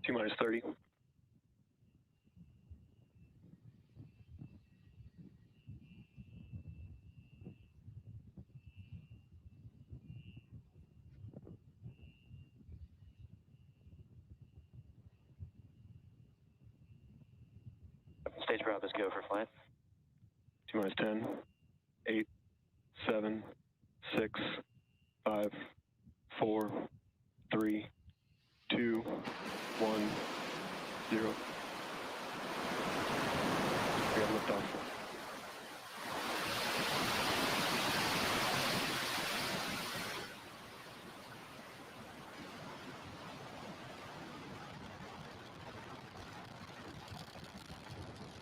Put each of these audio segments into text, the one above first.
T minus 30. Stage Bravo's go for flight. T minus 10, 8, 7, 6, 5, 4, 3, 2, 1, 0. We have liftoff.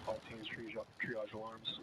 All teams triage alarms.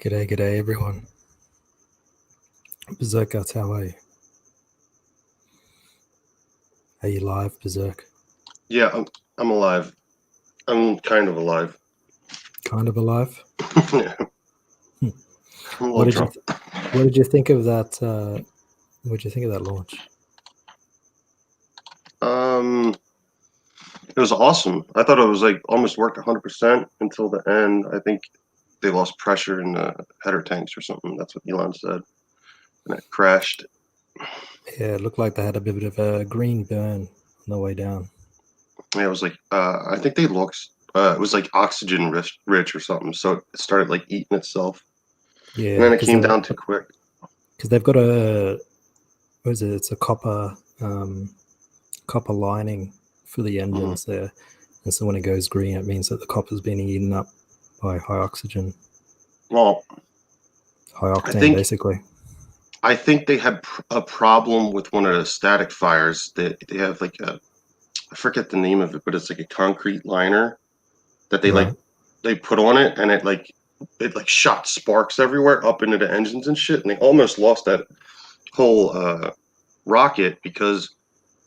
G'day, everyone. Berserk Guts, how are you? Are you live, Berserk? Yeah, I'm alive. I'm kind of alive. Kind of alive? Yeah. Hmm. I'm a What little did you drunk. What did you think of that? What did you think of that launch? It was awesome. I thought it was like almost worked 100% until the end. I think they lost pressure in the header tanks or something. That's what Elon said, and it crashed. Yeah, it looked like they had a bit of a green burn on the way down. Yeah, it was like I think they lost. It was like oxygen rich or something. So it started like eating itself, Yeah, and then it came down too quick. because they've got a what is it? It's a copper lining for the engines there, and so when it goes green, it means that the copper's being eaten up by high oxygen, Well, high octane, basically. I think they had a problem with one of the static fires. They have like I forget the name of it, but it's like a concrete liner that they Right. they put on it, and it shot sparks everywhere up into the engines and shit, and they almost lost that whole rocket because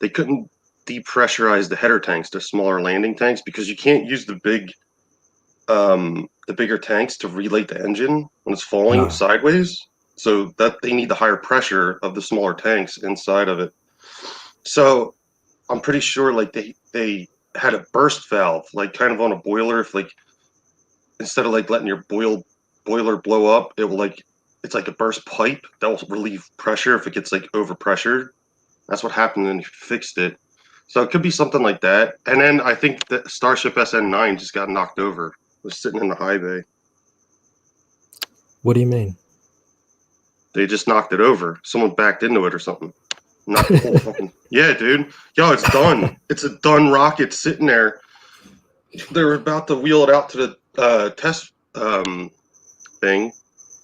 they couldn't depressurize the header tanks, the smaller landing tanks, because you can't use the bigger tanks to relate the engine when it's falling sideways. So that they need the higher pressure of the smaller tanks inside of it. So I'm pretty sure like they had a burst valve, like kind of on a boiler. If like instead of like letting your boiler blow up, it will like it's like a burst pipe that will relieve pressure if it gets like overpressured. That's what happened and fixed it. So it could be something like that. And then I think the Starship SN9 just got knocked over. It was sitting in the high bay. What do you mean? They just knocked it over. Someone backed into it or something. Knocked the whole fucking yeah, dude. Yo, it's done. It's a done rocket sitting there. They're about to wheel it out to the test thing,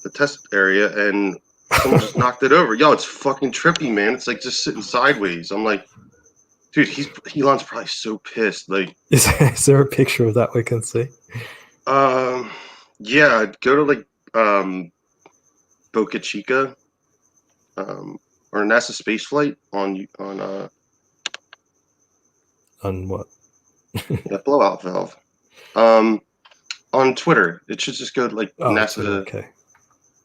the test area, and someone just knocked it over. Yo, it's fucking trippy, man. It's like just sitting sideways. I'm like, dude, Elon's probably so pissed. Like, is there a picture of that we can see? Yeah, go to like Boca Chica, or NASA spaceflight On what? yeah, blowout valve. On Twitter, it should just go to like NASA. Twitter, okay.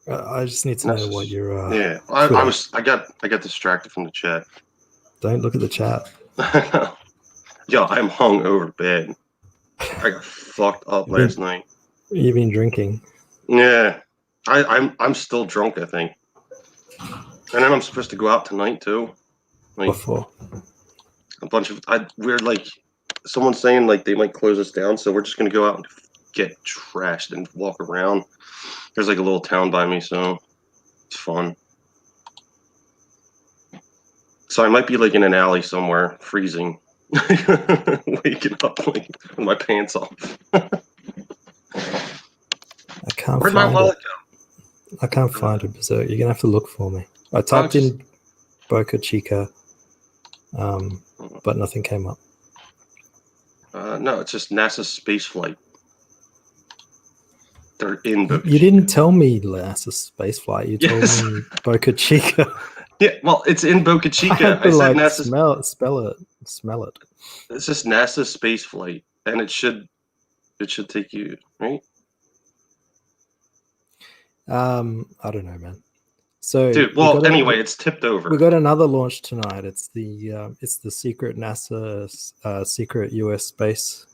I just need to know what your yeah. I got distracted from the chat. Don't look at the chat. Yo, I'm hung over bad. I got fucked up last night. You've been drinking. Yeah, I'm still drunk, I think. And then I'm supposed to go out tonight too. Like, before a bunch of we're like someone's saying like they might close us down, so we're just gonna go out and get trashed and walk around. There's like a little town by me, so it's fun. So I might be like in an alley somewhere, freezing, waking up like with my pants off. I can't Where'd find my wallet go? I can't find it, so you're gonna have to look for me. I typed in Boca Chica, but nothing came up. No, it's just NASA spaceflight. They're in Boca Chica. You didn't tell me NASA spaceflight. You told me Boca Chica. Yeah, well, it's in Boca Chica. I said NASA. Smell it. It's just NASA spaceflight, and it should take you right. I don't know, man. So, dude, well, anyway, it's tipped over. We got another launch tonight. It's the secret NASA secret US space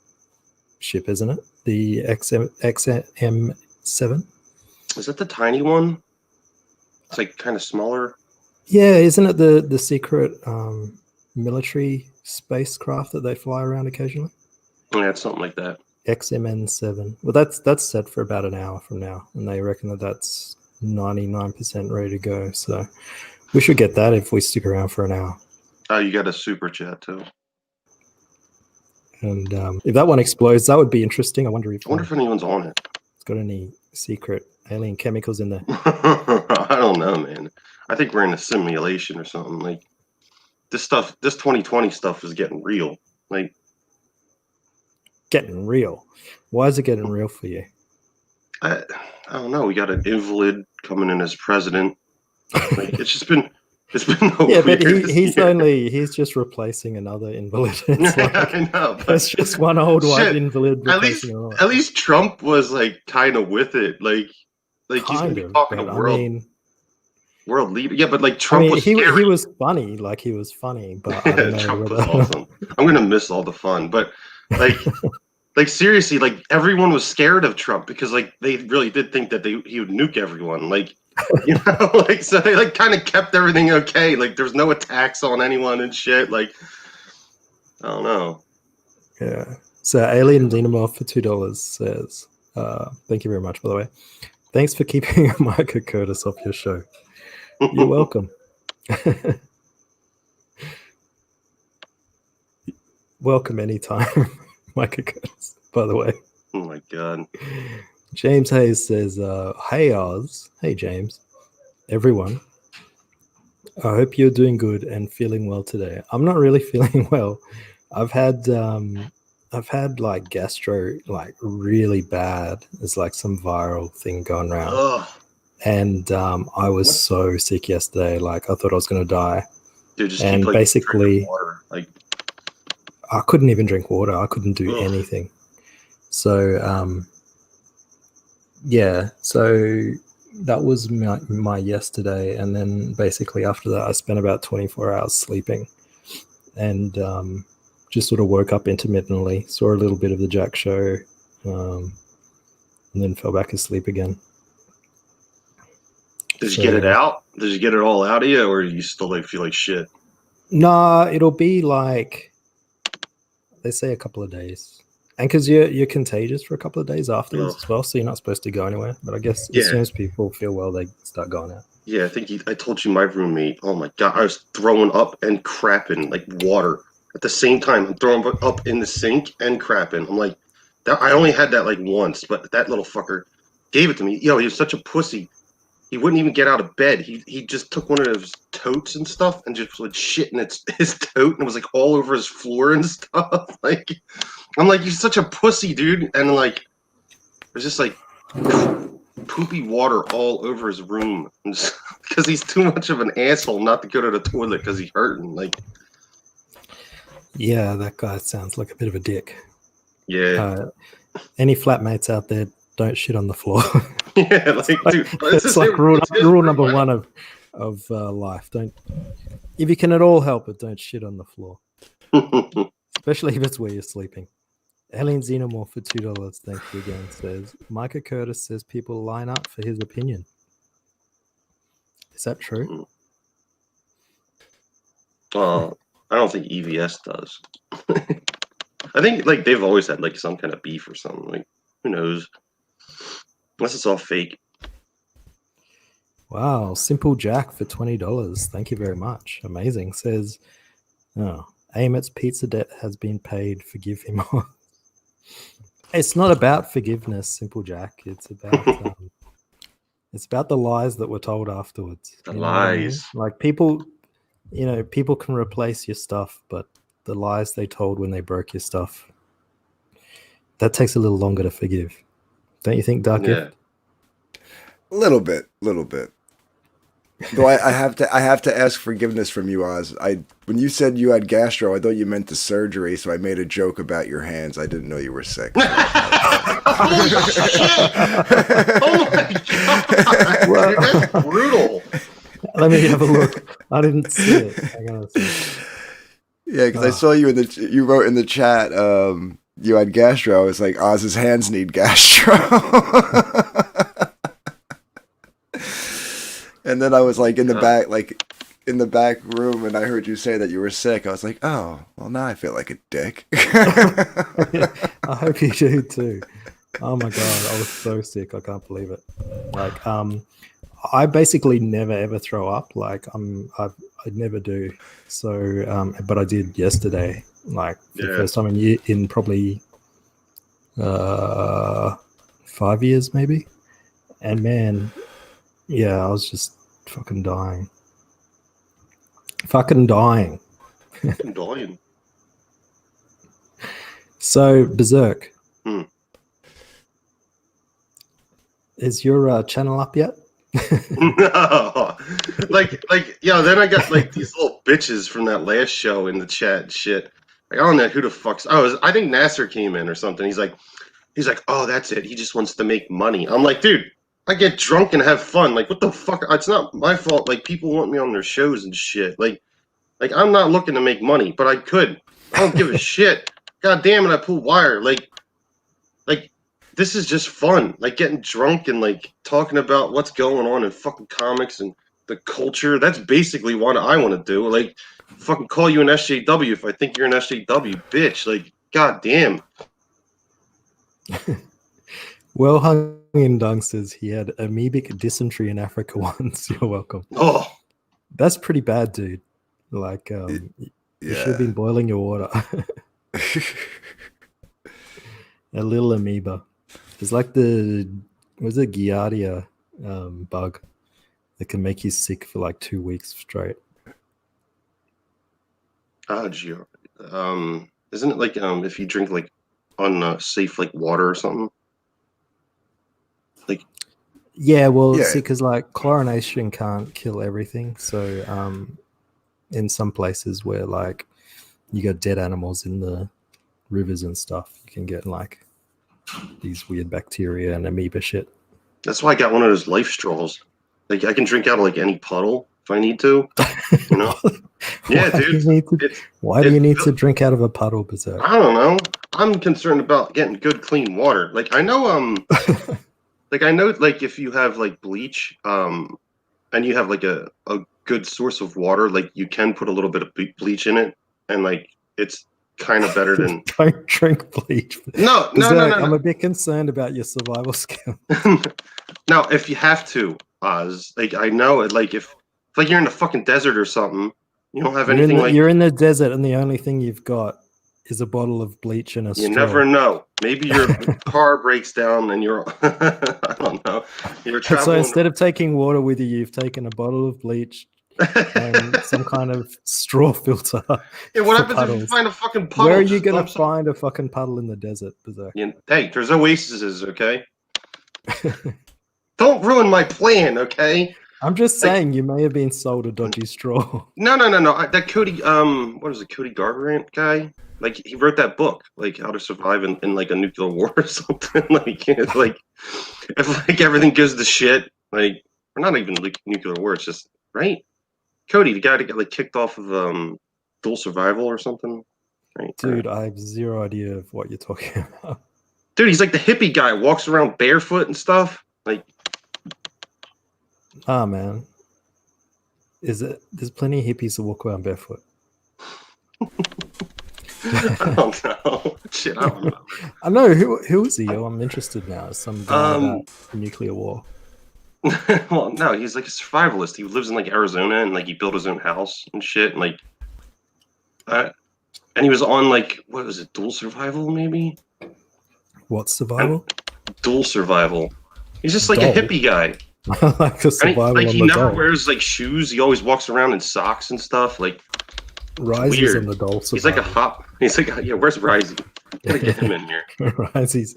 ship, isn't it? The XM7. Is that the tiny one? It's like kind of smaller. Yeah, isn't it the secret military spacecraft that they fly around occasionally? Yeah, it's something like that. XMN7. Well, that's set for about an hour from now, and they reckon that's 99% ready to go. So we should get that if we stick around for an hour. Oh, you got a super chat too. And if that one explodes, that would be interesting. I wonder if anyone's on it. It's got any secret alien chemicals in there. I don't know, man. I think we're in a simulation or something. Like this 2020 stuff is getting real. Like getting real. Why is it getting real for you? I don't know. We got an invalid coming in as president. Like, it's been the Yeah, but weirdest year. he's just replacing another invalid. It's like I know, but it's just one old white shit. invalid At replacing another. least Trump was like kind of with it. Like he's gonna Kind be of, talking to but I mean, world leader. Yeah, but like Trump was he scary. was funny, like he was funny, but I don't know Trump was whether. awesome. I'm gonna miss all the fun, but like like seriously, like everyone was scared of Trump because like they really did think that he would nuke everyone. Like like so they like kind of kept everything okay. Like there's no attacks on anyone and shit. Like I don't know. Yeah. So Alien Xenomorph for $2 says, thank you very much, by the way. Thanks for keeping Micah Curtis off your show. You're welcome. Welcome anytime, Micah Curtis, by the way. Oh my god. James Hayes says, hey Oz. Hey James. Everyone. I hope you're doing good and feeling well today. I'm not really feeling well. I've had like gastro like really bad. It's like some viral thing going around. Ugh. And I was so sick yesterday. Like I thought I was gonna die. Dude, just And keep like basically drinking water. Like I couldn't even drink water. I couldn't do ugh. anything. So yeah, so that was my yesterday, and then basically after that I spent about 24 hours sleeping, and just sort of woke up intermittently, saw a little bit of the Jack show, and then fell back asleep again. Did you get it out? Did you get it all out of you, or you still like feel like shit? Nah, it'll be like they say a couple of days, and because you're contagious for a couple of days afterwards as well, so you're not supposed to go anywhere. But I guess as soon as people feel well, they start going out. Yeah, I think I told you my roommate. Oh my god, I was throwing up and crapping like water at the same time. I'm throwing up in the sink and crapping. I'm like, that. I only had that like once, but that little fucker gave it to me. He was such a pussy. He wouldn't even get out of bed. He just took one of his totes and stuff and just like shit in his tote, and it was like all over his floor and stuff. Like, I'm like, you're such a pussy, dude. And like, it was just like poopy water all over his room because he's too much of an asshole not to go to the toilet because he's hurting. Like, yeah, that guy sounds like a bit of a dick. Yeah. Any flatmates out there, don't shit on the floor. Yeah, like, dude, it's like rule number one of life. Don't, if you can at all help it, don't shit on the floor, especially if it's where you're sleeping. Alien Xenomorph for $2. Thank you again. Says Micah Curtis says people line up for his opinion. Is that true? I don't think EVS does. I think like they've always had like some kind of beef or something. Like, who knows? Unless it's all fake. Wow, Simple Jack for $20. Thank you very much. Amazing. Says, Amet's pizza debt has been paid. Forgive him. It's not about forgiveness, Simple Jack. It's about it's about the lies that were told afterwards. The lies. I mean? Like people, people can replace your stuff, but the lies they told when they broke your stuff, that takes a little longer to forgive. Don't you think, Dark Gift? A little bit. Though I have to ask forgiveness from you, Oz. When you said you had gastro, I thought you meant the surgery, so I made a joke about your hands. I didn't know you were sick. Holy shit! Oh my god! Well, that's brutal. Let me have a look. I didn't see it. Hang on a second. Yeah, because I saw you you wrote in the chat you had gastro. I was like, Oz's hands need gastro. And then I was like in the back room, and I heard you say that you were sick. I was like, oh, well, now I feel like a dick. I hope you do too. Oh my god, I was so sick. I can't believe it. Like, I basically never ever throw up. Like, I never do. So, but I did yesterday. Like for the first time in probably 5 years, maybe. And man. Yeah, I was just fucking dying. Fucking dying. So, Berserk. Is your channel up yet? No, yeah. Then I got like these little bitches from that last show in the chat and shit. Like, I don't know who the fuck's. I think Nasser came in or something. He's like, oh, that's it. He just wants to make money. I'm like, dude, I get drunk and have fun. Like, what the fuck? It's not my fault. Like, people want me on their shows and shit. Like I'm not looking to make money, but I could. I don't give a shit. God damn it, I pull wire. Like, this is just fun. Like, getting drunk and, like, talking about what's going on in fucking comics and the culture. That's basically what I want to do. Like, fucking call you an SJW if I think you're an SJW, bitch. Like, god damn. Well hung in Dung says he had amoebic dysentery in Africa once. You're welcome. Oh, That's pretty bad, dude. Like, you should have been boiling your water. A little amoeba. It's like was it Giardia bug that can make you sick for like 2 weeks straight. Gio. Isn't it like if you drink like unsafe like water or something? Like, yeah, well, Yeah. see, because like chlorination can't kill everything. So in some places where like you got dead animals in the rivers and stuff, you can get like these weird bacteria and amoeba shit. that's why I got one of those life straws. Like, I can drink out of like any puddle if I need to. You know? Yeah, Why do dude. you need to- It's, Why do you it- need to drink out of a puddle, Berserk? I don't know. I'm concerned about getting good, clean water. Like, I know, like if you have like bleach, and you have like a good source of water, like you can put a little bit of bleach in it, and like it's kind of better than. Don't drink bleach. No. I'm a bit concerned about your survival skill. No, if you have to, Oz, like I know it. Like if like you're in the fucking desert or something, you don't have anything like. You're in the desert, and the only thing you've got is a bottle of bleach and a straw. You never know. Maybe your car breaks down and you're. I don't know. You're So traveling. instead of taking water with you, you've taken a bottle of bleach and some kind of straw filter. Yeah, what for happens if you puddles. find a fucking puddle? Where are you Just gonna dump some- find a fucking puddle in the desert, Berserk? Yeah, hey, there's oases, okay? Don't ruin my plan, okay? I'm just saying you may have been sold a dodgy straw. No. That Cody, what is it, Cody Garbrandt guy? Like, he wrote that book, like, how to survive in like, a nuclear war or something. Like, it's like, if, like, everything goes to shit, like, or not even, like, nuclear war, it's just, right? Cody, the guy that got, like, kicked off of, Dual Survival or something, right? Dude, I have zero idea of what you're talking about. Dude, he's like the hippie guy, walks around barefoot and stuff. Like, Ah, man. There's plenty of hippies that walk around barefoot. I don't know. Shit, I don't know. I know. Who is he? Oh, I'm interested now. Some guy Um, about nuclear war. Well, no, he's like a survivalist. He lives in like Arizona and like he built his own house and shit. And like, and he was on like, what was it, Dual Survival maybe? What, survival? Dual Survival. He's just like Dull. a hippie guy. Like the And survival like on he the never doll. wears like shoes. He always walks around in socks and stuff. Like Rises weird. on the doll survival. he's like a hop. He's like, yeah, where's Risey? Gotta get him in here. Risey's.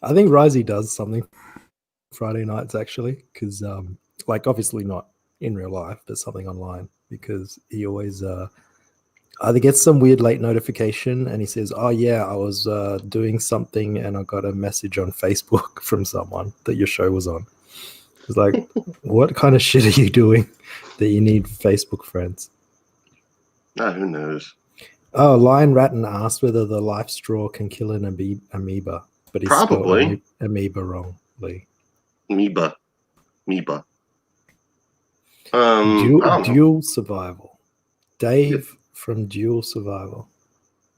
I think Risey does something Friday nights actually, because like obviously not in real life, but something online, because he always either gets some weird late notification and he says, "Oh yeah, I was doing something and I got a message on Facebook from someone that your show was on." It's like, what kind of shit are you doing that you need Facebook friends? Who knows? Oh, Lion Ratton asked whether the life straw can kill an amoeba, but he spelled Probably. amoeba wrongly. Amoeba. I don't know. Dual Survival. Dave from Dual Survival.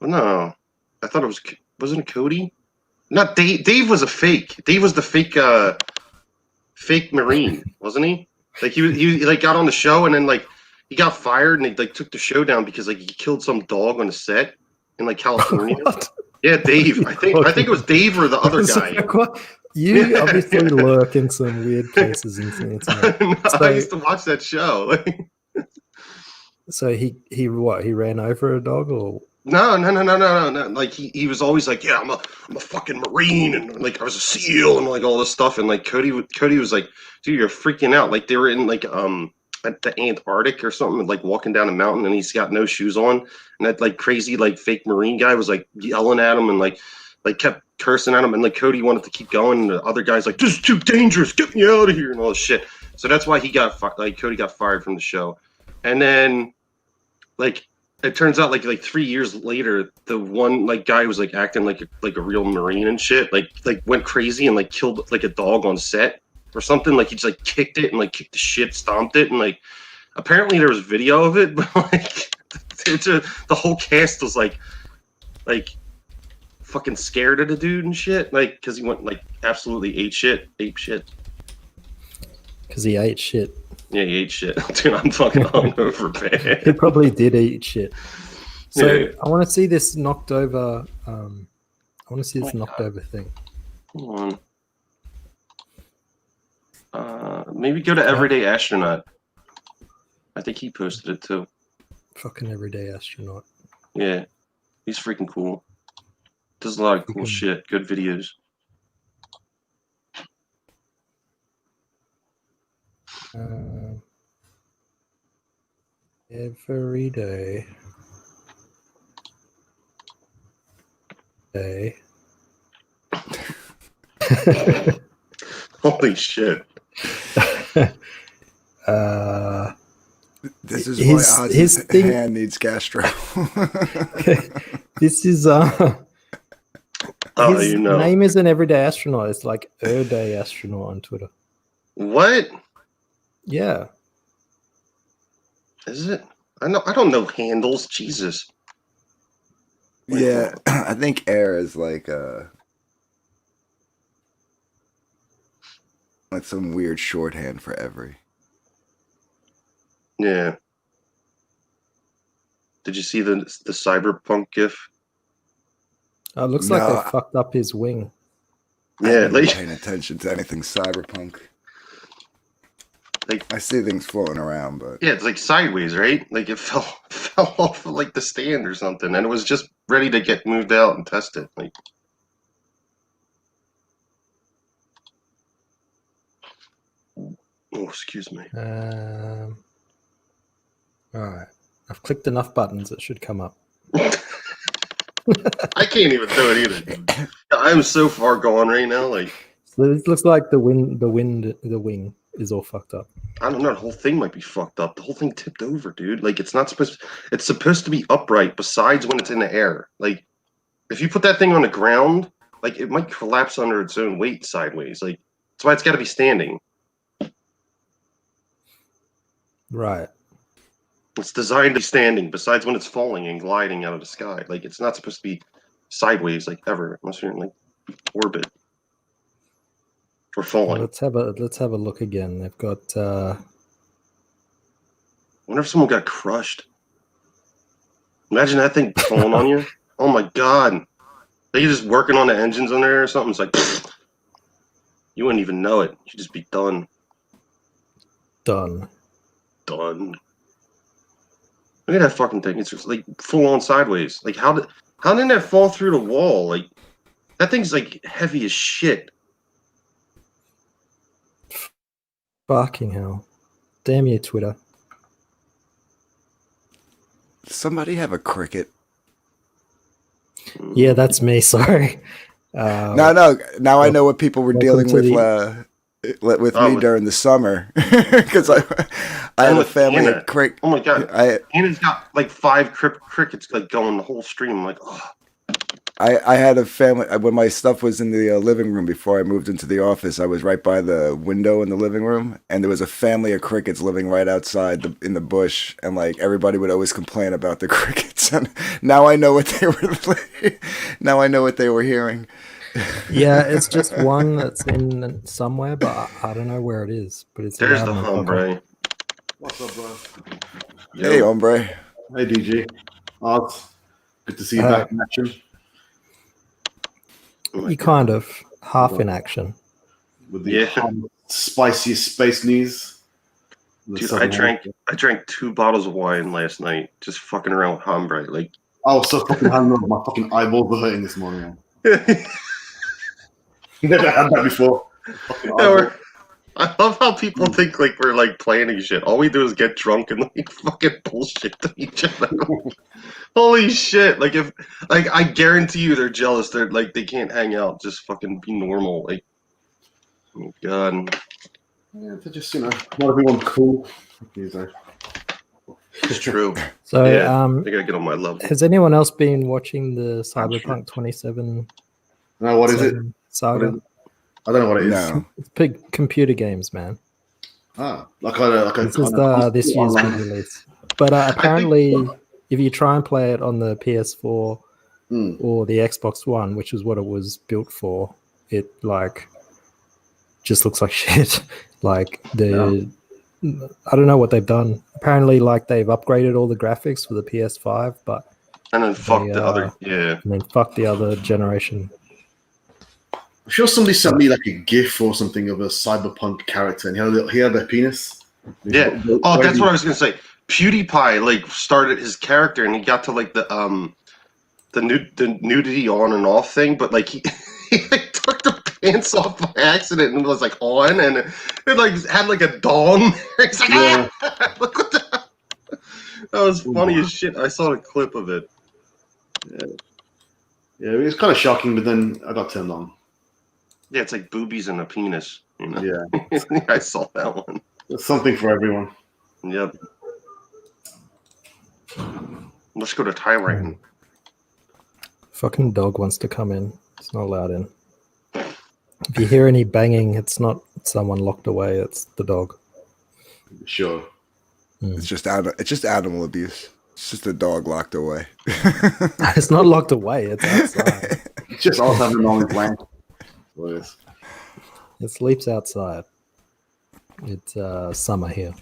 No, I thought it wasn't it Cody? Not Dave. Dave was a fake. Dave was the fake Marine, wasn't he? Like he like got on the show and then like he got fired and they like took the show down because like he killed some dog on the set in like California. What? Yeah, Dave. I think it was Dave or the other guy. You obviously lurk in some weird places in the internet. No, So- I used to watch that show. So he ran over a dog, or No. Like he was always like, yeah, I'm a fucking Marine, and like I was a SEAL, and like all this stuff. And like Cody was like, dude, you're freaking out. Like they were in like at the Antarctic or something, like walking down a mountain, and he's got no shoes on, and that like crazy like fake Marine guy was like yelling at him and like kept cursing at him, and like Cody wanted to keep going, and the other guy's like, this is too dangerous, get me out of here, and all this shit. So that's why Cody got fired from the show, and then like. It turns out like 3 years later, the one like guy who was like acting like a real Marine and shit, like went crazy and like killed like a dog on set or something. Like he just like kicked it and like kicked the shit, stomped it, and like apparently there was video of it, but like the whole cast was like fucking scared of the dude and shit, like because he went like absolutely ape shit. Because he ate shit. Yeah, he ate shit. Dude, I'm fucking hungover, man. He probably did eat shit. So Yeah. I want to see this knocked over. I want to see this knocked over thing. Hold on. Maybe go to Everyday Astronaut. I think he posted it too. Fucking everyday astronaut. Yeah, he's freaking cool. Does a lot of cool shit. Good videos. Every day. Holy shit. This is His- why his Oz's thing- hand needs gastro. This is Oh, his you know. name is an everyday astronaut. It's like Day Astronaut on Twitter. What Yeah. is it? I don't know handles. Jesus. Yeah, I think air is like some weird shorthand for every. Yeah. Did you see the Cyberpunk gif? It looks like No, they fucked up his wing. I Yeah, haven't been like paying attention to anything cyberpunk. Like- I see things floating around, but yeah, it's like sideways, right? Like it fell off of like the stand or something, and it was just ready to get moved out and tested. Like, oh, excuse me. All right. I've clicked enough buttons. It should come up. I can't even do it either. Dude. I'm so far gone right now. Like, So this looks like the wing is all fucked up. I don't know. The whole thing might be fucked up. The whole thing tipped over, dude. Like, it's not supposed. It's supposed to be upright. Besides when it's in the air. Like, if you put that thing on the ground, like it might collapse under its own weight sideways. Like, that's why it's got to be standing. Right. It's designed to be standing. Besides when it's falling and gliding out of the sky. Like, it's not supposed to be sideways like ever, unless you're in like orbit or falling. Let's have a look again. They've got I wonder if someone got crushed. Imagine that thing falling on you. Oh my god. Are you just working on the engines on there or something? It's like pfft. You wouldn't even know it. You'd just be done. done. Done. Look at that fucking thing. It's just like full on sideways. Like how didn't that fall through the wall? Like that thing's like heavy as shit. Fucking hell. Damn you, Twitter. does somebody have a cricket? Yeah, that's me. Sorry. No. Now I know what people were dealing welcome with to with Oh, me with- during the summer because I had a with family Anna. at cricket. Oh my god. I Anna's got like 5 crickets like going the whole stream. I'm like, oh. I had a family when my stuff was in the living room before I moved into the office. I was right by the window in the living room, and there was a family of crickets living right outside in the bush, and like everybody would always complain about the crickets. And now I know what they were. Now I know what they were hearing. Yeah, it's just one that's in somewhere, but I don't know where it is. But it's There's loud the and hombre. What's up, bro? Hey, hombre. Hey, DJ. Oz. Good to see you Uh, back in action. Oh my You God. kind of half in action. With the Yeah. spiciest space news. The Dude, Southern I drank 2 bottles of wine last night, just fucking around with hombre. Like I was so fucking hungover. My fucking eyeballs were hurting this morning. Man. Never had that before. Fucking Yeah, eyeball. I love how people think like we're like planning shit. All we do is get drunk and like fucking bullshit to each other. Holy shit! Like if like I guarantee you they're jealous. They're like they can't hang out. Just fucking be normal. Like oh my god, Yeah, they're just, not everyone's cool. He's like, it's true. So, Yeah. They gotta get on my level. has anyone else been watching the Cyberpunk 27 no, what is it? saga? What is it? I don't know what it is. No. It's big computer games, man. Ah, like a This is this year's big release. But apparently, if you try and play it on the PS4 or the Xbox One, which is what it was built for, it like just looks like shit. Like I don't know what they've done. Apparently, like they've upgraded all the graphics for the PS5, but And then fuck the other. Yeah. and then fuck the other generation. I'm sure somebody sent me like a GIF or something of a cyberpunk character, and he had a penis. Yeah. Oh, that's what I was gonna say. PewDiePie like started his character, and he got to like the nudity on and off thing, but like he like, took the pants off by accident and was like on, and it like had like a dong. It's like, Yeah. ah! Look what the. That was funny as shit. I saw a clip of it. Yeah, it was kind of shocking, but then I got turned on. Yeah, it's like boobies and a penis. You know. Yeah, I saw that one. there's something for everyone. Yep. Let's go to Thailand. Fucking dog wants to come in. It's not allowed in. If you hear any banging, it's not someone locked away. It's the dog. Sure. It's just animal abuse. It's just a dog locked away. It's not locked away. It's outside. It's just all having a long blank. What it is. It sleeps outside. It's summer here.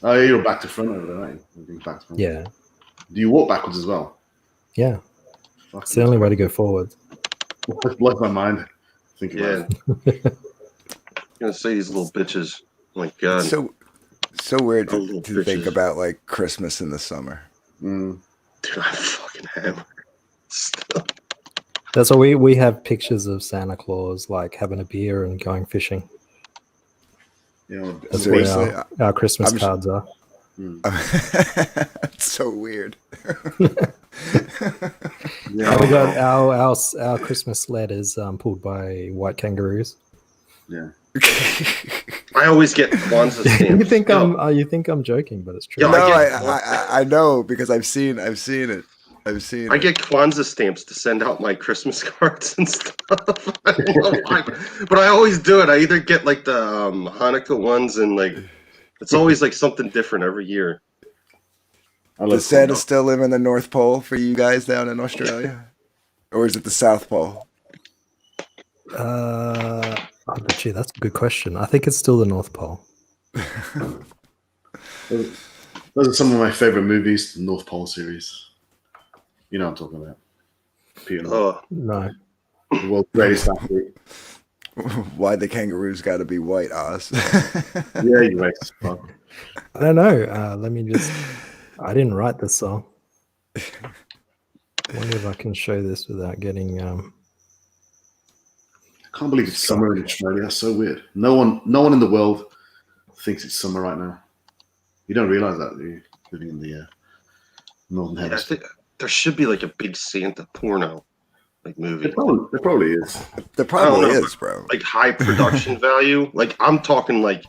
Oh, yeah, you're back to front over there, right? Back to front. Yeah, Do you walk backwards as well? yeah. Fuck, It's the only way to go forward. it blows my mind. Think about Yeah. it. I'm gonna say these little bitches. Oh my god. So weird Oh, little to think bitches. about like Christmas in the summer. Mm. Dude, I'm fucking hammered. Still. That's why we have pictures of Santa Claus like having a beer and going fishing. You know, That's Seriously, where our Christmas I'm- cards are. It's so weird. yeah, And we got our Christmas sled is pulled by white kangaroos. yeah. I always get Kwanzaa stamps. you think I'm joking, but it's true. Yeah, No, I I know because I've seen it. I get Kwanzaa stamps to send out my Christmas cards and stuff. I don't know why, but I always do it. I either get like the Hanukkah ones and like it's always like something different every year. I love Does Santa still live in the North Pole for you guys down in Australia, or is it the South Pole? Gee, that's a good question. I think it's still the North Pole. Those are some of my favorite movies, the North Pole series. You know what I'm talking about. Peter North, Oh, No, the world's greatest athlete. Why the kangaroos got to be white, Oz? Yeah, you racist fuck. I don't know. Let me just. I didn't write this song. I wonder if I can show this without getting. I can't believe it's summer in Australia. That's so weird. No one in the world thinks it's summer right now. You don't realize that, do you? Living in the northern yeah, I hemisphere. think there should be like a big Santa porno like movie. There probably is. There probably I don't know. is, bro. Like high production value. Like I'm talking like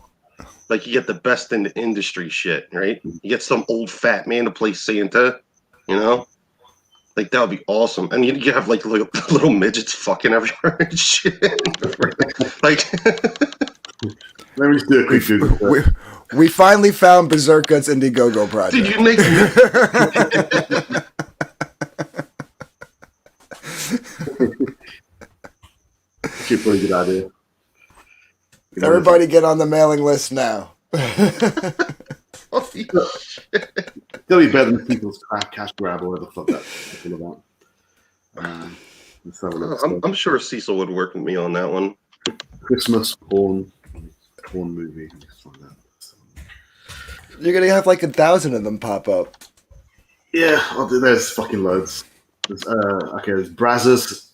you get the best in the industry shit, right? You get some old fat man to play Santa, you know? Like that would be awesome. And you have like little midgets fucking everywhere and shit. Like Let me just do a quick Google. We finally found Berserker's Indiegogo project. dude, you make Actually, a pretty good idea. Everybody get on the mailing list now. Holy It'll be better than people's cash grab or whatever the fuck that's all about. Let's have a look. I'm sure Cecil would work with me on that one. Christmas porn movie. Let's find that. You're gonna have like 1,000 of them pop up. Yeah, there's fucking loads. There's Brazzers,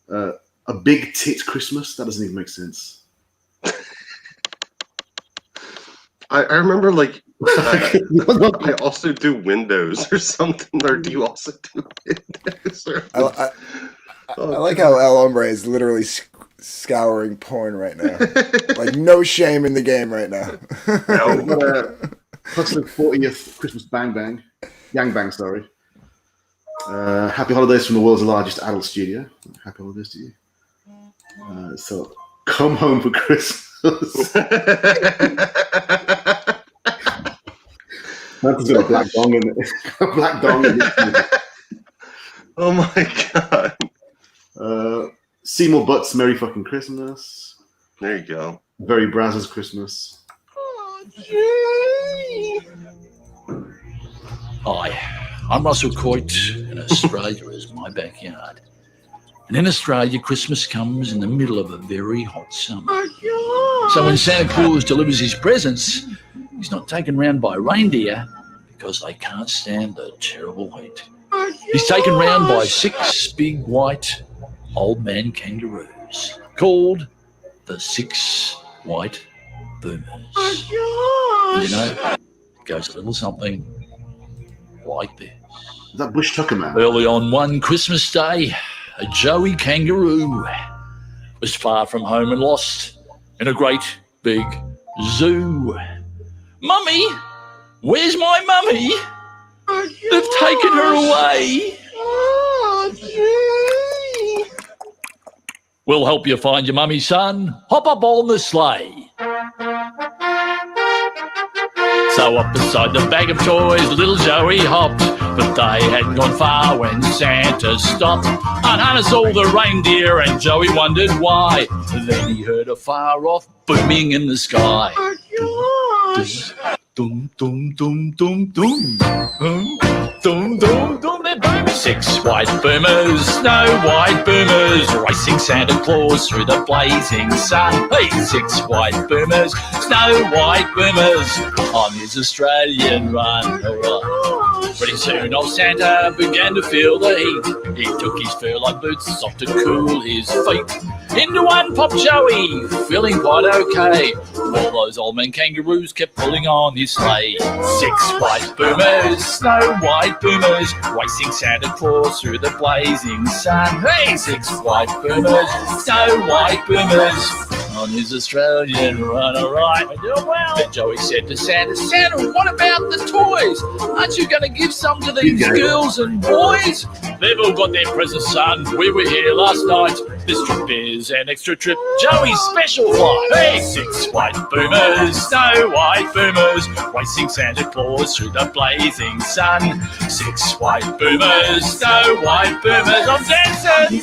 a big tit Christmas. That doesn't even make sense. I remember like I also do Windows or something. Or do you also do Windows? I like how El Hombre is literally scouring porn right now. Like no shame in the game right now. Plus the 40th Christmas Gang Bang, sorry. Happy holidays from the world's largest adult studio. Happy holidays to you. So, come home for Christmas. Man's got a black dong in it. A black dong in it. Oh my god. Seymour Butts, Merry fucking Christmas. There you go. Very Brazzers Christmas. Hi, I'm Russell Coit, and Australia is my backyard. And in Australia, Christmas comes in the middle of a very hot summer. So when Santa Claus delivers his presents, he's not taken round by reindeer because they can't stand the terrible heat. He's taken round by 6 big white old man kangaroos called the 6 White Boomers. And you know, it goes a little something like this. Is that Bush Tucker man? Early on one Christmas day, a Joey kangaroo was far from home and lost in a great big zoo. Mummy, where's my mummy? They've taken her away. We'll help you find your mummy, son. Hop up on the sleigh. So up beside the bag of toys, little Joey hopped. But they hadn't gone far when Santa stopped. Unharnessed all the reindeer and Joey wondered why. Then he heard a far off booming in the sky. Dum, dum, dum, dum, dum. Dum, dum, dum, they're booming. 6 white boomers, snow white boomers, racing Santa Claus through the blazing sun. Hey, 6 white boomers, snow white boomers, on his Australian run. Alright. Pretty soon old Santa began to feel the heat. He took his fur-like boots off to cool his feet. Into one popped Joey, feeling quite okay, while those old man kangaroos kept pulling on his sleigh. 6 white boomers, snow white boomers, racing Santa Claus through the blazing sun. Hey, 6 white boomers, snow white boomers, on his Australian run. Alright, we're doing well. Then Joey said to Santa, Santa, what about the toys? Aren't you going to give some to these girls and boys? They've all got their presents, son. We were here last night. This trip is an extra trip. Joey's special flight. Hey, 6 white boomers, snow white boomers, racing Santa Claus through the blazing sun. 6 white boomers, snow white boomers, I'm dancing.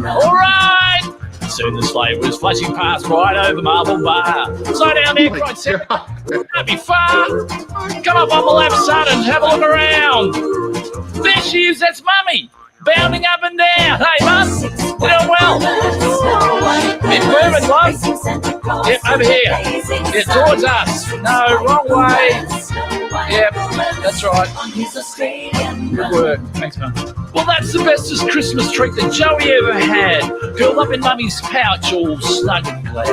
Alright. Soon the sleigh was flashing past right over Marble Bar. Slow down there, cried Sarah. Don't be far. Come up on the left, son, and have a look around. There she is, that's Mummy, bounding up and down. Hey, Mum, you're doing well. Bit moving, love. Yep, over here. Yeah, towards us. No, wrong way. Yep, that's right. Good work. Thanks, Mum. Well, that's the bestest Christmas treat that Joey ever had. Curled up in Mummy's pouch, all snug and glad.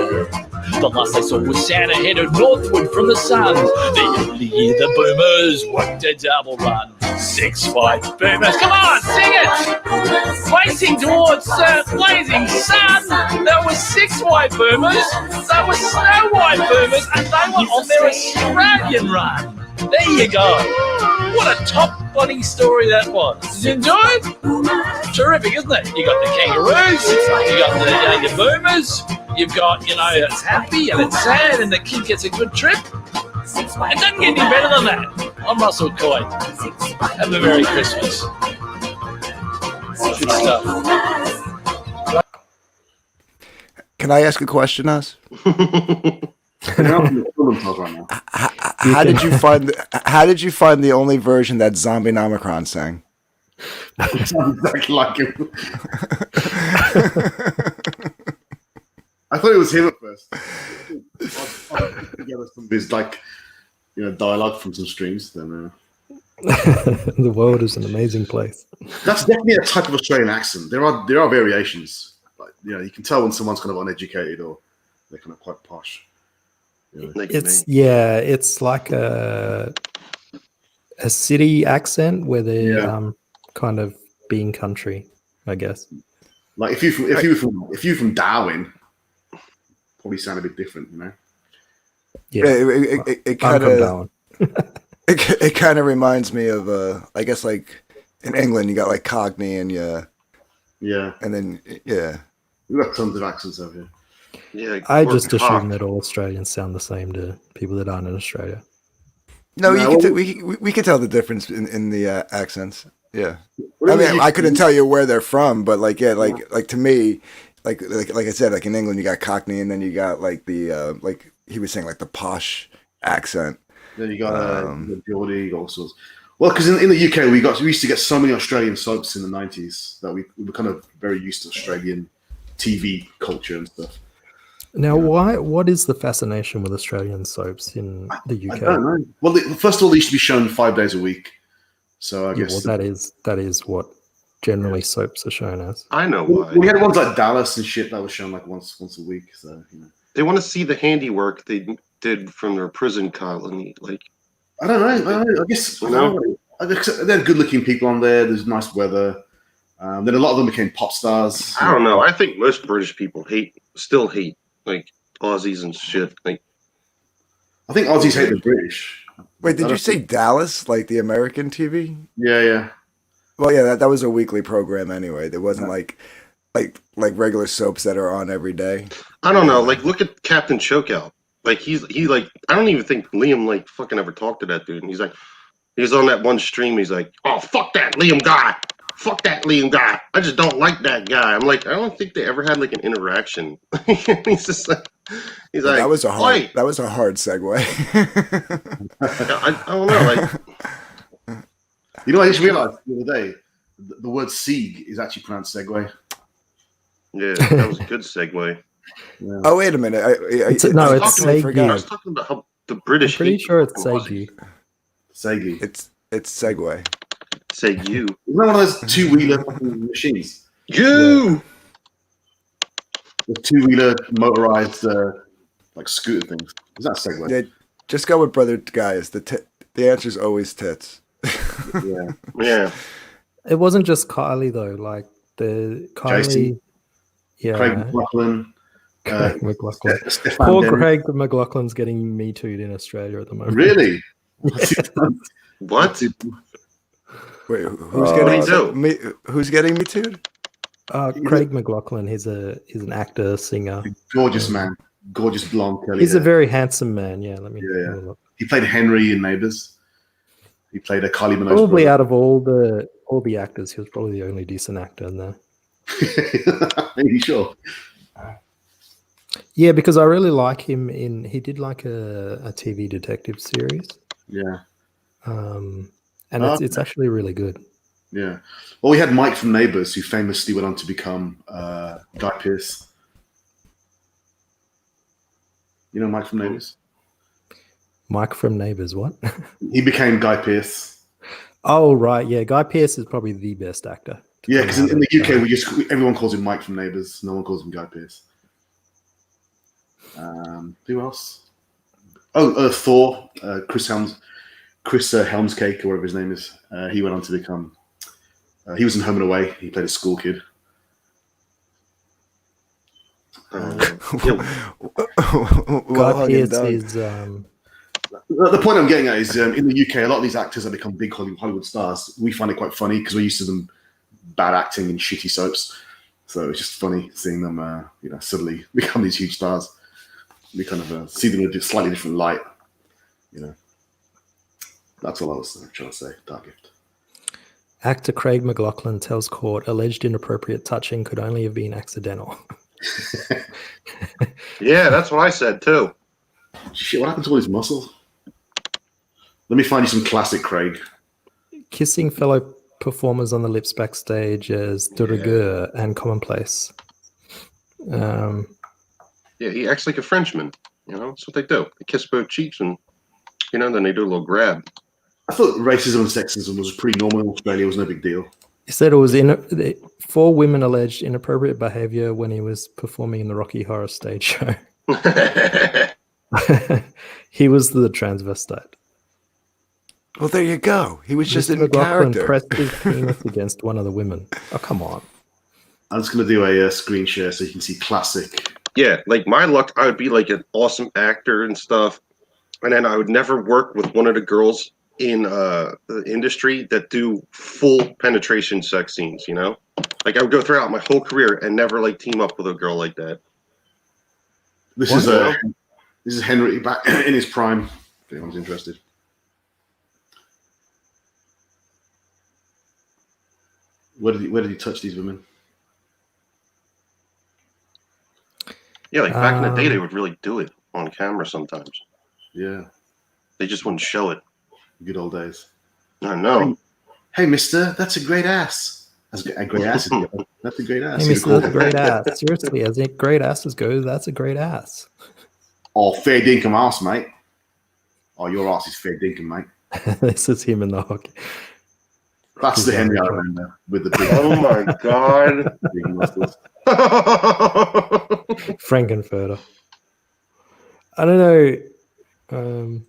The last they saw was Santa headed northward from the sun. The only year the boomers worked a double run. 6 white boomers, come on, sing it! Racing towards blazing sun. There were 6 white boomers. There were snow white boomers, and they were on their Australian run. There you go. What a top bloody story that was. Did you enjoy it? Terrific, isn't it? You got the kangaroos, you got the boomers, you've got, you know, it's happy and it's sad and the kid gets a good trip. It doesn't get any better than that. I'm Russell Coy. Have a Merry Christmas. Good stuff. Can I ask a question, Oz? How did you find the only version that Zombie Nomicron sang? Sounds exactly like him. I thought it was him at first. I put together some of his, like, you know, dialogue from some streams. Then The world is an amazing place. That's definitely a type of Australian accent. There are variations. Like, you can tell when someone's kind of uneducated or they're kind of quite posh. Like It's me. it's like a city accent where they're Yeah. kind of being country, I guess. Like if you were from Darwin, probably sound a bit different, Yeah, It I'm kind from of Darwin. it kind of reminds me of I guess like in England you got like Cockney and Yeah. and then yeah. We've got tons of accents over here. Yeah, I or just assume cock. that all Australians sound the same to people that aren't in Australia. No, No, you can we can tell the difference in the accents. Yeah. I mean, I couldn't tell you where they're from, but like, yeah, like to me, like I said, like in England, you got Cockney, and then you got like the like he was saying, like the posh accent. Then you got Geordie, you got all sorts. Well, because in the UK, we used to get so many Australian soaps in the 90s that we were kind of very used to Australian TV culture and stuff. Now, what is the fascination with Australian soaps in the UK? I don't know. Well, first of all, they used to be shown 5 days a week. So I Yeah, guess well, that is what generally soaps are shown as. I know why. we had ones like Dallas and shit that was shown like once a week. So They want to see the handiwork they did from their prison colony. Like, I don't know. I guess they're good-looking people on there. There's nice weather. Then a lot of them became pop stars. I don't know. I think most British people still hate like Aussies and shit. Like, I think Aussies hate the British. Wait, did you say Dallas, like the American TV? Yeah. Well, yeah, that was a weekly program anyway. There wasn't like regular soaps that are on every day. I don't know. Like, look at Captain Chokeout. Like, he like, I don't even think Liam like fucking ever talked to that dude. And he's on that one stream. He's like, oh, fuck that Liam guy. Fuck that Liam guy. I just don't like that guy. I'm like, I don't think they ever had like an interaction. He's just like, That was a hard. "Oi." That was a hard segue. I don't know. Like, You know, I just realized the other day the word Sieg is actually pronounced Segway. yeah, that was a good segue. Yeah. Oh, wait a minute. It's I was Segu. talking about how the British. I'm pretty hate sure it's Aussies. Segu. Segi. It's Segway. Say you. Isn't that one of those two-wheeler fucking machines? You. The two-wheeler motorized like scooter things. Is that Segway? Yeah, just go with brother guys. The answer is always tits. Yeah. Yeah. It wasn't just Kylie though. Like the Kylie, Jason. yeah, Craig McLaughlin. Craig McLaughlin. Stefan Poor Dennis. Craig McLaughlin's getting Me Too'd in Australia at the moment. Really? What? Wait, who's What'd he getting do? me? Who's getting me too? Craig McLaughlin. He's an actor, singer. Gorgeous man. Gorgeous blonde curly He's a hair. very handsome man. Yeah, let me. Yeah. have a look. He played Henry in Neighbours. He played a Kylie Minogue. Probably out of all the actors, he was probably the only decent actor in there. Are you sure? Yeah, because I really like him he did like a TV detective series. Yeah. And Oh, it's actually really good. Yeah. Well, we had Mike from Neighbours, who famously went on to become Guy Pearce. You know Mike from Neighbours? Mike from Neighbours, what? He became Guy Pearce. Oh, right. Yeah, Guy Pearce is probably the best actor. to Yeah, come because out in the of, UK, everyone calls him Mike from Neighbours. No one calls him Guy Pearce. Who else? Oh, Thor, Chris Helmscake, or whatever his name is. He went on to become. He was in Home and Away. He played a school kid. Yeah. Guy Pearce is The point I'm getting at is in the UK, a lot of these actors that become big Hollywood stars, we find it quite funny because we're used to them bad acting in shitty soaps. So it's just funny seeing them, suddenly become these huge stars. We kind of see them in a slightly different light. That's all I was trying to say. Dark Gift. actor Craig McLaughlin tells court alleged inappropriate touching could only have been accidental. Yeah, that's what I said too. Shit, what happened to all his muscles? Let me find you some classic Craig. Kissing fellow performers on the lips backstage as de rigueur and commonplace. Yeah, he acts like a Frenchman. That's what they do. They kiss both cheeks and, then they do a little grab. I thought racism and sexism was pretty normal in Australia. It was no big deal. He said it was 4 women alleged inappropriate behavior when he was performing in the Rocky Horror stage show. He was the transvestite. Well, there you go. He was just Mr. in McLaughlin character. pressed his penis against one of the women. Oh, come on. I'm just going to do a screen share so you can see classic. Yeah, like my luck, I would be like an awesome actor and stuff, and then I would never work with one of the girls in the industry that do full penetration sex scenes. You know, like I would go throughout my whole career and never like team up with a girl like that. This is Henry back in his prime. If anyone's interested. Where did he touch these women? Yeah, like back in the day, they would really do it on camera sometimes. Yeah, They just wouldn't show it. good old days. I know. Hey, mister, that's a great ass. That's a great ass. That's a great ass. Hey, Mr. That's a great ass. Seriously, as great asses go, that's a great ass. Oh, fair dinkum ass, mate. Oh, your ass is fair dinkum, mate. This is him in the hockey. That's the Henry I remember with the big, Oh my god. big muscles. Frankenfurter. I don't know.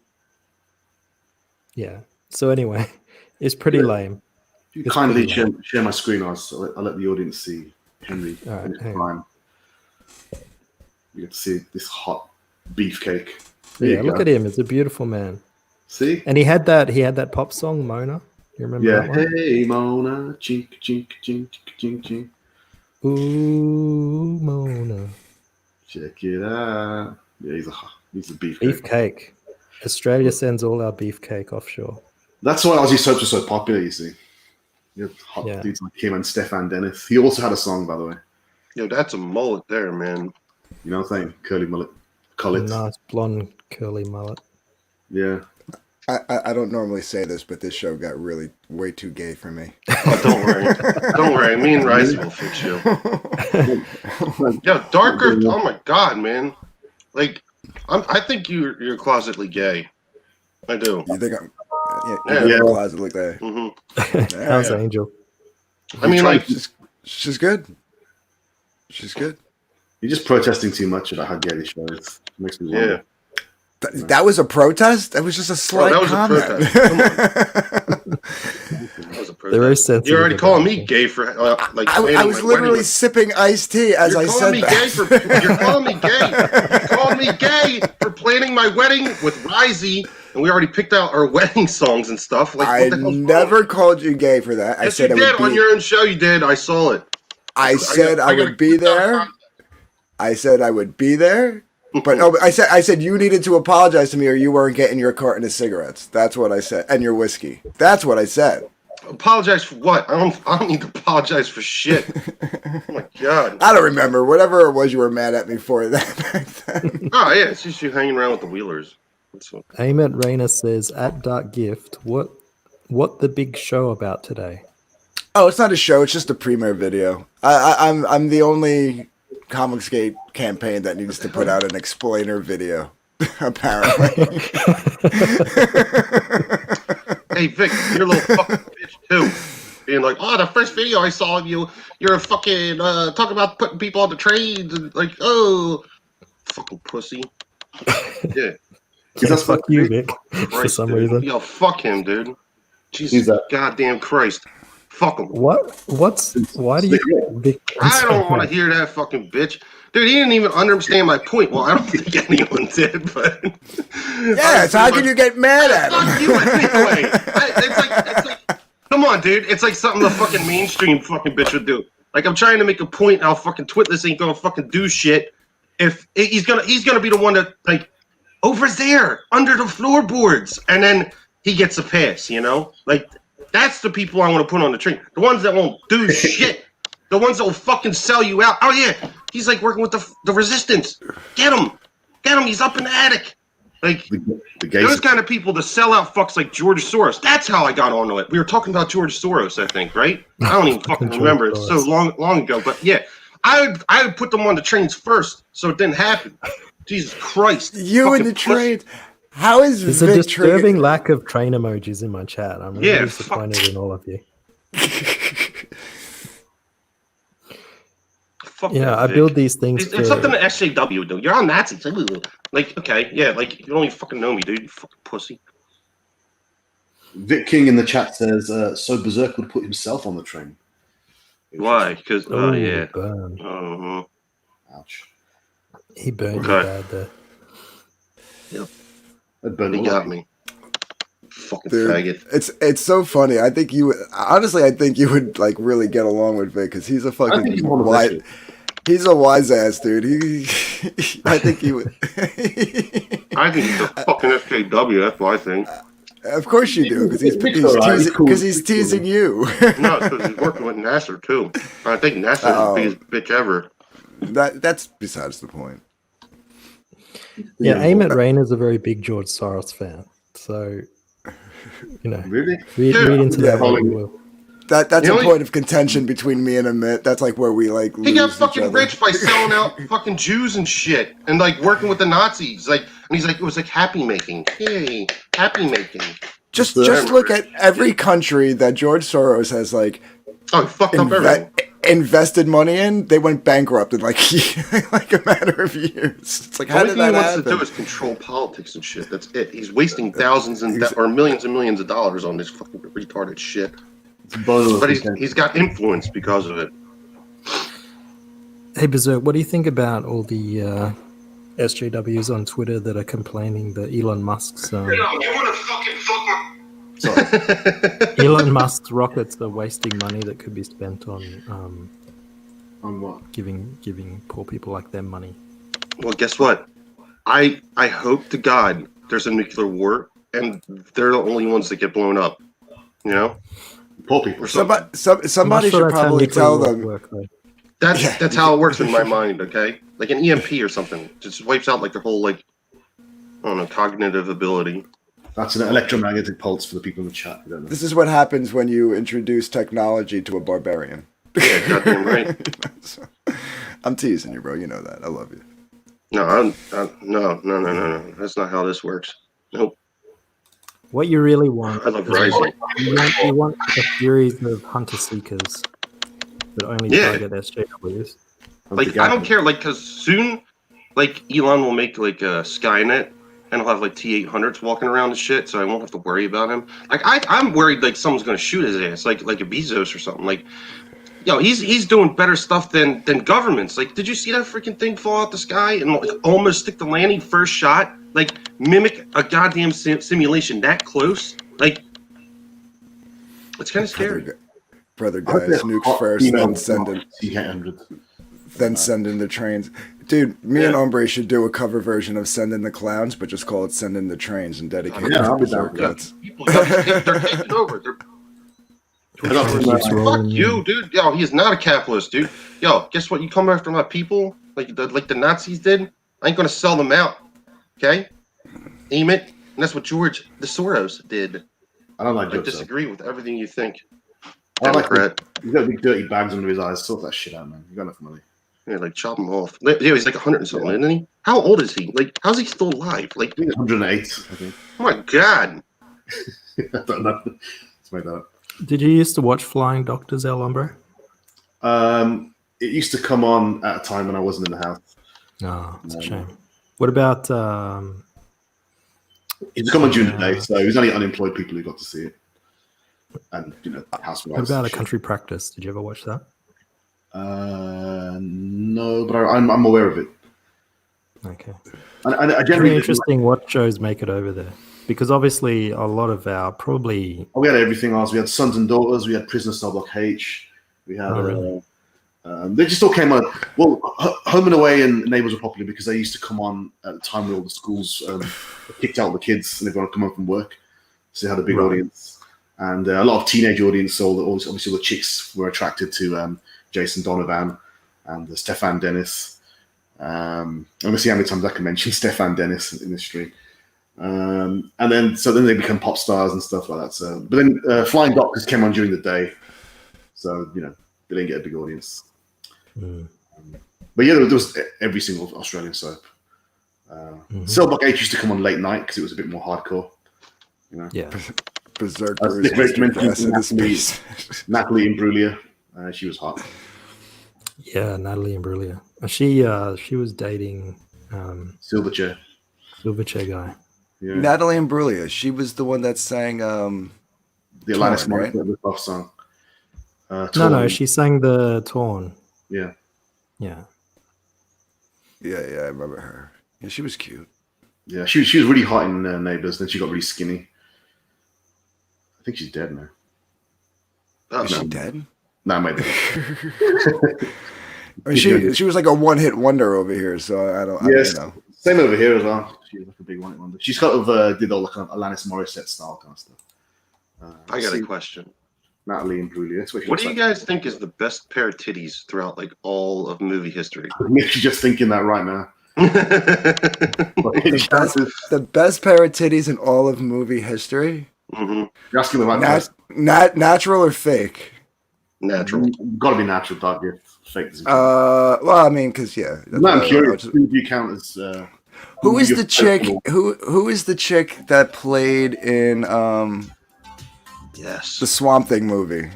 Yeah. So anyway, it's pretty lame. If you It's kindly pretty share my screen, I'll let the audience see Henry All right, in his hang prime. You get to see this hot beefcake. There Yeah, you look go. at him. It's a beautiful man. See? And he had that pop song, Mona. You remember Yeah. that one? Hey, Mona. Chink, chink, chink, chink, chink. Ooh, Mona. Check it out. Yeah, he's a beefcake. Beefcake. Australia sends all our beefcake offshore. That's why Aussie soaps are so popular, you see. You have hot Yeah. dudes like him and Stefan Dennis. He also had a song, by the way. Yo, that's a mullet there, man. You know what I'm saying? Curly mullet. Collet. Nice blonde curly mullet. Yeah. I don't normally say this, but this show got really way too gay for me. Oh, don't worry. Don't worry. Me and Rice will fix you. Yo, darker. Oh my god, man. Like, I think you're closetly gay. I do. You think I'm? Yeah, Yeah. yeah. Closet like that. hmm How's yeah. Angel? I mean, like, she's good. She's good. You're just protesting too much about how gay this show is. It makes me yeah. wonder. That was a protest. That was just a slight that was a comment. That was a They're very protest. sensitive. You're already about calling it. me gay for like. I planning was my literally wedding. sipping iced tea as You're I calling said me that. gay for. You're calling me gay. You're calling me gay for planning my wedding with Risey, and we already picked out our wedding songs and stuff. Like, I what the hell's never wrong? called you gay for that. I Yes, said you I did would be. on your own show. You did. I saw it. I said I gotta would be keep that there. on. I said I would be there. But no, I said you needed to apologize to me, or you weren't getting your carton of cigarettes. That's what I said, and your whiskey. That's what I said. Apologize for what? I don't need to apologize for shit. Oh my god. I don't remember whatever it was you were mad at me for that back then. Oh yeah, it's just you hanging around with the Wheelers. That's what. Amit Rayner says at Dark Gift, what the big show about today? Oh, it's not a show. It's just a premiere video. I'm the only Comicsgate campaign that needs to put out an explainer video. Apparently. Hey Vic, you're a little fucking bitch too. Being like, oh, the first video I saw of you're a fucking talking about putting people on the trains and like, oh, fucking pussy. Yeah. That's Fuck you, Vic, for Christ, some dude. reason. Yo, fuck him, dude. Who's Jesus that? goddamn Christ. Fuck him. Why do you Vic? I don't want to hear that fucking bitch. Dude, he didn't even understand my point. Well, I don't think anyone did, but Yeah, so how can you get mad at fuck him? you anyway. It's like, come on, dude. It's like something the fucking mainstream fucking bitch would do. Like, I'm trying to make a point. How fucking Twitless ain't gonna fucking do shit. If he's gonna be the one that like over there under the floorboards, and then he gets a pass. You know, like that's the people I want to put on the train. The ones that won't do shit. The ones that will fucking sell you out. Oh yeah, he's like working with the resistance. Get him. He's up in the attic. Like. The gay Those kind of people, the sellout fucks like George Soros. That's how I got onto it. We were talking about George Soros, I think, right? I don't even fucking George remember. It's so Soros. long ago. But yeah, I would put them on the trains first, so it didn't happen. Jesus Christ! You in Fucking the train. How is There's a Vic disturbing lack of train emojis in my chat. I'm really Yeah, disappointed in all of you. Fuck Yeah, that, I Vic. build these things It's something for. that SJW do. You're on Nazis. Like, okay, yeah, like you don't even fucking know me, dude. You fucking pussy. Vic King in the chat says, so Berserk would put himself on the train. Why? Because Oh, yeah. burn. Uh-huh. Ouch. He burned Okay. you bad there. That burned He all got of you. me. Fucking Dude, faggot. it's so funny. I think you honestly, I think you would like really get along with Vic because he's a I think fucking he's one of wise. those. He's a wise ass dude. I think he would. I think he's a fucking SJW. That's what I think. Of course you do, because Vic's alright, he's cool. he's Vic's cool. teasing you. No, it's because he's working with Nasser too. I think Nasser's the biggest bitch ever. That's besides the point. Yeah, Amit Rain is a very big George Soros fan. So, you know, Really? read into Yeah. that what you will. That's You a know, point of contention between me and Amit. That's like where we like. He got lose each fucking other. rich by selling out fucking Jews and shit, and like working with the Nazis. Like, and he's like, it was like happy making. Yay, happy making. Just Yeah. look at every country that George Soros has like Oh, he fucked up everything. invested money in. They went bankrupt in like like a matter of years. It's like how Only did thing he that wants to do happen? is control politics and shit. That's it. He's wasting thousands or millions and millions of dollars on this fucking retarded shit. But he's got influence because of it. Hey, Berserk, what do you think about all the SJWs on Twitter that are complaining that Elon Musk's Elon Musk's rockets are wasting money that could be spent on On what? giving poor people like them money? Well, guess what? I hope to God there's a nuclear war, and they're the only ones that get blown up. You know, Poor people. Somebody I'm not sure should that's how probably nuclear tell wars them. work, though. that's how it works in my mind. Okay, like an EMP or something, just wipes out like their whole like I don't know cognitive ability. That's an electromagnetic pulse for the people in the chat. Who don't know. This is what happens when you introduce technology to a barbarian. Yeah, goddamn right. I'm teasing you, bro. You know that. I love you. No, no. That's not how this works. Nope. What you really want, I love Rising. you want a series of hunter seekers that only Yeah. target SJWs. Like I don't care, like because soon, like Elon will make like a Skynet, and he'll have like T-800s walking around and shit, so I won't have to worry about him. Like I'm worried like someone's gonna shoot his ass, like a Bezos or something. Like, yo, he's doing better stuff than governments. Like, did you see that freaking thing fall out the sky and like, almost stick the landing first shot? Like, mimic a goddamn simulation that close? Like, it's kind of scary. Brother guys, nukes first, then send in the trains. Dude, me and Ombre should do a cover version of Send in the Clowns, but just call it Send in the Trains and dedicate it to Berserk Guts. People, they're taking over. Fuck you, dude. Yo, he is not a capitalist, dude. Yo, guess what? You come after my people, like the Nazis did. I ain't gonna sell them out. Okay, aim it, and that's what George the Soros did. I don't like I jokes. disagree with everything you think. I like Democrat. He's got big dirty bags under his eyes. Sort that shit out, man. You got enough money. Yeah, like chop him off. Yeah, he's like 100 and something, isn't he? How old is he? Like, how's he still alive? Like, I think it's 108. I think. oh my god. I don't know. Let's make that up. Did you used to watch Flying Doctors, El Hombre? It used to come on at a time when I wasn't in the house. No, it's a shame. What about It used to come on during the day, so it was only unemployed people who got to see it. And, housewives. what about and A shit. Country Practice? Did you ever watch that? No, but I'm aware of it. Okay. And I Very generally interesting what shows make it over there. Because obviously a lot of our probably we had everything else. We had Sons and Daughters. We had Prisoner Cell Block H. We had. Oh, really? They just all came on. Well, Home and Away and Neighbours were popular because they used to come on at the time when all the schools kicked out the kids and everyone would come home from work. So they had a big audience. And a lot of teenage audience. So obviously the chicks were attracted to Jason Donovan and Stefan Dennis. I'm going to see how many times I can mention Stefan Dennis in this stream. And then they become pop stars and stuff like that. So, but then Flying Doctors came on during the day, so they didn't get a big audience. Mm. But yeah, there was every single Australian soap. Cellblock H used to come on late night because it was a bit more hardcore. You know? Yeah. Berserker Nick is Rich Mr. mentioned Gas into Natalie- space. Natalie Imbruglia, she was hot. Yeah, Natalie Imbruglia. She was dating Silverchair. Silverchair guy. Yeah. Natalie Imbruglia. She was the one that sang. The Alanis Torn, right? Morissette rip-off song. No, Torn. she sang the Torn. Yeah. Yeah. Yeah, I remember her. Yeah, she was cute. Yeah, she was really hot in Neighbours, then she got really skinny. I think she's dead now. Oh, Is she dead? No, maybe. I mean, she was like a one-hit wonder over here, so I don't Yes. know. Same over here as well. She's like a big one wonder. She's kind of did all like Alanis Morissette style kind of stuff. I got a see question. Natalie Imbruglia. That's what she What do looks you like. guys think is the best pair of titties throughout like all of movie history? I'm literally just thinking that right now. The best pair of titties in all of movie history. Mhm. You're asking the right person. Natural or fake? Natural. Got to be natural, Dark Gift. Fake doesn't count. Well, I mean, because yeah. No, I'm curious. Who do you count as? Who is your the chick? personal- Who is the chick that played in Yes. the Swamp Thing movie?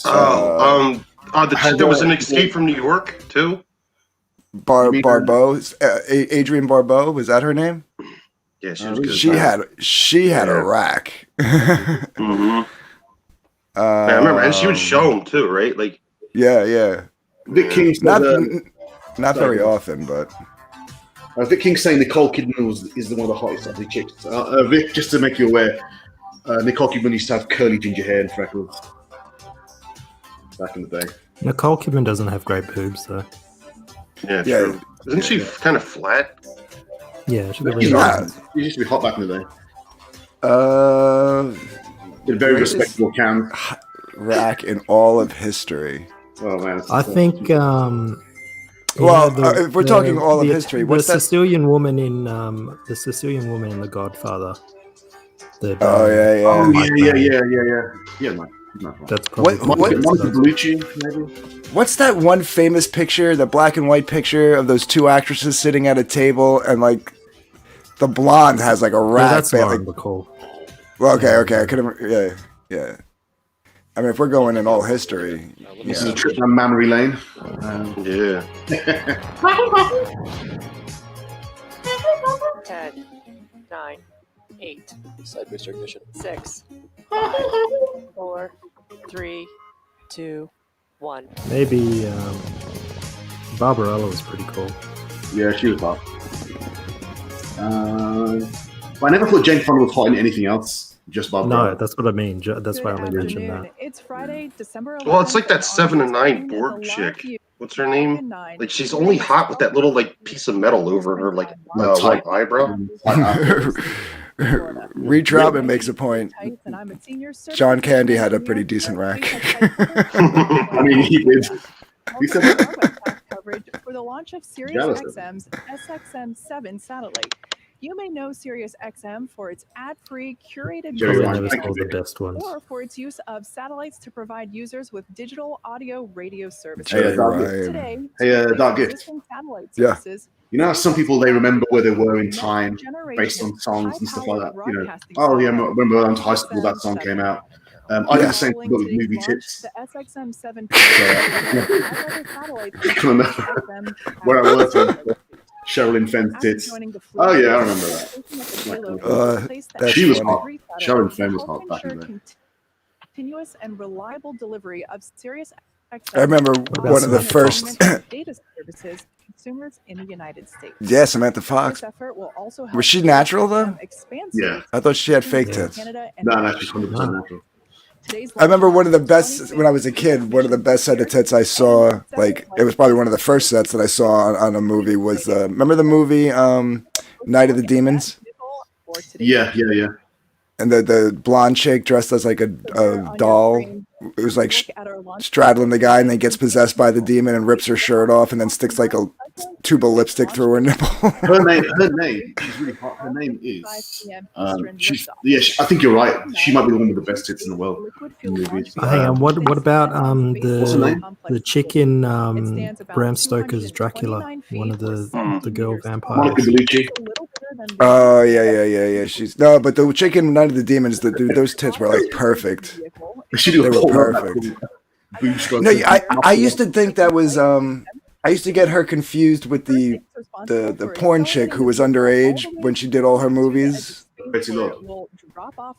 There was an Escape from New York too. Barbeau, Adrienne Barbeau, was that her name? Yeah, she was good. She had a rack. Mhm. I remember, and she would show them too, right? Like, Yeah. Vic King said, Not very often, but Vic King saying Nicole Kidman is one of the hottest of the chicks. Vic, just to make you aware, Nicole Kidman used to have curly ginger hair and freckles back in the day. Nicole Kidman doesn't have great boobs though. yeah, Yeah. true. Isn't she kind of flat? Yeah, she's got He's really Yeah. not. He used to be hot back in the day. Did very Greatest- respectable cam. rack in all of history. Oh man, I think. Well, if we're talking all of history, the what's that- Sicilian woman in the Sicilian woman in The Godfather. The, Oh yeah. Oh yeah, man. He's not wrong. That's probably What- Monica Bellucci, maybe. What's that one famous picture, the black and white picture of those two actresses sitting at a table, and like the blonde has like a Yeah, rack. that's band, Lauren like, Bacall. well, okay, I could have, yeah. I mean, if we're going in all history, This is a trip down memory lane. Yeah. 10, 9, 8, Sideways ignition. 6, 5, 4, 3, 2, 1. Maybe Barbarella was pretty cool. Yeah, she was hot. But I never thought Jane Fonda was hot in anything else. Just Bob. No, that's what I mean. That's why I Good only mentioned afternoon. that. It's Friday, December 11th. Well, it's like that and 7 on and this 9 morning, Borg there's a chick. live What's her name? 9. Like, she's only hot with that little like piece of metal over her like Tight. one eyebrow. Reed Troutman makes a point. And I'm a senior John Candy had a pretty decent rack. I mean, he did. He said that. coverage for the launch of Sirius Jealous of XM's SXM-7 satellite. You may know Sirius XM for its ad-free, curated Jerry Probably Ryan, never thank saw you, the best ones. or for its use of satellites to provide users with digital audio radio services. Hey, Dark Gift. Today, Hey, Dark Gift. existing satellite Yeah. services You know how some people they remember where they were in time next-generation based on songs and stuff like that. You know, broadcasting oh yeah, I satellites. remember when I went to high school that song came out. I did the same thing with movie tips. The SXM-7 Where I was, Sherilyn Fenn's tits. Oh yeah, I remember that. She was hot. Sherilyn Fenn was hot back in the day. Continuous and reliable delivery of Sirius XM. I remember one of the and first. data services to consumers in the United States. Yeah, Samantha Fox. This effort will also help Was she natural though? expand Yeah. I thought she had fake in tits. Canada and No, no, she's 100% natural. Today's I remember launch one of the marks best when I was a 26 kid. One of the best set of tits I saw, like it was probably one of the first sets that I saw on a movie. Was remember the movie Night of the Demons? Yeah. And the blonde chick dressed as like a doll. It was like straddling the guy, and then gets possessed by the demon and rips her shirt off, and then sticks like a tube of lipstick through her nipple. Her name, she's really hot. Her name is. 5 p.m. Um, Eastern she's, liftoff. yeah, I think you're right. She might be the one with the best tits in the world. Liquid in fuel movies. launch Hang on, what about What's her name? the chick in It stands about Bram Stoker's 229 Dracula, one of feet or the 17 girl meters tall. vampires? Monica Bellucci. It's a little bigger than the Oh yeah. She's no, but the chicken Night of the Demons, dude, those tits were like perfect. She do They a were whole lot of perfect. boob strokes. No, I used to think that was I used to get her confused with the porn chick who was underage when she did all her movies. Tracy Lord.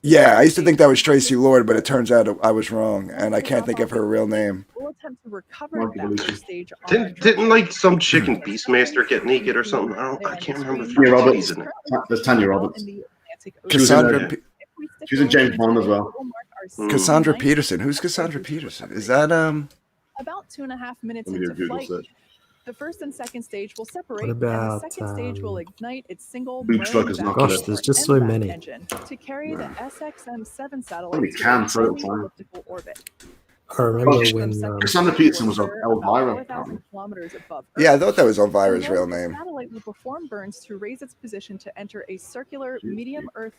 Yeah, I used to think that was Tracy Lord, but it turns out I was wrong, and I can't think of her real name. We'll attempt to recover Monica that Bellucci. first stage on our Didn't like some chick in Beastmaster get naked or something? I can't remember. Tanya Three Roberts. in it. There's Tanya Roberts. in the Atlantic Ocean. Cassandra, Yeah. Pe- She was in James Bond as well. Cassandra Peterson. Who's Cassandra Peterson? Is that About 2.5 minutes Let me do a into Google flight, search. the first and second stage will separate, What about, and the second stage will ignite its single Boob Merlin strokers Jack not Gosh, good. there's just and so back many. engine to carry the SXM-7 satellite Only to can a throw it, tiny fine. elliptical orbit. I remember Oh, when Cassandra Peterson was About Elvira. 4,000 kilometers above Yeah, I Earth. thought that was And Elvira's then real the name. satellite will perform burns to raise its position to enter a circular medium Earth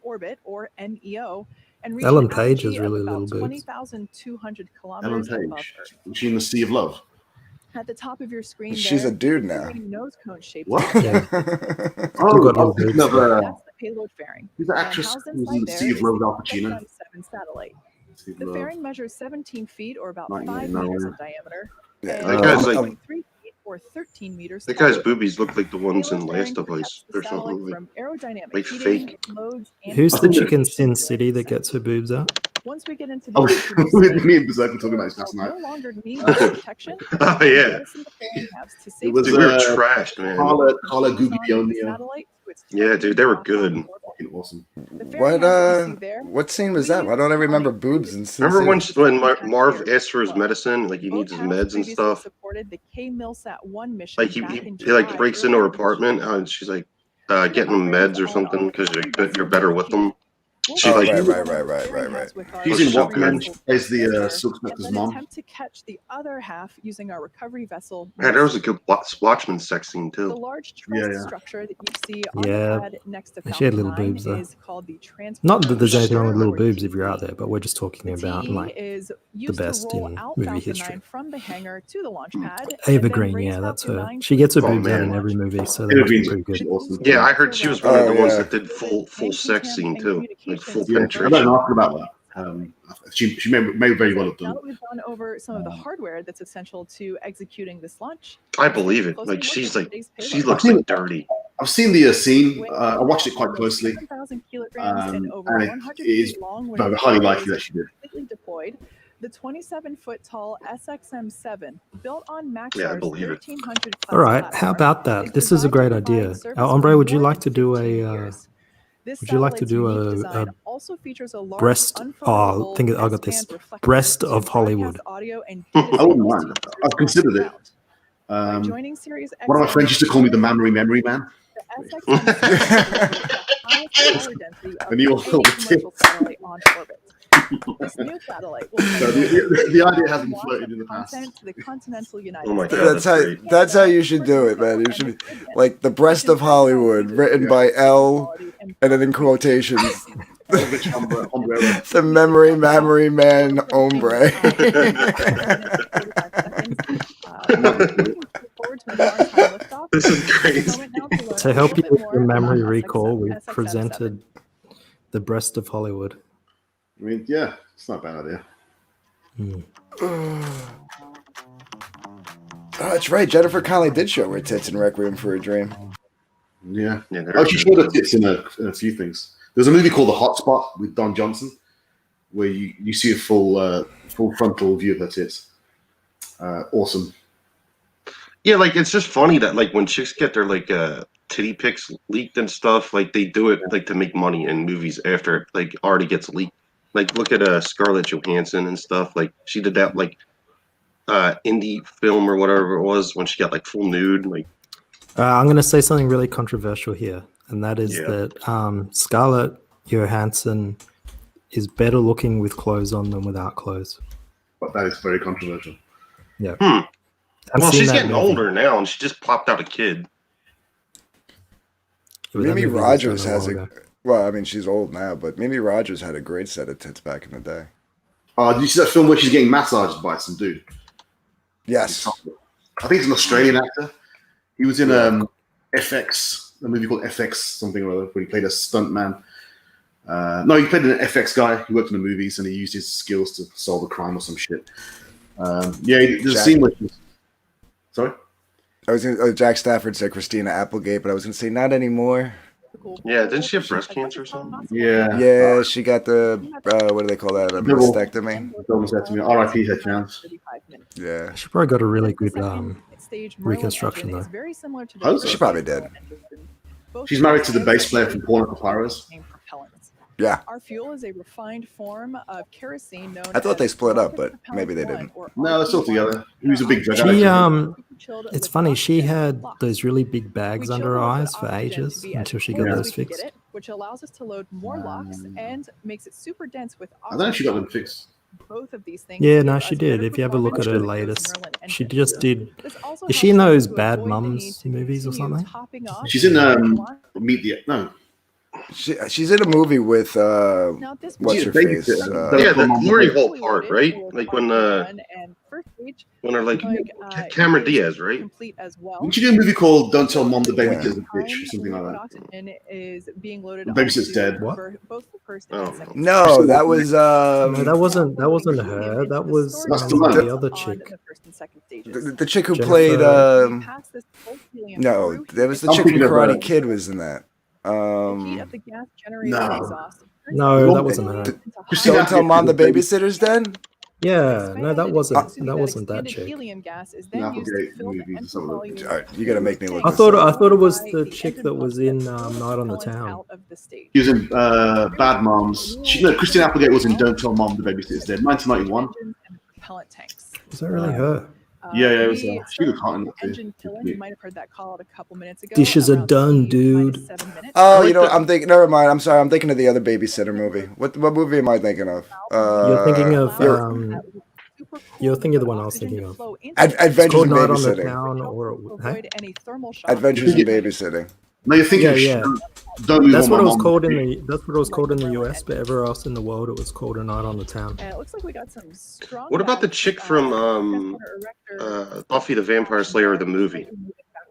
orbit, or MEO, and reach Ellen an Page has apogee of really about little boobs. 20,200 Ellen kilometers above Page. Earth. Was she in the Sea of Love? At the top of your screen, She's there, a dude you can now. see a nose cone shaped What? Yeah. Oh, got I was no thinking boobs. of That's the payload fairing. who's the And actress housed who was inside in the there Sea of is Love with the Al Pacino? SXM-7 satellite. Sea of The Love. fairing measures 17 feet, or about 5 Not yet, no, meters yeah. in diameter. Yeah, and that guy's like- 1.3 feet, or 13 meters That tall. guy's boobies look like the ones in Payload Last fairing of Us protects the or satellite something. Like, from aerodynamic like heating, fake. loads, and Who's the think chick in complications Sin during City that ascent. gets her boobs out? Once we get into the Oh, introduced me and Berserk were talking about this last no night. longer need much protection. Oh, and yeah. jettison the fairing halves to It was, dude, we were uh, trashed, man. Carla Controls on the Guggenheim. satellite to its Yeah, dude, they were targeted good. drop-off orbit. Fucking awesome. The fairing What halves you see there, what scene was that? Why don't I remember boobs in Sin Remember City? when Marv asked for his medicine, like he both needs his halves meds and previously stuff? supported the K-Milsat-1 mission Like he back in like July breaks into her earlier this year. apartment and she's like getting him meds or something because you're better with them. She's Oh, like, right. He's Oh, in so Watchmen. good. She plays the Silk and Spectre's then mom. attempt to catch the other half using our recovery vessel. man, there was a Mystic. good Watchmen sex scene The too. large truss Yeah. structure that you see on Yeah, the pad next to she had Falcon little 9 boobs, though. is called the transport. Not that there's anything wrong with little or boobs if you're out TE. there, but we're just talking The about TE like is used best to roll in out movie Falcon history. 9 from the hangar to the launch pad. Ava and then Green. raise Yeah, that's Falcon her. 9 She gets her Oh, boobs out man. in every movie, so they Ava must be Green's pretty good. she's awesome. Yeah, I heard she was one of the Oh, ones yeah. that did full sex scene too, like full Yeah, I penetration. don't know nothing about that. She may very well have Now done. that we've gone over some of the hardware that's essential to executing this launch, I let's take a believe it. closer Like look she's at like today's she payload. looks like dirty. I've seen the scene. Weighing I watched it quite almost closely. 7,000 kilograms and over And it 100 is feet long when very it highly is likely that she did. completely deployed. The 27-foot tall SXM-7, built on Yeah, I Maxar's believe it. 1300 class All right, how platform, about that? is This is a designed to great provide idea. service Ombre, for would you more like to than do 15 a? years. This Would you like to satellite's do unique a design also features a large breast? Oh, I unfurlable think I got S-band this. reflector Breast to of Hollywood. broadcast audio and I data wouldn't signals mind. to users I've considered on it. the ground. Um, Joining Sirius one of my XM friends used to call me the Memory Man. the SXM delivers the highest power density of And you all any feel the commercial satellite on orbit. This new satellite will So the idea hasn't floated in the past. content to the continental United Oh my States. God, That's how that's how you should do it, man. You should like the breast of Hollywood, written by L, and then in quotations, the memory man ombre. This is crazy. To help you with your memory recall, we presented the breast of Hollywood. I mean, yeah, it's not a bad idea. Oh, that's right. Jennifer Connelly did show her tits in Requiem for a Dream. Yeah. Yeah, Oh, she showed her tits in a few things. There's a movie called The Hot Spot with Don Johnson, where you see a full frontal view of her tits. Awesome. Yeah, like it's just funny that like when chicks get their like titty pics leaked and stuff, like they do it like to make money in movies after it like already gets leaked. Like look at Scarlett Johansson and stuff. Like she did that like indie film or whatever it was when she got like full nude. Like I'm going to say something really controversial here, and that is Yeah. that Scarlett Johansson is better looking with clothes on than without clothes. But that is very controversial. Yeah. I've Well, seen she's that getting movie. older now, and she just popped out a kid. But that Mimi movie was Rogers done has while a. ago. Well, I mean, she's old now, but Mimi Rogers had a great set of tits back in the day. Did you see that film where she's getting massaged by some dude? Yes. I think it's an Australian actor. He was in FX, a movie called FX something or other, where he played a stuntman. No, he played an FX guy. He worked in the movies and he used his skills to solve a crime or some shit. There's a scene where she's... Sorry? I was gonna, Jack Stafford said Christina Applegate, but I was going to say not anymore. Yeah, didn't she have breast cancer or something? Yeah. Yeah, she got the what do they call that? A Double- mastectomy. Don't say that to me. R.I.P. Head chance. Yeah, She probably got a really good Stage Merlin reconstruction, engine is though. very similar to Oh, the she probably did. Both She's married to the engines bass player from Paul and Clara's. same propellants. Yeah. Our fuel is a refined form of kerosene known I thought they as split up, Rocket but maybe they Propellant didn't. 1 or No, they're still RP1. together. He was a big drug She addict. it's funny. She had those really big bags under her eyes for ages until she got those fixed. Which allows us to load more locks and makes it super dense with I don't know if she got them fixed. both of these things. Yeah, give no, us she better did. If you have a look at her performance than the latest, Merlin she engine. just did. This also Is she in helps us those to Bad avoid the need Mums to movies or continue something? topping off She's in the Meet the No. she's in a movie with Now, at this what's point, her Baby face? sit. Yeah, the Glory Fully Hole part, right? Like when they're like Cameron Diaz, right? complete as well. Didn't she do a movie called Don't Tell Mom the Baby Yeah. Is a Bitch or something like that? Oxygen is being loaded The babysit's onto dead. What? both the first Oh. and second. No, that was No, that wasn't her. That was That's the one. the other chick. the chick who Jennifer- played. No, No, there was the I'm chick from thinking of, Karate Kid was in that. No. No, that wasn't her. Christina Don't tell Applegate mom the did the babysitter's dead. Yeah, no, that wasn't that chick. Helium gas is No, then used to Applegate fill the movies, empty some of them. volume All right, you gotta make me look. I this thought up. it was the by chick engine that was pumps in that pull Night on the propellant Town. out of the stage. He was in Bad Moms. No, Christina Applegate was in Don't Tell Mom the Babysitter's Dead, 1991. Engines and propellant tanks. Was that really her? Yeah, it was, we she was started hot in with that too. engine filling. You might have heard that call out a couple minutes ago. Dishes are around done, 20 dude. minus 7 minutes. Oh, I you know, like I'm thinking. Never mind. I'm sorry. I'm thinking of the other babysitter movie. What movie am I thinking of? You're thinking of you're- you're thinking of the one I was thinking of. Adventures It's called in Night on the Babysitting. Town, or avoid any thermal shock. Adventures in Babysitting. No, you're thinking Yeah, of yeah. Don't Lose That's All what My it was Mom. called in the. That's what it was called in the US, but everywhere else in the world, it was called A Night on the Town. And it looks like we got some strong. What about the backs, chick from Transporter Erector, Buffy the Vampire Slayer, the movie?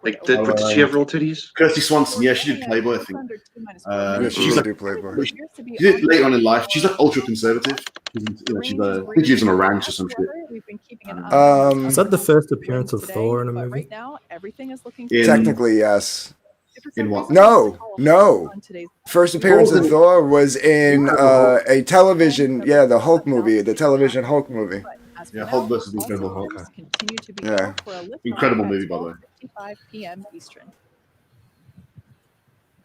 Like, did she have real titties? Kirsty Swanson, yeah, she did Playboy, I think. Yeah, she's she's like- do Playboy. She did late on in life. She's like ultra conservative. She's, I think she lives on a ranch or some shit. Is that the first appearance of Thor in a movie? Right now, everything is looking In- Technically, yes. In what? No. First appearance of Thor was in a television. Yeah, the Hulk movie, the television Hulk movie. Yeah, Hulk versus Incredible Hulk. Yeah. Incredible movie, by the way. 5 p.m. Eastern.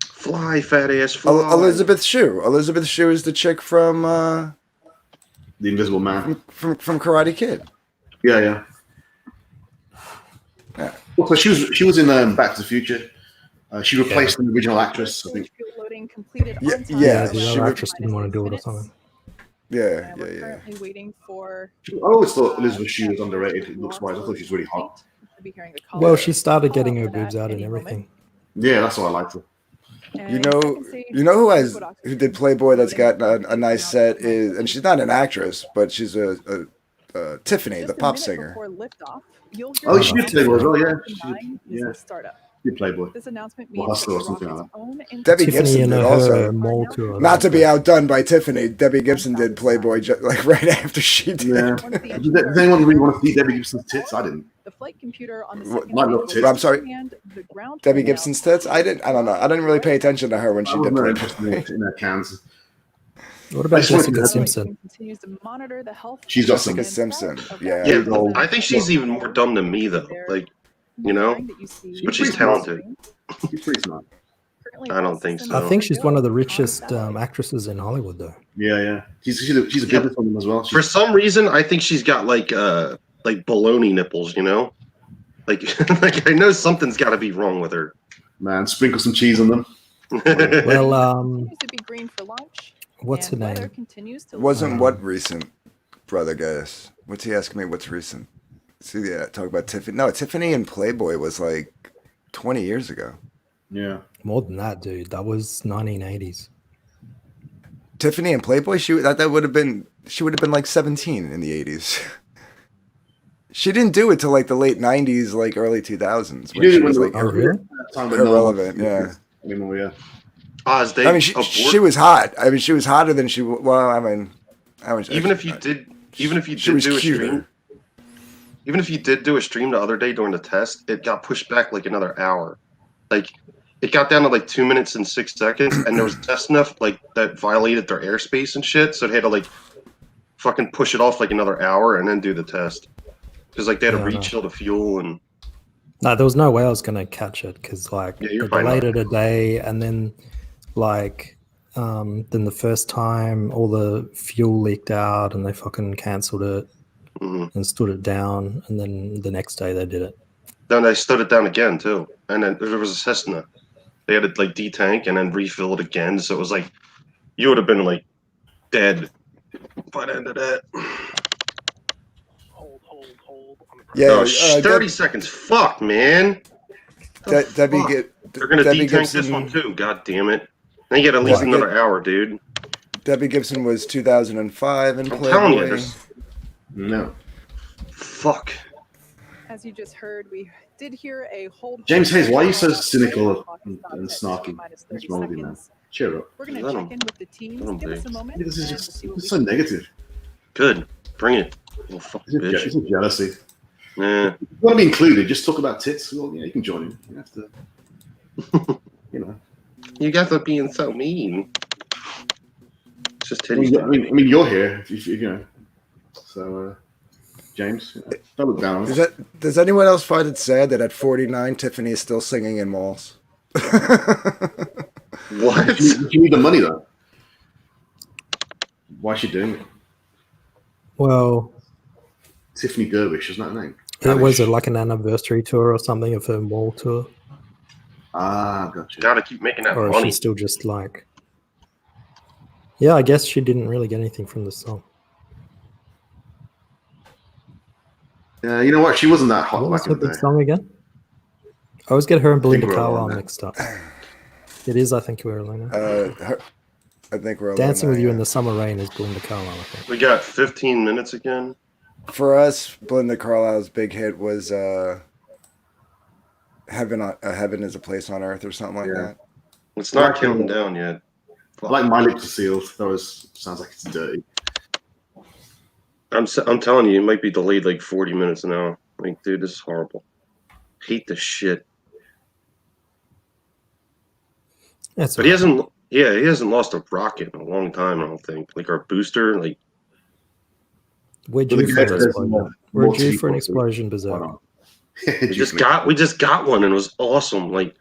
Fly, fat ass, fly. Elizabeth Shue. Elizabeth Shue is the chick from The Invisible Man. from Karate Kid. Yeah, yeah. Yeah. Also, she was in Back to the Future. She replaced an original actress, I think. Loading completed Yeah, on time. yeah, the she other would- actress didn't want to do it or something. Yeah, And yeah, we're yeah. currently waiting for. I always thought Elizabeth Shue was underrated. Looks wise, I thought she was really hot. to be hearing the call. Well, she started getting her For that boobs out and any moment. everything. Yeah, that's why I liked her. You know who did Playboy that's got a nice set is, and she's not an actress, but she's a Tiffany, the pop singer. Oh, she did Playboy as well, yeah. She did, Yeah. yeah. Startup. She did Playboy. This announcement Well, means Hustler or that something Rocket's like own Debbie Tiffany Gibson and did her also. mole tour. Not to be outdone by Tiffany, Debbie Gibson did Playboy like right after she did. Yeah. Does anyone really want to see Debbie Gibson's tits? I didn't. The flight computer on the What- second might stage look will tits. I'm sorry? hand the ground Debbie layout. Gibson's tits? I don't know. I didn't really pay attention to her when I she was did more Playboy. interested in her cans. What about I just wanted Jessica to- Simpson? Continues to monitor the health She's got some- Jessica Simpson, yeah. Yeah, I think she's even more dumb than me, though. Like, you know? But she's talented. She's pretty smart. I don't think so. I think she's one of the richest actresses in Hollywood, though. Yeah, yeah. She's a businesswoman as well. For some reason, I think she's got like baloney nipples. You know, like like I know something's got to be wrong with her. Man, sprinkle some cheese on them. Well, Continues to be green for lunch. what's her and weather name? continues to Wasn't what recent, brother guys? What's he asking me? What's recent? See, yeah, talk about Tiffany. No, Tiffany and Playboy was like 20 years ago. Yeah. More than that, dude. That was 1980s. Tiffany and Playboy, she would have been like 17 in the 80s. She didn't do it till like the late 90s, like early 2000s. She When did she it was when like Oh, really? Time when no one irrelevant, yeah. anymore, yeah. Oz, they I mean, she was hot. I mean, she was hotter than she. Well, I mean, even if you did she do a was stream, cuter. even if you did do a stream the other day during the test, it got pushed back like another hour. Like it got down to like 2 minutes and 6 seconds, and there was test enough like that violated their airspace and shit, so they had to like fucking push it off like another hour and then do the test because like they had to Yeah, I know. rechill the fuel and No, there was no way I was gonna catch it because like Yeah, you're they fine, delayed Mark. it a day, and then like then the first time all the fuel leaked out, and they fucking cancelled it mhm. and stood it down, and then the next day they did it. Then they stood it down again too, and then there was a Cessna. They had to like detank and then refill it again, so it was like you would have been like dead by the end of that. Hold. On the Yeah, Oh, 30 seconds. Fuck, man. Debbie Fuck. get. They're gonna Debbie detank this Gibson- one too. God damn it! They get at least What? another hour, dude. Debbie Gibson was 2005 in I'm telling you, Playboy. there's No. fuck. As you just heard, we did hear a hold. James Hayes, why are you so Clock cynical stops and at snarky? minus What's 30 wrong with you, man? seconds. Cheer up. We're going Let to 'em- check in with the teams. let 'em Give us be. a moment. This is and we'll just see what it's we so can do. negative. Good. Bring it. Little fucking It's bitch. a jealousy. Nah. If you want to be included, just talk about tits. Well, yeah, you can join in. You have to, you know. You guys are being so mean. It's just I titties. mean, you're here, if you know. So, James, don't look down on us. Does anyone else find it sad that at 49 Tiffany is still singing in malls? What? You need the money though. Why is she doing it? Well, Tiffany Gerbish, isn't that her name? it was Gerbish. like an anniversary tour or something of her mall tour, Ah, gotcha. Gotta keep making that or is money. she still just like? Yeah, I guess she didn't really get anything from the song. You know what? She wasn't that hot What was back her in the big day. song again? I always get her and Belinda we're Carlisle alone now. mixed up. It is, I think we're alone. I think we're Dancing alone with You now, in yeah. the Summer Rain is Belinda Carlisle, I think. We got 15 minutes again. For us, Belinda Carlisle's big hit was Heaven is a Place on Earth or something like Yeah. that. It's not Right. counting down yet. I like My Lips Are Sealed. That was sounds like it's dirty. I'm telling you, it might be delayed like 40 minutes now. Like, dude, this is horrible. Hate this shit. That's But he hasn't. Yeah, he hasn't lost a rocket in a long time. I don't think. Like our booster, like We're But the due for guy an says explosion. more We're due tea for an for- explosion, Why Berserk. not? we just got one and it was awesome. Like,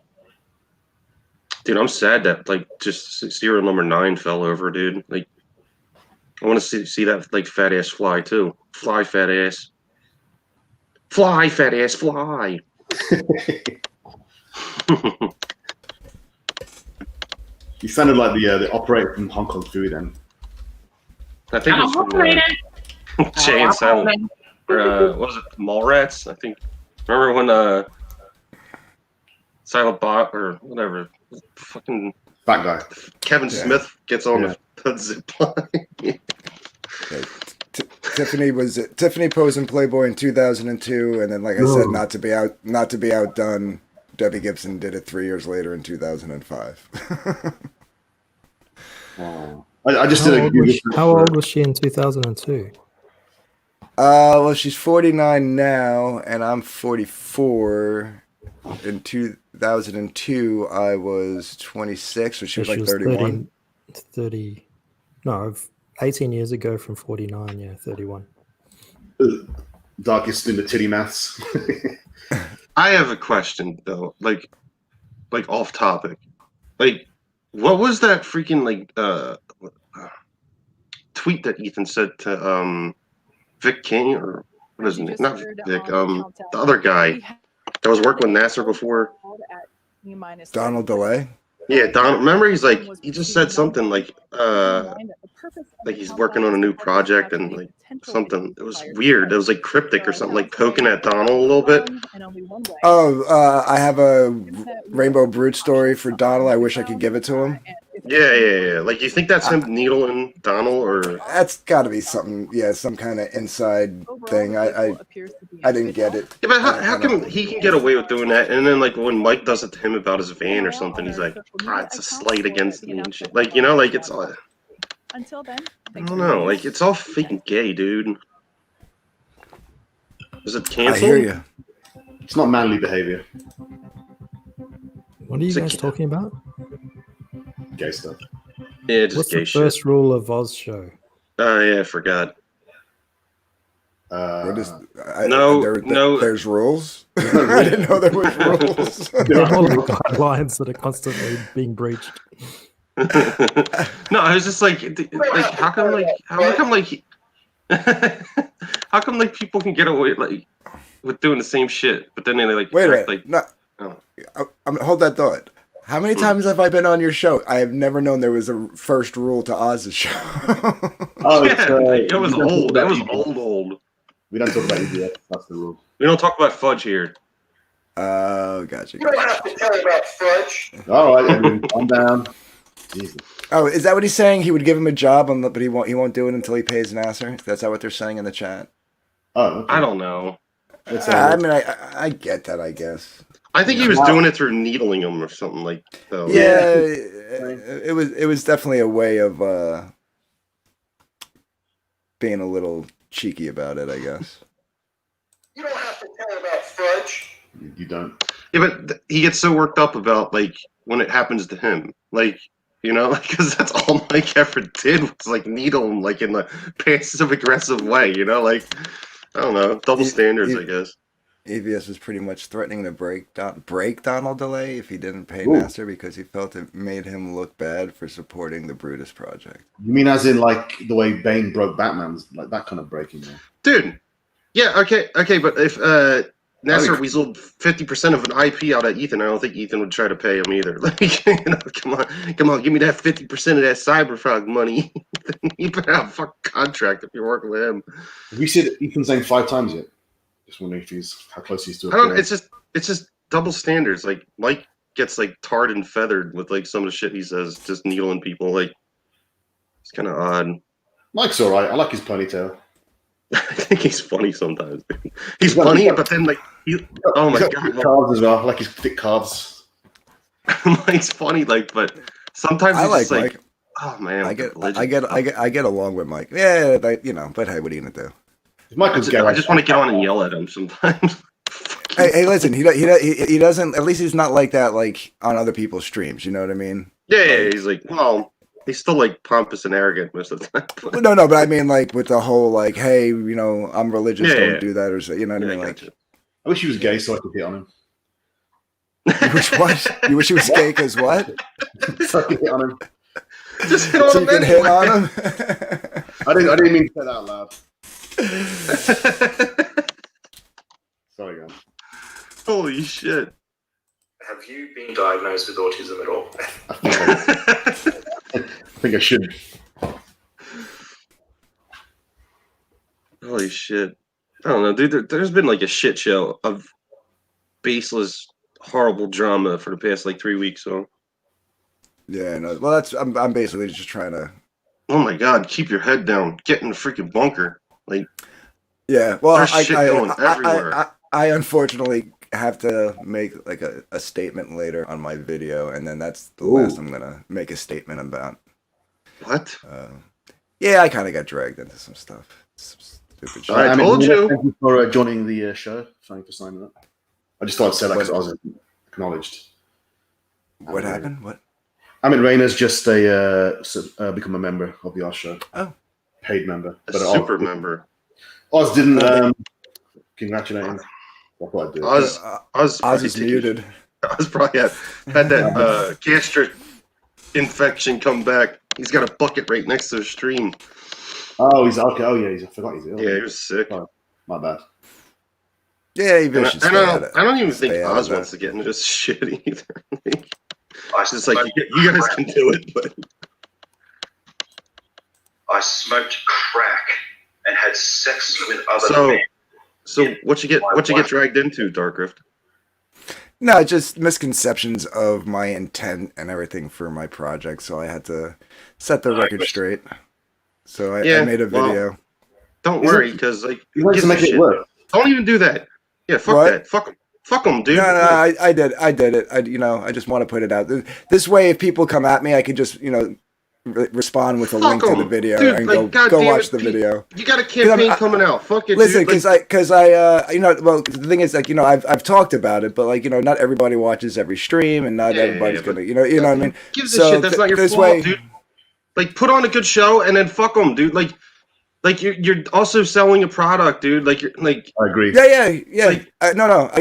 dude, I'm sad that like just serial number 9 fell over, dude. Like, I want to see that like fat ass fly too. Fly, fat ass. Fly, fat ass, fly. You sounded like the operator from Hong Kong Fooey then. I think it's from Jay and Silent. Or, what was it? Mallrats? I think. Remember when Silent Bot or whatever, fucking That guy. Kevin Yeah. Smith gets on Yeah. the zip line. Tiffany posed in Playboy in 2002, and then, like I said, Ooh. not to be outdone, Debbie Gibson did it 3 years later in 2005. Oh. I just did a Google search How for- old was she in 2002? Well, she's 49 now, and I'm 44. In 2002, I was 26, so she was like 31. 30. No, 18 years ago from 49, yeah, 31. Darkest in the titty maths. I have a question though, like off topic. Like, what was that freaking tweet that Ethan said to Vic King or what is As you his name? just Not heard Vic, on the countdown, other guy we have that was working with Nasser before. at T-minus Donald 30 DeLay? Yeah, Don. Remember, he just said something like he's working on a new project and like something. It was weird. It was like cryptic or something, like poking at Donald a little bit. Oh, I have a Rainbow Brute story for Donald. I wish I could give it to him. Yeah. Like, you think that's him needling Donald, or That's got to be something. Yeah, some kind of inside thing. I didn't get it. yeah, but how come he can get away with doing that, and then like when Mike does it to him about his van or something, he's like, it's a slight against me and shit. Like, like it's all. Until then, I don't know. Like, it's all fucking gay, dude. Is it I canceled? hear you. It's not manly behavior. What are you It's a guys kid. talking about? Gay stuff. Yeah, just What's gay the shit. first rule of Oz show? Oh yeah, I forgot. What is, No. There's rules. I didn't know there was rules. They're all like guidelines that are constantly being breached. No, I was just like how come how come like people can get away like with doing the same shit, but then they like Wait a act minute. like No, oh. hold that thought. How many times have I been on your show? I have never known there was a first rule to Oz's show. Oh, Yeah, it was we don't talk old. It about was EDF. old. We don't talk about EDF. That's the rule. We don't talk about fudge here. Oh, gotcha. You don't have to tell about fudge. All right, everyone, calm down. Jesus. Oh, is that what he's saying? He would give him a job, but he won't do it until he pays Nasser. That's not what they're saying in the chat. Oh, okay. I don't know. Let's I mean, I get that. I guess. I think he was doing it through needling him or something like that. Yeah, it was definitely a way of being a little cheeky about it, I guess. You don't have to tell about fudge. You don't. Yeah, but he gets so worked up about like when it happens to him, like because that's all Mike ever did was like needle him, like in a passive aggressive way, like I don't know, double standards, I guess. EVS was pretty much threatening to break Donald DeLay if he didn't pay Ooh. Nasser because he felt it made him look bad for supporting the Brutus project. You mean as in like the way Bane broke Batman's, like that kind of breaking? There. Dude, yeah, okay, but if Nasser weaseled 50% of an IP out of Ethan, I don't think Ethan would try to pay him either. Like, come on, give me that 50% of that Cyberfrog money. You better have a fucking contract if you're working with him. Have you said Ethan's name 5 times yet? Just wondering if how close he's to. I don't. It's just double standards. Like Mike gets like tarred and feathered with like some of the shit he says, just needling people. Like it's kind of odd. Mike's all right. I like his ponytail. I think he's funny sometimes. He's funny, but then like oh my god, calves as well. I like his thick calves. Mike's funny, like, but sometimes I he's like just like, Mike. oh man, I get along with Mike. Yeah, but hey, what are you gonna do? I just want to get on and yell at him sometimes. Hey, listen, he doesn't. At least he's not like that, like on other people's streams. You know what I mean? Yeah, he's like, well, he's still like pompous and arrogant most of the time. No, but I mean, like with the whole like, hey, I'm religious, don't do that, or so. You know what I mean? Like, I wish he was gay so I could hit on him. You wish what? You wish he was gay because what? So I could hit on him. Just hit on so him. You can hit on him. I didn't mean to say that out loud. Sorry, guys. Holy shit. Have you been diagnosed with autism at all? I think I should. Holy shit. I don't know, dude. There's been like a shit show of baseless, horrible drama for the past like 3 weeks. So. Yeah, no. Well, I'm basically just trying to. Oh my god! Keep your head down. Get in the freaking bunker. Like. Yeah. Well, there's shit going everywhere. I unfortunately have to make like a statement later on my video, and then that's the last I'm gonna make a statement about. What? Yeah, I kind of got dragged into some stuff. Some stupid shit. I told you. Thank you for joining the show. Thank you for signing up. I just thought I'd say that because I was acknowledged. What happened? What? Amit Rayner's just become a member of the Oz show. Oh. Paid member. A super member. Oz didn't congratulate him. That's what I do. Oz is muted. Oz probably had that gastric infection come back. He's got a bucket right next to the stream. Oh, he's okay. Oh, yeah, I forgot he's ill. Yeah, he was sick. Oh, my bad. Yeah, he should stay out of it. I don't even think Oz wants to get into this shit either. I It's like you guys can do it, but I smoked crack and had sex with other so men. so what you get dragged into, Dark Rift? No, just misconceptions of my intent and everything for my project. So I had to set the record straight. So I made a well, video. Don't worry, because like You want give to make a it shit. work. Don't even do that. Yeah, fuck What? that. Fuck them, dude. No, I did it. I just want to put it out. This way, if people come at me, I could just, respond with a Fuck link to the 'em. video Dude, and like, go goddamn watch it, the Pete. video. You got a campaign coming out. Fuck it, Listen, dude. because well, the thing is, like, I've talked about it, but like, not everybody watches every stream, and not everybody's but- gonna, you know what I mean. Give a shit. That's not your this fault, way, dude. Like, put on a good show and then fuck them, dude. Like you're also selling a product, dude. Like you're like. I agree. Yeah. Like-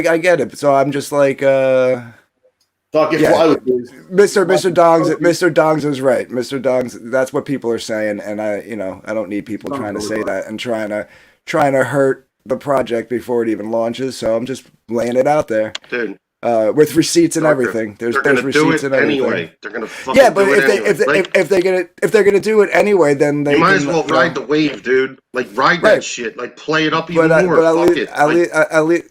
I get it. So I'm just like, Dark Rift, yeah. what I would do is Mr. Dongs is right. Mr. Dongs, that's what people are saying, and I don't need people trying to say that and trying to hurt the project before it even launches. So I'm just laying it out there, Dude, with receipts and everything. There's gonna do receipts it and everything. anyway. They're gonna fucking Yeah, but do it anyway. if they're gonna do it anyway, then they you might can, as well ride the wave, dude. Like ride Right. that shit. Like play it up even But more. Fuck it.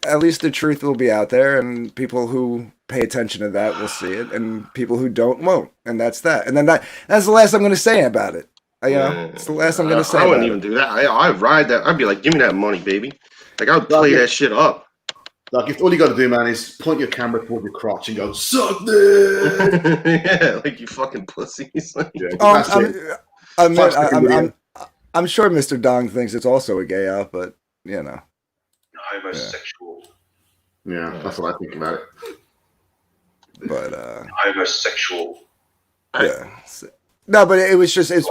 at least the truth will be out there, and people who pay attention to that will see it, and people who don't won't, and that's that. And then that's the last I'm going to say about it. It's the last I'm going to say. I wouldn't about even it. do that. I'd ride that. I'd be like, give me that money, baby. Like I would play that shit up. Dark Rift, all you got to do, man, is point your camera toward your crotch and go, "Suck this." Yeah, like you fucking pussies. Yeah, that's it. I'm sure Mr. Dong thinks it's also a gay out, but Homosexual. Yeah, that's what I think about it. but Homosexual. yeah. No, but it was just it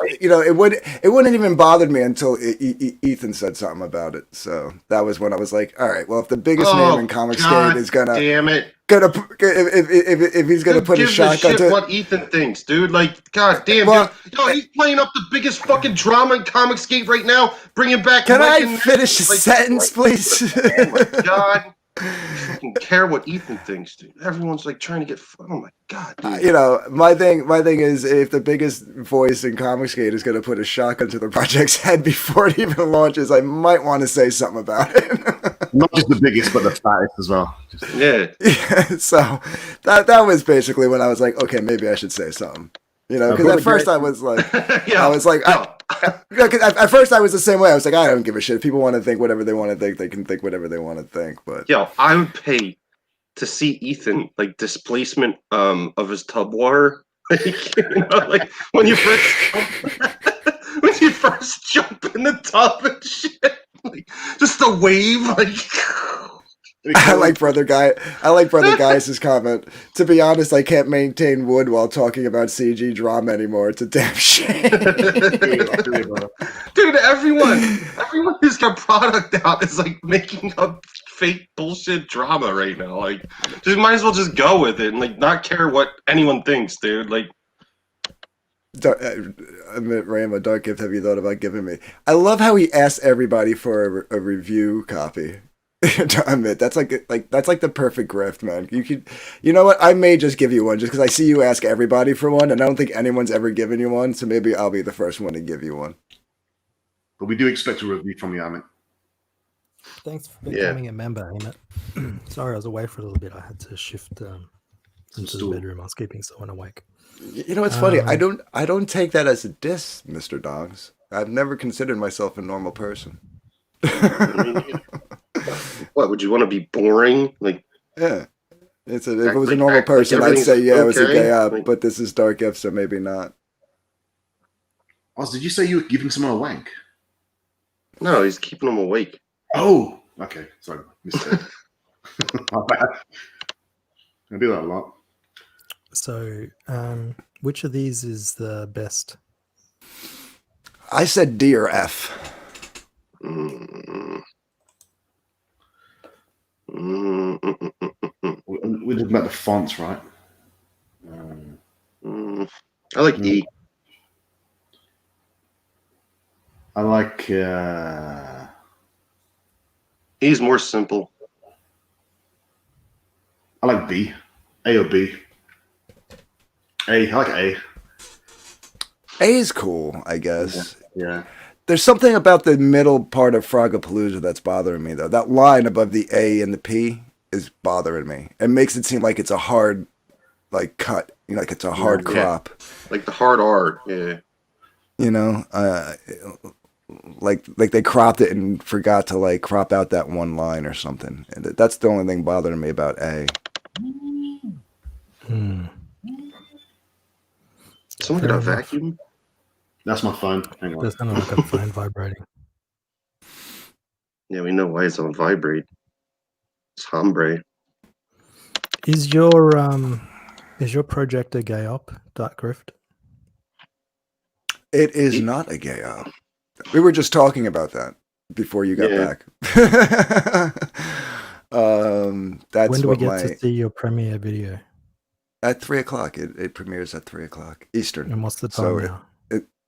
wouldn't even bother me until Ethan said something about it. So that was when I was like, all right, well, if the biggest name in Comicsgate is damn it. if he's gonna put a shotgun to what Ethan thinks, dude. Like, god damn, Well, dude. Yo, he's playing up the biggest fucking drama in Comicsgate right now. Bringing back. Can Mike I and finish the like, sentence, please? Oh my god. I fucking care what Ethan thinks, dude. Everyone's like trying to get. Oh my god, dude. My thing is, if the biggest voice in Comicsgate is going to put a shotgun to the project's head before it even launches, I might want to say something about it. Not just the biggest, but the fattest as well. Yeah. So that was basically when I was like, okay, maybe I should say something. Because at first I was like, at first I was the same way. I was like, I don't give a shit. If people want to think whatever they want to think, they can think whatever they want to think. But Yo, I would pay to see Ethan like displacement of his tub water. Like when you first jump in the tub and shit. Like just a wave, like I like Brother Guys' comment. To be honest, I can't maintain wood while talking about CG drama anymore. It's a damn shame. Dude, everyone who's got product out is like making up fake bullshit drama right now. Like, just might as well just go with it and like not care what anyone thinks, dude. Like, Ramo, Dark Gift, have you thought about giving me? I love how he asked everybody for a review copy. That's like the perfect grift, man. You know what? I may just give you one just because I see you ask everybody for one, and I don't think anyone's ever given you one. So maybe I'll be the first one to give you one. But we do expect a review from you, Amit. Thanks for becoming a member, Emmett. Sorry, I was away for a little bit. I had to shift into the bedroom. I was keeping someone awake. You know, it's funny. I don't take that as a diss, Mr. Dogs. I've never considered myself a normal person. what would you want to be boring? Like, yeah. If it was a normal person, I'd say it was a gay up. But this is Dark Gift, so maybe not. Oz, did you say you were giving someone a wank? No, he's keeping them awake. Oh, okay. Sorry, mistake. My bad. I do that a lot. So, which of these is the best? I said D or F. We're talking about the fonts, right? I like E. I like. E's more simple. I like B. A or B. A, I like A. A is cool, I guess. Yeah. There's something about the middle part of Frogapalooza that's bothering me, though. That line above the A and the P is bothering me. It makes it seem like it's a hard, like, cut. You know, like it's a hard crop. Like the hard R. Yeah. You know, like they cropped it and forgot to like crop out that one line or something. And that's the only thing bothering me about A. Someone got a vacuum? That's my phone. Hang on. There's kind of like a phone vibrating. Yeah, we know why it's on vibrate. It's Hombre. Is your projector gay op, Dark Grift? It is not a gay op. We were just talking about that before you got back. That's when do we what get to see your premiere video? At 3:00. It premieres at 3:00 Eastern. And what's the time now?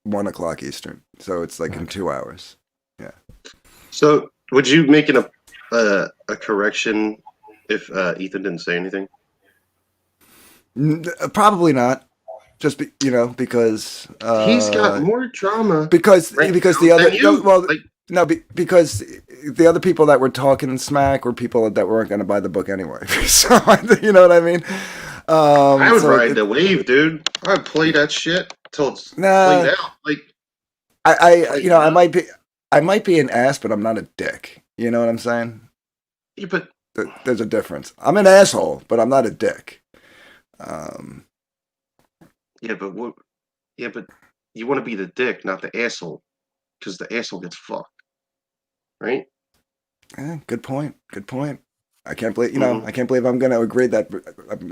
1:00 Eastern. So it's like in 2 hours. Yeah. So would you make a correction if Ethan didn't say anything? Probably not. Just because he's got more drama. Because the other because the other people that were talking smack were people that weren't going to buy the book anyway. So you know what I mean. I would ride the wave, dude. I'd play that shit till it's played out. Like I might be an ass, but I'm not a dick. You know what I'm saying? Yeah, but there's a difference. I'm an asshole, but I'm not a dick. Yeah, but you want to be the dick, not the asshole, because the asshole gets fucked, right? Good point. I can't believe I can't believe I'm going to agree that.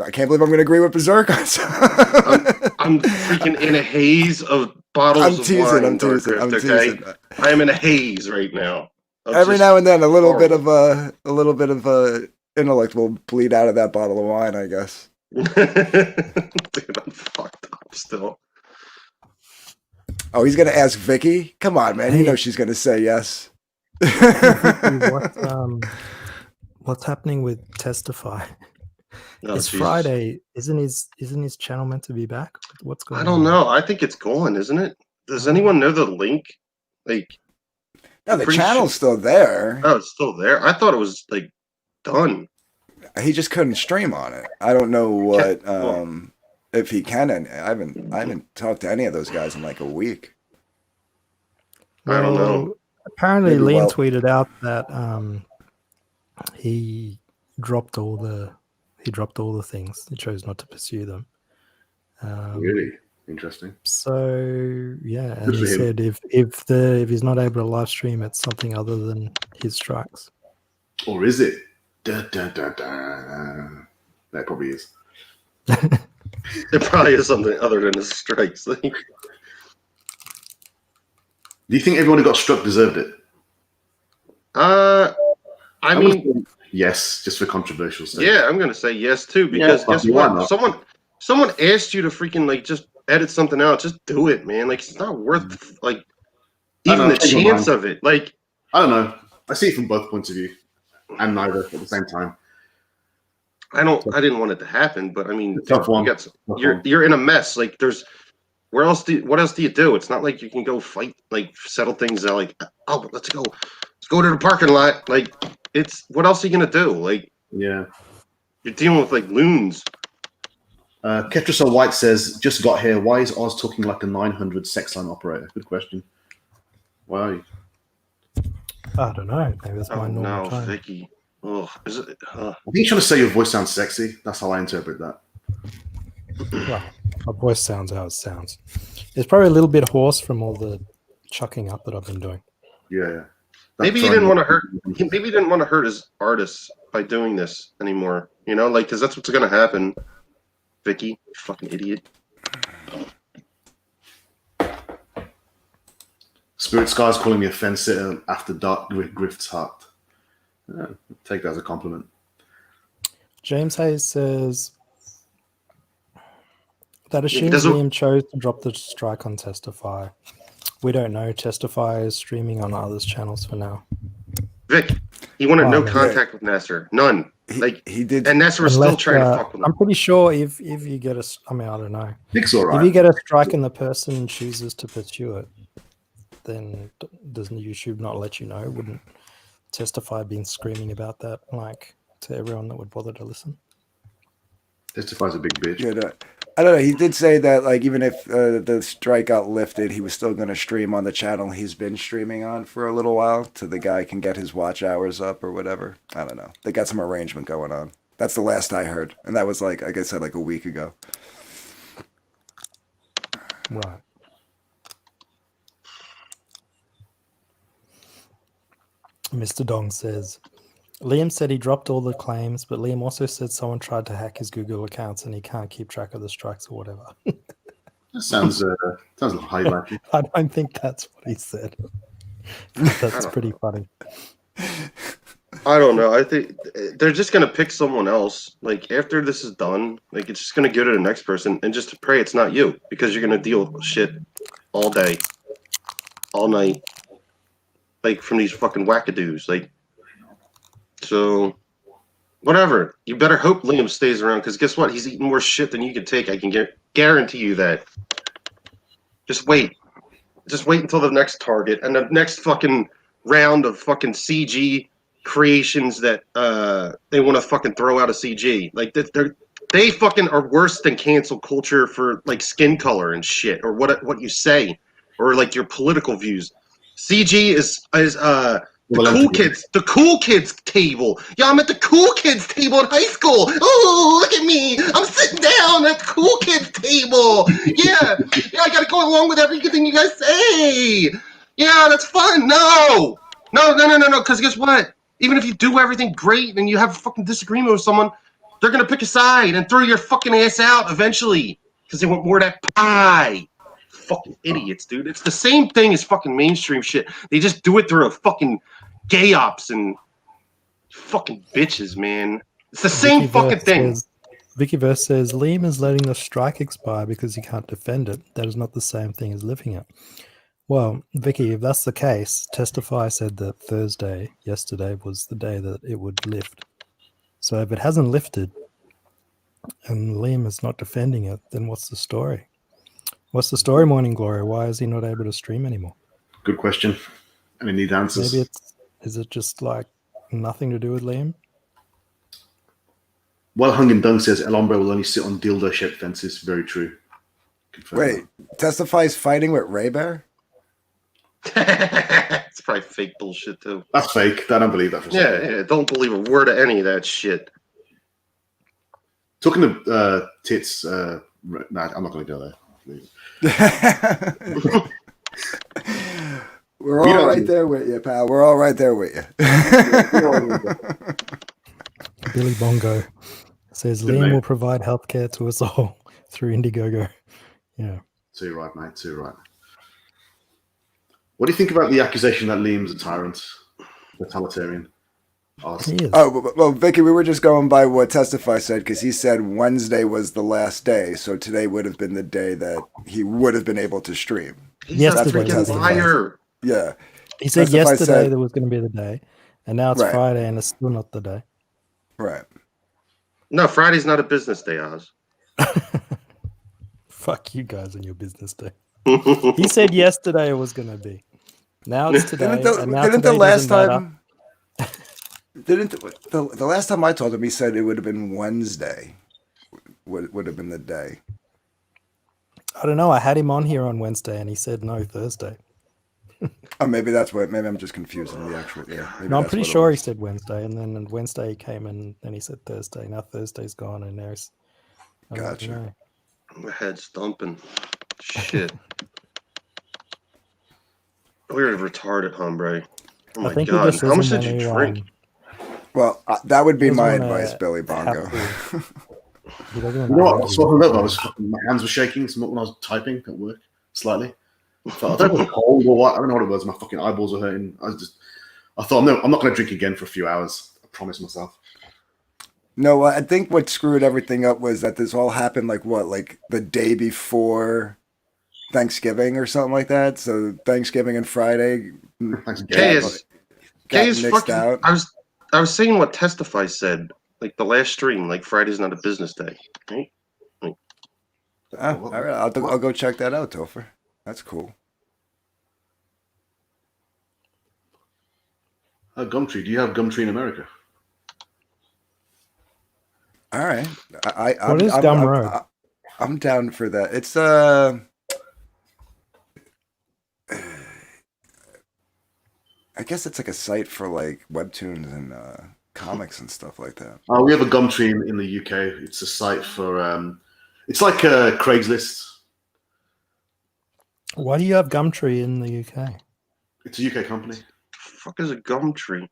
I can't believe I'm going to agree with Berserk. I'm freaking in a haze of bottles of wine. I'm teasing. I am in a haze right now. Every now and then, a little bit of intellect will bleed out of that bottle of wine, I guess. Dude, I'm fucked up still. Oh, he's gonna ask Vicky? Come on, man. He knows she's gonna say yes. What's happening with Testify? It's Jesus. Friday. Isn't his channel meant to be back? What's going on? I don't know. I think it's gone, isn't it? Does anyone know the link? Like, no, the channel's still there. Oh, it's still there. I thought it was like done. He just couldn't stream on it. I don't know what if he can. I haven't talked to any of those guys in like a week. I don't know. Apparently, Liam tweeted out that he dropped all the things. He chose not to pursue them. Really interesting. So yeah, and he said if he's not able to live stream, it's something other than his strikes. Or is it? Dun, dun, dun, dun. That probably is. It probably is something other than the strikes. Do you think everyone who got struck deserved it? I mean, yes, just for controversial sake. Yeah, I'm gonna say yes too, because guess what? Someone asked you to freaking like just edit something out. Just do it, man. Like it's not worth like even the chance of it. Like I don't know. I see it from both points of view. And neither at the same time. I didn't want it to happen, but I mean, tough one. You're in a mess. Like what else do you do? It's not like you can go fight, like settle things out. Like, oh, let's go to the parking lot. Like, what else are you gonna do? Like, yeah, you're dealing with like loons. Ketrasol White says, just got here. Why is Oz talking like a 900 sex line operator? Good question. Why are you? I don't know. Maybe that's my normal time. Vicky. Oh, is it? I think you're trying to say your voice sounds sexy. That's how I interpret that. Well, my voice sounds how it sounds. It's probably a little bit hoarse from all the chucking up that I've been doing. Yeah. Maybe he didn't want to hurt. Maybe he didn't want to hurt his artists by doing this anymore. You know, like because that's what's gonna happen. Vicky, you fucking idiot. Spirit Scar's calling me a fence sitter after dark Grift's heart. Yeah, take that as a compliment. James Hayes says that assumes Liam chose to drop the strike on Testify. We don't know. Testify is streaming on others' channels for now. Vic, He wanted no Well, contact with Nasser. None. Like He did. and Nasser was still Unless, trying to fuck with him. I'm pretty sure if you get a, I mean, I don't know. Nick's all If right. you get a strike and the person chooses to pursue it, then doesn't YouTube not let you know? Wouldn't Testify been screaming about that, like, to everyone that would bother to listen? Testify's a big bitch. Yeah, I don't know. He did say that, like, even if the strike got lifted, he was still going to stream on the channel he's been streaming on for a little while, so the guy can get his watch hours up or whatever. I don't know. They got some arrangement going on. That's the last I heard, and that was like I said, like a week ago. Right. Mr. Dong says, Liam said he dropped all the claims, but Liam also said someone tried to hack his Google accounts and he can't keep track of the strikes or whatever. That sounds like high likely. I don't think that's what he said. That's pretty funny. I don't know. I think they're just gonna pick someone else. Like after this is done, like it's just gonna go to the next person and just pray it's not you because you're gonna deal with shit all day, all night, like from these fucking wackadoos. Like, so whatever. You better hope Liam stays around because guess what? He's eating more shit than you can take. I can guarantee you that. Just wait. Just wait until the next target and the next fucking round of fucking CG creations that they want to fucking throw out of CG. Like they fucking are worse than cancel culture for like skin color and shit or what you say or like your political views. CG is the cool kids table. Yeah, I'm at the cool kids table in high school. Oh, look at me. I'm sitting down at the cool kids table. Yeah, I gotta go along with everything you guys say. Yeah, that's fun. No. Because guess what? Even if you do everything great and you have a fucking disagreement with someone, they're gonna pick a side and throw your fucking ass out eventually because they want more of that pie. Fucking idiots, dude. It's the same thing as fucking mainstream shit. They just do it through a fucking gay ops and fucking bitches, man. It's the same fucking thing. Vicky Verse says, Liam is letting the strike expire because he can't defend it. That is not the same thing as lifting it. Well, Vicky, if that's the case, Testify said that yesterday, was the day that it would lift. So if it hasn't lifted and Liam is not defending it, then what's the story? What's the story, Morning Glory? Why is he not able to stream anymore? Good question. And I need answers. Maybe is it just like nothing to do with Liam? Well Hung and Dung says El Hombre will only sit on dildo-shaped fences. Very true. Confirm Wait, Testify's fighting with Ray Bear? It's probably fake bullshit too. That's fake. I don't believe that for a second. Yeah, don't believe a word of any of that shit. Talking to tits, nah, I'm not going to go there. We're all right there with you, pal. We're all right there with you. Billy Bongo says Liam will provide healthcare to us all through Indiegogo. Yeah. Too right, mate. Too right. What do you think about the accusation that Liam's a tyrant, totalitarian? He is. Oh, well, Vicky, we were just going by what Testify said because he said Wednesday was the last day, so today would have been the day that he would have been able to stream. He's a Yesterday freaking was the liar. Yeah. He said Testify yesterday said- there was going to be the day, and now it's Right. Friday and it's still not the day. Right. No, Friday's not a business day, Oz. Fuck you guys and your business day. He said yesterday it was going to be. Now it's today. and now Didn't the today last doesn't matter. time? Didn't the last time I told him, he said it would have been Wednesday. Would have been the day. I don't know. I had him on here on Wednesday and he said no, Thursday. Oh, maybe that's what. Maybe I'm just confusing the actual. Yeah. maybe No, I'm that's pretty what it sure he was. said Wednesday, and then on Wednesday he came and then he said Thursday. Now Thursday's gone, and there's Gotcha. My head's thumping. Shit. We're retarded, hombre. Oh I my think he god. just How much doesn't did you wanna, drink? Well, that would be doesn't my wanna advice, Billy Bongo. He doesn't You know what? I wanna was talking about. My hands were shaking when I was typing at work, slightly. I thought it was cold or what. I don't know what it was. My fucking eyeballs were hurting. I thought, no, I'm not going to drink again for a few hours. I promise myself. No, I think what screwed everything up was that this all happened like the day before Thanksgiving or something like that. So Thanksgiving and Friday. Thanks, Kay got is mixed fucking. out. I was I was saying what Testify said, like the last stream, like Friday's not a business day, right? All right, I'll go check that out, Topher. That's cool. Gumtree. Do you have Gumtree in America? All right. What is Gumroad? I'm down for that. It's I guess it's like a site for like webtoons and comics and stuff like that. We have a Gumtree in the UK. It's a site for it's like Craigslist. Why do you have Gumtree in the UK? It's a UK company. Fuck is a Gumtree?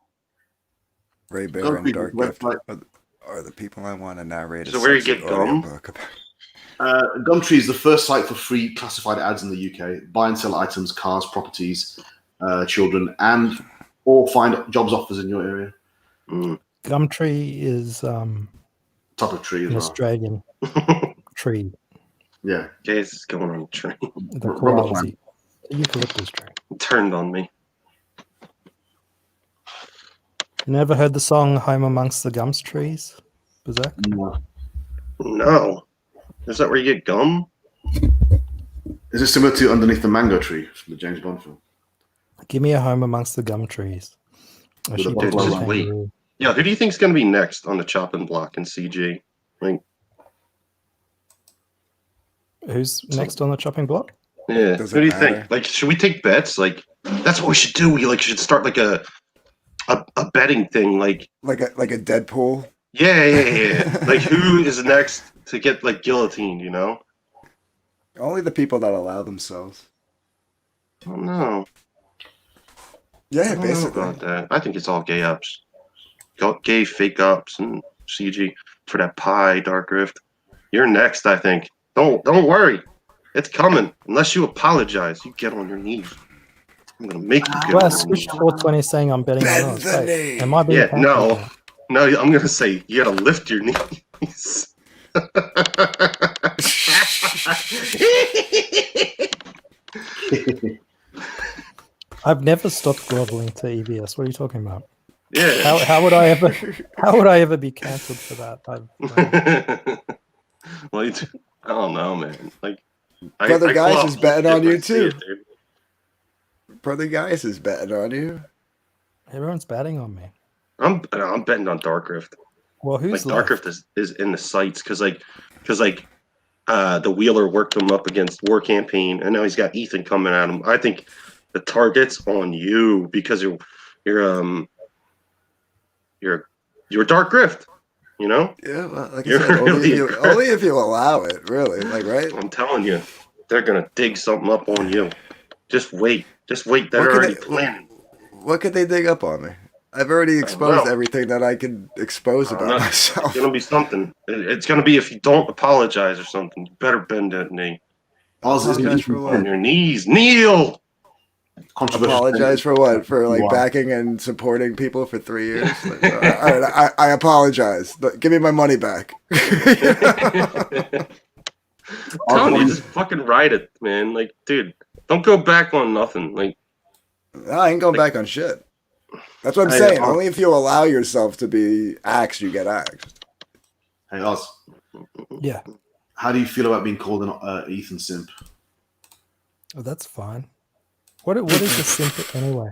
Ray Bear and Gumtree Dark website. Gift are the people I want to narrate. So where you get gum? Gumtree is the first site for free classified ads in the UK. Buy and sell items, cars, properties, children, and or find jobs offers in your area. Gumtree is Type of tree as an well. Australian tree. Yeah. Guys, is going on the train. The Rubber koala's plant. eucalyptus tree. Turned on me. You never heard the song "Home Amongst the Gums Trees"? Berserk? No. Is that where you get gum? Is it similar to Underneath the Mango Tree from the James Bond film? Give me a home amongst the gum trees. A With a sheep bottle and a of just wait. kangaroo. Yeah, who do you think's gonna be next on the chopping block in CG? Like, Who's next on the chopping block? yeah. Does Who it do you matter? think? Like, should we take bets? Like, that's what we should do. We like should start like a betting thing. Like, Like a Deadpool. yeah. Like, who is next to get like guillotined? You know? Only the people that allow themselves. I don't know. Yeah, I don't know basically. about that. I think it's all gay ups, gay fake ups, and CG for that pie, Dark Rift. You're next, I think. Don't worry, it's coming. Unless you apologize, you get on your knees. I'm gonna make you get Well, on your Switch knees. 420 saying I'm betting on Bend us. the Wait, knee. am I being Yeah, cancelled? no, I'm gonna say you gotta lift your knees. I've never stopped groveling to EBS. What are you talking about? Yeah. How would I ever be cancelled for that? Well, I don't know, man. Like, Brother Guys clap is betting on if I you see too. it, dude. Brother Guys is betting on you. Everyone's batting on me. I'm betting on Dark Rift. Well, who's Like, Dark left? Rift is in the sights because the Wheeler worked him up against War Campaign, and now he's got Ethan coming at him. I think the target's on you because you're Dark Rift. You know, Yeah, well, like I You're said, really only if you allow it, really. Like, right? I'm telling you, they're gonna dig something up on you. Just wait. They're What could already they- planning. What could they dig up on me? I've already exposed know. everything that I could expose about know. myself. It's gonna be something. It's gonna be if you don't apologize or something. You better bend that knee. Ours is Apologize for On what? your knees, kneel. controversial. Apologize for what? For like Wow. backing and supporting people for 3 years? Like, all right, I apologize. But give me my money back. Telling you, just fucking ride it, man. Like, dude, don't go back on nothing. Like, I ain't going back on shit. That's what I'm Hey, saying. Only if you allow yourself to be axed, you get axed. Hey, Oz, Yeah, how do you feel about being called an Ethan simp? oh, that's fine. What is a simp anyway?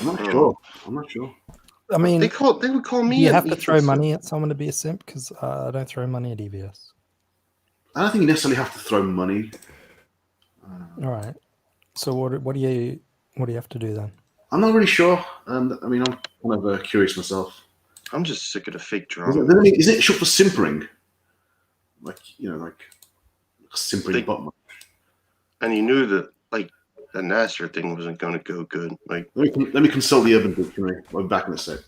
I'm not sure. I'm not sure. I mean, they would call do me. you an have to Ethan throw simp. money at someone to be a simp? Because I don't throw money at EBS. I don't think you necessarily have to throw money. All right. So what do you have to do then? I'm not really sure. I mean, I'm kind of curious myself. I'm just sick of the fake Is drama. it short for simpering? Like, like simpering They- butt munch. And you knew that, like, the Nasser thing wasn't going to go good. Like, Let me consult the Urban Dictionary. I'll be back in a sec.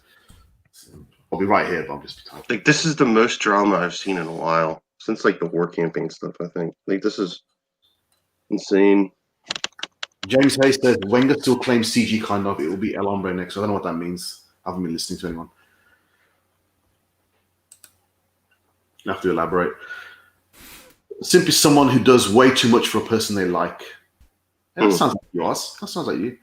I'll be right here, but I'm just typing. this is the most drama I've seen in a while since like the War Campaign stuff. I think like this is insane. James Hayes says Wenger still claims CG kind of. It will be El Hombre next. I don't know what that means. I haven't been listening to anyone. You have to elaborate. Simply someone who does way too much for a person they like. Yeah, that sounds like you, Oz. That sounds like you.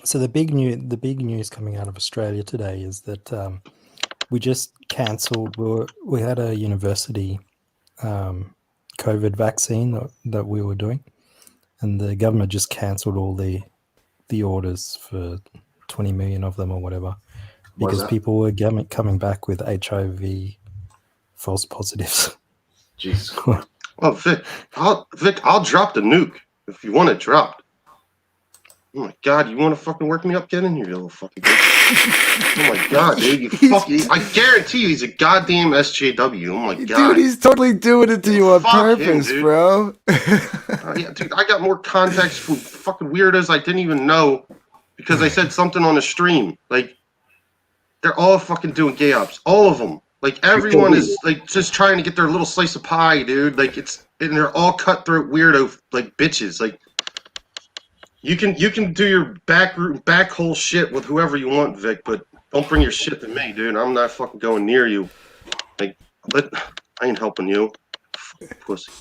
So the big news coming out of Australia today is that we just cancelled. We had a university COVID vaccine that we were doing, and the government just cancelled all the orders for 20 million of them or whatever, Why is because that? people were coming back with HIV false positives. Jesus Christ. Well, Vic, I'll drop the nuke if you want it dropped. Oh my god, you want to fucking work me up? Get in here, you little fucking bitch. Oh my god, dude, you fucking. I guarantee you he's a goddamn SJW. Oh my god. Dude, he's totally doing it to you on Fuck him, purpose, dude. bro. Yeah, dude, I got more contacts from fucking weirdos I didn't even know because I said something on a stream. Like, they're all fucking doing gay ops. All of them. Like, everyone is, like, just trying to get their little slice of pie, dude. Like, and they're all cutthroat weirdo, like, bitches. Like, you can do your back hole shit with whoever you want, Vic, but don't bring your shit to me, dude. I'm not fucking going near you. Like, but I ain't helping you. Fucking pussy.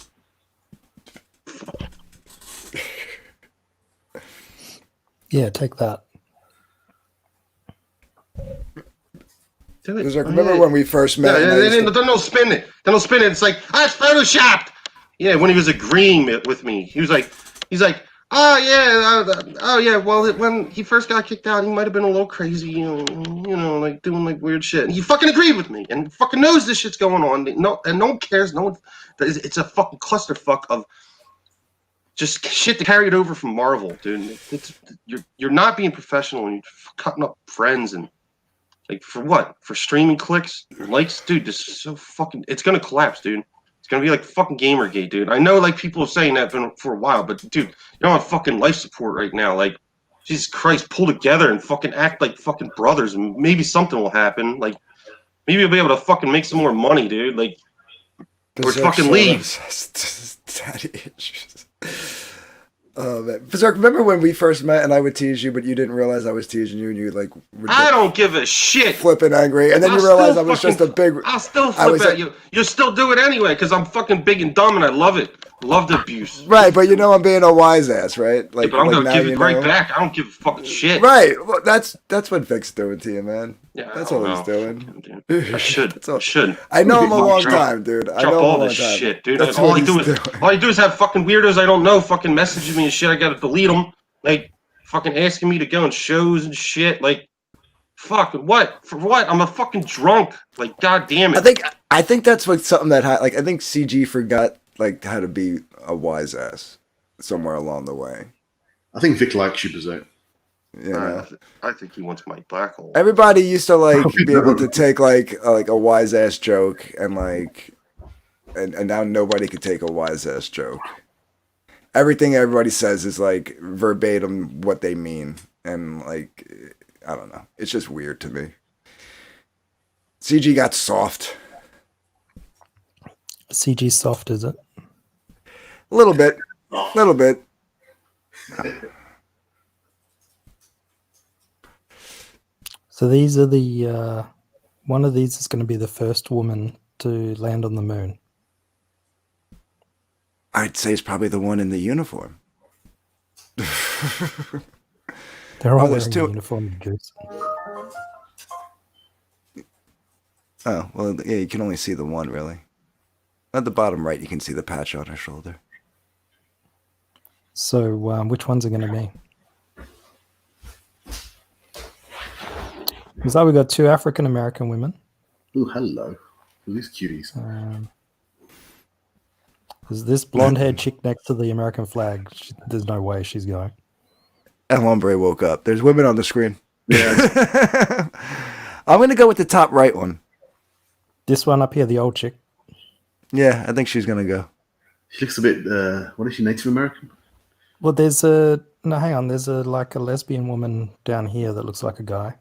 Yeah, take that. Do it. Because like, remember when we first met? and I used to- They don't spin it. They don't spin it. It's like, it's photoshopped. Yeah, when he was agreeing with me, he's like, oh yeah, well, when he first got kicked out, he might have been a little crazy, you know, like doing like weird shit. And he fucking agreed with me, and fucking knows this shit's going on. No, and no one cares. No one. It's a fucking clusterfuck of just shit to carry it over from Marvel, dude. You're not being professional, and you're cutting up friends and. Like, for what? For streaming clicks? Likes? Dude, this is so fucking... It's gonna collapse, dude. It's gonna be like fucking Gamergate, dude. I know, like, people are saying that for a while, but, dude, you're on fucking life support right now. Like, Jesus Christ, pull together and fucking act like fucking brothers, and maybe something will happen. Like, maybe you'll be able to fucking make some more money, dude. Like, or fucking leave. Daddy issues. Oh man, Berserk, remember when we first met and I would tease you, but you didn't realize I was teasing you, and you like were I don't give a shit. flipping angry, and then you I'll realized still I was just a fucking- big. I'll still I was flip at you. You'll still do it anyway, because I'm fucking big and dumb, and I love it. Love the abuse. Right, but you know I'm being a wise ass, right? Like, Yeah, but I'm like gonna now give you it right know. back. I don't give a fucking shit. Right, well, that's what Vic's doing to you, man. Yeah, That's I all don't he's know. doing. Dude, I should. That's all- I should. I know him a long Drop- time, dude. I Drop know him a all long this time. shit, dude. That's all what I do he's is doing. all I do is have fucking weirdos I don't know fucking messaging me and shit. I gotta delete them. Like, fucking asking me to go on shows and shit. Like, fuck, what? For what? I'm a fucking drunk. Like, god damn it. I think that's what something that like I think CG forgot like how to be a wise ass somewhere along the way. I think Vic likes you, Berserk. You know? I think he wants my black hole. Everybody used to like be able to take like a wise ass joke and like and now nobody could take a wise ass joke. Everything everybody says is like verbatim what they mean, and like I don't know. It's just weird to me. CG got soft. CG soft, is it? A little bit. Little bit. So these are the one of these is going to be the first woman to land on the moon. I'd say it's probably the one in the uniform. They're all there's wearing two. a uniform, Goose. Oh, well, yeah, you can only see the one, really. At the bottom right, you can see the patch on her shoulder. So which ones are going to be? Because we've got two African American women. Oh, hello. Who are these cuties? There's this blonde-haired chick next to the American flag. There's no way she's going. El Hombre woke up. There's women on the screen. Yeah. I'm going to go with the top right one. This one up here, the old chick. Yeah, I think she's going to go. She looks a bit, what is she, Native American? Well, there's a... No, hang on. There's a lesbian woman down here that looks like a guy.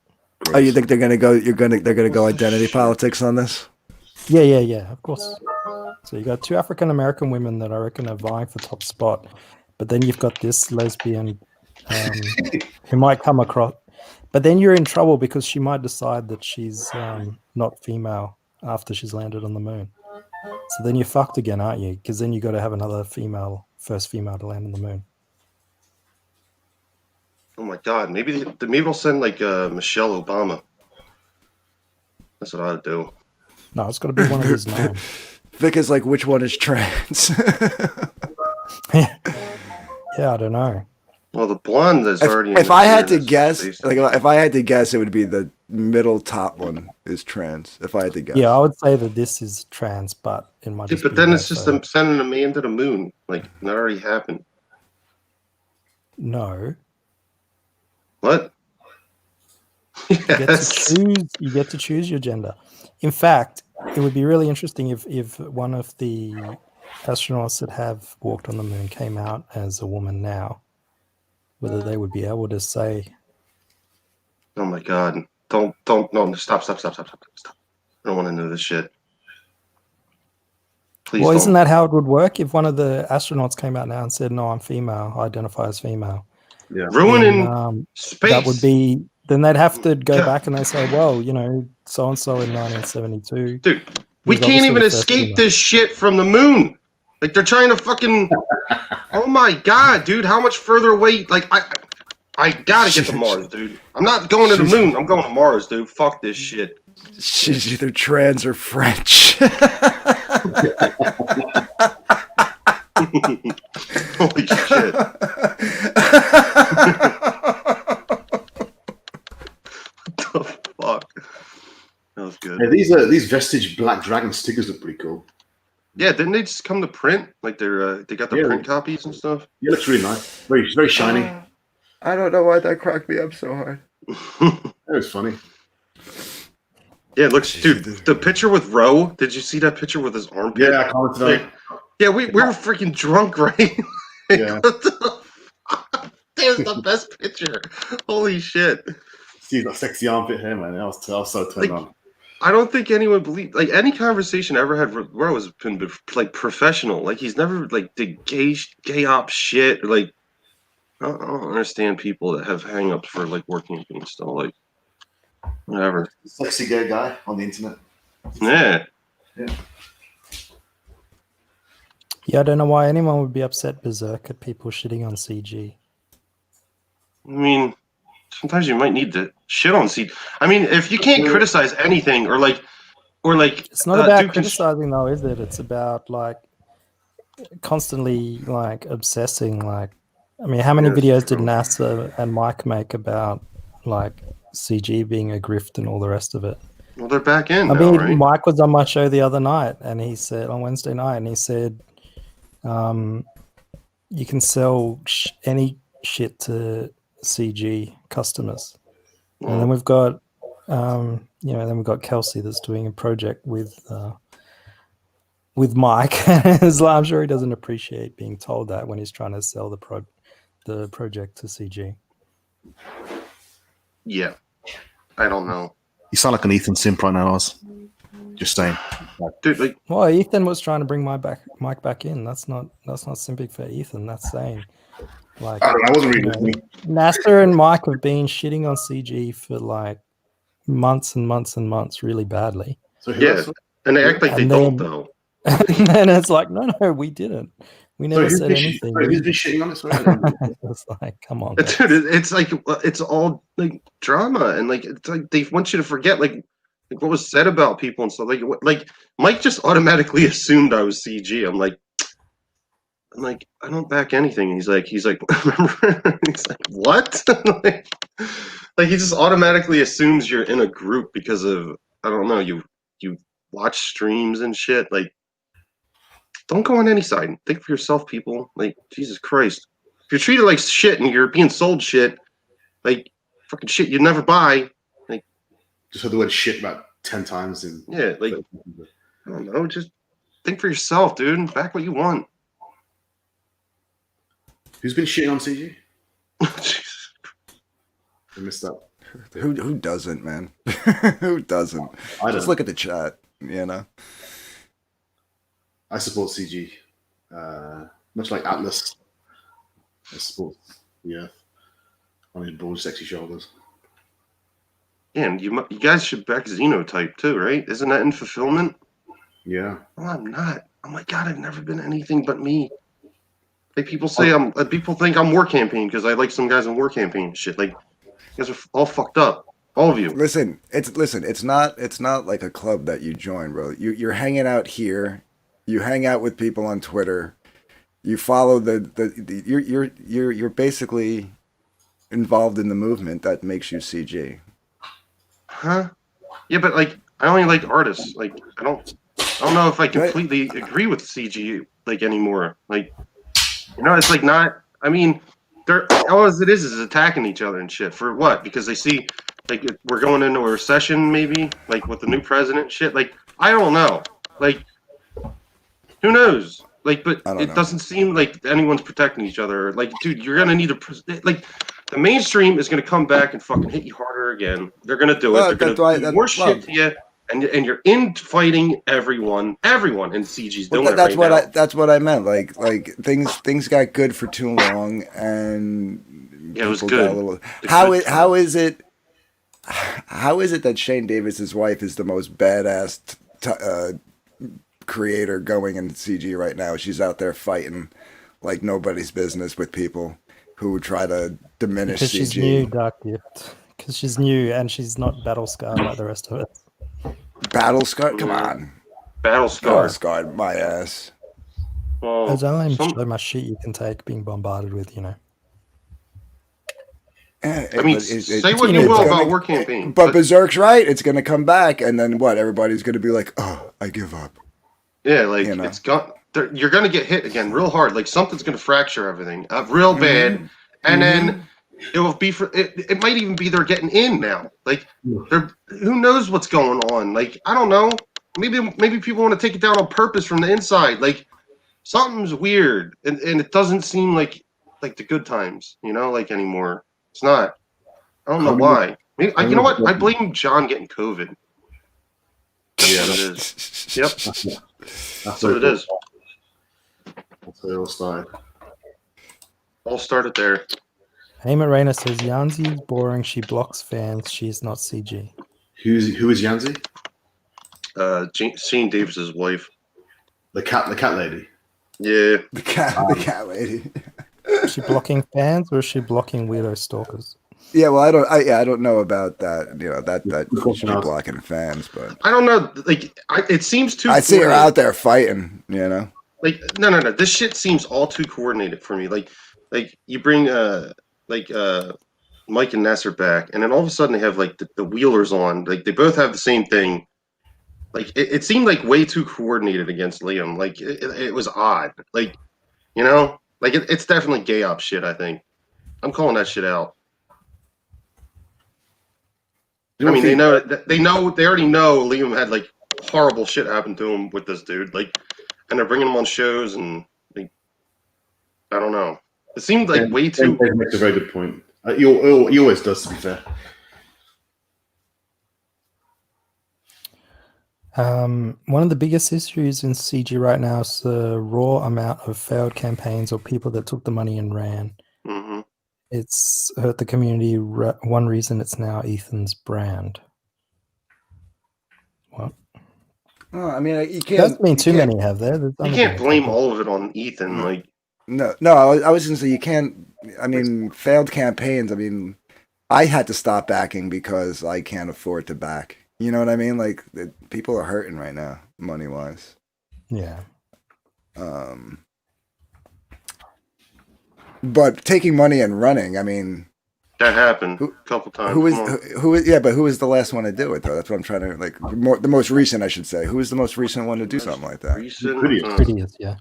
Oh, you think they're going to go? They're going to go identity politics on this? Yeah, of course. So you got two African American women that I reckon are vying for top spot, but then you've got this lesbian who might come across, but then you're in trouble because she might decide that she's not female after she's landed on the moon. So then you're fucked again, aren't you? Because then you got to have another first female to land on the moon. Oh my God, maybe they'll send like Michelle Obama. That's what I'd do. No, it's got to be one of these 9. Vic is like, which one is trans? Yeah, I don't know. Well, the blonde is already. If I had to guess, if I had to guess, it would be the middle top one is trans. If I had to guess. Yeah, I would say that this is trans, but it might Yeah, just but be then more it's just so- them sending a man to the moon. Like that already happened. No. What? You get to Yes. choose. You get to choose your gender. In fact, it would be really interesting if one of the astronauts that have walked on the moon came out as a woman now, whether they would be able to say, Oh my God! Don't no! Stop! I don't want to know this shit. Please well, don't. isn't that how it would work if one of the astronauts came out now and said, "No, I'm female. I identify as female." Yeah. Ruining Then, space. that would be. Then they'd have to go Yeah. back and they say, "Well, you know, so and so in 1972." Dude, we was can't obviously even the first escape female. this shit from the moon. Like they're trying to fucking. Oh my God, dude! How much further away? Like I gotta get to Mars, dude. I'm not going to the moon. I'm going to Mars, dude. Fuck this shit. She's either trans or French. Holy shit! What the fuck? That was good. Yeah, these Vestige Black Dragon stickers look pretty cool. Yeah, didn't they just come to print? Like they got the Yeah. print copies and stuff. Yeah, it looks really nice. Very shiny. I don't know why that cracked me up so hard. It was funny. Yeah, it looks, dude. The picture with Roe. Did you see that picture with his armpit? Yeah, I commented on it. Yeah, we were freaking drunk, right? Yeah. What the fuck? There's the best picture. Holy shit! See that sexy armpit hair, man. I was so turned on. I don't think anyone believed. Like any conversation I ever had with Roe has been like professional. Like he's never like did gay op shit. Or, like I don't understand people that have hang-ups for like working and stuff. Like whatever. Sexy gay guy on the internet. Yeah. Yeah, I don't know why anyone would be upset berserk at people shitting on CG. I mean, sometimes you might need to shit on seed. I mean, if you can't criticize anything or like, It's not about do criticizing though, is it? It's about like constantly like obsessing. Like, I mean, how many Yeah, videos true. did NASA and Mike make about like CG being a grift and all the rest of it? well, they're back in I now, mean, right? Mike was on my show the other night, and he said on Wednesday night, and he said, "You can sell any shit to CG customers." And then we've got, then we've got Kelsey that's doing a project with Mike. It's like, I'm sure he doesn't appreciate being told that when he's trying to sell the project to CG. Yeah, I don't know, You sound like an Ethan simp right now, Oz. Just saying. dude. Like, Well, Ethan was trying to bring Mike back in. That's not simping for Ethan. That's saying like I wasn't you really know, NASA and Mike have been shitting on CG for like months and months and months really badly. So who yeah, else? and they act like they And don't then- though. And then it's like, no, we didn't. We never who's said been anything. who's been shitting on this? Sorry, I don't know. It's like, come on. guys. Dude, it's like it's all like drama and like it's like they want you to forget like what was said about people and stuff. Like Mike just automatically assumed I was CG. I'm like, I don't back anything. He's like, remember? He's like, what? like he just automatically assumes you're in a group because of I don't know. You watch streams and shit. Like, don't go on any side. Think for yourself, people. Like, Jesus Christ. If you're treated like shit and you're being sold shit, like fucking shit you'd never buy. Like, Just heard the word shit about 10 times. In yeah, like I don't know. Just think for yourself, dude. Back what you want. Who's been shitting on CG? Jesus. I missed that. Who doesn't, man? Who doesn't? I Just don't. look at the chat, you know. I support CG. Much like Atlas. I support the Earth on his broad, sexy shoulders. Yeah, and you guys should back Xenotype too, right? Isn't that in fulfillment? Yeah. No, I'm not. Oh my god, I've never been anything but me. Like people say people think I'm War Campaign because I like some guys in War Campaign and shit. Like, you guys are all fucked up. All of you. Listen, it's not like a club that you join, bro. You're hanging out here. You hang out with people on Twitter. You follow you're basically involved in the movement that makes you CG. Huh? Yeah, but like I only like artists. Like I don't know if I completely agree with CG like anymore. Like it's like not. I mean, they're all it is attacking each other and shit for what? Because they see like we're going into a recession maybe like with the new president and shit. Like I don't know. Like who knows? Like, but it doesn't seem like anyone's protecting each other. Like, dude, you're gonna need like the mainstream is gonna come back and fucking hit you harder again. They're gonna do it. They're gonna do more shit to you, and you're in fighting everyone, and CG's doing that's now. That's what I meant. Like things got good for too long, and it was good. How is it that Shane Davis's wife is the most badass creator going in CG right now? She's out there fighting like nobody's business with people who try to diminish because CG. She's new, Dark Gift. Because she's new and she's not battle scarred like the rest of us. Battle scarred? Come on. Battle scarred, my ass. Well, there's only so much shit you can take being bombarded with, you know. I mean, say what you will about War Campaign. But Berserk's right. It's going to come back, and then what? Everybody's going to be like, oh, I give up. Yeah, like it's got. You're gonna get hit again real hard. Like something's gonna fracture everything real bad, and then it will be for. It might even be they're getting in now. Like who knows what's going on? Like I don't know. Maybe people want to take it down on purpose from the inside. Like something's weird, and it doesn't seem like the good times. Like anymore. It's not. I don't know why. Maybe, you know what? I blame John getting COVID. Yeah, it is. Yep. That's what it is. That's where it all started. All started there. Heyman Rayner says Yanzi is boring. She blocks fans. She's not CG. Who is Yanzi? Shane Davis's wife. The cat lady. Yeah. The cat lady. Is she blocking fans or is she blocking weirdo stalkers? Yeah, well, I don't know about that. That should be blocking fans, but I don't know. Like, it seems too. I see her out there fighting. Like no. This shit seems all too coordinated for me. Like you bring Mike and Nasser back, and then all of a sudden they have like the Wheelers on. Like they both have the same thing. Like it seemed like way too coordinated against Liam. Like it was odd. Like like it's definitely gay op shit. I think I'm calling that shit out. I mean, they already know Liam had like horrible shit happen to him with this dude, like, and they're bringing him on shows, and like, I don't know. It seemed like way too. Dave makes a very good point. He always does, to be fair. One of the biggest issues in CG right now is the raw amount of failed campaigns or people that took the money and ran. Mm-hmm. It's hurt the community. One reason it's now Ethan's brand. What? Oh, I mean, you can't. Doesn't mean too many have there. You can't blame all of it on Ethan. Like, no. I was going to say you can't. I mean, failed campaigns. I mean, I had to stop backing because I can't afford to back. You know what I mean? Like, people are hurting right now, money wise. Yeah. But taking money and running, I mean, that happened a couple times. Who is the last one to do it though? That's what I'm trying to like. The most recent, I should say. Who is the most recent one to do something like that? Critias, yeah.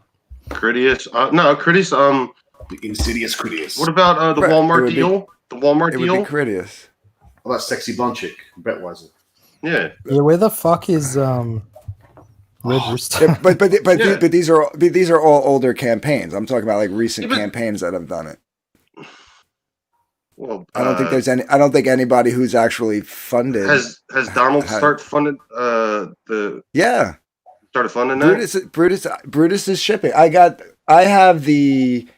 Critias, no, Critias. The insidious Critias. What about the Walmart deal? The Walmart deal. It would be Critias. Oh, that sexy blonde chick, Brett Weiser. Yeah. Yeah. Where the fuck is Red Rooster? Yeah, but these are all older campaigns. I'm talking about like recent campaigns that have done it. Well, I don't think there's any. I don't think anybody who's actually funded has Donald started funding started funding that. Brutus is shipping. I have the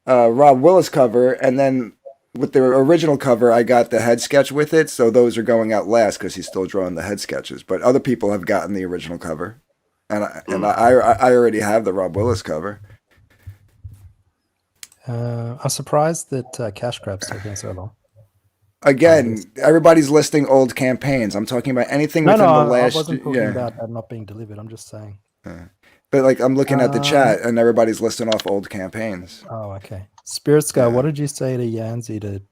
Rob Willis cover, and then with the original cover, I got the head sketch with it. So those are going out last because he's still drawing the head sketches. But other people have gotten the original cover, and I already have the Rob Willis cover. I'm surprised that Cash Grab's taking so long. Again, everybody's listing old campaigns. I'm talking about anything No, within no, the I last. wasn't talking yeah. about that not being delivered. I'm just saying. But like, I'm looking at the chat, and everybody's listing off old campaigns. Oh, okay. Spirit Sky, Yeah. what did you say to Yanzi to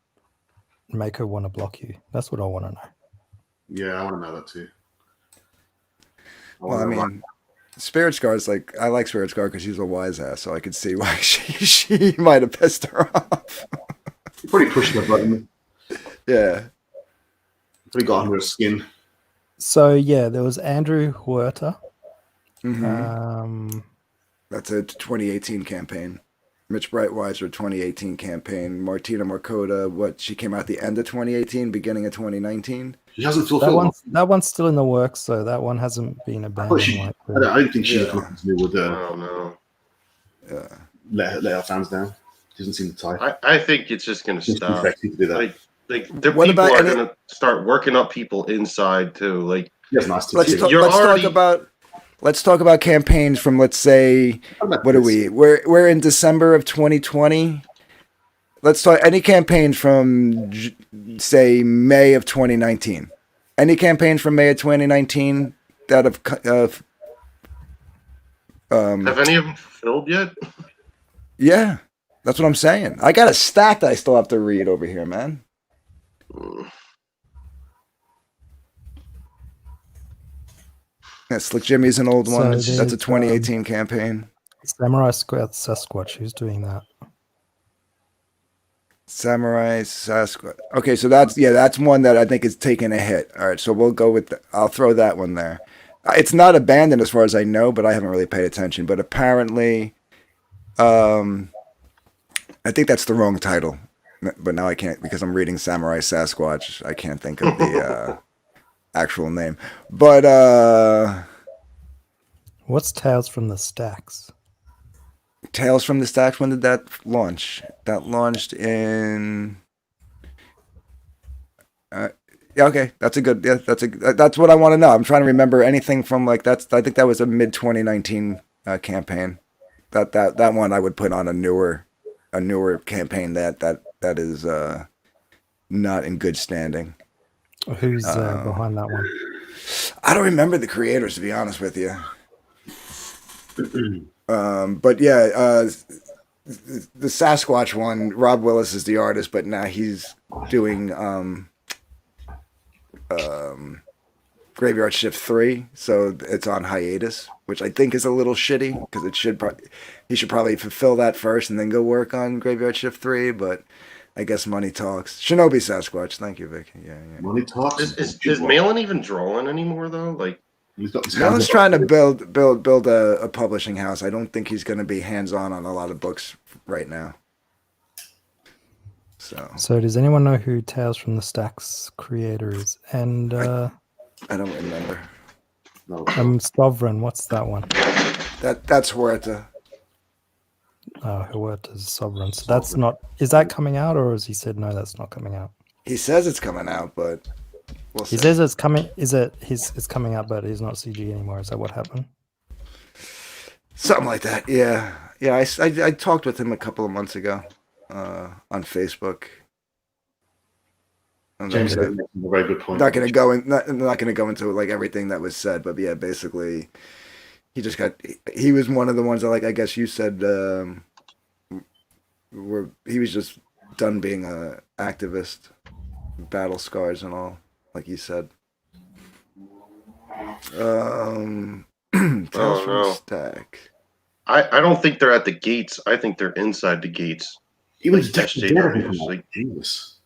make her want to block you? That's what I want to know. Yeah, I want to know that too. Well, I mean, Spirit Scar is like, I like Spirit Scar because she's a wise ass, so I could see why she might have pissed her off. You probably pushed the button. Yeah. Probably got under her skin. So yeah, there was Andrew Huerta. Mhm. That's a 2018 campaign. Mitch Brightweiser 2018 campaign. Martina Markota, she came out the end of 2018, beginning of 2019. She hasn't That fulfilled. one's still in the works, so that one hasn't been abandoned. I don't think she's Yeah. looking to do with Oh no. let our fans down. She doesn't seem the type. I think it's just going to She's too stop. sexy to do that. Like the What people about are any- going to start working up people inside too. Like Yes, nice to Let's see. talk. You're Let's already- talk about. Let's talk about campaigns from, let's say, what are we? We're in December of 2020. Let's talk any campaigns from, say, May of 2019. Any campaigns from May of 2019 that have have any of them fulfilled yet? yeah, that's what I'm saying. I got a stack that I still have to read over here, man. Yeah, Slick Jimmy's an old So one. That's a there's, 2018 campaign. Samurai Squad Sasquatch. Who's doing that? Samurai Sasquatch. Okay, so that's one that I think is taking a hit. All right, so we'll go with. I'll throw that one there. It's not abandoned as far as I know, but I haven't really paid attention. But apparently, I think that's the wrong title. But now I can't because I'm reading Samurai Sasquatch. I can't think of the actual name. But What's Tales from the Stacks? Tales from the Stacks. When did that launch? That launched in. Yeah, okay, that's a good. Yeah, that's what I want to know. I'm trying to remember anything from like that's. I think that was a mid 2019 campaign. That one I would put on a newer campaign that is not in good standing. Who's behind that one? I don't remember the creators, to be honest with you. But yeah, the Sasquatch one, Rob Willis is the artist, but now he's doing Graveyard Shift 3, so it's on hiatus, which I think is a little shitty because he should probably fulfill that first and then go work on Graveyard Shift 3, but I guess money talks. Shinobi Sasquatch, thank you, Vic. Yeah. Money talks. Is Malin even drawing anymore though? Like He's got this Malin's trying to build a publishing house. I don't think he's going to be hands-on on a lot of books right now. So does anyone know who Tales from the Stacks creator is? And I don't remember. No. Sovereign, what's that one? That's Huerta. Oh, Huerta's Sovereign. So that's not. Is that coming out, or has he said no? That's not coming out. He says it's coming out, but we'll see. He says it's coming. It's coming out, but he's not CG anymore. Is that what happened? Something like that. Yeah. I talked with him a couple of months ago on Facebook. And James that's makes it. a very good point. Not gonna go into like everything that was said, but yeah, basically, he was one of the ones that, like, I guess you said, he was just done being a activist, battle scars and all, like you said. Tales from no. Stack. I don't think they're at the gates. I think they're inside the gates. Even Detective Dead, I think, It's like, Jesus.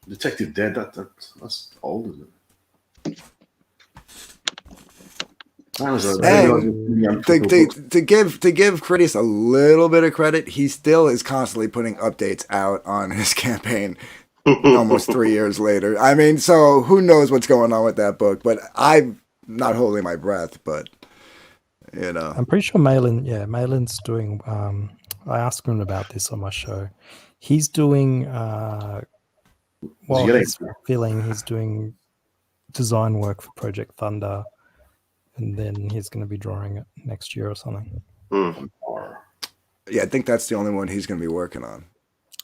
Detective Dead, that's old, isn't it? And to give Critias a little bit of credit, he still is constantly putting updates out on his campaign almost 3 years later. I mean, so who knows what's going on with that book, but I'm not holding my breath, but you know. I'm pretty sure Malin's doing. I asked him about this on my show. He's doing. He's doing design work for Project Thunder, and then he's going to be drawing it next year or something. Yeah, I think that's the only one he's going to be working on.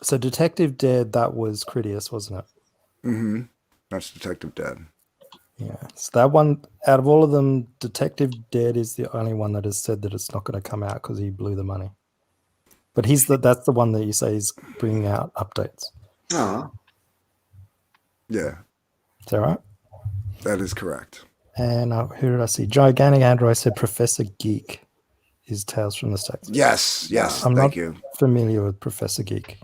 So Detective Dead, that was Critias, wasn't it? Mm-hmm. That's Detective Dead. Yeah. So that one, out of all of them, Detective Dead is the only one that has said that it's not going to come out because he blew the money. But that's the one that you say is bringing out updates. Ah, Yeah, Is that right? that is correct. And who did I see? Gigantic Android said Professor Geek is Tales from the Stacks. Yes, I'm thank not you. familiar with Professor Geek.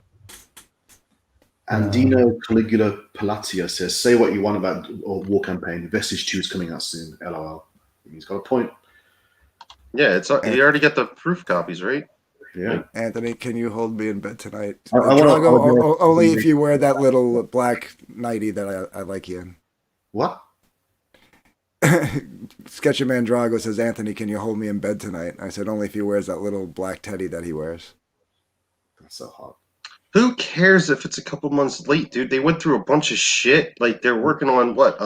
Andino Caligula Palazzo says, "Say what you want about war campaign. Vestige 2 is coming out soon. LOL." He's got a point. Yeah, you already get the proof copies, right? Yeah. Anthony, can you hold me in bed tonight? I wanna- Drago, only if you wear that little black nightie that I like you in. What? Sketcherman Drago says, Anthony, can you hold me in bed tonight? I said, only if he wears that little black teddy that he wears. That's so hot. Who cares if it's a couple months late, dude? They went through a bunch of shit. Like they're working on what?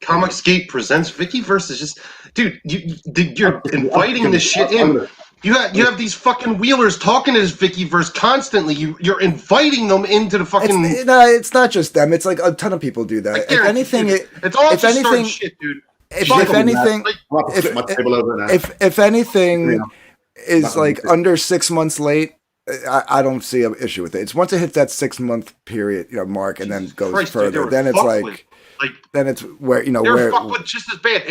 Comicsgate presents Vicky versus just, dude. You're inviting this shit in. You have these fucking wheelers talking to this Vickyverse constantly. You're inviting them into the fucking. It's not just them. It's like a ton of people do that. If anything, it's all just starting shit, dude. If anything is like under 6 months late, I don't see an issue with it. It's once it hits that 6 month period, mark, and then goes further. Then it's like then it's where they're fucked with just as bad.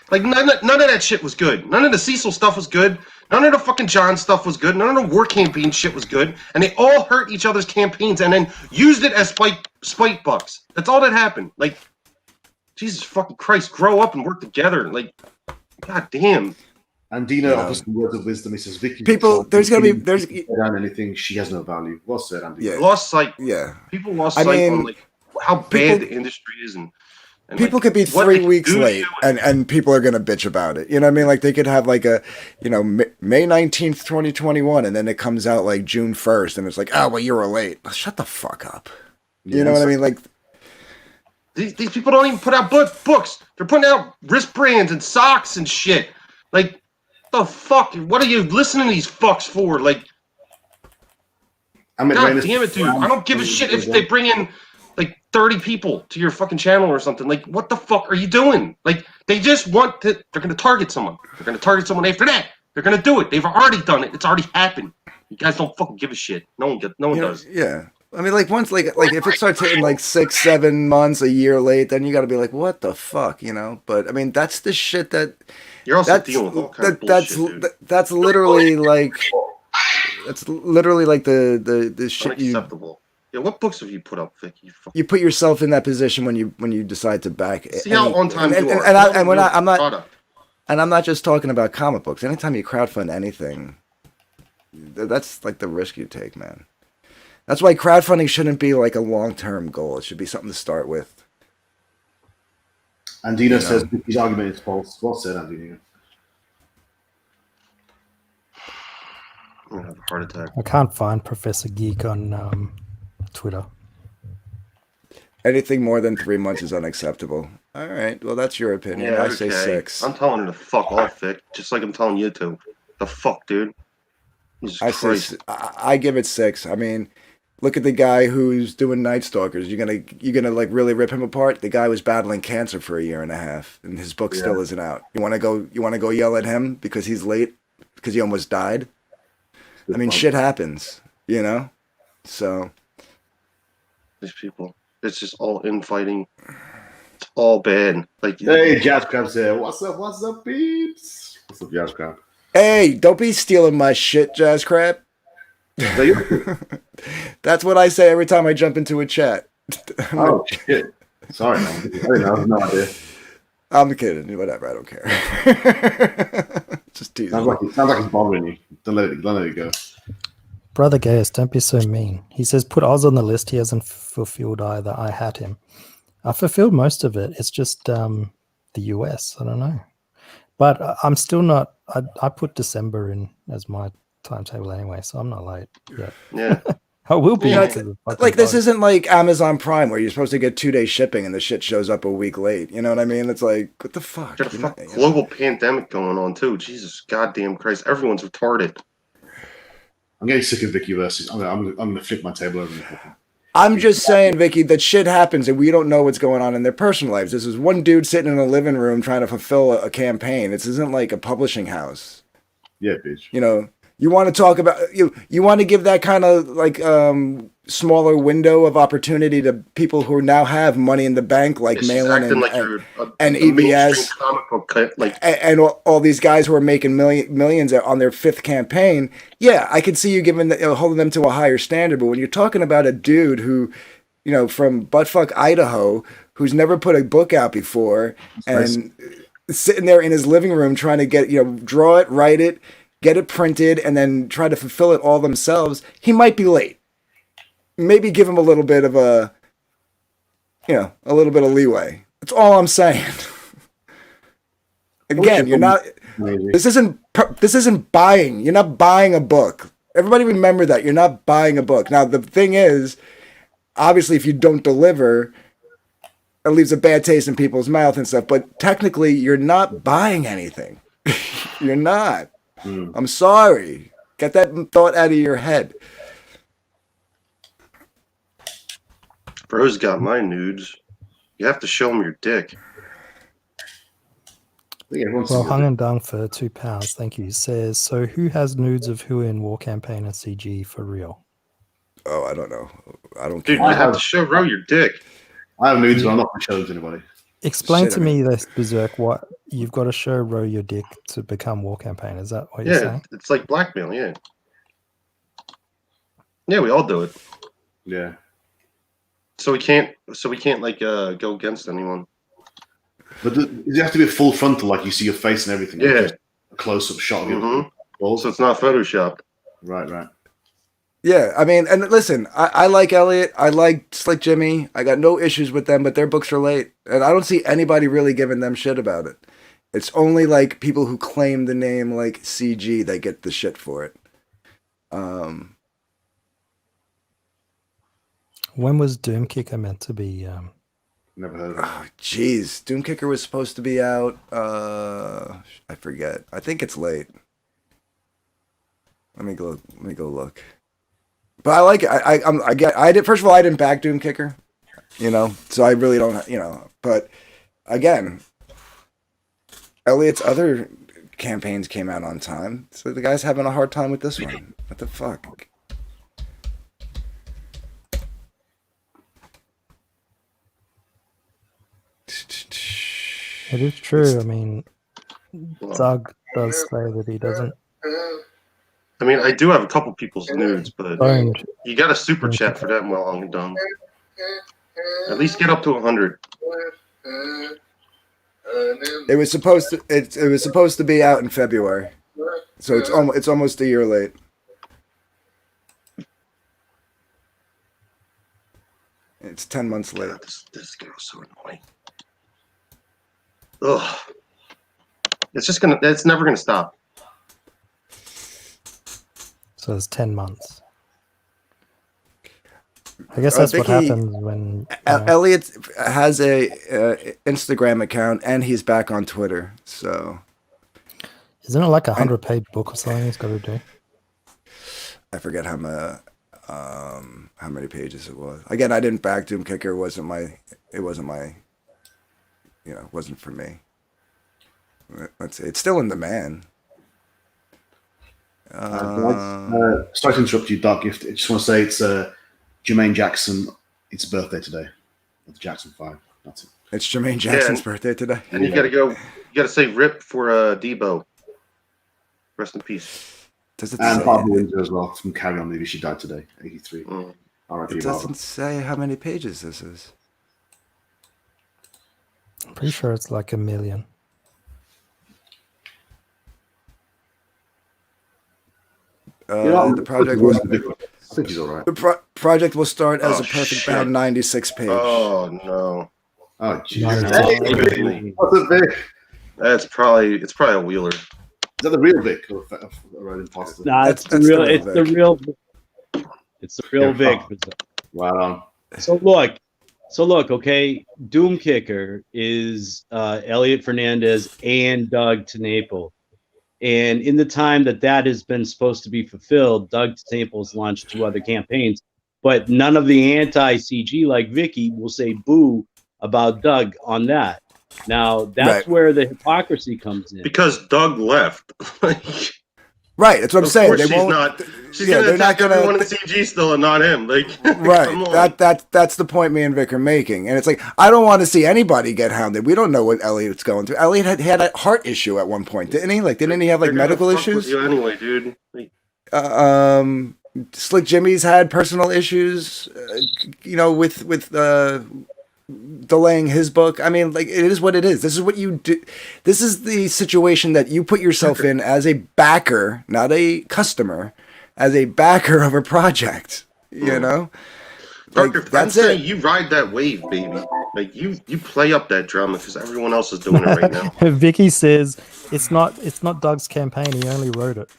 Like none of that shit was good. None of the Cecil stuff was good. None of the fucking John stuff was good. None of the war campaign shit was good. And they all hurt each other's campaigns and then used it as spite bucks. That's all that happened. Like, Jesus fucking Christ, grow up and work together. Like, god damn. And Dino offers some words of wisdom. He says, "Vicky, there's on anything. She has no value." Well said, Andy. Yeah. Lost sight. Yeah. People lost sight on like how bad the industry is and people could be 3 weeks late and people are going to bitch about it. You know what I mean? Like they could have like a, May 19th, 2021, and then it comes out like June 1st and it's like, oh, well, you were late. Shut the fuck up. You know what I mean? Like these people don't even put out books. They're putting out wristbands and socks and shit. Like, the fuck? What are you listening to these fucks for? Like, god damn it, dude. I don't give a shit if they bring in like 30 people to your fucking channel or something. Like, what the fuck are you doing? Like, they just want to, they're going to target someone. They're going to target someone after that. They're going to do it. They've already done it. It's already happened. You guys don't fucking give a shit. No one does. Yeah. I mean, like once, like if it starts hitting like 6, 7 months, a year late, then you got to be like, what the fuck, But I mean, that's the shit that you're also dealing with all kinds of bullshit, that's literally like the shit unacceptable. Yeah, what books have you put up, Vic? You put yourself in that position when you decide to back. See how on time you are. And I'm not just talking about comic books. Anytime you crowdfund anything, that's like the risk you take, man. That's why crowdfunding shouldn't be like a long-term goal. It should be something to start with. Andino says his argument is false. Well said, Andino. I'm gonna have a heart attack. I can't find Professor Geek on Twitter. Anything more than 3 months is unacceptable. All right. Well, that's your opinion. Yeah, I say 6. I'm telling her to fuck off, Vic. Just like I'm telling you to. The fuck, dude. I give it 6. I mean, look at the guy who's doing Night Stalkers. You're gonna like really rip him apart. The guy was battling cancer for 1.5 years, and his book still isn't out. You want to go yell at him because he's late because he almost died? I mean, shit happens, So these people, it's just all infighting. It's all bad. Like, hey, Jazz Crab said, "What's up, peeps? What's up, Jazz Crab?" Hey, don't be stealing my shit, Jazz Crab. That's what I say every time I jump into a chat. Oh shit! Sorry, man. I didn't know. I have no idea. I'm kidding. Whatever. I don't care. Just teasing. Sounds like it's bothering you. Don't let it go. Brother Gaius, don't be so mean. He says, put Oz on the list. He hasn't fulfilled either. I had him. I fulfilled most of it. It's just the US. I don't know. But I'm still not. I put December in as my timetable anyway, so I'm not late yet. Yeah. I will be. Like this isn't like Amazon Prime where you're supposed to get 2-day shipping and the shit shows up a week late. You know what I mean? It's like, what the fuck? There's a global pandemic going on too. Jesus goddamn Christ. Everyone's retarded. I'm getting sick of Vicky versus. I'm gonna flip my table over. I'm just saying, Vicky, that shit happens and we don't know what's going on in their personal lives. This is one dude sitting in a living room trying to fulfill a campaign. This isn't like a publishing house. Yeah, bitch. You know, you want to talk about you want to give that kind of like smaller window of opportunity to people who now have money in the bank, like It's Malin acting like and a mainstream EBS comic book, like and all these guys who are making millions on their 5th campaign. Yeah, I could see you giving holding them to a higher standard. But when you're talking about a dude who, you know, from buttfuck Idaho, who's never put a book out before, and sitting there in his living room trying to get, you know, draw it, write it, get it printed, and then try to fulfill it all themselves, he might be late. Maybe give him a little bit of a little bit of leeway. That's all I'm saying. Again, you're not. This isn't buying. You're not buying a book. Everybody remember that you're not buying a book. Now the thing is, obviously, if you don't deliver, it leaves a bad taste in people's mouth and stuff. But technically, you're not buying anything. You're not. I'm sorry. Get that thought out of your head. Bro's got my nudes. You have to show him your dick. Well, Hung and Dung for £2. Thank you. Says, so who has nudes of who in War Campaign and CG for real? Oh, I don't know. I don't Dude, care. you have to show Ro your dick. I have nudes, but I'm not going to show them to anybody. Explain to me this, Berserk, what you've got to show Ro your dick to become War Campaign. Is that what you're saying? It's like blackmail, yeah. Yeah, we all do it. Yeah. So we can't like go against anyone. But does it have to be full frontal, like you see your face and everything? Yeah. Just a close-up shot of your balls? So it's not photoshopped. Right. Yeah, I mean, and listen, I like Elliot. I like Slick Jimmy. I got no issues with them, but their books are late. And I don't see anybody really giving them shit about it. It's only like people who claim the name like CG that get the shit for it. When was Doomkicker meant to be? Never heard of it. Oh, jeez. Doomkicker was supposed to be out. I forget. I think it's late. Let me go look. But I like it. I did. First of all, I didn't back Doomkicker, you know, so I really don't, you know. But again, Elliot's other campaigns came out on time, so the guy's having a hard time with this one. What the fuck? It is true. I mean, Doug does say that he doesn't. I mean, I do have a couple people's nudes, but Don't. you got a super chat for that and well I'm done. At least get up to 100. It was supposed to be out in February, so it's almost a year late. It's 10 months late. God, this girl's so annoying. Ugh. It's never gonna stop. So it's 10 months. I guess that's what happens when Elliot has a Instagram account and he's back on Twitter. So isn't it like 100-page book or something he's got to do? I forget how many pages it was. Again, I didn't back Doomkicker. It wasn't my, you know, it wasn't for me. Let's see. It's still in demand. Sorry to interrupt you, Dark Gift. I just want to say it's Jermaine Jackson. It's birthday today. It's Jackson 5. That's it. It's Jermaine Jackson's birthday today. And you gotta say RIP for Debo. Rest in peace. And Barbara Windsor as well from Carry On Movie. She died today, 83. It doesn't say how many pages this is. I'm pretty sure it's like 1 million. The project was. I think he's all right. The project will start as a perfect bound 96 page. Oh no! Oh Jesus! What's it, Vic? It's probably a Wheeler. Is that the real Vic or right imposter? Nah, it's the real. It's the real. It's the real Vic. Wow. So look. Okay, Doomkicker is Elliot Fernandez and Doug Tenaple. And in the time that has been supposed to be fulfilled, Doug Staples launched 2 other campaigns, but none of the anti-CG like Vicky will say boo about Doug on that. Now that's where the hypocrisy comes in. Because Doug left. Right, that's what I'm Of saying. course They she's won't. not. She's yeah, gonna they're not attack gonna. everyone in CG still, and not him. Like, Right. come on. That's the point me and Vic are making, and it's like I don't want to see anybody get hounded. We don't know what Elliot's going through. Elliot had a heart issue at one point, didn't he? Like, didn't he have like They're gonna medical fuck with issues? you anyway, dude. Like, Slick Jimmy's had personal issues, with delaying his book. I mean, like, it is what it is. This is what you do. This is the situation that you put yourself in as a backer, not a customer, as a backer of a project. You know, Parker, like, that's I'm saying it. you ride that wave, baby. Like you play up that drama because everyone else is doing it right now. Vicky says it's not Doug's campaign. He only wrote it.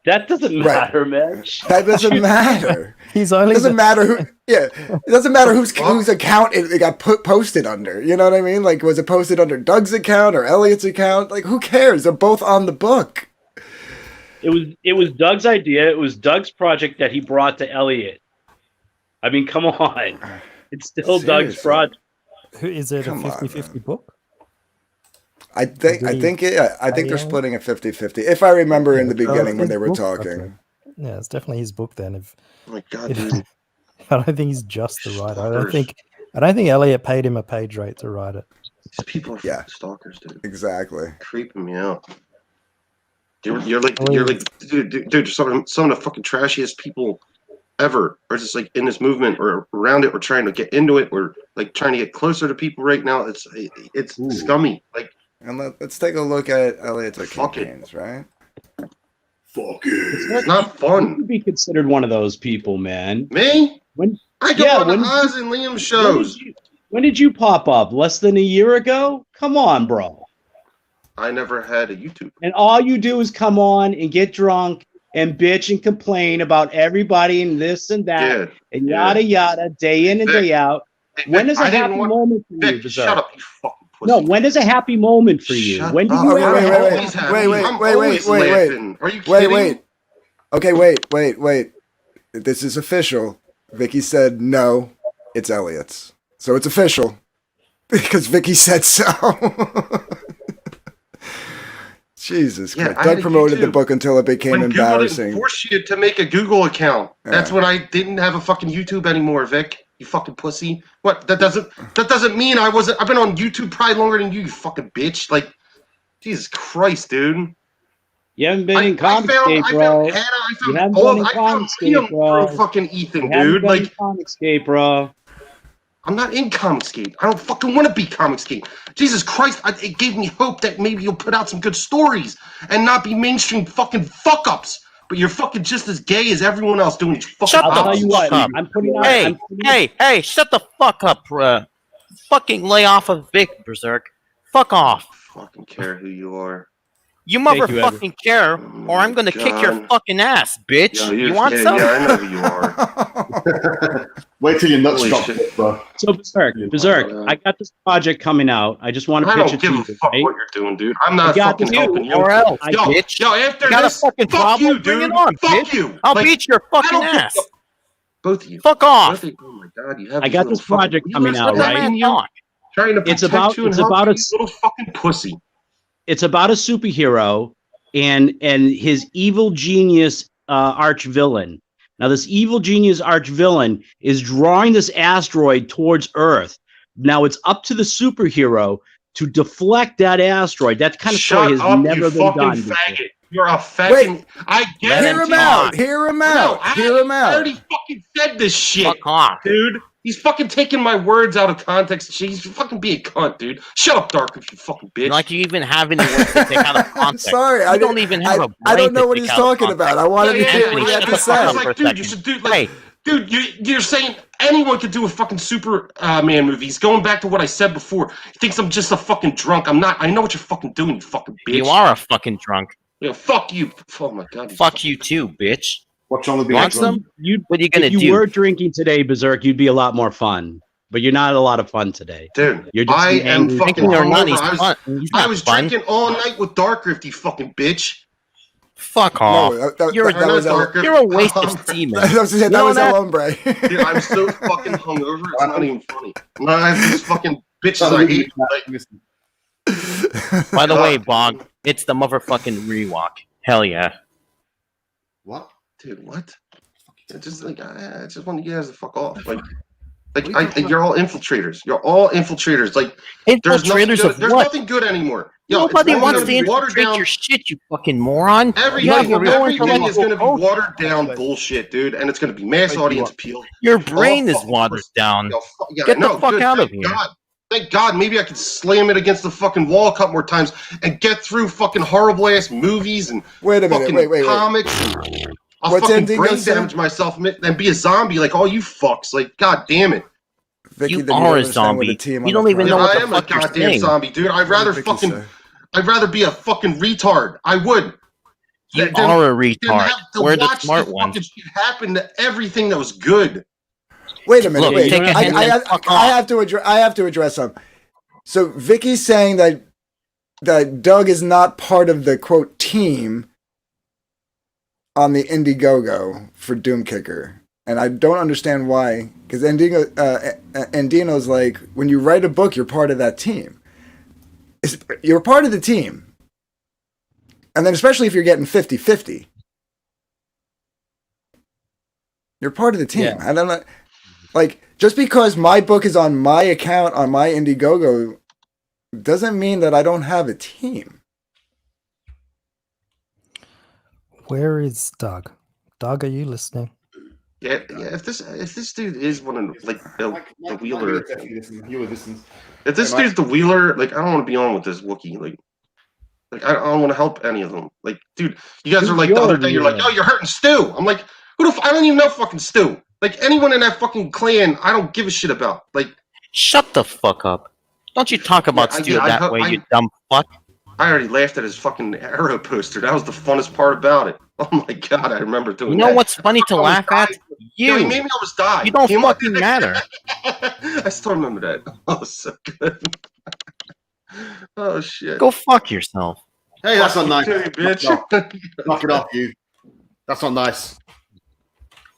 That doesn't matter, man. That doesn't matter. He's only. Doesn't matter who. Yeah, it doesn't matter whose account it got posted under. You know what I mean? Like, was it posted under Doug's account or Elliot's account? Like, who cares? They're both on the book. It was Doug's idea. It was Doug's project that he brought to Elliot. I mean, come on. It's still Doug's project. Who is it? Come A on, 50-50 book? I think they're splitting a 50-50. If I remember in the beginning when they were talking. Yeah, it's definitely his book then. Oh my God, dude. I don't think he's just the writer. I don't think Elliot paid him a page rate to write it. These people are fucking stalkers, dude. Exactly. Creeping me out. You're like, dude, some of the fucking trashiest people ever are just like in this movement or around it or trying to get into it or like trying to get closer to people right now. It's scummy. Like, and let's take a look at Elliot's campaigns, right? Fuck it. It's not fun. You could be considered one of those people, man. Me? When I go on the Oz and Liam shows. When did you pop up? Less than a year ago? Come on, bro. I never had a YouTube. And all you do is come on and get drunk and bitch and complain about everybody and this and that and yada yada, day in and day out. When is a happy moment for you? Vic, shut up, you fucking pussy. No, when is a happy moment for you? When do you Wait. Okay, wait. This is official. Vicky said no, it's Elliot's. So it's official. Because Vicky said so. Jesus Christ. Doug promoted the book until it became embarrassing. Google forced you to make a Google account. That's when I didn't have a fucking YouTube anymore, Vic. You fucking pussy. What? That doesn't mean I've been on YouTube probably longer than you fucking bitch. Like, Jesus Christ, dude. You haven't been in Comicscape, bro. You haven't been in Comicscape, bro. Fucking Ethan, you haven't dude. been Like, in Comicscape, bro. I'm not in Comicscape. I don't fucking want to be Comicscape. Jesus Christ, it gave me hope that maybe you'll put out some good stories and not be mainstream fucking fuck-ups. But you're fucking just as gay as everyone else doing fucking Shut the fuck fuck up. I'm putting out, Hey, shut the fuck up, fucking lay off of Vic, Berserk. Fuck off. Fucking care who you are. You motherfucking care, or I'm gonna kick your fucking ass, bitch. Yo, you want some? Yeah, I know who you are. Wait till your nuts Holy drop, shit. bro. So Berserk, I got this project coming out. I just want to I pitch don't it to give you. a fuck right? what you're doing, dude. I'm not got fucking you, helping you. or else, Yo, bitch. yo, after Got this, a fucking fuck problem? you, Bring dude. it on, Fuck bitch. you. I'll Like, beat your I fucking don't give ass. a- Both of you. Fuck off. Oh my God, you have I these got little this project fucking- coming you out, let that right? man talk. Trying to protect you and it's help about you, a you little fucking pussy. It's about a superhero and his evil genius arch villain. Now, this evil genius arch villain is drawing this asteroid towards Earth. Now, it's up to the superhero to deflect that asteroid. That kind of story has Shut up, never you been fucking done before. faggot. You're a fucking. I get Hear it. him out. Hear him out. Hear him I out. already fucking said this shit. Fuck off. Dude. He's fucking taking my words out of context. He's fucking being a cunt, dude. Shut up, Dark, you fucking bitch. Like you even have any words to take out of context. Sorry, you don't even have a I don't know brain what to he's take out of talking about. context. I wanted to hear Anthony, what he had shut to the fuck up say. for a dude, second. you should do like, dude, you're saying anyone could do a fucking Superman movie. He's going back to what I said before. He thinks I'm just a fucking drunk. I'm not. I know what you're fucking doing, you fucking bitch. You are a fucking drunk. Yeah, fuck you. Oh my God. Fuck you too, bitch. What's wrong with Want some? What are you gonna If you do? were drinking today, Berserk, you'd be a lot more fun. but you're not a lot of fun today. Dude, You're just I an am angry fucking kid. hungover. I was drinking all night with Darkrift, you fucking bitch. Fuck off. You're a waste of semen. That was El Hombre. Dude, I'm so fucking hungover, it's not even funny. I have these fucking bitches I hate. By the way, Bog, it's the motherfucking rewalk. Hell yeah. What? Dude, what? I just want you guys to fuck off. You're all infiltrators. You're all infiltrators. Like, there's nothing good anymore. Yo, Nobody wants to be watered infiltrate down. your shit, you fucking moron. Everything is going to be watered down bullshit, dude, and it's going to be mass audience appeal. Your brain is watered down. Get the fuck out of here. Thank God, maybe I could slam it against the fucking wall a couple more times and get through fucking horrible ass movies and fucking comics. And I'll fucking brain damage myself and be a zombie like all you fucks. Like, god damn it. Vicky, you are a zombie. You don't even know what the fuck you're saying. I am a goddamn zombie, dude. I'd rather be a fucking retard. I would. You are a retard. We're the smart ones. Fucking shit happened to everything that was good. Wait a minute. Wait. I have to address something. So Vicky's saying that Doug is not part of the quote team on the Indiegogo for Doomkicker, and I don't understand why. Because Andino's like, when you write a book, you're part of that team. You're part of the team, and then especially if you're getting 50-50, you're part of the team. Yeah. I don't know. Like, just because my book is on my account on my Indiegogo doesn't mean that I don't have a team. Where is Doug? Doug, are you listening? Yeah. If this dude is one of the Wheeler, if this dude's the Wheeler, like, I don't want to be on with this Wookiee. Like I don't want to help any of them. Like, dude, you guys are like the other day. You're like, oh, you're hurting Stu. I'm like, I don't even know fucking Stu. Like, anyone in that fucking clan, I don't give a shit about. Like, shut the fuck up. Don't you talk about Stu that way, you dumb fuck. I already laughed at his fucking Arrow poster. That was the funnest part about it. Oh my god, I remember doing that. You know what's funny to laugh at? You. Yeah, he made me almost die. You don't fucking matter. I still remember that. Oh, so good. Oh, shit. Go fuck yourself. Hey, that's not nice. You, bitch. Knock it off, you. That's not nice.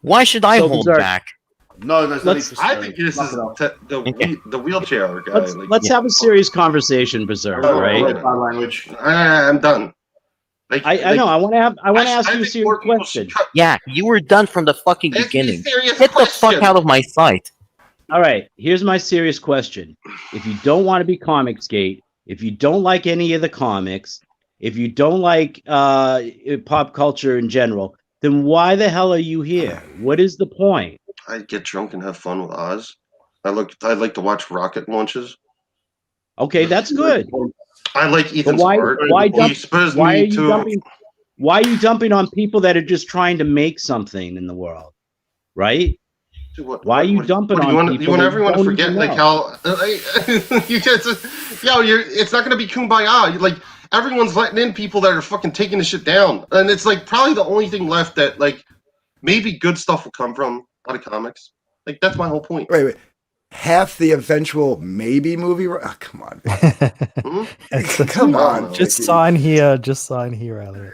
Why should I hold back? No, there's no need for I think this is the wheelchair guy. Let's have a serious conversation, Berserk. Right? Language. I'm done. I know. I want to ask you a serious question. Yeah, you were done from the fucking beginning. Get the fuck out of my sight. All right. Here's my serious question. If you don't want to be Comicsgate, if you don't like any of the comics, if you don't like pop culture in general, then why the hell are you here? What is the point? I get drunk and have fun with Oz. I like to watch rocket launches. Okay, that's good. I like Ethan's art. Why are you dumping on people that are just trying to make something in the world, right? Why are you dumping on people? You want everyone to forget like how you just it's not going to be kumbaya. Like, everyone's letting in people that are fucking taking the shit down, and it's like probably the only thing left that like maybe good stuff will come from a lot of comics. Like, that's my whole point. Wait. Half the eventual maybe movie. Oh, come on. Come on. Just sign here, Elliot.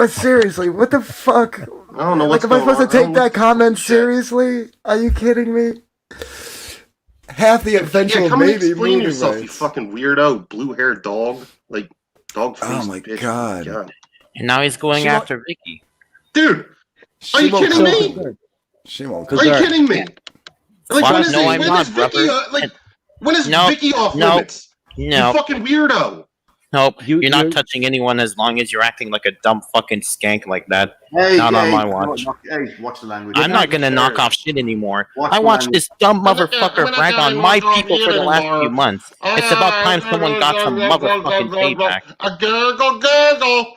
Seriously, what the fuck? I don't know what's am I supposed to take that comment shit. seriously? Are you kidding me? Half the eventual come maybe and explain movie yourself, rights. you fucking weirdo, blue-haired dog, like dog face. Oh my bitch. god! And now he's going after Vicky. Dude, are you kidding me? She won't. Are you kidding me? Like, Fuck, when is no, I'm when not, is Vicky? brother. When is Nope, Vicky off nope, limits? No, You fucking weirdo. nope. You're not touching anyone as long as you're acting like a dumb fucking skank like that. Hey, Not on my watch. Hey, watch the language. I'm not gonna knock off shit anymore. Watch I the watched language. this dumb motherfucker brag on my people for the last few months. It's about time someone got some motherfucking payback. A gurgle.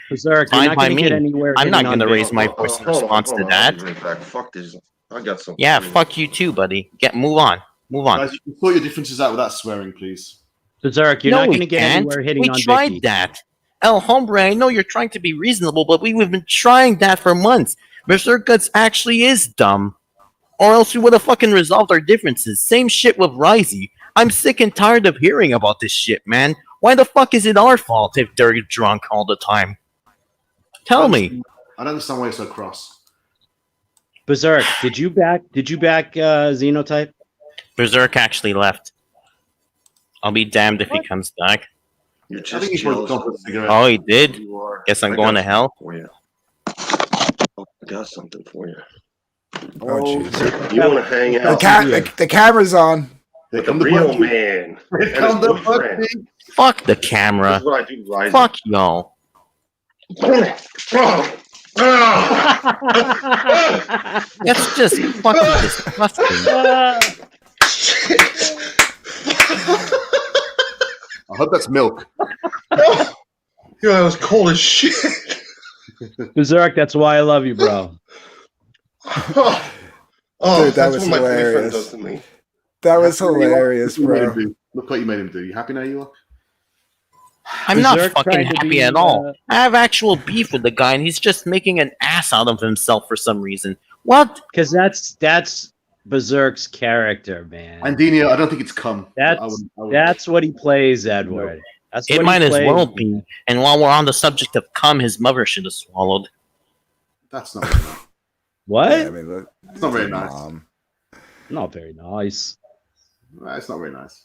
Berserk, you're Fine not by going to me. get anywhere. I'm not hitting on gonna raise Vicky. my voice in response to that. Fuck this. I got some. Yeah, fuck you too, buddy. Move on. Guys, you can sort your differences out without swearing, please. Berserk, you're No, not we going to get can't. anywhere hitting We on tried Vicky. that. El Hombre, I know you're trying to be reasonable, but we've been trying that for months. Berserk Guts actually is dumb. or else we would have fucking resolved our differences. Same shit with Risey. I'm sick and tired of hearing about this shit, man. Why the fuck is it our fault if they're drunk all the time? Tell me. I don't understand why you're so cross. Berserk, did you back Xenotype? Berserk actually left. I'll be damned if he comes back. You're I just think he's jealous. gone for a cigarette. Oh, he did? You are. Guess I'm I going got to hell. For you. Oh, I got something for you. Oh, jeez. You want to hang The, out the camera's on. with the real man. Here and comes his the good friend. fucking. Fuck the This camera. is what I do, Risey. Fuck y'all. That's just fucking disgusting. I hope that's milk. Yeah, that was cold as shit. Berserk, that's why I love you, bro. Oh, Dude, that that's was what my boyfriend hilarious. does to me. That was hilarious, Look what you made bro. him do. Look what you made him do. You happy now, you are? I'm not Berserk fucking tried to happy be, at all. I have actual beef with the guy, and he's just making an ass out of himself for some reason. What? Because that's Berserk's character, man. And Dina, I don't think it's come. That's what he plays, Edward. That's It what might he as plays. well be. And while we're on the subject of cum, his mother should have swallowed. That's not very nice. What? Yeah, I mean, look, It's not very nice. Not very nice. It's not very nice.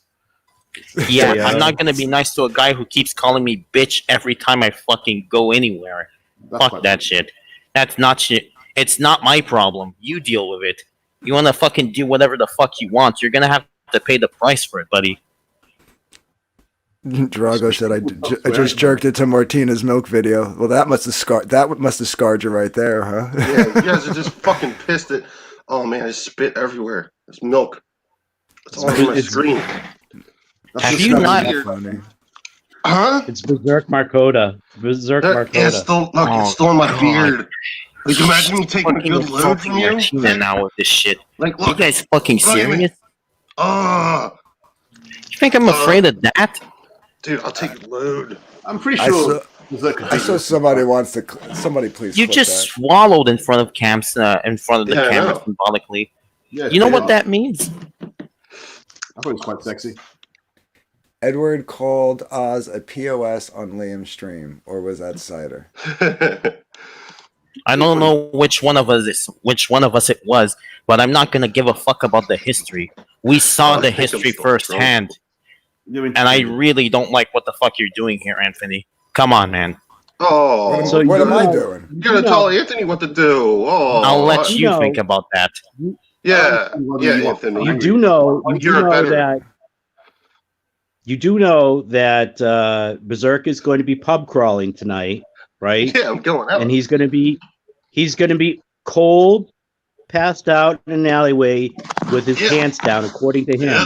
Yeah, Yeah. I'm not gonna be nice to a guy who keeps calling me bitch every time I fucking go anywhere. That's Fuck quite that shit. That's not shit. It's not my problem. You deal with it. You wanna fucking do whatever the fuck you want. You're gonna have to pay the price for it, buddy. Drago said I just jerked it to Martina's milk video. Well, that must have scarred you right there, huh? Yeah, you guys are just fucking pissed at. Oh man, I spit everywhere. It's milk. It's all over my screen. Have you not? Funny. Huh? It's Berserk Marcoda. Berserk Yeah, it's Marcoda. still it's still in my God. beard. Like, imagine me taking a Fucking good load insulting from you. Martina now with this shit. Like, You look, guys fucking look at me. serious? You You think I'm afraid of that? dude, I'll take a load. I'm pretty I sure. I saw somebody wants to. Somebody please. You clip just that. swallowed in front of camps, in front of the Yeah, I camera know. symbolically. Yeah, You know what that? that means? I thought it was quite sexy. Edward called Oz a POS on Liam's stream, or was that Cider? I don't know which one of us it was, but I'm not gonna give a fuck about the history. We saw I the think I'm history still firsthand, and I really don't like what the fuck you're doing here, Anthony. Come on, man. Oh, What, So what you am I know- doing? you gotta tell Anthony what to do. Oh, I'll let you you know- think about that. Yeah, yeah, You Anthony. You do know. You're better. That. You do know that Berserk is going to be pub crawling tonight, right? Yeah, I'm going out. And he's going to be cold, passed out in an alleyway with his Yeah. pants down, according to him. Yeah.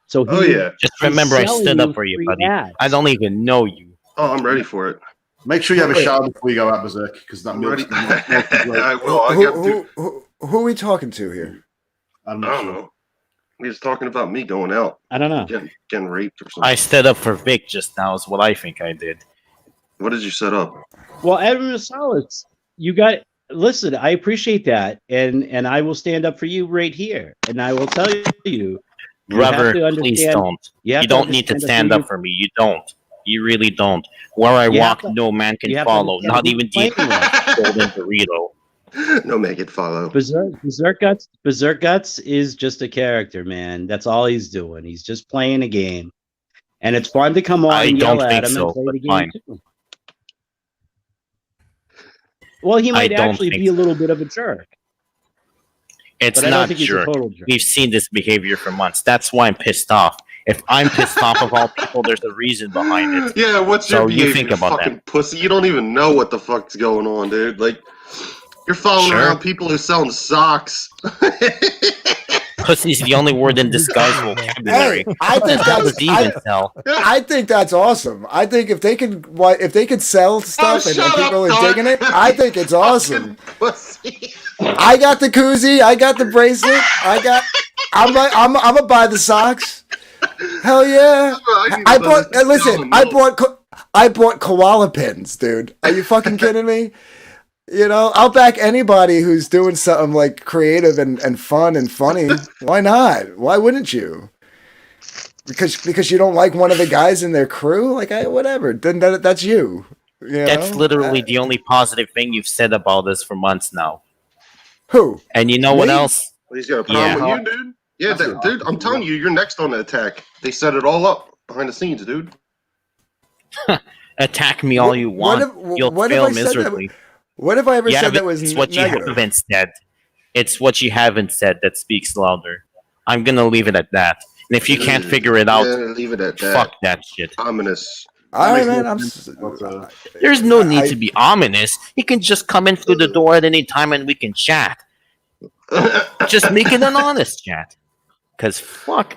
So he, Oh yeah. Just remember, I selling stood you up for you, free buddy. ads. I don't even know you. Oh, I'm ready for it. Make sure you have a shower before you go out, Berserk, because that I'm milk's ready. I will. I Who, got to. who are we talking to here? I'm I not don't sure. know. He was talking about me going out, I don't know. getting raped or something. I stood up for Vic just now, is what I think I did. What did you set up? Well, Edwin Rosales, you got. Listen, I appreciate that, and I will stand up for you right here, and I will tell you. You have Brother, to please understand- don't. you have You to don't need to understand stand who up you- for me. You don't. You really don't. Where I You have walk, to- no man can you have to follow. understand Not who even you're deep playing with. golden burrito. No, make it follow. Berserk Guts is just a character, man. That's all he's doing. He's just playing a game, and it's fun to come on I and yell don't at think him so, and play but the game fine. too. Well, he might I don't actually think be a little bit of a jerk, It's but I don't not think he's a jerk. total jerk. We've seen this behavior for months. That's why I'm pissed off. If I'm pissed off of all people, there's a reason behind it. Yeah, what's So your you behavior, think about fucking pussy? You don't even know what the fuck's going on, dude. Like, you're following Sure. around people who selling socks. Pussy's the only word in disguise vocabulary. Hey, I think How that's does he even tell? I think that's awesome. I think if they could sell stuff and shut people up, are dog. digging it, I think it's awesome. Pussy. I got the koozie, I got the bracelet, I'm gonna buy the socks. Hell yeah! I bought. Listen, I bought koala pins, dude. Are you fucking kidding me? You know, I'll back anybody who's doing something like creative and fun and funny. Why not? Why wouldn't you? Because you don't like one of the guys in their crew? Like, whatever. Then that's you. That's literally the only positive thing you've said about us for months now. Who? And you know what else? He's got a problem with you, dude? Yeah, dude, I'm telling you, you're next on the attack. They set it all up behind the scenes, dude. Attack me all you want. You'll fail miserably. What if I ever said that was it's what negative? you haven't said. It's what you haven't said that speaks louder. I'm gonna leave it at that. And if you can't figure it out, leave it at that. Fuck that shit. Ominous. All right, man. There's no need to be ominous. He can just come in through the door at any time and we can chat. Just make it an honest chat. Because fuck.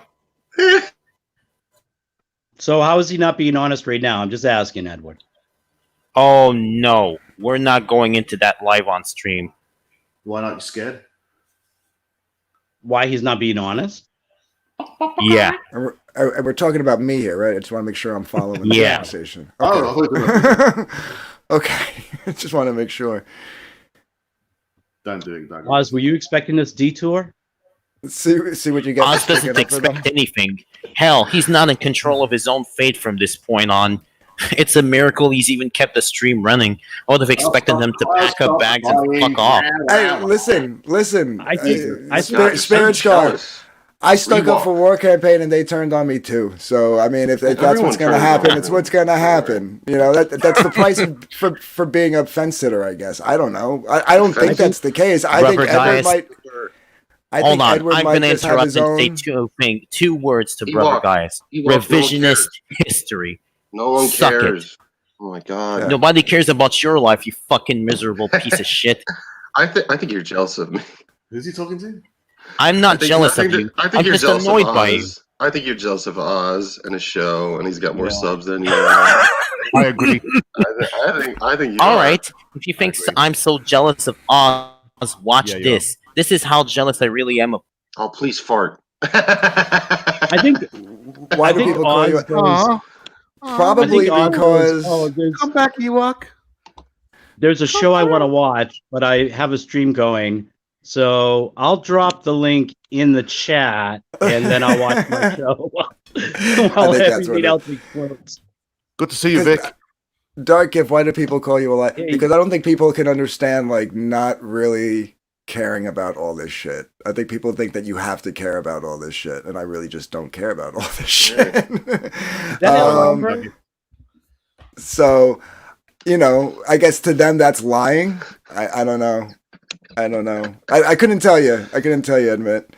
So how is he not being honest right now? I'm just asking, Edward. Oh no, we're not going into that live on stream. Why not? You scared? Why he's not being honest? Yeah. And we're talking about me here, right? I just want to make sure I'm following the Yeah. conversation. Oh, Okay. Just want to make sure. don't do it. Don't. Oz, were you expecting this detour? See what you get. Oz doesn't expect anything. Hell, he's not in control of his own fate from this point on. It's a miracle he's even kept the stream running. I would have expected them to pack up bags and fuck off. Hey, listen. I Spirit Star. I stuck up for War Campaign and they turned on me too. So I mean, if that's what's going to happen, it's what's going to happen. You know, that's the price for being a fence sitter, I guess. I don't know. I don't think that's the case. I think Edward might. Hold on, Edward I'm might going to just have interrupt his and say own. two words to Brother Gaius. Revisionist history. No one Suck it. cares. Oh my god. Nobody cares about your life, you fucking miserable piece of shit. I think you're jealous of me. Who's he talking to? I'm not jealous of you. I'm just annoyed by you. I think you're jealous of Oz and his show, and he's got more subs than you. I agree. I think you All are. right. If you think I'm so jealous of Oz, watch this. This is how jealous I really am of. Oh, please fart. I think. Why do people call you? Probably because. Come back, Ewok. There's a show I want to watch, but I have a stream going. So I'll drop the link in the chat, and then I'll watch my show while everything else explodes. Good to see you, Vic. Dark Gift, why do people call you a lot? Because I don't think people can understand, like, not really caring about all this shit. I think people think that you have to care about all this shit, and I really just don't care about all this shit. So, you know, I guess to them that's lying. I don't know. I couldn't tell you. Admit.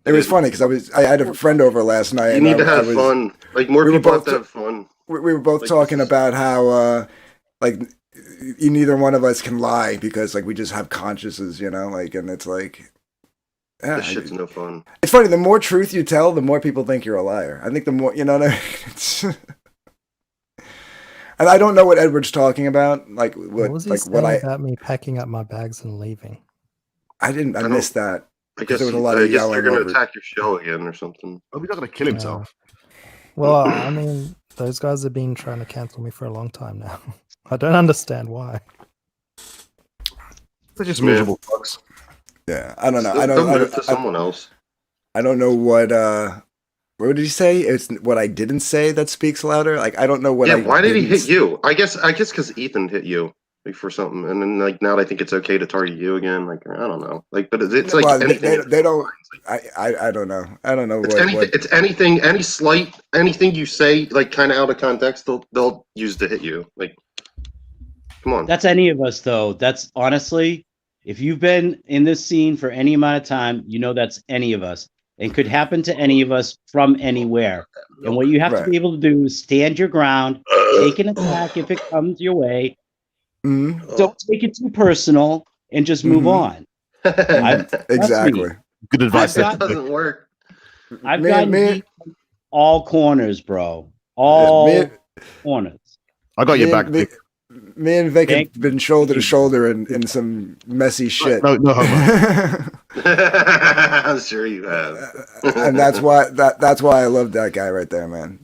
It was funny because I had a friend over last night. You need to have fun. Like more people have to have fun. We were both talking about how like neither one of us can lie because like we just have consciences, you know, like, and it's like, yeah, this shit's no fun. It's funny. The more truth you tell, the more people think you're a liar. I think the more, you know what I mean? It's, and I don't know what Edward's talking about. Like what was he like saying what about me packing up my bags and leaving? I missed that. I guess there was a lot of yelling they're going over. to attack your show again or something. Oh, he's not going to kill himself. Well, I mean, those guys have been trying to cancel me for a long time now. I don't understand why. They're just miserable fucks. Yeah, I don't know. Don't do it to someone else. I don't know what did he say? It's what I didn't say that speaks louder. Like I don't know what. Yeah, why did he hit you? I guess because Ethan hit you like for something, and then like now I think it's okay to target you again. Like I don't know. Like, but it's like well, anything. They don't. I don't know. I don't know It's what. anything. It's anything. Any slight anything you say like kind of out of context, they'll use to hit you. Like, come on. That's any of us, though. That's honestly, if you've been in this scene for any amount of time, you know that's any of us. And could happen to any of us from anywhere. And what you have to be able to do is stand your ground, take an attack if it comes your way. Mm-hmm. Don't take it too personal and just move on. Exactly. Good advice. That doesn't work. I've gotten all corners, bro. All corners. I got your back. Me and Vic have been shoulder to shoulder in some messy shit. No, I'm sure you have. And that's why I love that guy right there, man.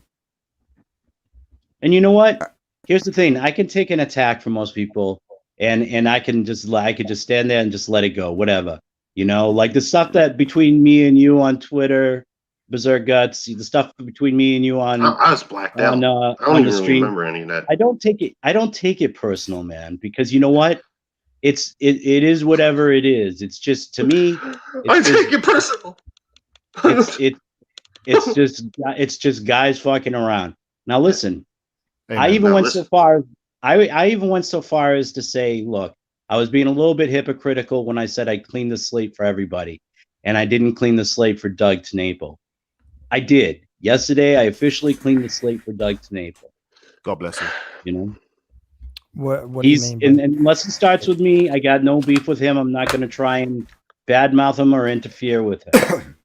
And you know what? here's the thing: I can take an attack from most people, and I could just stand there and just let it go, whatever. You know, like the stuff that between me and you on Twitter, Berserk Guts, the stuff between me and you on I was blacked out. I don't even the really stream. remember any of that. I don't take it personal, man, because you know what? It is whatever it is. It's just, to me, I take it personal. It's just guys fucking around. Now listen, Amen. I even Now went listen. so far. I even went so far as to say, look, I was being a little bit hypocritical when I said I cleaned the slate for everybody, and I didn't clean the slate for Doug TenNapel. I did. Yesterday, I officially cleaned the slate for Doug TenNapel. God bless him. You know, What do you mean? and unless it starts with me, I got no beef with him. I'm not going to try and badmouth him or interfere with him.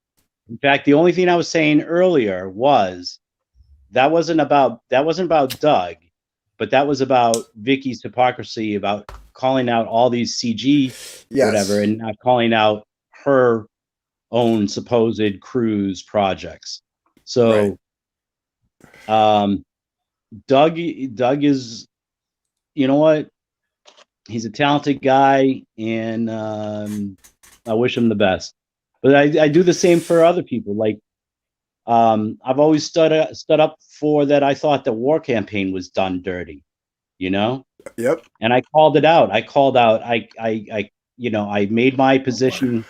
In fact, the only thing I was saying earlier was that wasn't about Doug, but that was about Vicky's hypocrisy about calling out all these CG whatever and not calling out her own supposed cruise projects. So, Doug is, you know what? He's a talented guy, and I wish him the best. But I do the same for other people. Like, I've always stood up for that. I thought the war campaign was done dirty, you know? Yep. And I called it out. I made my position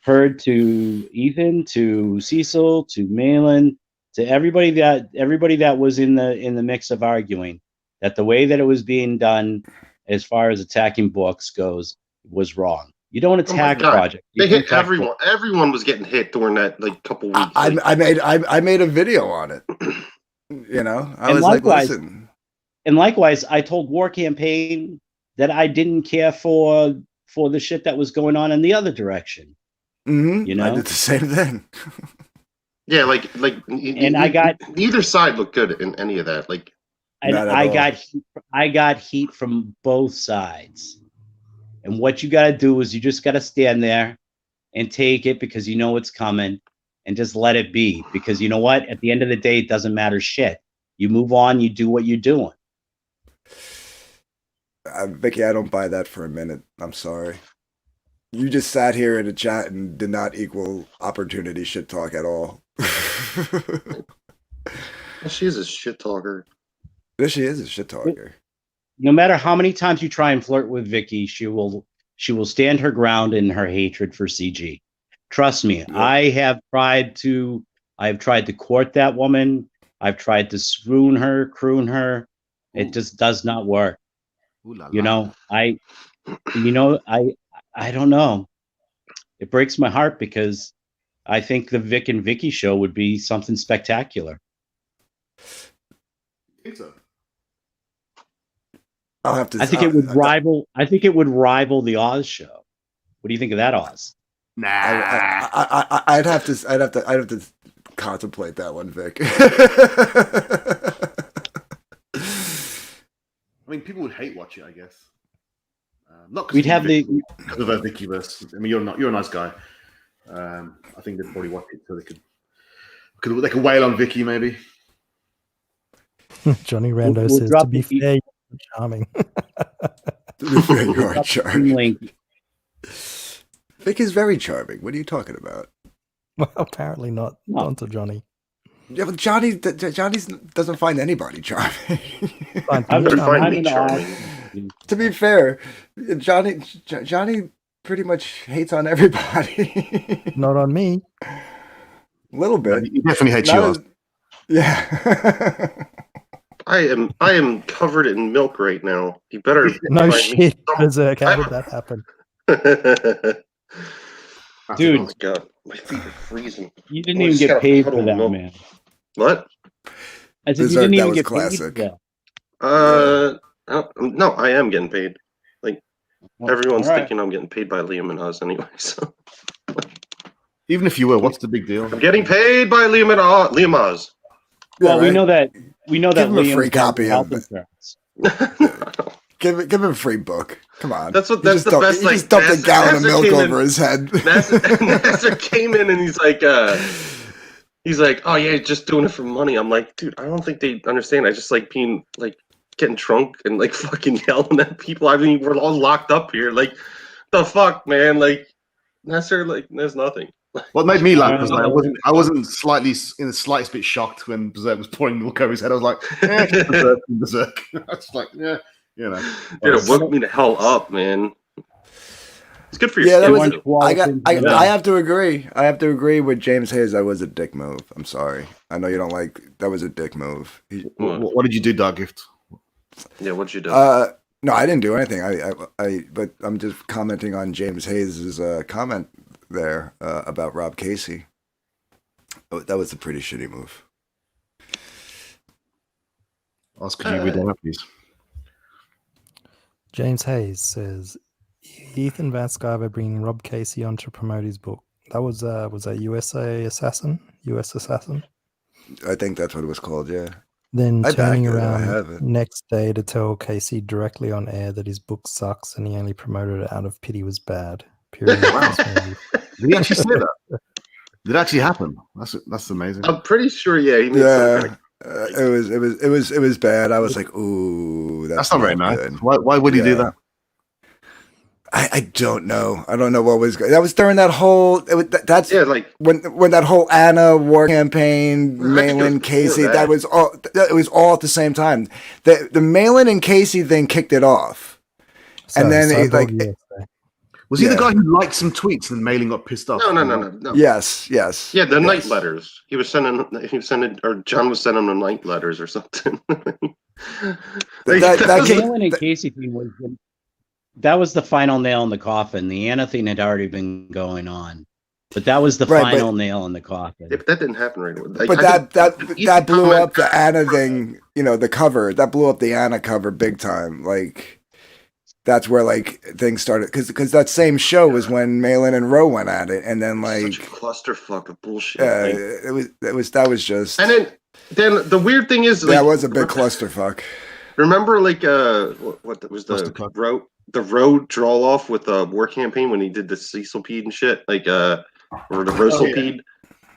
heard to Ethan, to Cecil, to Malin, to everybody that was in the mix of arguing that the way that it was being done, as far as attacking books goes, was wrong. You don't attack projects. They hit everyone. Books. Everyone was getting hit during that couple weeks. I made a video on it. You know, I was like, listen. And likewise, I told War Campaign that I didn't care for the shit that was going on in the other direction. Mm-hmm. You know, I did the same thing. Yeah, like, and I got neither side looked good in any of that. Like, I got heat from both sides. And what you got to do is you just got to stand there and take it because you know it's coming, and just let it be. Because you know what? At the end of the day, it doesn't matter shit. You move on. You do what you're doing. Vicky, I don't buy that for a minute. I'm sorry. You just sat here in a chat and did not equal opportunity shit talk at all. She is a shit talker. She is a shit talker. No matter how many times you try and flirt with Vicky, she will stand her ground in her hatred for CG. Trust me, yeah. I have tried to court that woman. I've tried to swoon her, croon her. It just does not work. You know, I don't know. It breaks my heart because I think the Vic and Vicky show would be something spectacular. I think so. I'll have to. I think it would rival. I think it would rival the Oz show. What do you think of that, Oz? Nah, I'd have to contemplate that one, Vic. I mean, people would hate watch it, I guess. Not because we'd have because of Vickyverse. I mean, you're a nice guy. I think they'd probably watch it so they could wail on Vicky, maybe. Johnny Rando says, to be fair, you're charming. To be fair, you are charming. Vic is very charming. What are you talking about? Well, apparently not. Not to Johnny. Yeah, but Johnny doesn't find anybody charming. To be fair, Johnny pretty much hates on everybody. Not on me. A little bit. He definitely hates you. Yeah. I am covered in milk right now. You better no shit, Berserk. How did that happen? Dude, oh my God, my feet are freezing. You didn't even get paid for that, man. What? I said you didn't even get paid for that. No, I am getting paid. Like everyone's thinking I'm getting paid by Liam and Oz anyway. So even if you were, what's the big deal? I'm getting paid by Liam Oz. Well, yeah, right? we know that give him Liam a free copy of it. Give him a free book. Come on. That's the best. He just dumped a gallon of milk over his head. Nasser came in and he's like, oh yeah, just doing it for money. I'm like, dude, I don't think they understand. I just like being like getting drunk and like fucking yelling at people. I mean, we're all locked up here. Like, the fuck, man? Like, Nasser, like, there's nothing. What made me laugh was like I wasn't slightly in the slightest bit shocked when Berserk was pouring milk over his head. I was like, Berserk. I was like, yeah, you know. Dude, it woke me the hell up, man. It's good for your that skin. was. I have to agree. I have to agree with James Hayes. That was a dick move. I'm sorry. I know you don't like. That was a dick move. What did you do, Dark Gift? Yeah, what'd you do? No, I didn't do anything. But I'm just commenting on James Hayes' comment there about Rob Casey. That was a pretty shitty move. Oscar, could you read that, please? James Hayes says Ethan Van Sciver bringing Rob Casey on to promote his book. That was that US Assassin? I think that's what it was called. Yeah. Then I turning backed it. I around have it. next day to tell Casey directly on air that his book sucks and he only promoted it out of pity was bad. Period. Wow. Did he actually say that? Did it actually happen? That's amazing. I'm pretty sure. Yeah. He made some kind of... it was bad. I was like, ooh, that's not very nice. good. Why would he do that? I don't know. I don't know what was that was during that whole. That's like when that whole Anna war campaign, Malin Casey. That was all. It was all at the same time. The Malin and Casey thing kicked it off, and then was he the guy who liked some tweets and Malin got pissed off? No. Yes. Yeah, the night letters. He was sending, or John was sending them night letters or something. Malin and Casey thing was. That was the final nail in the coffin. The Anna thing had already been going on, but that was the final nail in the coffin. Yeah, but that didn't happen right away. But that blew up the Anna thing. You know, the cover that blew up the Anna cover big time. Like that's where like things started because that same show was when Malin and Roe went at it, and then like such a clusterfuck of bullshit. That was just. And then the weird thing is that was a big clusterfuck. Remember, like what was the road draw off with the war campaign when he did the Cecilpede and shit, like or the Rosalpede.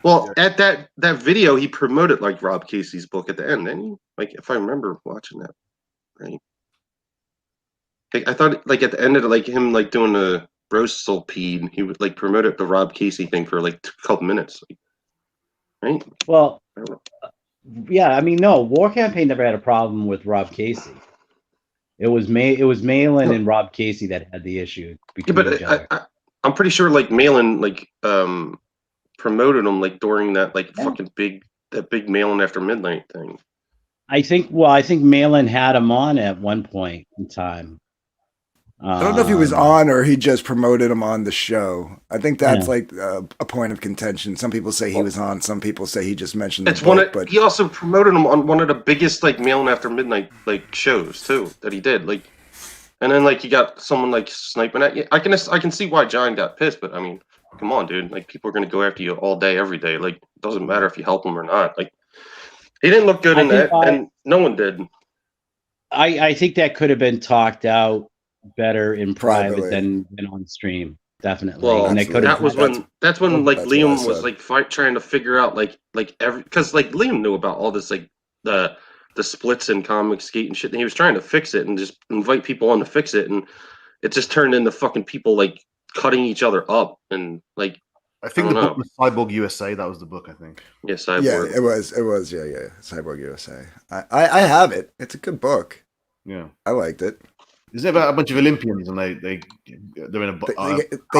Well, at that video, he promoted like Rob Casey's book at the end, and he, like if I remember watching that, right? Like, I thought like at the end of like him like doing the Rosalpede, he would like promoted the Rob Casey thing for like a couple minutes, like, right? Well, yeah, I mean, no, war campaign never had a problem with Rob Casey. It was Malin and Rob Casey that had the issue. Yeah, but I'm pretty sure like Malin like promoted him like during that like fucking big Malin After Midnight thing. I think Malin had him on at one point in time. I don't know if he was on or he just promoted him on the show. I think that's like a point of contention. Some people say he was on. Some people say he just mentioned the book. But he also promoted him on one of the biggest like Malin After Midnight like shows too that he did. Like, and then like he got someone like sniping at you. I can see why John got pissed, but I mean, come on, dude. Like people are gonna go after you all day, every day. Like, it doesn't matter if you help them or not. Like, he didn't look good in that, and no one did. I think that could have been talked out better in private than on stream, definitely. Well, and that's when like Liam was like trying to figure out like because like Liam knew about all this like the splits in Comicsgate and shit, and he was trying to fix it and just invite people on to fix it, and it just turned into fucking people like cutting each other up and like. I think the book was Cyborg USA. That was the book, I think. Yeah, Cyborg. Yeah, it was. Yeah, Cyborg USA. I have it. It's a good book. Yeah, I liked it. Is it about a bunch of Olympians and they're in a they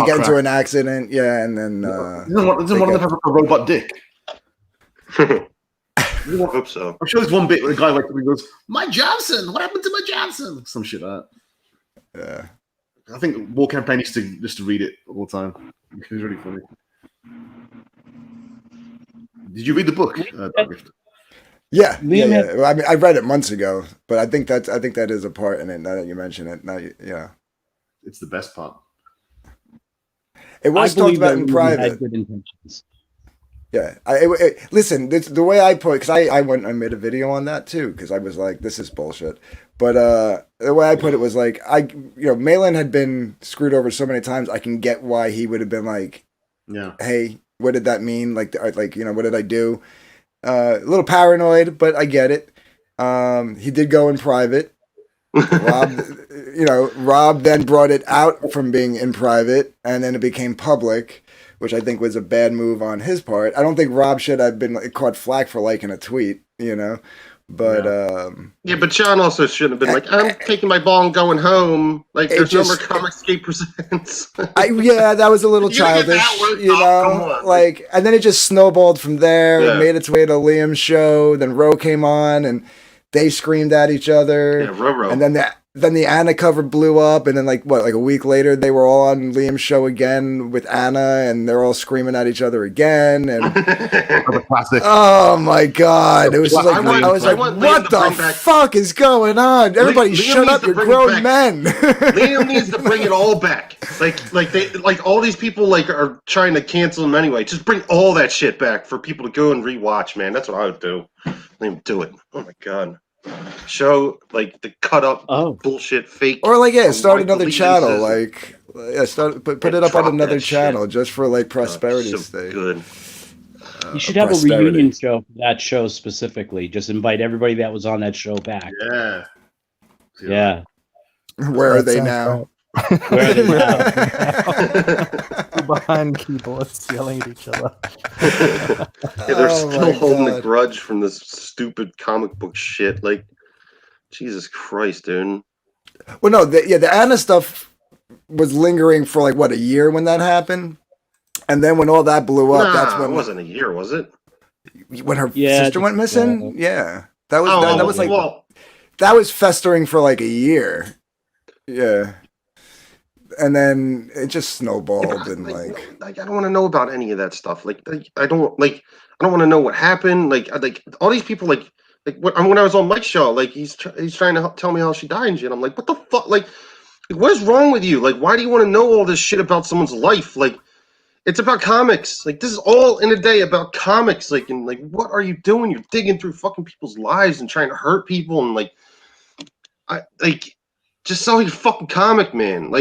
get into an accident, and then doesn't one of them have a robot dick? I hope so. I'm sure there's one bit where the guy like goes, "My Johnson, what happened to my Johnson?" Some shit like that. Yeah, I think War Campaign used to read it all the time. It was really funny. Did you read the book? Yeah. I mean, I read it months ago, but I think that is a part in it. Now that you mention it, it's the best part. It was talked about in private. Good intentions. Yeah, listen. The way I put, because I went and made a video on that too, because I was like, this is bullshit. But the way I put it was like, Malin had been screwed over so many times. I can get why he would have been like, hey, what did that mean? Like, what did I do? A little paranoid, but I get it. He did go in private. Rob then brought it out from being in private, and then it became public, which I think was a bad move on his part. I don't think Rob should have been caught flack for liking a tweet, but but John also shouldn't have been like, I'm taking my ball and going home. Like, there's no more Comicscape presents. That was a little childish, and then it just snowballed from there. It made its way to Liam's show. Then Ro came on, and they screamed at each other. Yeah, Ro. And then the Anna cover blew up, and then like a week later they were all on Liam's show again with Anna, and they're all screaming at each other again. And oh my god, it was I was like, what the fuck is going on? Everybody, shut up! You're grown men. Liam needs to bring it all back. Like all these people are trying to cancel him anyway. Just bring all that shit back for people to go and rewatch, man. That's what I would do. Liam, do it. Oh my god. Show the cut up bullshit fake, or start another channel, put it up on another channel just for prosperity's sake. Good. You should have a reunion show for that show specifically. Just invite everybody that was on that show back. Yeah. Where are they now? Where are they now? Behind keyboards yelling at each other. They're still holding a grudge from this stupid comic book shit. Jesus Christ, dude. Well, no, the Anna stuff was lingering for a year when that happened, and then when all that blew up, that's when it wasn't a year, was it? When her sister went missing, that was that was festering for a year, and then it just snowballed and I don't want to know about any of that stuff. I don't want to know what happened. All these people when I was on Mike's show, he's trying to tell me how she died and shit. I'm like, what the fuck? What is wrong with you? Why do you want to know all this shit about someone's life? It's about comics. This is all in a day about comics. What are you doing? You're digging through fucking people's lives and trying to hurt people and just sell your fucking comic, man.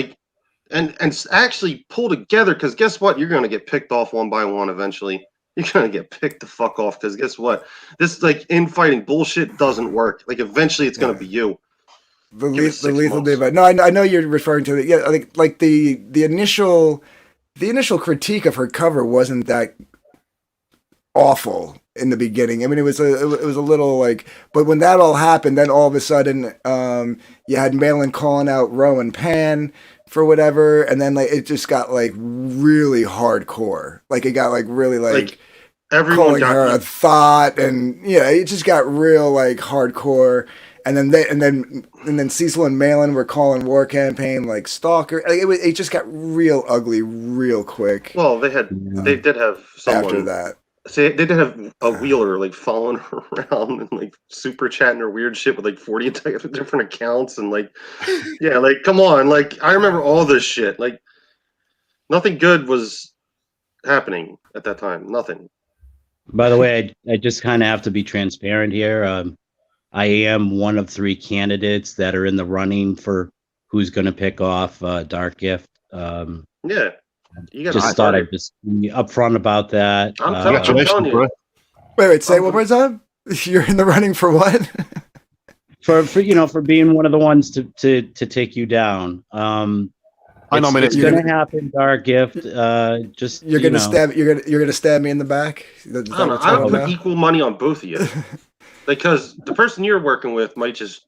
And actually pull together, because guess what? You're gonna get picked off one by one eventually. You're gonna get picked the fuck off, because guess what? This infighting bullshit doesn't work. Eventually it's gonna be you. The lethal divide. No, I know you're referring to it. Yeah, the initial critique of her cover wasn't that awful in the beginning. I mean, it was a little but when that all happened, then all of a sudden, you had Malin calling out Ro and Pan for whatever, and then it just got really hardcore. It got really everyone calling her a thought, and it just got real hardcore. And then Cecil and Malin were calling War Campaign stalker. It just got real ugly real quick. Well, they did have someone after that. See, they did have a Wheeler following her around and super chatting her weird shit with 40 different accounts and come on, I remember all this shit. Nothing good was happening at that time. Nothing. By the way, I just kind of have to be transparent here. I am one of 3 candidates that are in the running for who's going to pick off Dark Gift. You just thought I'd just be upfront about that. I'm telling you. Wait, say one more time. You're in the running for what? for being one of the ones to take you down. I nominate it's going to happen, Dark Gift. You're going to stab. You're going to stab me in the back. I would put equal money on both of you, because the person you're working with might just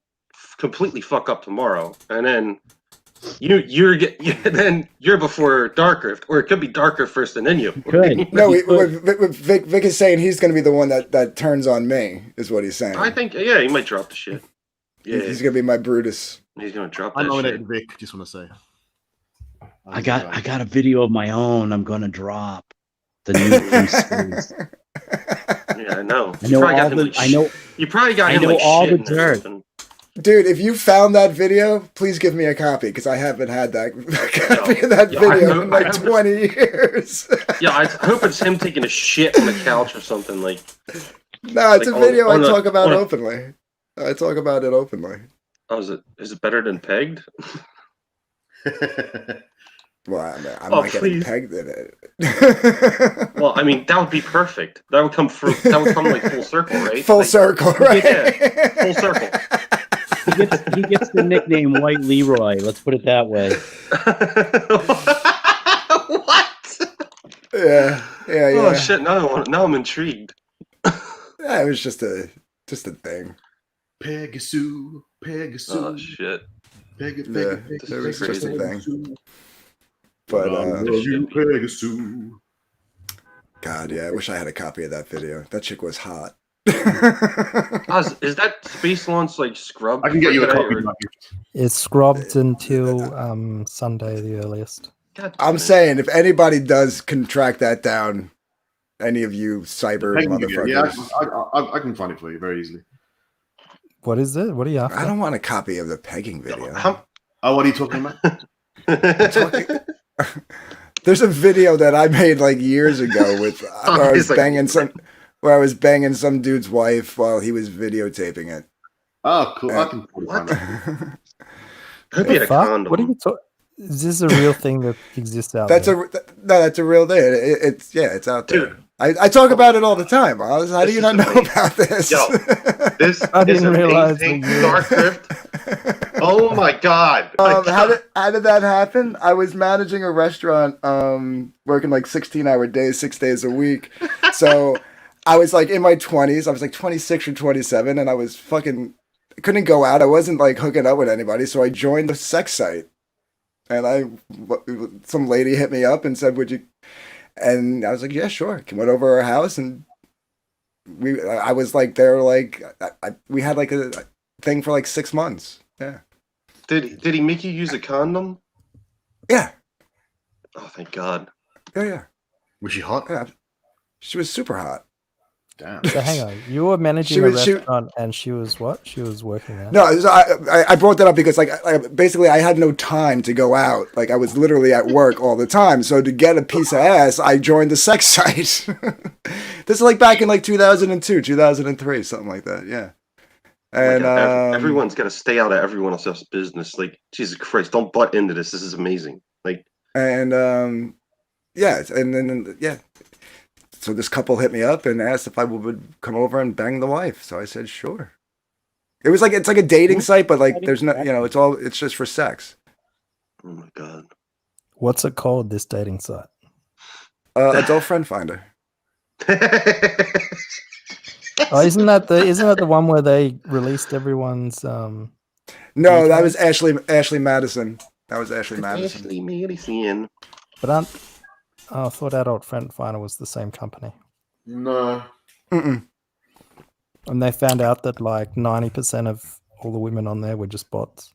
completely fuck up tomorrow, and then you're before Darker, or it could be Darker first and then you. No, Vic is saying he's going to be the one that turns on me, is what he's saying. I think, he might drop the shit. Yeah, he's going to be my Brutus. He's going to drop that shit. I nominated shit. Vic, just want to say. I got a video of my own I'm going to drop. The new space. Yeah, I know. You probably got him all the dirt. Dude, if you found that video, please give me a copy, because I haven't had that copy of that video in 20 years. I hope it's him taking a shit on the couch or something. No, it's a video I talk about openly. I talk about it openly. Oh, is it better than Pegged? Well, I'm not getting pegged in it. Well, I mean, that would be perfect. That would come like full circle, right? Full circle, right? Yeah, full circle. He gets the nickname White Leroy. Let's put it that way. What? Yeah. Oh shit! Now I'm intrigued. Yeah, it was just a thing. Pegasus. Oh shit! It was just a thing. But Pegasus. God, yeah, I wish I had a copy of that video. That chick was hot. Is that Space Launch like scrubbed? I can get you a copy. It's scrubbed until Sunday, the earliest. I'm saying, if anybody does contract that down, any of you cyber motherfuckers. Yeah, I can find it for you very easily. What is it? What are you after? I don't want a copy of the pegging video. What are you talking about? There's a video that I made like years ago with where I was banging some dude's wife while he was videotaping it. Oh, cool! I can find it. Could be a condom. What are you talking? Is this a real thing that exists out that's there? That's a real thing. It's out there. Dude, I talk about it all the time. Oz. How do you not know about this? Yo, this I didn't realize Dark Rift. Oh my god! How did that happen? I was managing a restaurant, working like 16-hour days, 6 days a week. So I was like in my 20s. I was like 26 or 27, and I was couldn't go out. I wasn't like hooking up with anybody, so I joined a sex site. And some lady hit me up and said, "Would you?" And I was like, "Yeah, sure." Went over to our house, and I was like, we had like a thing for like 6 months. Yeah. Did he make you use a condom? Yeah. Oh, thank God. Yeah. Was she hot? Yeah. She was super hot. Damn. So hang on, you were managing a restaurant, and she was what? She was working there. No, I brought that up because basically I had no time to go out. Like I was literally at work all the time. So to get a piece of ass, I joined the sex site. This is like back in like 2002, 2003, something like that. Yeah. And everyone's got to stay out of everyone else's business. Like Jesus Christ, don't butt into this. This is amazing. Like and yeah, and then yeah. So this couple hit me up and asked if I would come over and bang the wife. So I said, sure. It's like a dating site, but like there's no, it's just for sex. Oh my God. What's it called, this dating site? Adult Friend Finder. Isn't that the one where they released everyone's No, that was Ashley Madison. That was Ashley Madison. Ashley Madison. But I thought Adult Friend Finder was the same company. No. Mm-mm. And they found out that like 90% of all the women on there were just bots.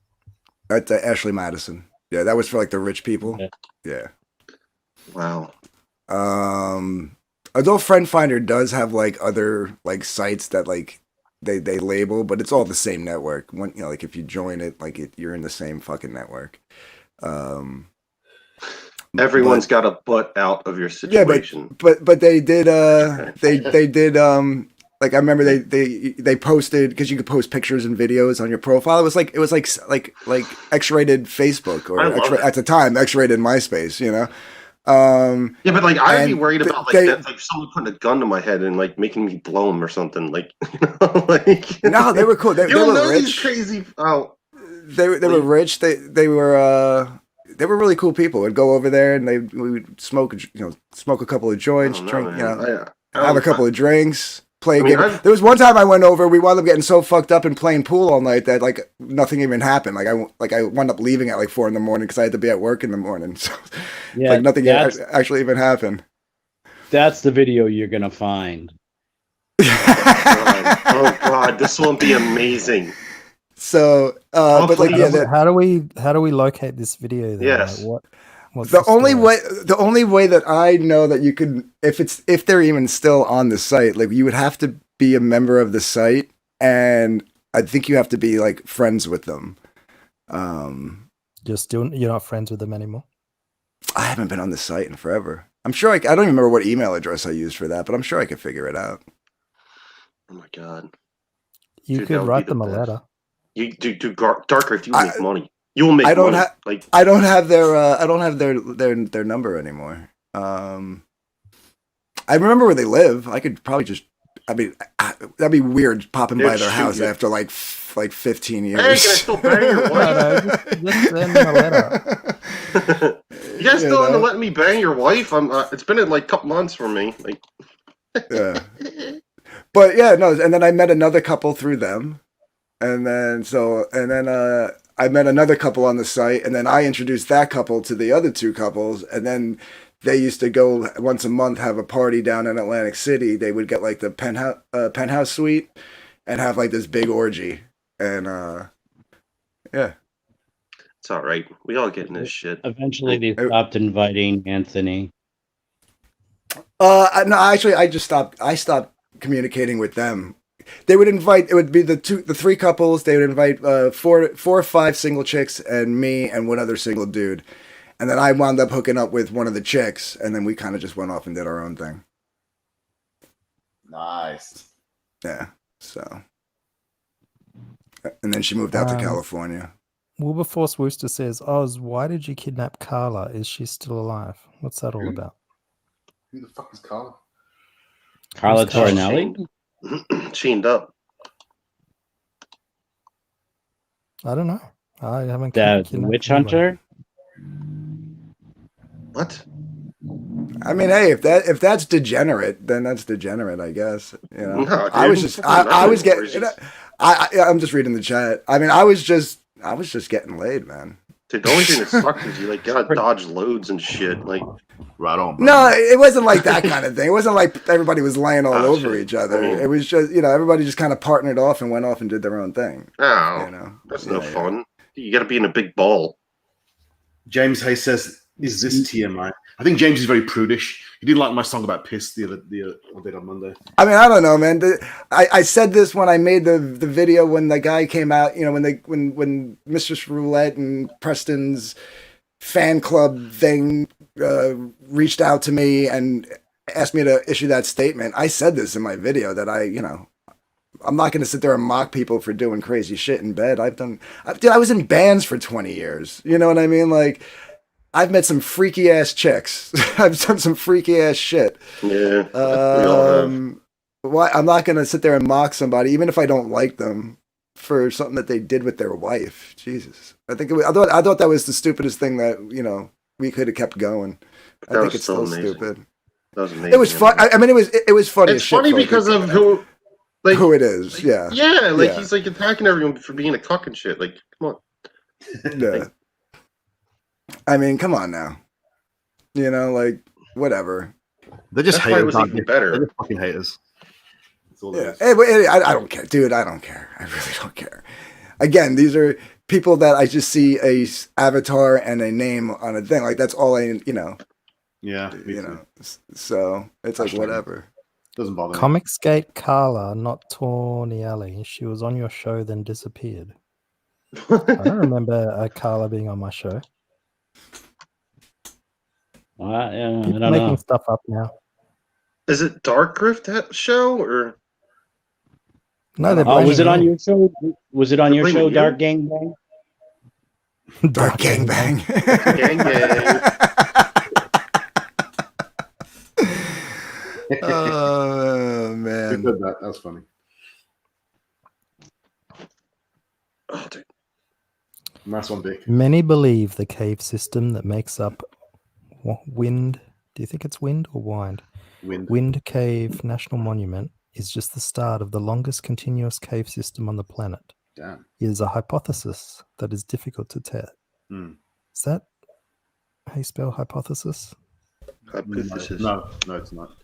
That's Ashley Madison. Yeah, that was for like the rich people. Yeah. Wow. Adult Friend Finder does have like other like sites that like they label, but it's all the same network. When like if you join it, like you're in the same fucking network. Everyone's got a butt out of your situation. Yeah, but they did they did like I remember they posted, because you could post pictures and videos on your profile. It was like X-rated Facebook, or at the time X-rated MySpace, Yeah, but like I'd be worried about like someone putting a gun to my head and like making me blow them or something. Like like no, they were cool. They were rich. These crazy. Oh, they were rich. They were really cool people. Would go over there and we would smoke a couple of joints, drink, have a couple of drinks, play a game. There was one time I went over, we wound up getting so fucked up and playing pool all night that like nothing even happened. I wound up leaving at like 4 a.m. because I had to be at work in the morning. So like nothing actually even happened. That's the video you're gonna find. Oh God, this will be amazing. So, but like, how do we locate this video? Then? Yes. Like, what's the only way that I know that you could, if they're even still on the site, like you would have to be a member of the site, and I think you have to be like friends with them. You're not friends with them anymore? I haven't been on the site in forever. I'm sure I don't even remember what email address I used for that, but I'm sure I could figure it out. Oh my God. You could write them a letter. You do Darker if you make money. You'll make I don't money. have Like I don't have their number anymore. I remember where they live. I could probably just. I mean, that'd be weird popping They'd by their shoot house you. after like 15 years. Hey, can I still bang your wife? Just send them a letter. You guys still into letting me bang your wife? It's been like a couple months for me. Like, Yeah. But yeah, no, and then I met another couple through them. And then I met another couple on the site, and then I introduced that couple to the other two couples, and then they used to go once a month, have a party down in Atlantic City. They would get like the penthouse suite and have like this big orgy. And yeah. it's all right. We all get in this shit. Eventually, they stopped inviting Anthony. No, actually, I stopped communicating with them. They would invite. It would be the three couples. They would invite four or five single chicks and me and one other single dude, and then I wound up hooking up with one of the chicks, and then we kind of just went off and did our own thing. Nice. Yeah. So, and then she moved out to California. Wilberforce Wooster says, Oz, why did you kidnap Carla? Is she still alive? What's that all about? Who the fuck is Carla? Carla Tornelli? Chained up. I don't know. I haven't. The witch hunter? What? I mean, hey, if that's degenerate, then that's degenerate, I guess. You know, No, dude, I was just, I was getting, I'm just reading the chat. I mean, I was just getting laid, man. Dude, the only thing that sucks is you like gotta dodge loads and shit. Like, right on. Bro. No, it wasn't like that kind of thing. It wasn't like everybody was laying all over shit. each other. It was just, everybody just kind of partnered off and went off and did their own thing. no, that's no fun. You gotta be in a big ball. James Hayes says, "Is this TMI?" I think James is very prudish. He didn't like my song about piss the other day on Monday. I mean, I don't know, man. I said this when I made the video when the guy came out. When Mistress Roulette and Preston's fan club thing reached out to me and asked me to issue that statement. I said this in my video that I'm not going to sit there and mock people for doing crazy shit in bed. I was in bands for 20 years. You know what I mean? Like, I've met some freaky ass chicks. I've done some freaky ass shit. Yeah. Why? I'm not going to sit there and mock somebody, even if I don't like them, for something that they did with their wife. Jesus. I thought that was the stupidest thing that, we could have kept going. I think it's still stupid. That was amazing. It was fun. I mean, it was funny. It's funny because of who it is. Yeah. Yeah, he's like attacking everyone for being a cuck and shit. Like, come on. Yeah. I mean, come on now. Whatever. They're just That's why it was haters. even better. They're just fucking haters. That's all it is. Hey, but I don't care, dude. I don't care. I really don't care. Again, these are people that I just see a avatar and a name on a thing. Like, that's all I. Yeah. So it's like whatever. Doesn't bother me. Comicsgate Carla, not Tornielli. She was on your show, then disappeared. I don't remember Carla being on my show. I don't Making know. stuff up now. Is it Dark Grift that show or? No, they're Was it on blaming your show? Was it on your blaming show, you? Dark Gangbang? Dark gangbang. Gang gang. Oh We man. did that. That was funny. Oh, dude. Nice one, Dick. Many believe the cave system that makes up Wind. Do you think it's Wind or Wind? Wind Cave National Monument is just the start of the longest continuous cave system on the planet. Damn. It is a hypothesis that is difficult to test. Is that how you spell hypothesis? Hypothesis. No, it's not.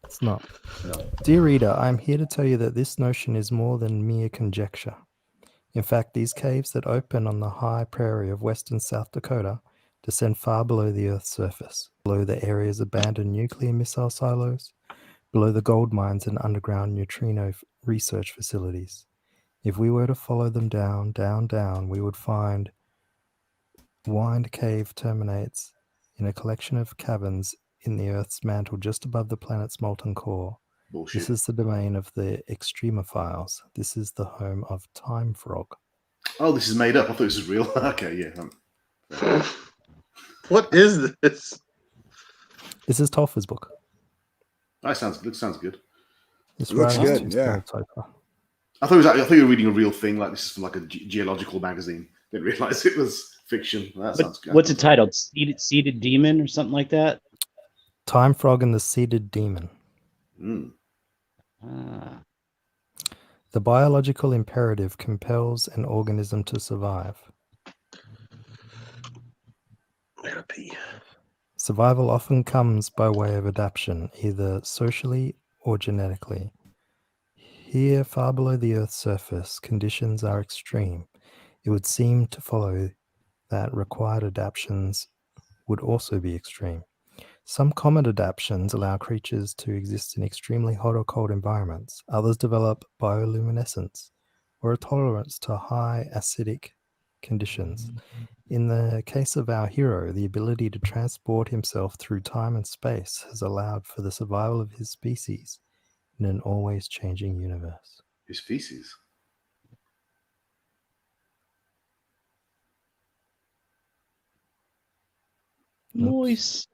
It's not. No. Dear reader, I am here to tell you that this notion is more than mere conjecture. In fact, these caves that open on the high prairie of western South Dakota descend far below the Earth's surface, below the area's abandoned nuclear missile silos, below the gold mines and underground neutrino research facilities. If we were to follow them down, we would find Wind Cave terminates in a collection of caverns in the Earth's mantle just above the planet's molten core. Bullshit. This is the domain of the extremophiles. This is the home of Time Frog. Oh, this is made up. I thought this was real. Okay, yeah. What is this? This is Topher's book. That sounds good. Sounds good. It's Looks right good, yeah. I thought you were reading a real thing. Like this is from like a geological magazine. Didn't realize it was fiction. That sounds good. What's it titled? Seated Demon or something like that? Time Frog and the Seeded Demon. The biological imperative compels an organism to survive. I gotta pee. Survival often comes by way of adaptation, either socially or genetically. Here, far below the Earth's surface, conditions are extreme. It would seem to follow that required adaptations would also be extreme. Some common adaptations allow creatures to exist in extremely hot or cold environments. Others develop bioluminescence or a tolerance to high acidic conditions. In the case of our hero, the ability to transport himself through time and space has allowed for the survival of his species in an always changing universe. His feces. Moist.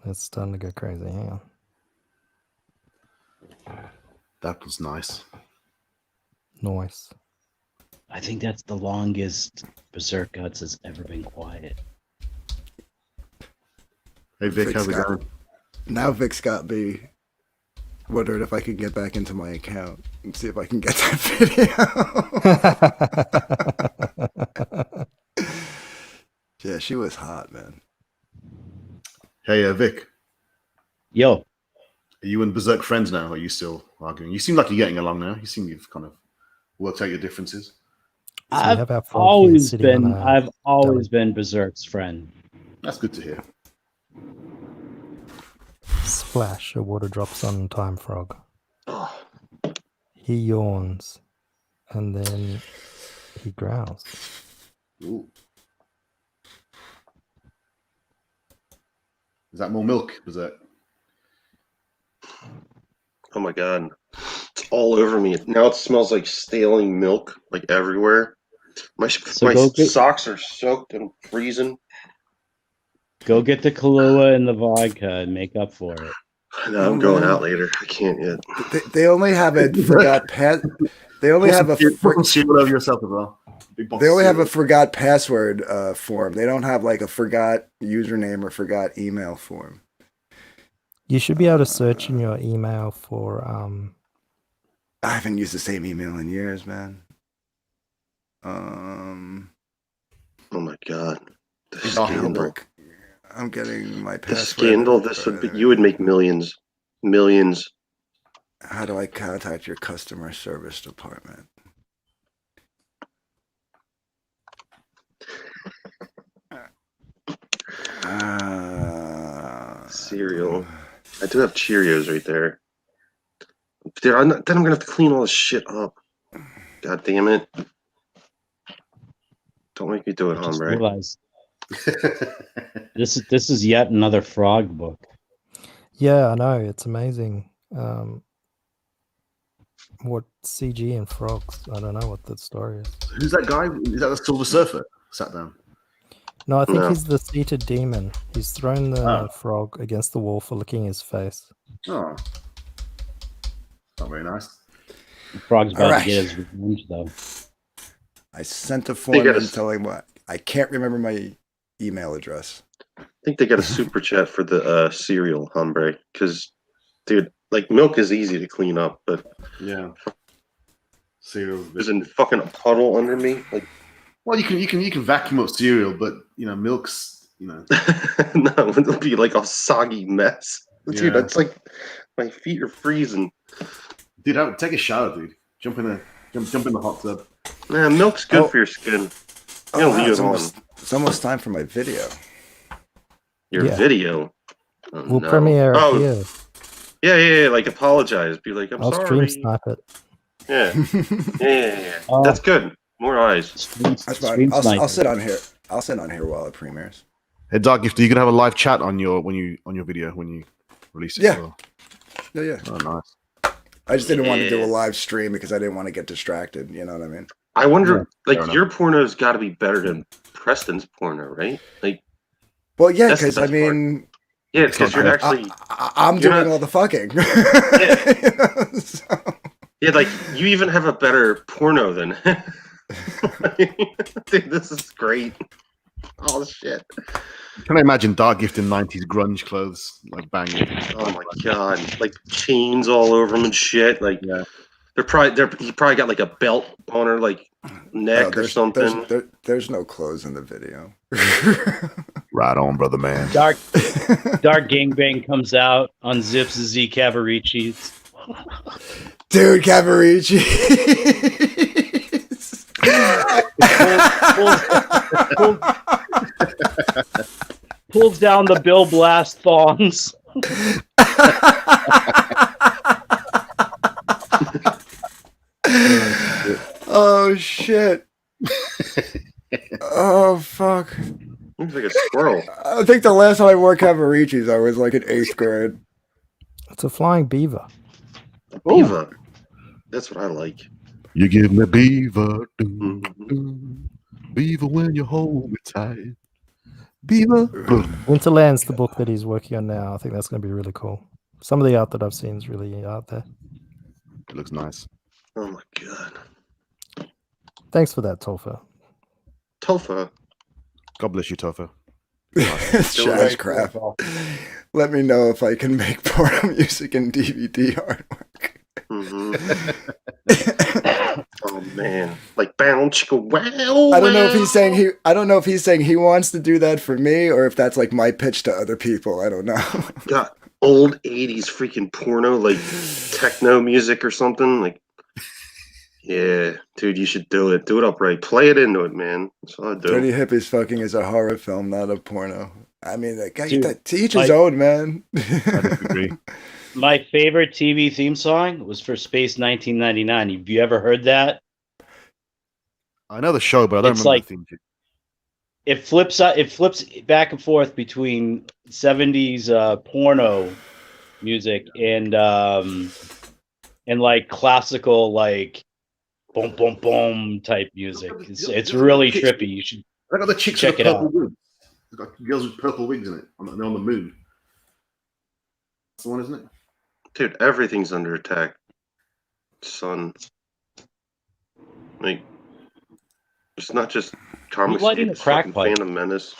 It's starting to go crazy. Hang on. That was nice. Nice. I think that's the longest Berserk Guts has ever been quiet. Hey Vic, how's it going? Now Vic's got me wondering if I could get back into my account and see if I can get that video. Yeah, she was hot, man. Hey, Vic. Yo. Are you and Berserk friends now? Or are you still arguing? You seem like you're getting along now. You seem you've kind of worked out your differences. I've always been Berserk's friend. That's good to hear. Splash, a water drops on Time Frog. He yawns, and then he growls. Ooh. Is that more milk, Berserk? Oh my god. It's all over me. Now it smells like staling milk, like everywhere. My socks are soaked and freezing. Go get the Kahlua and the vodka and make up for it. No, I'm going out later. I can't yet. They only have a forgot They only have a cereal of yourself as well. They only have a forgot password form. They don't have like a forgot username or forgot email form. You should be able to search in your email for I haven't used the same email in years, man. Oh my god. The scandal. I'm getting my password. The scandal, you would make millions. Millions. How do I contact your customer service department? Cereal. I do have Cheerios right there. Dude, then I'm gonna have to clean all this shit up. God damn it. Don't make me do it, hombre. Realize this is yet another frog book. Yeah, I know. It's amazing. What CG and frogs. I don't know what the story is. Who's that guy? Is that the Silver Surfer? Sat down. No, I think he's the seated demon. He's thrown the frog against the wall for licking his face. Oh. Not very nice. The frog's about to get his revenge, though. I sent a form in telling what I can't remember my email address. I think they got a super chat for the cereal, hombre. Because, dude, like milk is easy to clean up, but yeah, cereal. There's a fucking puddle under me. Like, well, you can vacuum up cereal, but milk's no, it'll be like a soggy mess. Dude, that's like my feet are freezing. Dude, take a shower, dude. Jump in the hot tub. Yeah, milk's good for your skin. It's almost time for my video. Your video? Oh, we'll premiere it here. Yeah. Like apologize. Be like, I'll sorry. Stream snipe it. Yeah. That's good. More eyes. That's fine. I'll sit on here. I'll sit on here while it premieres. Hey, Dark Gifter, you can have a live chat on your video when you release it. Yeah. As well. Yeah. Oh, nice. I just didn't want to do a live stream because I didn't want to get distracted. You know what I mean? I wonder, like, your porno's got to be better than Preston's porno, right? Like, well, yeah, that's the because I best part. mean, yeah, because you're actually I'm you're doing not- all the fucking. Yeah, like you even have a better porno than. Dude, this is great. Oh shit! Can I imagine Dark Gift in '90s grunge clothes, like banging? Oh my god! Like chains all over him and shit. Like he probably got like a belt on her like neck or something. There's no clothes in the video. Right on, brother man. Dark Gangbang comes out, unzips Z Cavaricci's. Dude, Cavaricci. Pulls down the Bill Blast thongs. Oh shit. Oh fuck. Looks like a squirrel. I think the last time I wore Cavaricci's, I was like in 8th grade. It's a flying beaver. Beaver. That's what I like. You give me beaver, doo, doo. Beaver when you hold me tight. Beaver. Winterland's the book that he's working on now. I think that's going to be really cool. Some of the art that I've seen is really out there. It looks nice. Oh my god. Thanks for that, Topher. Topher. God bless you, Topher. Shaz crap. Let me know if I can make porno music and DVD artwork. Oh man, like bound chicka wow. I don't know if he's saying he. I don't know if he's saying he wants to do that for me, or if that's like my pitch to other people. I don't know. Got old '80s freaking porno, like techno music or something. Like, yeah, dude, you should do it. Do it upright. Play it into it, man. That's all I do. Dirty Hippies fucking is a horror film, not a porno. I mean, Dude, to each his own, man. I disagree. My favorite TV theme song was for Space 1999. Have you ever heard that? I know the show, but I don't It's remember like- the theme tune. It flips back and forth between 70s porno music and like classical like boom boom boom type music. It's really trippy. You should I got the chicks check with it the purple out. wigs. It's got girls with purple wigs in it. They're on the moon. That's the one, isn't it? Dude, everything's under attack, son. Like, it's not just comics. lighting a It's crack fucking pipe. Phantom Menace.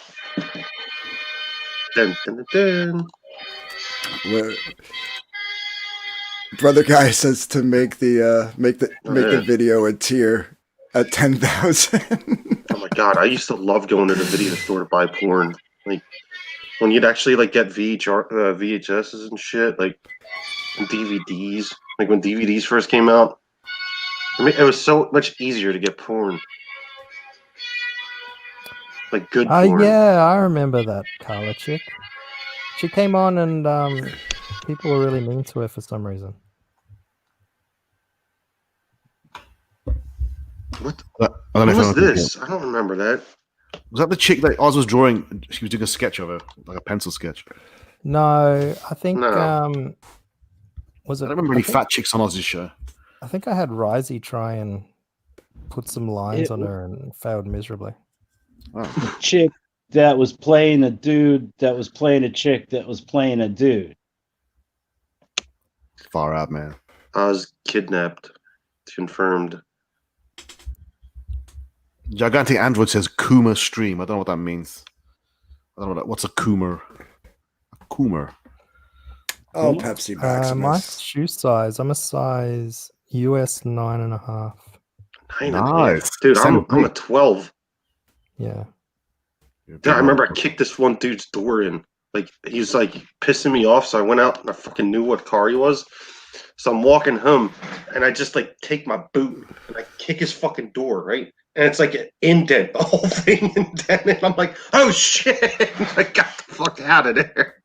Dun, dun, dun, dun. Where- Brother guy says to make the video a tier at 10,000. Oh my god, I used to love going to the video store to buy porn. Like when you'd actually like get VHSs and shit, like and DVDs. Like when DVDs first came out, I mean, it was so much easier to get porn. Like good porn. Yeah, I remember that Carla chick. She came on and people were really mean to her for some reason. What? I don't know Who if was I know this? I don't remember that. Was that the chick that Oz was drawing? She was doing a sketch of her, like a pencil sketch. No, I think No. was it? I don't remember any fat chicks on Oz's show. I think I had Risey try and put some lines on her and failed miserably. Oh. Chick that was playing a dude that was playing a chick that was playing a dude. Far out, man. I was kidnapped. Confirmed. Gigantic Android says Coomer stream. I don't know what that means. I don't know what's a Coomer. A Coomer. Oh, Pepsi My Maximus. shoe size. I'm a size US 9.5. Nice. Dude, Same I'm a 12. Yeah. Dude, I remember I kicked this one dude's door in. Like, he's like pissing me off, so I went out and I fucking knew what car he was. So I'm walking home and I just like take my boot and I kick his fucking door, right? And it's like an indent, the whole thing indented. I'm like, oh shit! I got the fuck out of there.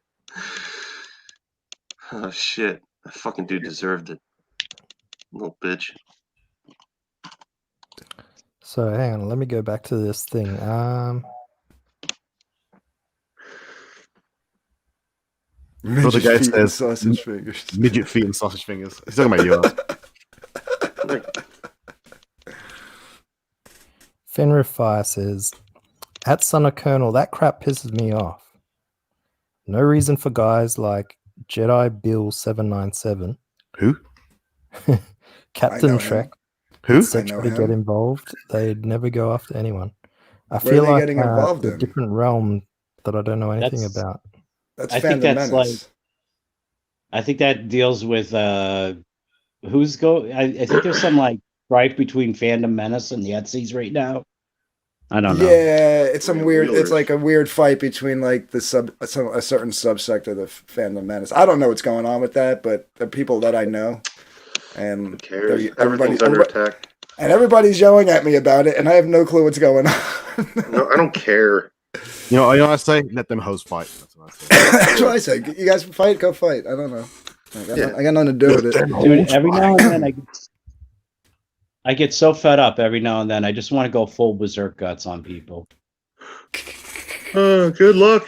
Oh shit! That fucking dude deserved it. Little bitch. So hang on, let me go back to this thing. Well, the guy Midget feet and says sausage fingers. midget feet and sausage fingers. He's talking about yours. Fenrir Fire says, at Son of Colonel, that crap pisses me off. No reason for guys like Jedi Bill 797. Who? Captain him. Trek. Who? Sexually get involved. They'd never go after anyone. I What are feel they like getting involved a in? different realm that I don't know anything That's- about. That's I think Phantom that's Menace. I think that deals with who's go. I think there's some like strife between Phantom Menace and the Etsy's right now. I don't know. Yeah, it's some weird. It's Wheelers. like a weird fight between like a certain subsect of the Phantom Menace. I don't know what's going on with that, but the people that I know, and Who cares? they're- Everything's under attack. and everybody's yelling at me about it, and I have no clue what's going on. No, I don't care. You know what I say? Let them hoes fight. That's what I say. That's what I say. You guys fight, go fight. I don't know. I got nothing to do with it. Dude, every now and then I get so fed up every now and then. I just want to go full berserk guts on people. Good luck.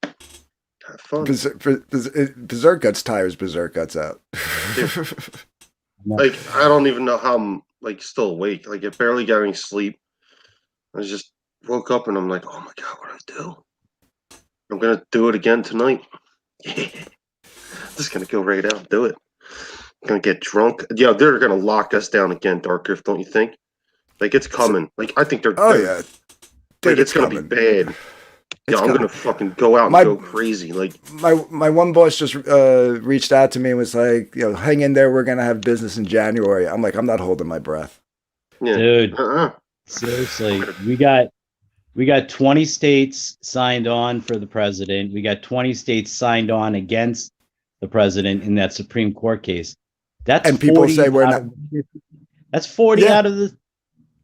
Have fun. Berserk Guts tires Berserk Guts out. Like, I don't even know how I'm like still awake. Like, I barely got any sleep. I just woke up and I'm like, oh my god, what do I do? I'm gonna do it again tonight. Yeah. Just gonna go right out and do it. Gonna get drunk. Yeah, they're gonna lock us down again, Dark Rift, don't you think? Like, it's coming. Like, I think they're. Oh they're- yeah, dude, like, it's gonna be bad. Yeah, I'm coming. gonna fucking go out and My- go crazy. Like, my one boss just reached out to me and was like, hang in there. We're gonna have business in January. I'm like, I'm not holding my breath. yeah. Dude, Uh-uh. seriously, we got 20 states signed on for the president. We got 20 states signed on against the president in that Supreme Court case. That's And people 40 say we're out not- of- That's 40 Yeah. out of the.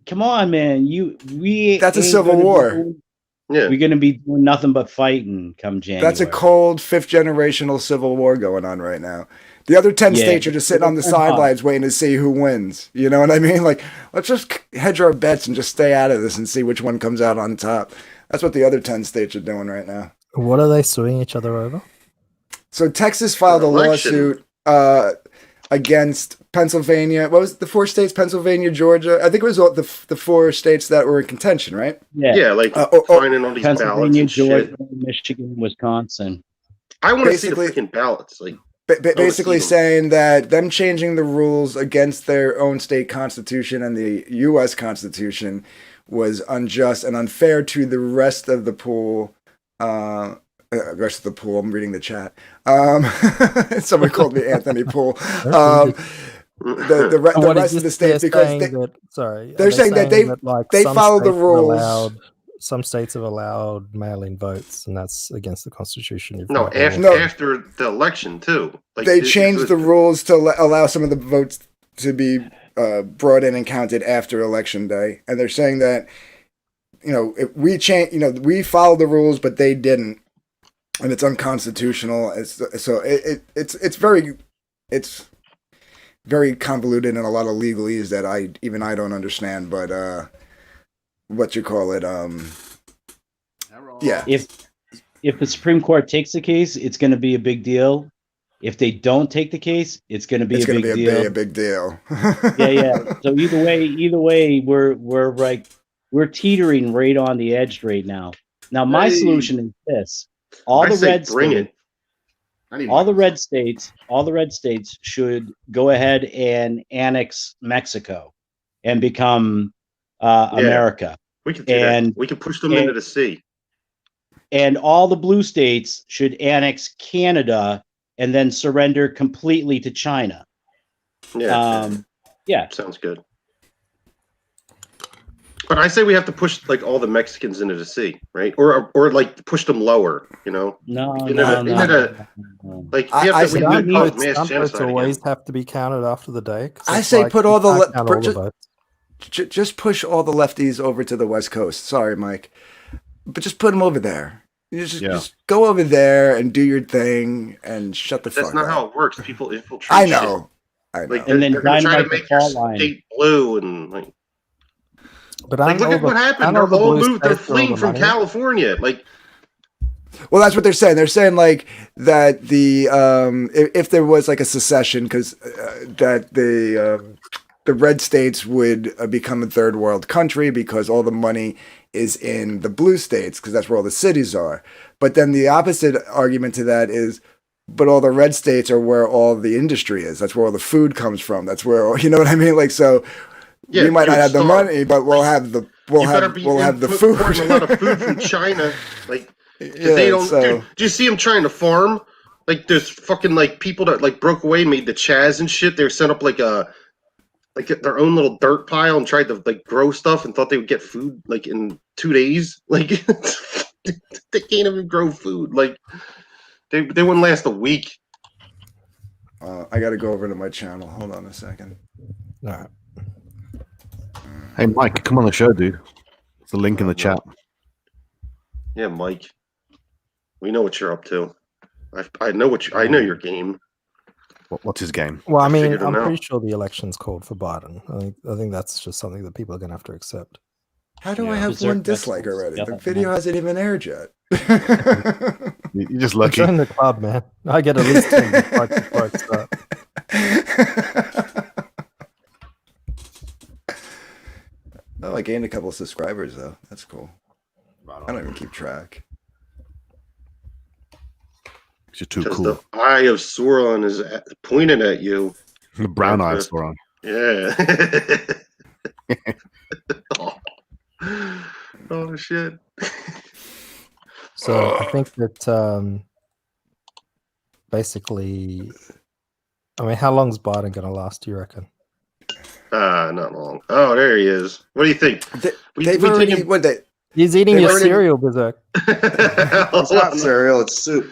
Come on, man. We. That's a ain't civil gonna be war. doing- Yeah. We're gonna be doing nothing but fighting come January. That's a cold fifth generational civil war going on right now. The other 10 Yeah. states are just sitting on the sidelines waiting to see who wins. You know what I mean? Like, let's just hedge our bets and just stay out of this and see which one comes out on top. That's what the other 10 states are doing right now. What are they suing each other over? So Texas filed a Election. lawsuit against Pennsylvania. What was it, the 4 states? Pennsylvania, Georgia. I think it was all the 4 states that were in contention, right? Yeah, like oh, finding all these ballots Pennsylvania, and shit. Georgia, Michigan, Wisconsin. I want to see the Basically- freaking ballots. Like, Basically see them. saying that them changing the rules against their own state constitution and the U.S. Constitution was unjust and unfair to the rest of the pool. Rest of the pool. I'm reading the chat. Someone called me Anthony Pool. The What is rest of the this? states They're because saying they, that, sorry, are they're saying that they some follow the states have rules. some states have allowed mail-in votes, and that's against the Constitution. You've no, got after, all- after the election too. Like, They it changed was- the rules to allow some of the votes to be brought in and counted after election day, and they're saying that if we change, we follow the rules, but they didn't, and it's unconstitutional. It's very convoluted and a lot of legalese that I don't understand. But what you call it? Yeah. If the Supreme Court takes the case, it's going to be a big deal. If they don't take the case, it's going to be It's a going big to be deal. a big deal. Yeah. So either way, we're like we're teetering right on the edge right now. Now my Hey. solution is this: all I the say red bring states, it. all the red states should go ahead and annex Mexico and become America. We can do And- that. We can push them into the sea. And all the blue states should annex Canada and then surrender completely to China. Yeah. Yeah. Sounds good. But I say we have to push like all the Mexicans into the sea, right? Or like push them lower. No, You never- like you have to Don't cause votes- mass don't votes genocide always again. have to be counted after the day. 'Cause I it's say like put you all the can't le- count put all the ju- votes. Just push all the lefties over to the West Coast. Sorry, Mike, but just put them over there. You just go over there and do your thing and shut the That's fuck not up. how it works. People infiltrate. I shit. know. Like, And then they're gonna try to dynamite the make your fault line. state blue and like. But Like, aren't look all at what the- happened. aren't They're all the all blue moved. They're states where all fleeing the from money is? California. Like, Well, that's what they're saying. They're saying like that the if there was like a secession, because that the red states would become a third world country because all the money is in the blue states because that's where all the cities are. But then the opposite argument to that is, but all the red states are where all the industry is. That's where all the food comes from. That's where, you know what I mean? Like, so we might not have the money, but we'll have the we'll have the food. A lot of food from China, like yeah, they don't. so, Dude, do you see them trying to farm? Like there's fucking like people that like broke away, made the Chaz and shit. They set up like their own little dirt pile and tried to like grow stuff and thought they would get food like in 2 days. Like they can't even grow food. Like they wouldn't last a week. I got to go over to my channel. Hold on a second. All right. Hey, Mike, come on the show, dude. It's a link in the chat. Yeah, Mike. We know what you're up to. I know I know your game. What's his game? Well, I mean, figured him I'm out. pretty sure the election's called for Biden. I think that's just something that people are going to have to accept. How do I have Berserk one dislike already? The video hasn't even aired yet. You're just Lucky. lucky. Join the club, man. I get at least 10 dislikes before I start. Oh, I gained a couple of subscribers though. That's cool. I don't even keep track. You're too Because cool. the eye of Sauron is pointed at you. The brown eyes are on. Yeah. Oh shit. So I think that basically, I mean, how long's Biden going to last, do you reckon? Not long. Oh, there he is. What do you think? He's eating your cereal, Berserk. It's not cereal, it's soup.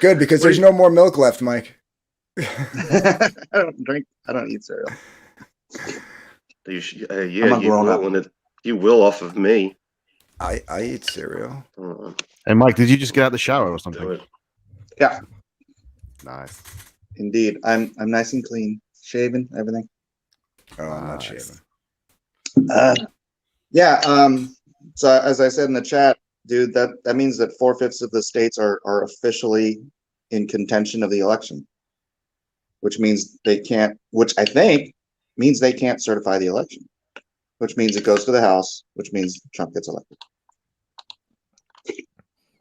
Good, because there's no more milk left, Mike. I don't eat cereal. You will off of me. I eat cereal. Hey, Mike, did you just get out the shower or something? Yeah. Nice. Indeed. I'm nice and clean. Shaven, everything. Oh, I'm not shaven. So as I said in the chat, dude, that means that 4/5 of the states are officially in contention of the election, which means they can't, which I think means they can't certify the election, which means it goes to the House, which means Trump gets elected.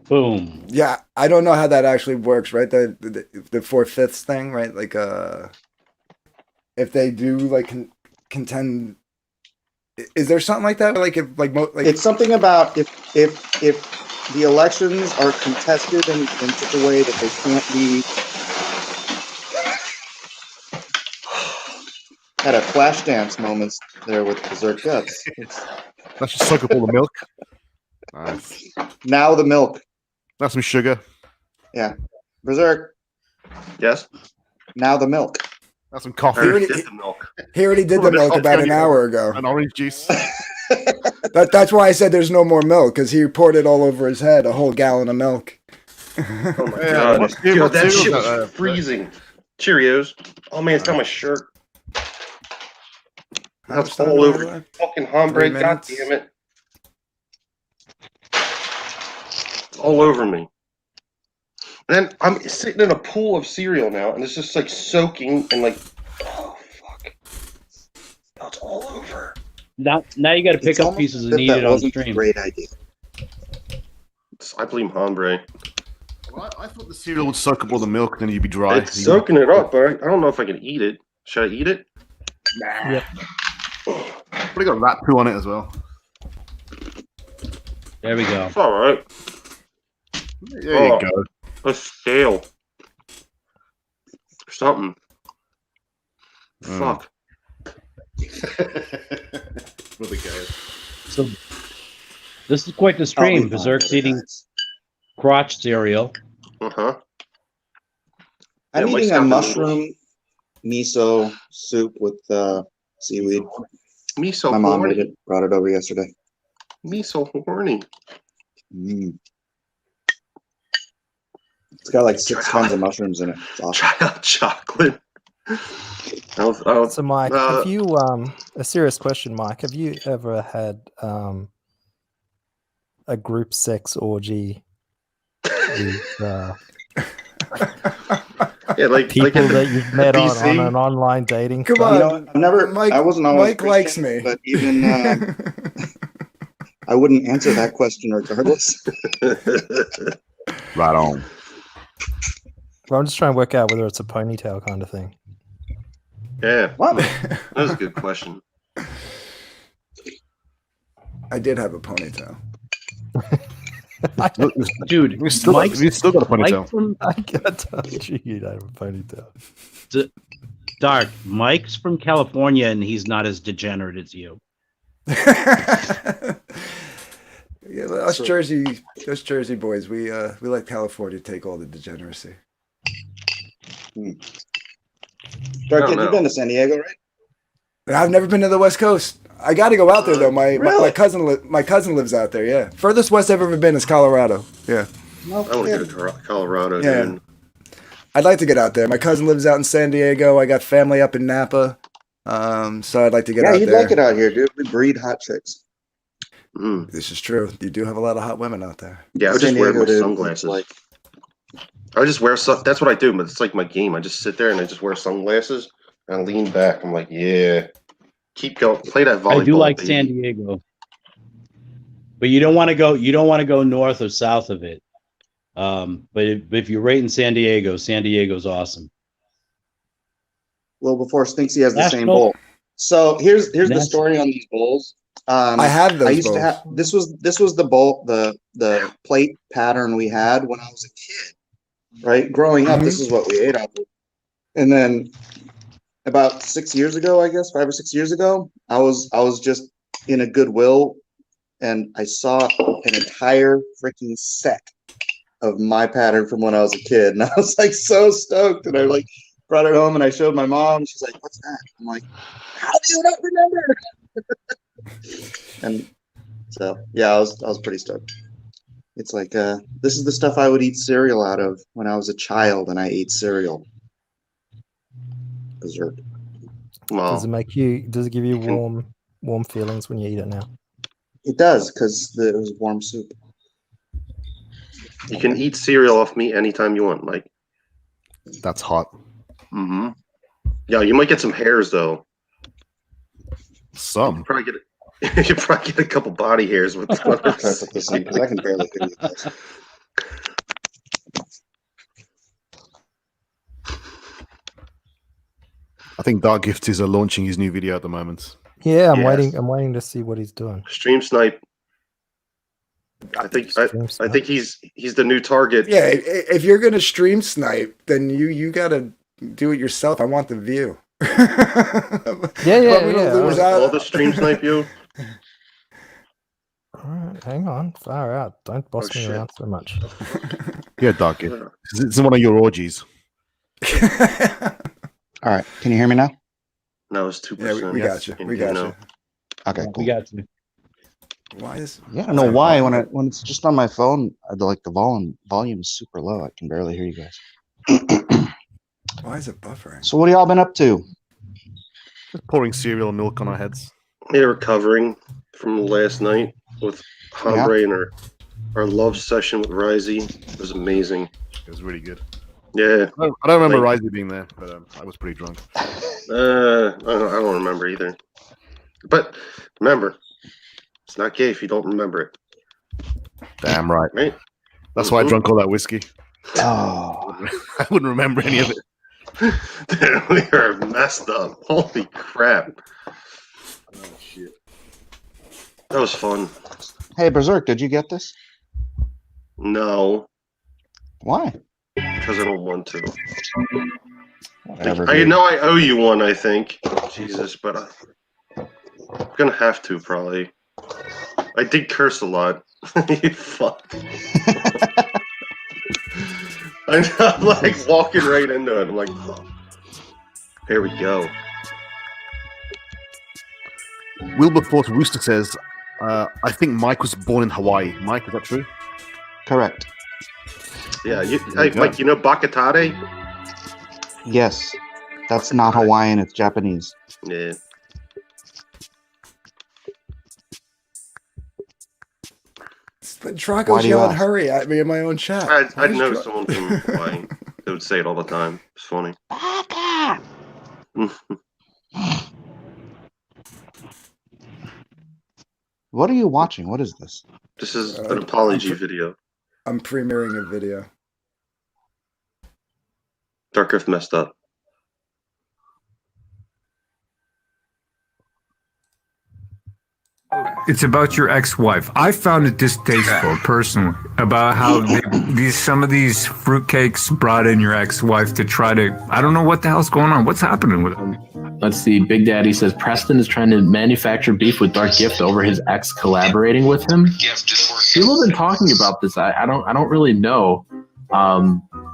Boom. Yeah, I don't know how that actually works, right? The 4/5 thing, right? Like, if they do like contend, is there something like that? Like, if like it's something about if the elections are contested in such a way that they can't be. Had a flash dance moments there with Berserk Guts. Let's just soak up all the milk. Nice. Now the milk. That's some sugar. Yeah. Berserk. Yes. Now the milk. That's some coffee. He already did the milk about an hour ago. An orange juice. That's why I said there's no more milk, because he poured it all over his head, a whole gallon of milk. Oh my god. Yo, that shit was freezing. Cheerios. Oh man, it's on my shirt. That's all over. Fucking hombre, god damn it. It's all over me. And then I'm sitting in a pool of cereal now, and it's just like soaking and like, oh fuck. Oh, it's all over. Now you got to pick up pieces and eat it on stream. Great idea. I blame hombre. Well, I thought the cereal would soak up all the milk, then you'd be dry. It's soaking it up, but I don't know if I can eat it. Should I eat it? Nah. Yep. Probably got rat poo on it as well. There we go. It's all right. There you go. A scale. Something. Fuck. So this is quite the stream. Berserk's eating crotch cereal. Uh-huh. I'm eating a mushroom miso soup with seaweed. Miso My mom horny. made it, brought it over yesterday. Miso horny. It's got like 6 tons of mushrooms in it. It's awesome. Try out chocolate. So, Mike, have you a serious question, Mike? Have you ever had a group sex orgy with Yeah, like people in that you've met on BC. an online dating. Come site? on, You know, I've never. Mike. I wasn't always Mike likes Christian, me. but even I wouldn't answer that question regardless. Right on. Well, I'm just trying to work out whether it's a ponytail kind of thing. Yeah, What? that was a good question. I did have a ponytail. Dude, We still got a ponytail. Mike from I told you you'd have a ponytail. Dark. Mike's from California, and he's not as degenerate as you. Yeah, us Jersey boys, we let California take all the degeneracy. Dark, you've been to San Diego, right? And I've never been to the West Coast. I got to go out there though. My Really? my cousin lives out there. Yeah, furthest west I've ever been is Colorado. Yeah, No I want to kidding. go to Colorado, Yeah. dude. I'd like to get out there. My cousin lives out in San Diego. I got family up in Napa, so I'd like to get Yeah, out you'd there. like it out here, dude. We breed hot chicks. Mm. This is true. You do have a lot of hot women out there. Yeah, I would San just wear Diego, my dude, sunglasses. it's like- I would just wear stuff. That's what I do, but it's like my game. I just sit there and I just wear sunglasses and I lean back. I'm like, yeah, keep going. Play that volleyball. I do like baby. San Diego, but you don't want to go. You don't want to go north or south of it. But if you're right in San Diego's awesome. Well, before Spinksy has the same National- bowl. So here's the National- story on these bowls. I have those I used bowls. to have this was the bowl the plate pattern we had when I was a kid. Right, growing up, this is what we ate off of. And then about 6 years ago, I guess 5 or 6 years ago, I was just in a Goodwill, and I saw an entire freaking set of my pattern from when I was a kid, and I was like so stoked, and I like brought it home and I showed my mom. She's like, "What's that?" I'm like, "How do you not remember?" And so yeah, I was pretty stoked. It's like this is the stuff I would eat cereal out of when I was a child, and I ate cereal. Dessert. Does it make you? Does it give you warm feelings when you eat it now? It does, because it was warm soup. You can eat cereal off me anytime you want, Mike. That's hot. Mm-hmm. Yeah, you might get some hairs though. Some. Probably get you probably get a couple body hairs with Try to put this in, because I can barely hear you guys. I think Dark Gift is launching his new video at the moment. Yeah, I'm Yes. waiting. I'm waiting to see what he's doing. Stream snipe. I think he's the new target. Yeah, if you're gonna stream snipe, then you gotta do it yourself. I want the view. Yeah. All the stream snipe you. All right, hang on. Far out. Don't boss me shit. around so much. Yeah, Dark Gift. It's one of your orgies. All right, can you hear me now? No, it's 2%. Yeah, we got you. We got you. Okay, cool. We got you. Why is? Yeah, I don't know why when it's just on my phone, the volume is super low. I can barely hear you guys. Why is it buffering? So what have y'all been up to? Just pouring cereal and milk on our heads. Yeah, recovering from last night with Hombre and our love session with Risey. It was amazing. It was really good. Yeah. I don't remember Risey being there, but I was pretty drunk. I don't remember either. But remember, it's not gay if you don't remember it. Damn right. Right? That's why I drank all that whiskey. Oh, I wouldn't remember any of it. Dude, we are messed up. Holy crap. Oh, shit. That was fun. hey Berserk, did you get this? No, Why? because I don't want to. Whatever. I dude. know I owe you one, I think. Jesus, but I'm gonna have to probably. I did curse a lot. You fuck. I'm like walking right into it. I'm like, oh, here we go. Wilberforce Rooster says, I think Mike was born in Hawaii. Mike, is that true? Correct. Yeah, you go. Mike, you know Bakatate? Yes, that's not Hawaiian. It's Japanese. Yeah. Draco's yelling, "Hurry at me" in my own chat. I know someone from Hawaii that would say it all the time. It's funny. What are you watching? What is this? This is an apology video. I'm premiering a video. Darkrift messed up. It's about your ex-wife. I found it distasteful, personally, about how some of these fruitcakes brought in your ex-wife to try to. I don't know what the hell's going on. What's happening with him? Let's see. Big Daddy says Preston is trying to manufacture beef with Dark Gift over his ex collaborating with him. People have been talking about this. I don't really know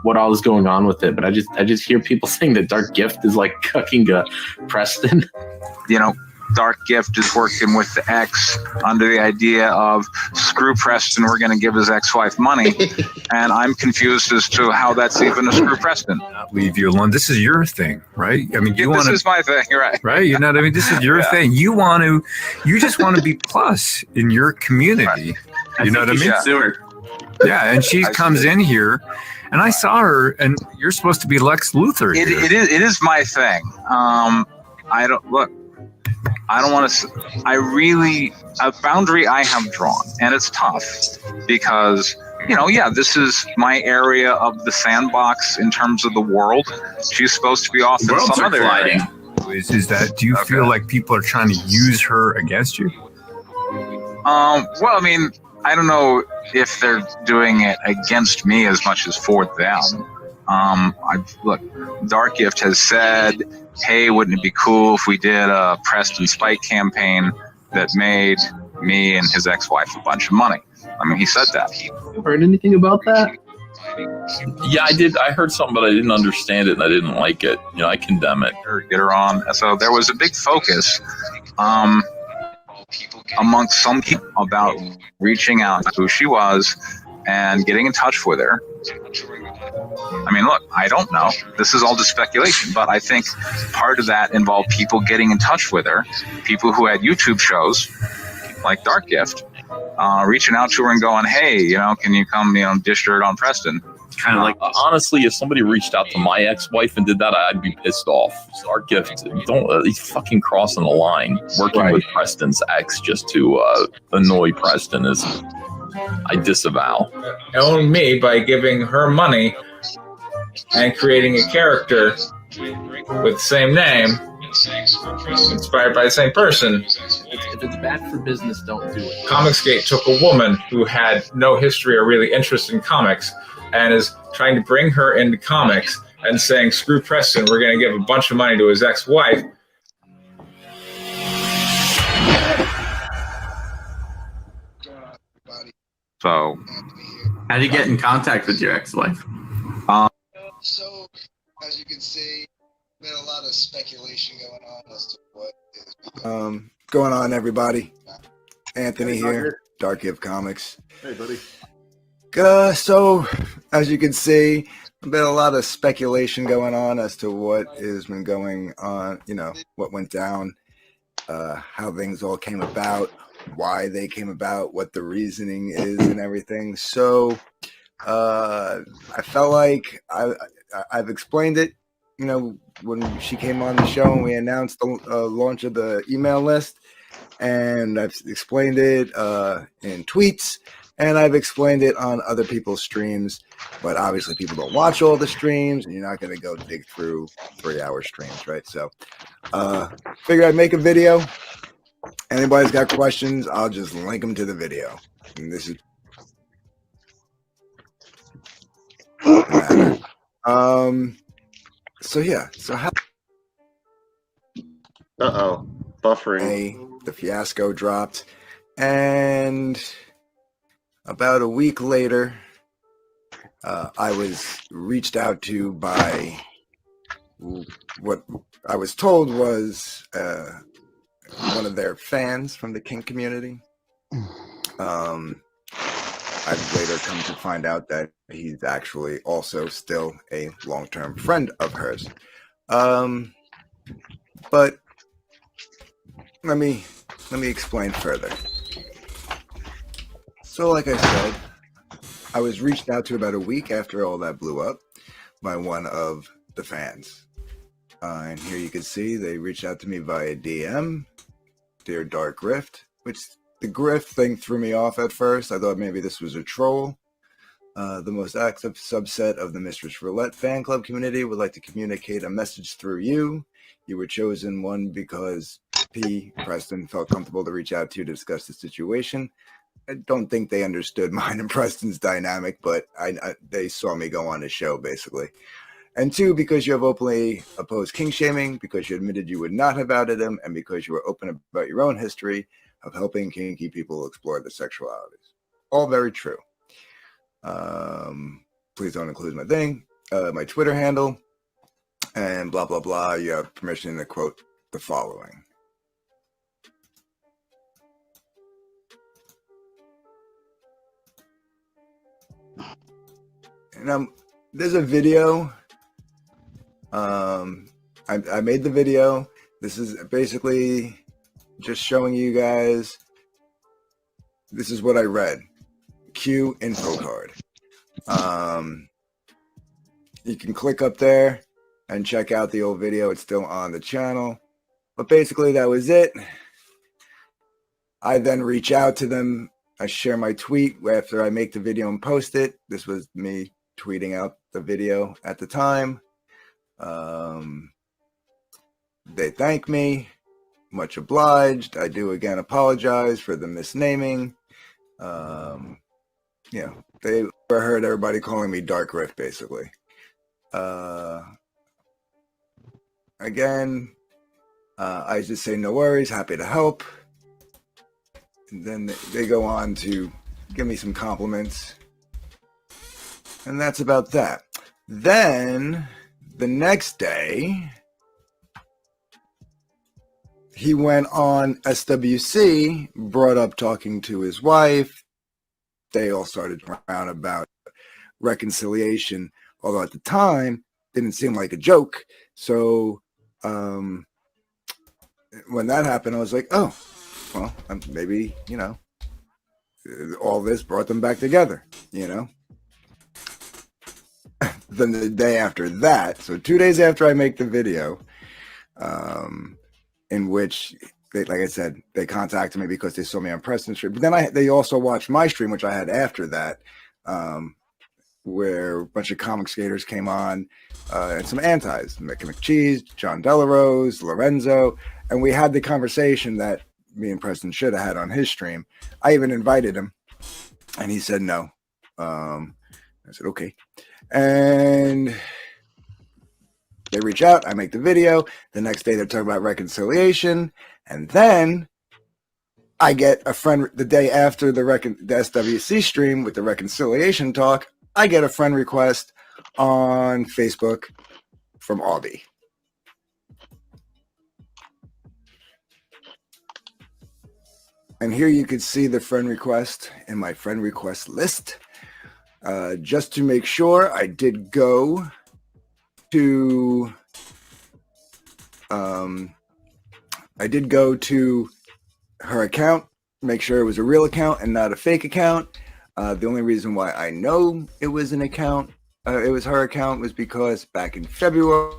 what all is going on with it, but I just hear people saying that Dark Gift is like cucking Preston. You know, Dark Gift is working with the ex under the idea of screw Preston, we're going to give his ex-wife money. And I'm confused as to how that's even a screw Preston. Leave you alone. This is your thing, right? I mean, This is my thing, right? Right? You know what I mean? This is your thing. You just want to be plus in your community. You know what I mean? Yeah, and she comes in here, and I saw her, and you're supposed to be Lex Luthor. It is my thing. I don't want to. A boundary I have drawn, and it's tough because, this is my area of the sandbox in terms of the world. She's supposed to be off in some other area. Is that? Do you feel like people are trying to use her against you? Well, I mean, I don't know if they're doing it against me as much as for them. Dark Gift has said, hey, wouldn't it be cool if we did a Preston Spike campaign that made me and his ex-wife a bunch of money? I mean, he said that. Heard anything about that? Yeah, I did. I heard something, but I didn't understand it and I didn't like it. I condemn it. Get her on. So there was a big focus amongst some people about reaching out to who she was and getting in touch with her. I mean, look, I don't know. This is all just speculation, but I think part of that involved people getting in touch with her, people who had YouTube shows like Dark Gift, reaching out to her and going, hey, can you come, dish dirt on Preston? Kind of like, honestly, if somebody reached out to my ex-wife and did that, I'd be pissed off. Dark Gift, he's fucking crossing the line. Working with Preston's ex just to annoy Preston is, I disavow. Own me by giving her money and creating a character with the same name, inspired by the same person. If it's bad for business, don't do it. Comicsgate took a woman who had no history or really interest in comics and is trying to bring her into comics and saying, screw Preston, we're going to give a bunch of money to his ex-wife. So, how do you get in contact with your ex-wife? So, as you can see, there's been a lot of speculation going on as to what is going on, everybody. Anthony here, Dark Gift Comics. Hey, buddy. So, as you can see, there's been a lot of speculation going on as to what has been going on, what went down, how things all came about, why they came about, what the reasoning is and everything. So I felt like I've explained it, when she came on the show and we announced the launch of the email list, and I've explained it in tweets, and I've explained it on other people's streams, but obviously people don't watch all the streams, and you're not going to go dig through 3-hour streams, right? So figured I'd make a video. Anybody's got questions, I'll just link them to the video. And this is so how buffering. The fiasco dropped, and about a week later I was reached out to by what I was told was one of their fans from the kink community. I've later come to find out that he's actually also still a long-term friend of hers. But let me explain further. So, like I said, I was reached out to about a week after all that blew up by one of the fans. And here you can see they reached out to me via DM, Dear Dark Rift, which the Grift thing threw me off at first. I thought maybe this was a troll. The most active subset of the Mistress Roulette fan club community would like to communicate a message through you. You were chosen one because Preston felt comfortable to reach out to you to discuss the situation. I don't think they understood mine and Preston's dynamic, but they saw me go on the show, basically. And 2, because you have openly opposed king shaming, because you admitted you would not have outed him, and because you were open about your own history of helping kinky people explore their sexualities. All very true. Please don't include my thing, my Twitter handle, and blah, blah, blah. You have permission to quote the following. And there's a video. I made the video. This is basically just showing you guys. This is what I read. Q info card. You can click up there and check out the old video. It's still on the channel. But basically that was it. I then reach out to them. I share my tweet after I make the video and post it. This was me tweeting out the video at the time. They thank me. Much obliged. I do again apologize for the misnaming. They heard everybody calling me Dark Rift, basically. Again, I just say no worries, happy to help. And then they go on to give me some compliments. And that's about that. Then, the next day, he went on SWC, brought up talking to his wife. They all started around about reconciliation, although at the time, didn't seem like a joke. So, when that happened, I was like, oh, well, maybe, all this brought them back together, Then the day after that, so 2 days after I make the video, in which, like I said, they contacted me because they saw me on Preston's stream. But then they also watched my stream, which I had after that, where a bunch of comic skaters came on, and some antis, Mickey McCheese, John Delarose, Lorenzo, and we had the conversation that me and Preston should have had on his stream. I even invited him, and he said no. I said, okay. And they reach out, I make the video. The next day they're talking about reconciliation. And then I get a friend the day after the SWC stream with the reconciliation talk. I get a friend request on Facebook from Aubie. And here you can see the friend request in my friend request list. Just to make sure, I did go to her account, make sure it was a real account and not a fake account. The only reason why I know it was an account, it was her account, was because back in February,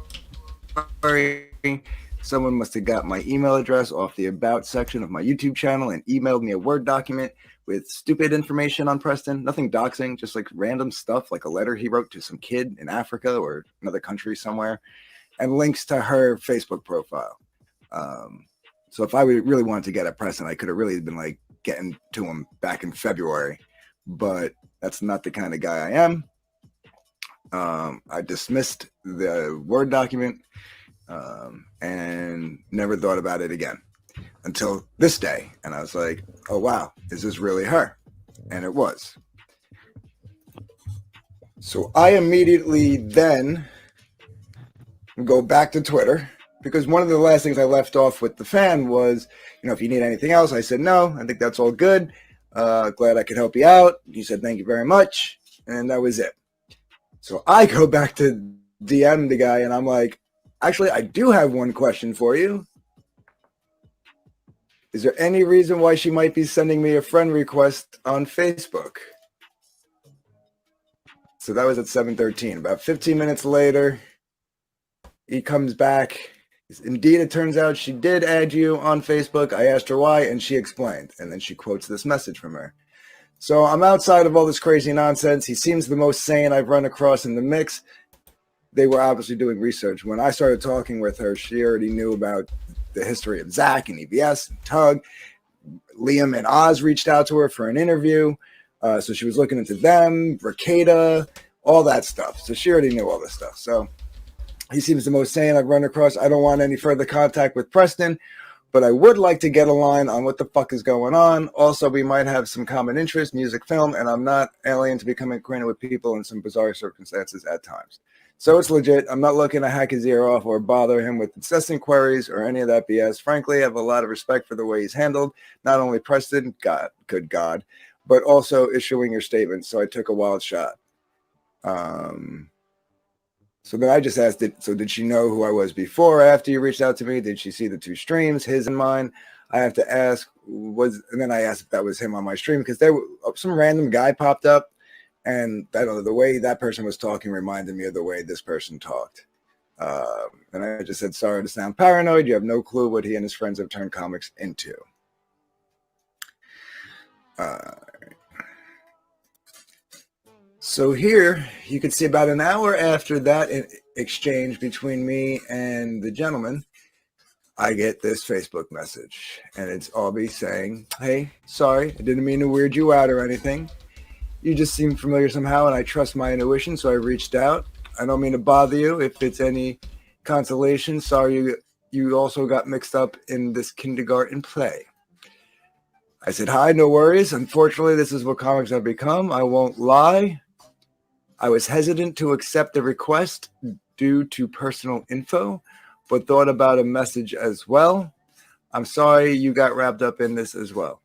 someone must have got my email address off the About section of my YouTube channel and emailed me a Word document with stupid information on Preston. Nothing doxing, just like random stuff, like a letter he wrote to some kid in Africa or another country somewhere, and links to her Facebook profile. So if I really wanted to get at Preston, I could have really been like getting to him back in February, but that's not the kind of guy I am. I dismissed the Word document and never thought about it again until this day. And I was like, oh, wow, is this really her? And it was. So I immediately then go back to Twitter, because one of the last things I left off with the fan was, if you need anything else, I said, no, I think that's all good. Glad I could help you out. He said, thank you very much. And that was it. So I go back to DM the guy and I'm like, actually, I do have one question for you. Is there any reason why she might be sending me a friend request on Facebook? So that was at 7:13. About 15 minutes later, he comes back. Indeed, it turns out she did add you on Facebook. I asked her why, and she explained. And then she quotes this message from her. So I'm outside of all this crazy nonsense. He seems the most sane I've run across in the mix. They were obviously doing research. When I started talking with her, she already knew about the history of Zach and EBS and Tug. Liam and Oz reached out to her for an interview. So she was looking into them, Ricada, all that stuff. So she already knew all this stuff. So he seems the most sane I've run across. I don't want any further contact with Preston, but I would like to get a line on what the fuck is going on. Also, we might have some common interest, music, film, and I'm not alien to becoming acquainted with people in some bizarre circumstances at times. So it's legit. I'm not looking to hack his ear off or bother him with incessant queries or any of that BS. Frankly, I have a lot of respect for the way he's handled not only Preston, God, good God, but also issuing your statement. So I took a wild shot. So then I just asked it. So did she know who I was before or after you reached out to me? Did she see the two streams, his and mine? I have to ask and then I asked if that was him on my stream because some random guy popped up. And I don't know, the way that person was talking reminded me of the way this person talked. And I just said, sorry to sound paranoid. You have no clue what he and his friends have turned comics into. So here you can see about an hour after that exchange between me and the gentleman, I get this Facebook message. And it's Albie saying, hey, sorry, I didn't mean to weird you out or anything. You just seem familiar somehow, and I trust my intuition, so I reached out. I don't mean to bother you. If it's any consolation, sorry you also got mixed up in this kindergarten play. I said, hi, no worries. Unfortunately, this is what comics have become. I won't lie. I was hesitant to accept the request due to personal info, but thought about a message as well. I'm sorry you got wrapped up in this as well.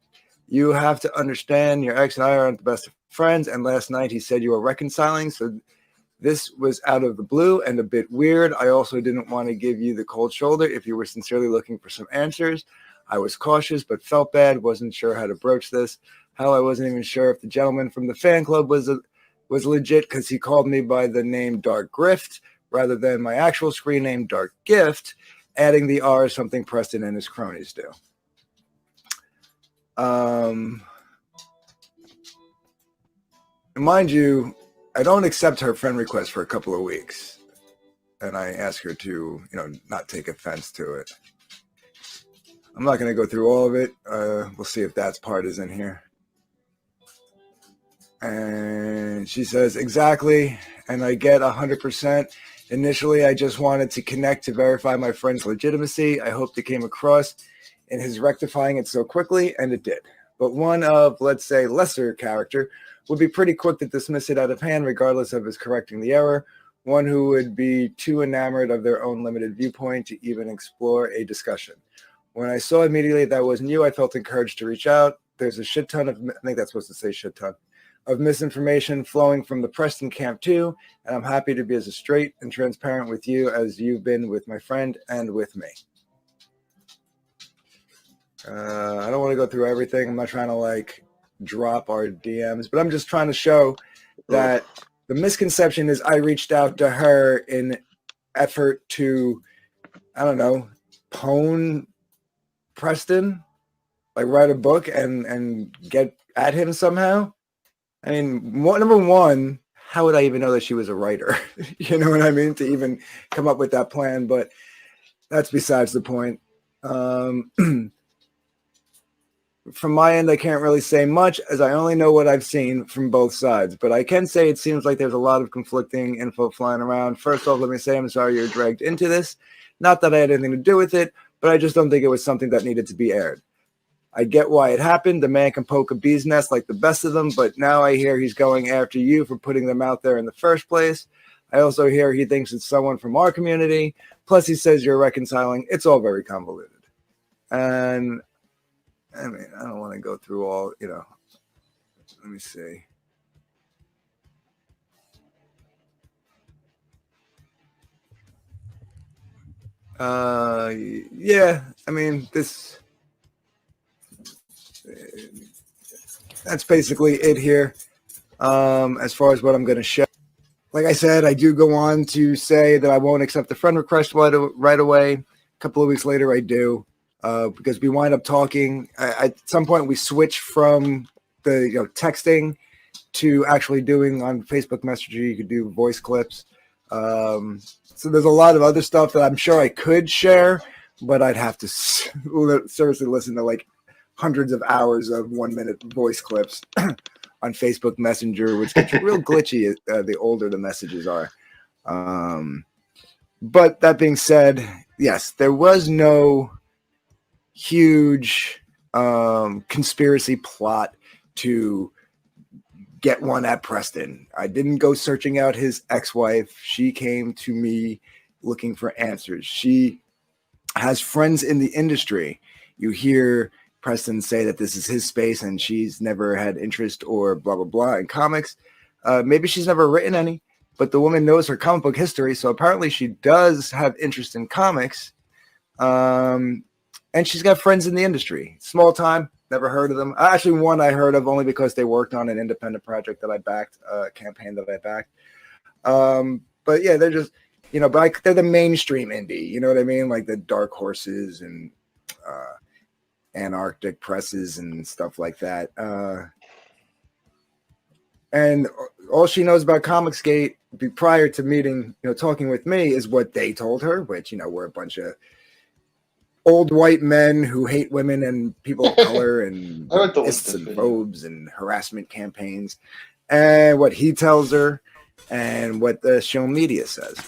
You have to understand your ex and I aren't the best of friends, and last night he said you were reconciling, so this was out of the blue and a bit weird. I also didn't want to give you the cold shoulder if you were sincerely looking for some answers. I was cautious but felt bad, wasn't sure how to broach this. Hell, I wasn't even sure if the gentleman from the fan club was legit because he called me by the name Dark Grift rather than my actual screen name Dark Gift, adding the R is something Preston and his cronies do. Mind you, I don't accept her friend request for a couple of weeks, and I ask her to, not take offense to it. I'm not going to go through all of it. We'll see if that part is in here. And she says, exactly, and I get 100%. Initially, I just wanted to connect to verify my friend's legitimacy. I hoped it came across in his rectifying it so quickly, and it did. But one of, let's say, lesser character would be pretty quick to dismiss it out of hand, regardless of his correcting the error. One who would be too enamored of their own limited viewpoint to even explore a discussion. When I saw immediately that wasn't you, I felt encouraged to reach out. There's a shit ton of, I think that's supposed to say shit ton, of misinformation flowing from the Preston camp too, and I'm happy to be as straight and transparent with you as you've been with my friend and with me. I don't want to go through everything. I'm not trying to drop our DMs, but I'm just trying to show that the misconception is I reached out to her in effort to, I don't know, pwn Preston, write a book and get at him somehow. I mean, number one, how would I even know that she was a writer? You know what I mean? To even come up with that plan, but that's besides the point. From my end, I can't really say much as I only know what I've seen from both sides, but I can say it seems like there's a lot of conflicting info flying around. First off, let me say I'm sorry you're dragged into this. Not that I had anything to do with it, but I just don't think it was something that needed to be aired. I get why it happened. The man can poke a bee's nest like the best of them, but now I hear he's going after you for putting them out there in the first place. I also hear he thinks it's someone from our community. Plus, he says you're reconciling. It's all very convoluted. And I mean, I don't want to go through all, let me see. Yeah, I mean, this that's basically it here. As far as what I'm going to show, like I said, I do go on to say that I won't accept the friend request right away. A couple of weeks later, I do, because we wind up talking. At some point, we switch from the texting to actually doing on Facebook Messenger. You could do voice clips. So there's a lot of other stuff that I'm sure I could share, but I'd have to seriously listen to like hundreds of hours of 1 minute voice clips on Facebook Messenger, which gets real glitchy the older the messages are. But that being said, yes, there was no huge conspiracy plot to get one at Preston. I didn't go searching out his ex-wife. She came to me looking for answers. She has friends in the industry. You hear Preston say that this is his space and she's never had interest or blah, blah, blah in comics. Maybe she's never written any, but the woman knows her comic book history. So apparently she does have interest in comics. And she's got friends in the industry. Small time. Never heard of them. Actually, one I heard of only because they worked on an independent project that I backed, a campaign that I backed. But yeah, they're just, but they're the mainstream indie. You know what I mean? Like the Dark Horses and Antarctic Presses and stuff like that. And all she knows about Comicsgate prior to meeting, talking with me is what they told her, which, we're a bunch of old white men who hate women and people of color and racists and phobes and harassment campaigns, and what he tells her and what the show media says.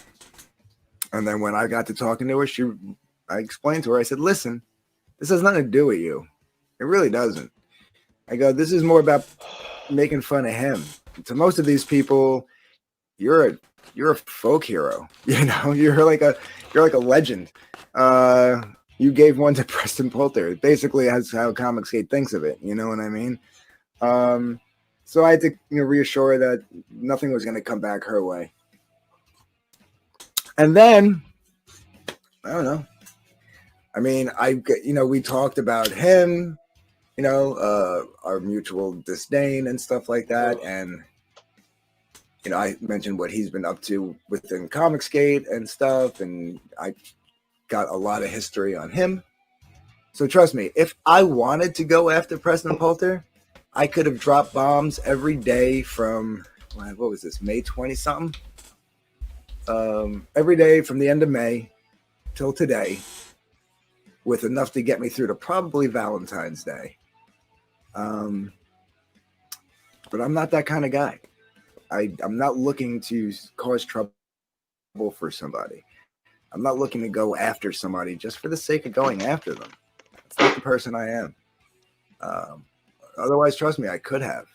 And then when I got to talking to her, I explained to her, I said, listen, this has nothing to do with you. It really doesn't. I go, this is more about making fun of him. To most of these people, you're a folk hero. You're like a legend. You gave one to Preston Poulter. Basically, that's how Comicsgate thinks of it. You know what I mean? So I had to reassure her that nothing was going to come back her way. And then, I don't know. I mean, we talked about him, our mutual disdain and stuff like that. And, I mentioned what he's been up to within Comicsgate and stuff. And I got a lot of history on him. So trust me, if I wanted to go after Preston Poulter, I could have dropped bombs every day from, what was this, May 20-something? Every day from the end of May till today, with enough to get me through to probably Valentine's Day. But I'm not that kind of guy. I'm not looking to cause trouble for somebody. I'm not looking to go after somebody just for the sake of going after them. That's not the person I am. Otherwise, trust me, I could have.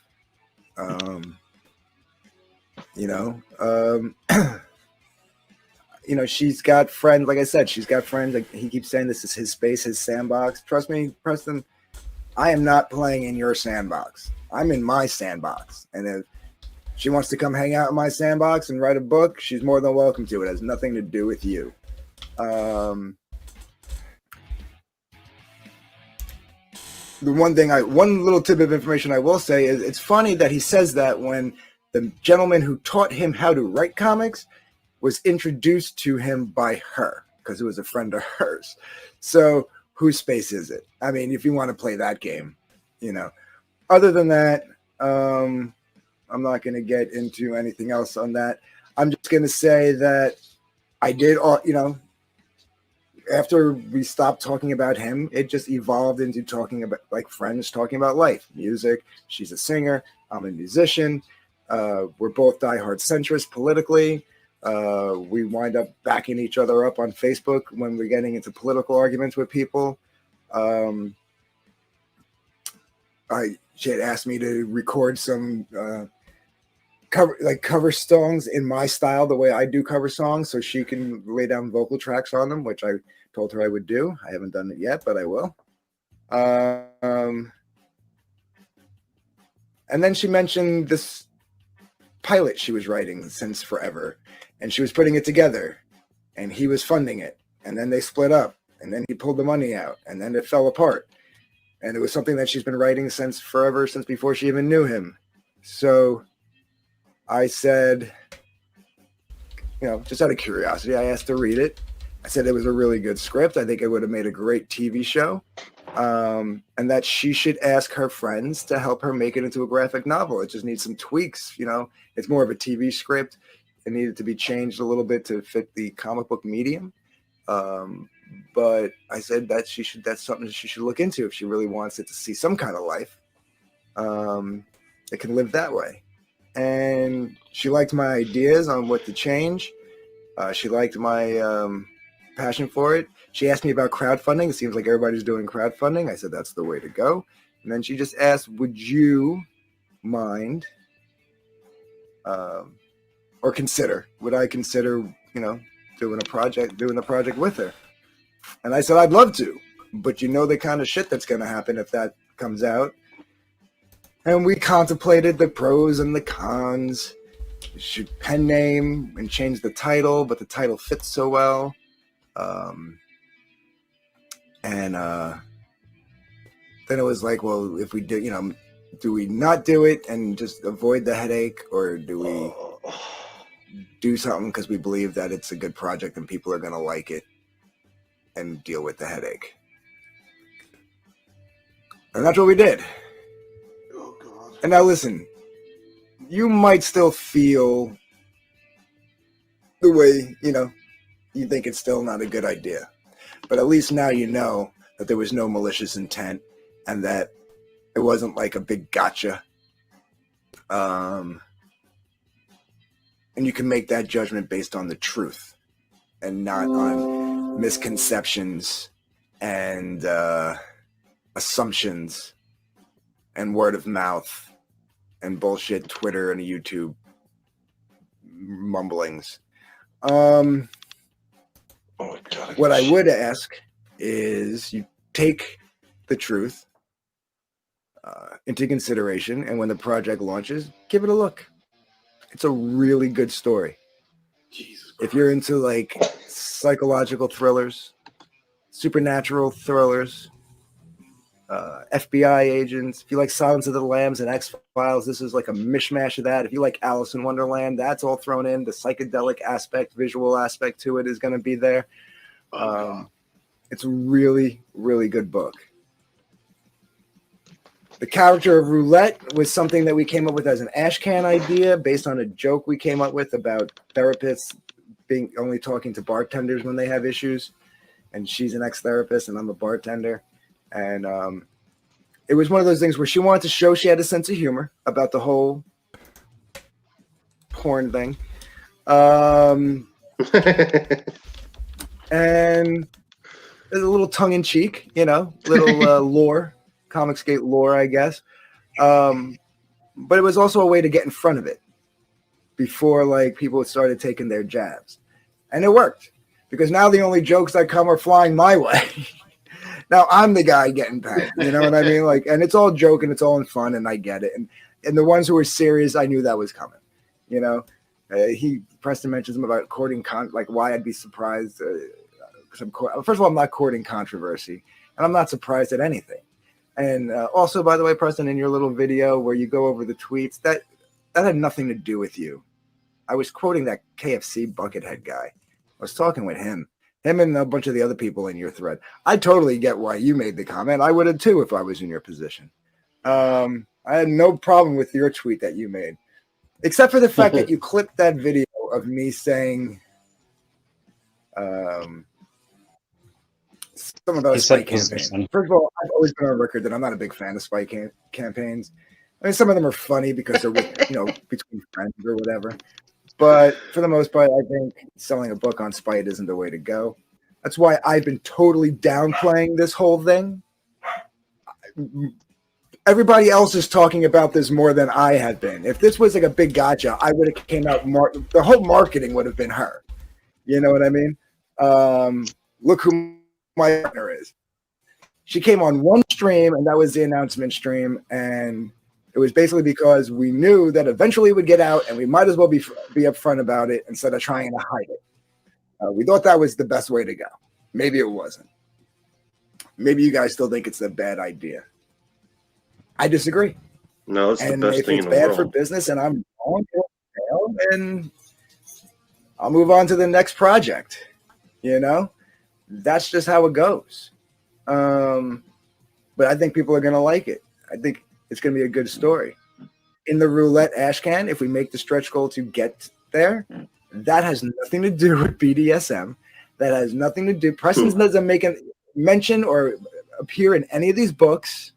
She's got friends. Like I said, she's got friends. Like he keeps saying, this is his space, his sandbox. Trust me, Preston, I am not playing in your sandbox. I'm in my sandbox. And if she wants to come hang out in my sandbox and write a book, she's more than welcome to. It has nothing to do with you. The one little tip of information I will say is it's funny that he says that when the gentleman who taught him how to write comics was introduced to him by her, because it was a friend of hers. So whose space is it? I mean, if you want to play that game, Other than that, I'm not going to get into anything else on that. I'm just going to say that I did all, after we stopped talking about him, it just evolved into talking about like friends talking about life, music. She's a singer. I'm a musician. We're both diehard centrists politically. We wind up backing each other up on Facebook when we're getting into political arguments with people. She had asked me to record some cover songs in my style, the way I do cover songs, so she can lay down vocal tracks on them, which I told her I would do. I haven't done it yet, but I will. And then she mentioned this pilot she was writing since forever, and she was putting it together, and he was funding it, and then they split up, and then he pulled the money out, and then it fell apart. And it was something that she's been writing since forever, since before she even knew him. So I said, just out of curiosity, I asked to read it. I said it was a really good script. I think it would have made a great TV show. And that she should ask her friends to help her make it into a graphic novel. It just needs some tweaks. It's more of a TV script. It needed to be changed a little bit to fit the comic book medium. But I said that that's something she should look into if she really wants it to see some kind of life. It can live that way. And she liked my ideas on what to change. She liked my passion for it. She asked me about crowdfunding. It seems like everybody's doing crowdfunding. I said that's the way to go. And then she just asked, would you mind or consider, would I consider, doing the project with her? And I said, I'd love to, but the kind of shit that's going to happen if that comes out. And we contemplated the pros and the cons. We should pen name and change the title, but the title fits so well. And then it was like, well, if we do, do we not do it and just avoid the headache, or do we do something because we believe that it's a good project and people are going to like it and deal with the headache? And that's what we did. And now listen, you might still feel the way, you think it's still not a good idea. But at least now you know that there was no malicious intent and that it wasn't like a big gotcha. And you can make that judgment based on the truth and not on misconceptions and assumptions and word of mouth and bullshit Twitter and YouTube mumblings. What I would ask is you take the truth into consideration, and when the project launches, give it a look. It's a really good story. If you're into like psychological thrillers, supernatural thrillers, FBI agents, if you like Silence of the Lambs and X-Files, this is like a mishmash of that. If you like Alice in Wonderland, that's all thrown in. The psychedelic aspect, visual aspect to it is going to be there. It's a really, really good book. The character of Roulette was something that we came up with as an ashcan idea based on a joke we came up with about therapists being only talking to bartenders when they have issues. And she's an ex-therapist and I'm a bartender. And it was one of those things where she wanted to show she had a sense of humor about the whole porn thing. And there's a little tongue-in-cheek, little lore, Comicsgate lore, I guess. But it was also a way to get in front of it before like people started taking their jabs. And it worked because now the only jokes that come are flying my way. Now I'm the guy getting paid, you know what I mean? Like, and it's all joke and it's all in fun, and I get it. And the ones who were serious, I knew that was coming. Preston mentions him about courting like why I'd be surprised. First of all, I'm not courting controversy, and I'm not surprised at anything. And also, by the way, Preston, in your little video where you go over the tweets, that had nothing to do with you. I was quoting that KFC Buckethead guy. I was talking with him and a bunch of the other people in your thread. I totally get why you made the comment. I would have too if I was in your position. I had no problem with your tweet that you made, except for the fact that you clipped that video of me saying something about a spy campaign. First of all, I've always been on record that I'm not a big fan of spy campaigns. I mean, some of them are funny because they're between friends or whatever. But for the most part, I think selling a book on spite isn't the way to go. That's why I've been totally downplaying this whole thing. Everybody else is talking about this more than I had been. If this was like a big gotcha, I would have came out. The whole marketing would have been her. You know what I mean? Look who my partner is. She came on one stream, and that was the announcement stream, and it was basically because we knew that eventually it would get out, and we might as well be upfront about it instead of trying to hide it. We thought that was the best way to go. Maybe it wasn't. Maybe you guys still think it's a bad idea. I disagree. No, it's And the best if thing it's in the bad world. for business and I'm wrong, and I'll move on to the next project. You know, that's just how it goes. But I think people are going to like it. I think it's going to be a good story. In the roulette ash can, if we make the stretch goal to get there, that has nothing to do with BDSM. That has nothing to do. Preston doesn't make a mention or appear in any of these books.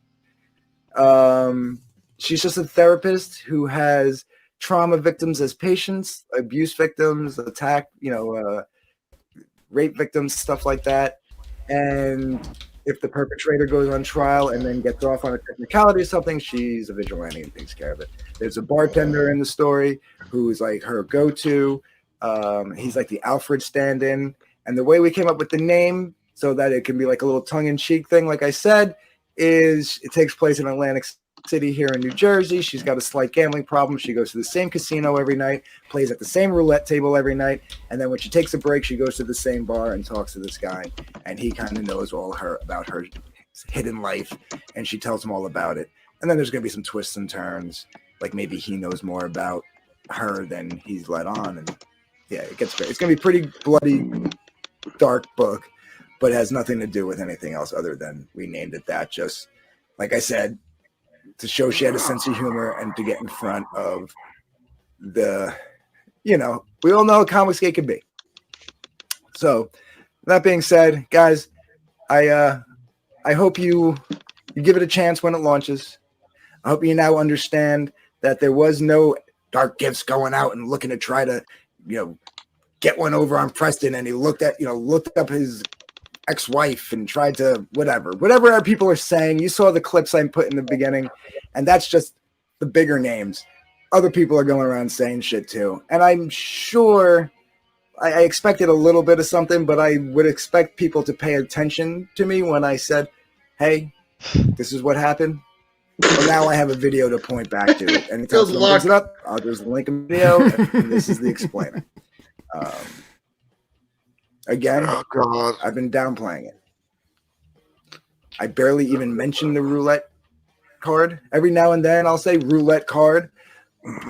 She's just a therapist who has trauma victims as patients, abuse victims, rape victims, stuff like that. And if the perpetrator goes on trial and then gets off on a technicality or something, she's a vigilante and takes care of it. There's a bartender in the story who's like her go-to. He's like the Alfred stand-in. And the way we came up with the name so that it can be like a little tongue-in-cheek thing, like I said, is it takes place in Atlantic City here in New Jersey. She's got a slight gambling problem. She goes to the same casino every night, plays at the same roulette table every night, and then when she takes a break, she goes to the same bar and talks to this guy, and he kind of knows about her hidden life, and she tells him all about it. And then there's going to be some twists and turns, like maybe he knows more about her than he's let on, and yeah, it gets great. It's going to be pretty bloody, dark book, but it has nothing to do with anything else other than we named it that. Just like I said, to show she had a sense of humor and to get in front of the, we all know how Comicsgate can be. So that being said, guys, I hope you give it a chance when it launches. I hope you now understand that there was no Dark Gifts going out and looking to try to, get one over on Preston, and he looked up his ex-wife and tried to whatever our people are saying. You saw the clips I put in the beginning, and that's just the bigger names. Other people are going around saying shit too, and I'm sure I expected a little bit of something, but I would expect people to pay attention to me when I said, hey, this is what happened. Well, now I have a video to point back to. And until someone brings it up, I'll just link a video, and this is the explainer. Again, oh God, I've been downplaying it. I barely even mention the roulette card. Every now and then I'll say roulette card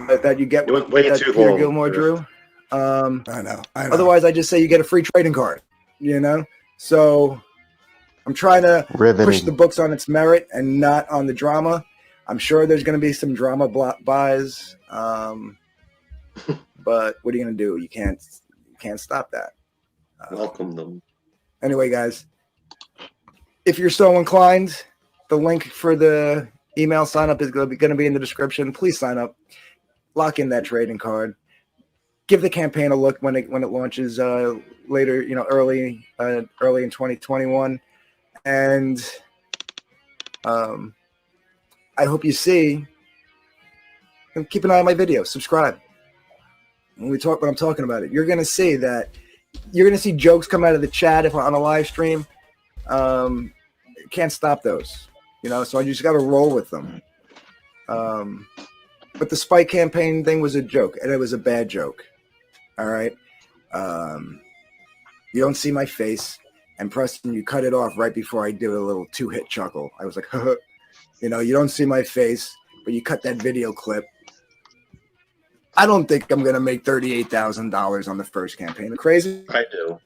that you get that Peter Gilmore drew. I know. Otherwise, I just say you get a free trading card, So I'm trying to push the books on its merit and not on the drama. I'm sure there's going to be some drama buys. But what are you going to do? You can't stop that. Welcome them. Anyway, guys, if you're so inclined, the link for the email sign up is going to be in the description. Please sign up. Lock in that trading card. Give the campaign a look when it launches later, early in 2021. And I hope you see. And keep an eye on my video. Subscribe. When I'm talking about it, you're going to see that. You're going to see jokes come out of the chat if on a live stream. Can't stop those, so I just got to roll with them. But the Spike campaign thing was a joke, and it was a bad joke. All right. You don't see my face, and Preston, you cut it off right before I did a little 2-hit chuckle. I was like, you don't see my face, but you cut that video clip. I don't think I'm going to make $38,000 on the first campaign. Crazy? I do.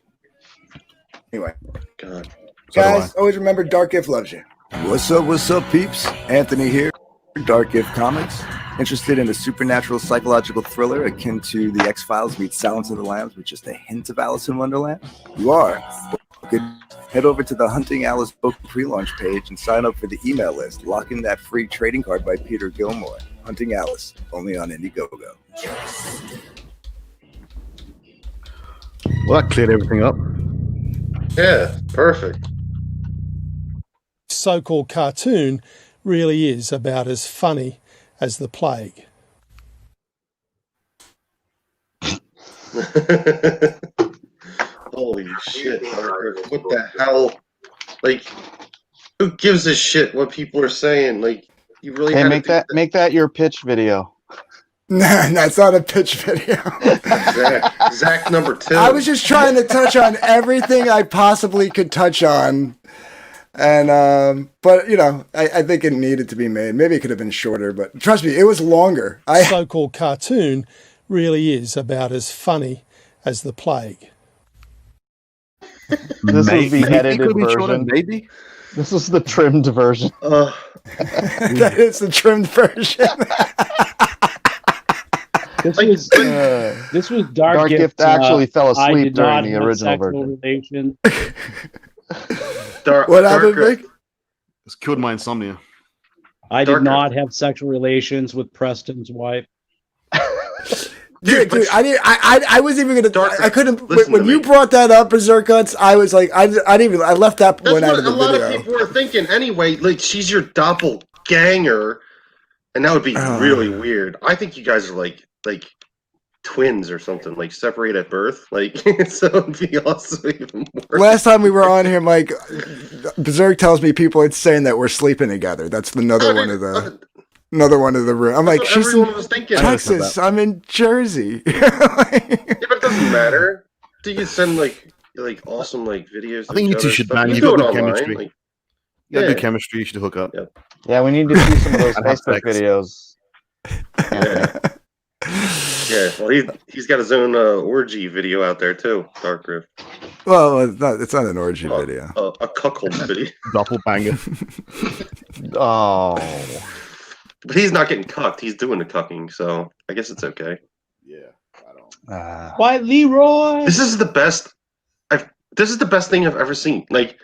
Anyway. God. Guys, always remember Dark Gift loves you. What's up, peeps? Anthony here, Dark Gift Comics. Interested in a supernatural psychological thriller akin to The X-Files meets Silence of the Lambs with just a hint of Alice in Wonderland? You are. Head over to the Hunting Alice book pre-launch page and sign up for the email list. Lock in that free trading card by Peter Gilmore. Hunting Alice, only on Indiegogo. Well, that cleared everything up. Yeah, perfect. So-called cartoon really is about as funny as the plague. Holy shit, Parker. What the hell? Like, who gives a shit what people are saying? Like, you really make that your pitch video. Nah, that's not a pitch video. Zach number 2. I was just trying to touch on everything I possibly could touch on And but you know, I think it needed to be made. Maybe it could have been shorter, but trust me, it was longer. So-called cartoon really is about as funny as the plague. This is the edited version. Maybe this is the trimmed version. That is the trimmed version. This was Dark Gift actually fell asleep during the have original sexual version. relations. What happened, Vic? It's killed my insomnia. I did not have sexual relations with Preston's wife. Dude, I was even gonna. I couldn't. When you brought that up, Berserk Guts, I was like, I left that That's one out what of the a lot video. of people were thinking anyway. Like, she's your doppelganger, and that would be really weird. I think you guys are like twins or something, like separate at birth. Like, so it'd be also even worse. Last time we were on here, Mike, Berserk tells me people are saying that we're sleeping together. That's another one of the room. I'm like, she's in everyone was thinking. Texas. I'm in Jersey. Yeah, but it doesn't matter. Do you send like awesome like videos? I think you two should, man. You've got good chemistry. You got good chemistry. You should hook up. Yeah, we need to see some of those Facebook videos. Yeah, well, he's got his own orgy video out there too, Dark Rift. Well, it's not an orgy video. A cuckold video. Doppelbanger. Oh. But he's not getting cucked. He's doing the cucking, so I guess it's okay. Yeah, I don't. Why, Leroy? This is the best. This is the best thing I've ever seen. Like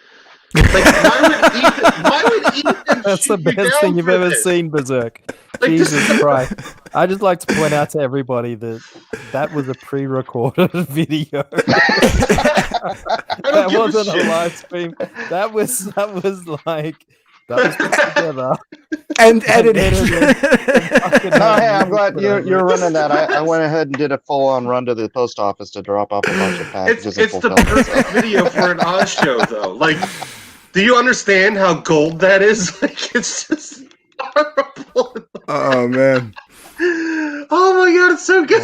why would Ethan That's the best thing you've ever seen, Berserk. Like, Jesus Christ. I just like to point out to everybody that was a pre-recorded video. That wasn't a live stream. That was put together. And edited. Hey, I'm glad you're running that. I went ahead and did a full-on run to the post office to drop off a bunch of packages. It's the perfect video for an Oz show, though. Like, do you understand how gold that is? Like, it's just horrible. Oh man. Oh my god, it's so good.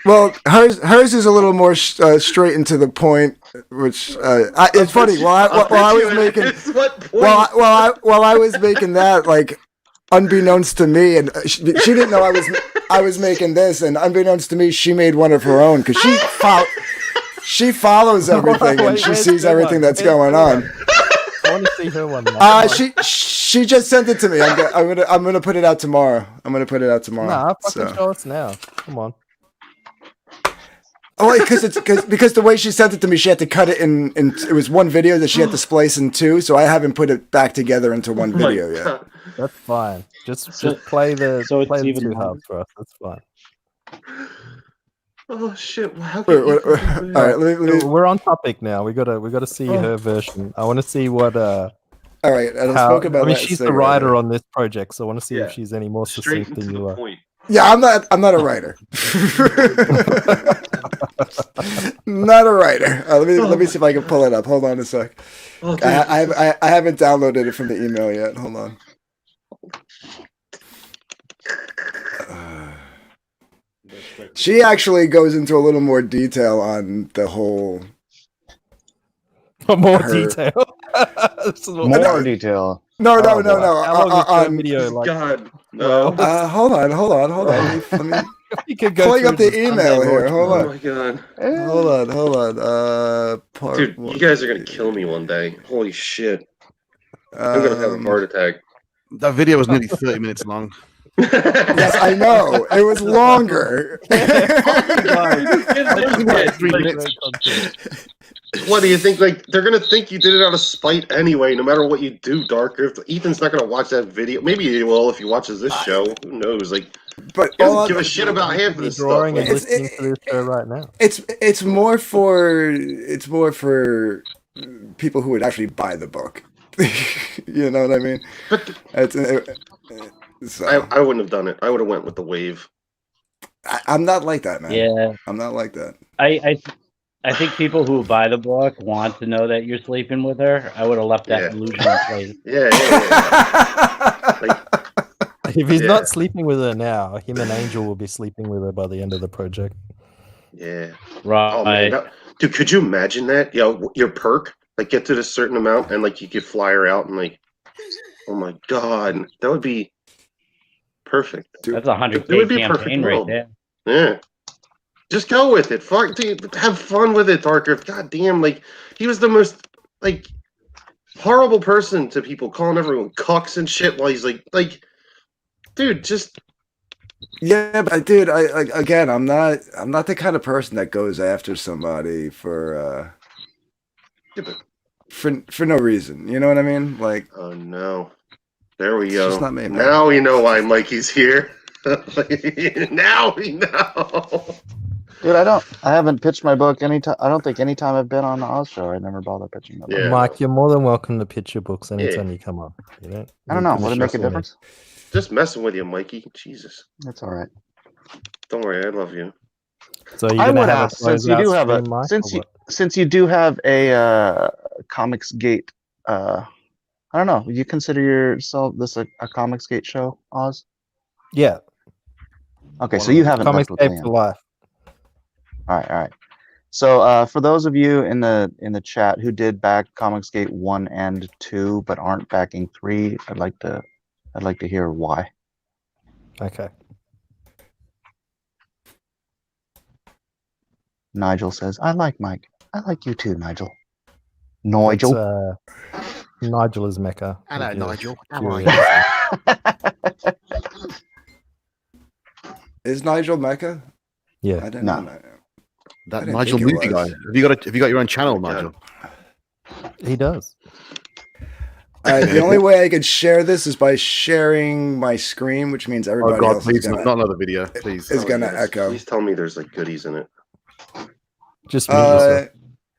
Well, hers is a little more straight and to the point, which it's funny. While I was making that, like, unbeknownst to me, and she didn't know I was making this, and unbeknownst to me, she made one of her own because she follows everything and she sees everything that's going on. I want to see her one. She just sent it to me. I'm gonna put it out tomorrow. Nah, fucking show us now. Come on. Oh, because the way she sent it to me, she had to cut it in it was one video that she had to splice in two, so I haven't put it back together into one video yet. That's fine. Just play the so play the even two longer. halves for us. That's fine. Oh shit! How All right, We're on topic now. We gotta see her version. I want to see what. All right, I spoke about. I mean, that she's the second. writer on this project, so I want to see Yeah. if she's any more Straight succinct to than the you are. point. Yeah, I'm not a writer. Not a writer. Let me see if I can pull it up. Hold on a sec. Oh, I haven't downloaded it from the email yet. Hold on. She actually goes into a little more detail on the whole. More her- detail. More detail. No. How long is her On, video? Like, God, no. hold on. Let me you could go pulling up through the email here. Hold Oh on. my god, Hold on. Part dude, one. you guys are gonna kill me one day. Holy shit! I'm gonna have a heart attack. That video was nearly 30 minutes long. Yes, I know. It was longer. What do you think? Like, they're gonna think you did it out of spite anyway, no matter what you do, Dark Rift. Ethan's not gonna watch that video. Maybe he will if he watches this show. Who knows? Like, But he doesn't give a shit about half of this stuff. drawing and Like, listening to this show right now. It's more for people who would actually buy the book. You know what I mean? But So, I wouldn't have done it. I would have went with the wave. I'm not like that, man. Yeah. I'm not like that. I think people who buy the book want to know that you're sleeping with her. I would have left that illusion in place. Yeah. If he's not sleeping with her now, him and Angel will be sleeping with her by the end of the project. Yeah. Right. Oh, man. Dude, could you imagine that? Yo, your perk Like get to this certain amount and like you could fly her out and like, oh my god, that would be perfect. That's a It would be a 100K perfect campaign right world. there. Yeah. Just go with it. Fuck, dude, have fun with it, Darker. God damn, like he was the most like horrible person to people, calling everyone cucks and shit while he's like, dude, just Yeah, but dude, I like again, I'm not the kind of person that goes after somebody for no reason. You know what I mean? Like, oh no. There we It's go. just not me, man. Now we know why Mikey's here. Now we know. Dude, I haven't pitched my book anytime. I don't think any time I've been on the Oz show, I never bother pitching my book. Mike, you're more than welcome to pitch your books anytime you come on. You know? I don't know. Would it make a difference? Just messing with you, Mikey. Jesus. That's all right. Don't worry, I love you. So you're I gonna would have ask, since you do have a since you do have a Comics Gate. I don't know. Would you consider yourself this a Comics Gate show, Oz? Yeah. Okay, so you haven't Comics left with Gate Liam. for life. All right. So for those of you in the chat who did back Comics Gate 1 and 2 but aren't backing 3, I'd like to hear why. Okay. Nigel says, "I like Mike. I like you too, Nigel." Nigel. Nigel is Mecca. Hello, Nigel. How are you? is Nigel Mecca? Yeah. I didn't know that. I That didn't Nigel think it movie guy. was. Have you got your own channel, Nigel? He does. The only way I could share this is by sharing my screen, which means everybody God, else please, is gonna, not another video, please. is gonna echo. Please tell me there's like goodies in it. Just mute yourself.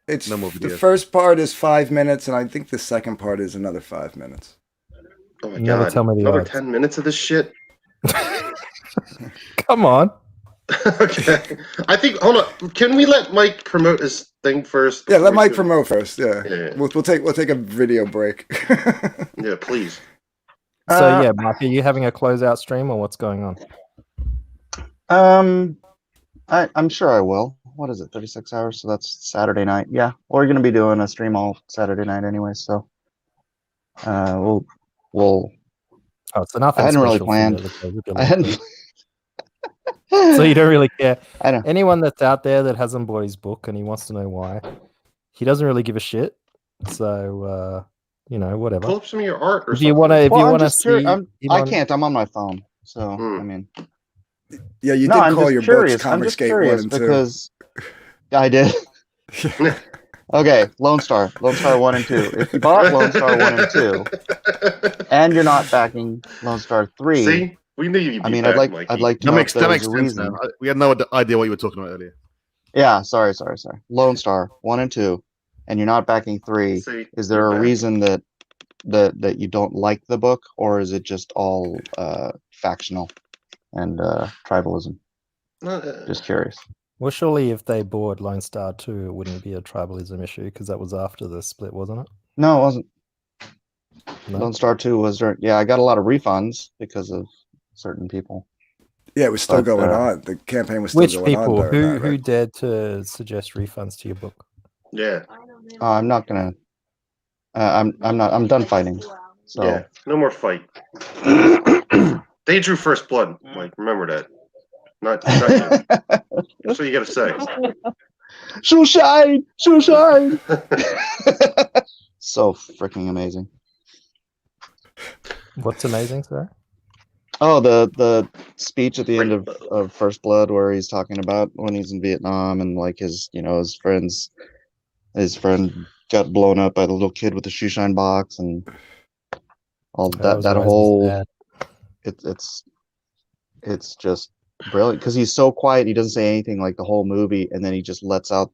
It's No more the videos. first part is 5 minutes, and I think the second part is another 5 minutes. Oh my Never god. tell me the Another odds. 10 minutes of this shit? Come on. Okay. I think hold on. Can we let Mike promote his thing first? Yeah, let before Mike we- promote first. Yeah, Yeah. We'll take a video break. Yeah, please. So yeah, Mike, are you having a closeout stream or what's going on? I'm sure I will. What is it? 36 hours. So that's Saturday night. Yeah, we're gonna be doing a stream all Saturday night anyway. So we'll. Oh, it's enough. I hadn't really planned. I hadn't. So you don't really care. I know. Anyone that's out there that hasn't bought his book and he wants to know why, he doesn't really give a shit. So whatever. Pull up some of your art or If you want to, if Well, you I'm want to just curious. see, I can't. I'm on my phone. So I mean, Yeah, you no, did I'm call just your curious. books I'm Comics just Gate 1 curious and 2. because I did. Okay, Lone Star 1 and 2. If you bought Lone Star 1 and 2, and you're not backing Lone Star 3, See? We knew you'd be I mean, back, I'd Mikey. like to That know makes if there's sense a now. reason. We had no idea what you were talking about earlier. Yeah, sorry. Lone Star 1 and 2, and you're not backing 3. See, Is there you're a back. reason that you don't like the book, or is it just all factional and tribalism? Just curious. well, surely if they bought Lone Star 2, it wouldn't be a tribalism issue because that was after the split, wasn't it? No, it wasn't. No? Lone Star 2 was during. Yeah, I got a lot of refunds because of certain people. Yeah, it was still But, going on. The campaign was still Which going people? on. during that, Who right? dared to suggest refunds to your book? Yeah. I'm not gonna. I'm not. I'm done fighting. So Yeah. No more fight. They drew first blood, Mike. Remember that. Not you. That's what you gotta say. Shoeshine. So freaking amazing. What's amazing, sir? Oh, the speech at the end of First Blood where he's talking about when he's in Vietnam and like his friend got blown up by the little kid with the shoeshine box and all that whole it's just brilliant because he's so quiet. He doesn't say anything like the whole movie, and then he just lets out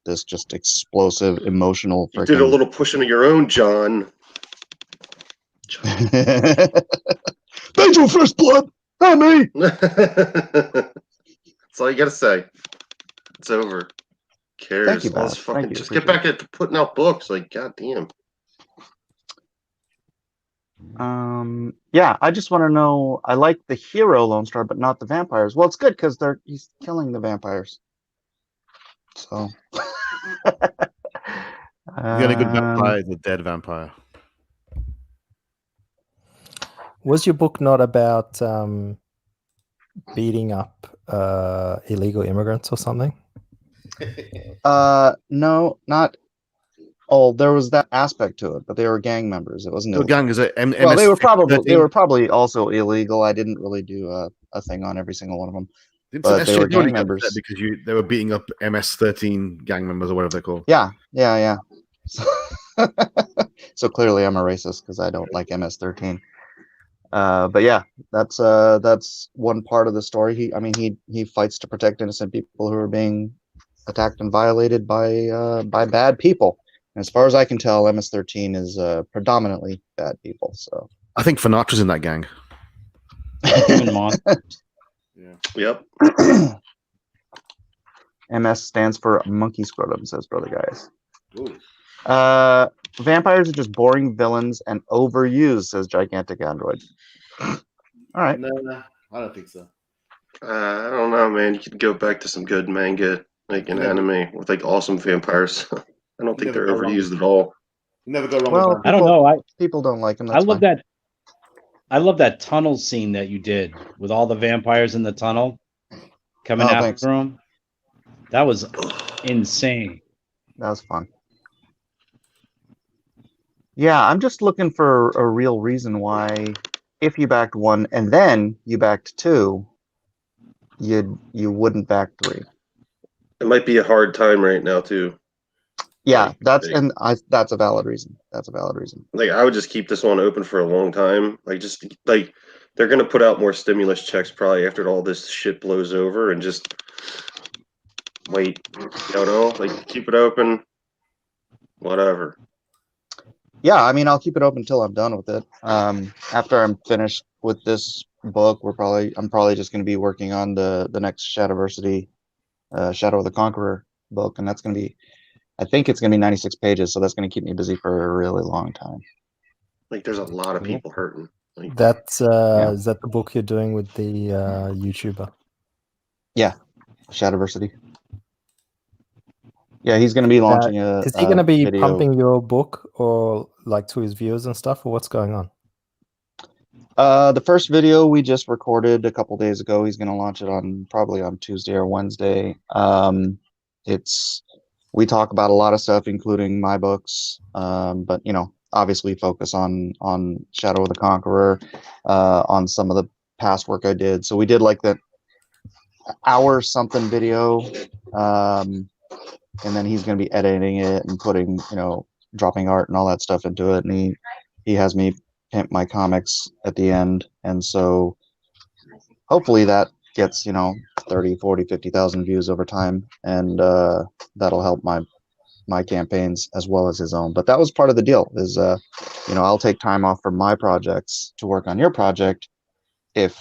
this just explosive, emotional. You did a little pushing of your own, John. They drew First Blood, not me. That's all you gotta say. It's over. Cares? Thank you, All this Bob. fucking, Thank you. just get back at putting out books. Like, goddamn. Yeah, I just want to know. I like the hero Lone Star, but not the vampires. Well, it's good because he's killing the vampires. So, The only good vampire is a dead vampire. Was your book not about beating up illegal immigrants or something? No, not. Oh, there was that aspect to it, but they were gang members. It wasn't. No, gang is a well, they were probably also illegal. I didn't really do a thing on every single one of them. But they were gang members because they were beating up MS-13 gang members or whatever they're called. Yeah. So clearly, I'm a racist because I don't like MS-13. But yeah, that's one part of the story. He fights to protect innocent people who are being attacked and violated by bad people. And as far as I can tell, MS-13 is predominantly bad people. So I think Fanatra's in that gang. Yep. MS stands for monkey scrotum, says Brother Guys. Vampires are just boring villains and overused, says Gigantic Android. All right. No, I don't think so. I don't know, man. You could go back to some good manga, like an anime with like awesome vampires. I don't think they're overused at all. You never go wrong Well, with that. I don't know. People don't like them. I love that. I love that tunnel scene that you did with all the vampires in the tunnel coming after them. That was insane. That was fun. Yeah, I'm just looking for a real reason why, if you backed 1 and then you backed 2, you wouldn't back 3. It might be a hard time right now too. Yeah, that's a valid reason. That's a valid reason. Like I would just keep this one open for a long time. Like they're gonna put out more stimulus checks probably after all this shit blows over, and just wait. You don't know, like keep it open. Whatever. Yeah, I'll keep it open until I'm done with it. After I'm finished with this book, I'm probably just going to be working on the next Shadowversity, Shadow of the Conqueror book, and that's going to be, I think it's going to be 96 pages, so that's going to keep me busy for a really long time. Like there's a lot of people hurting. Like, That's is that the book you're doing with the YouTuber? Yeah, Shadowversity. Yeah, he's going to be launching a. Is he going to be video. pumping your book or like to his viewers and stuff, or what's going on? The first video we just recorded a couple days ago. He's going to launch it probably on Tuesday or Wednesday. We talk about a lot of stuff, including my books, but obviously focus on Shadow of the Conqueror, on some of the past work I did. So we did like the hour something video. And then he's going to be editing it and putting, dropping art and all that stuff into it. And he has me pimp my comics at the end. And so hopefully that gets, 30, 40, 50,000 views over time. And that'll help my campaigns as well as his own. But that was part of the deal is, I'll take time off from my projects to work on your project if,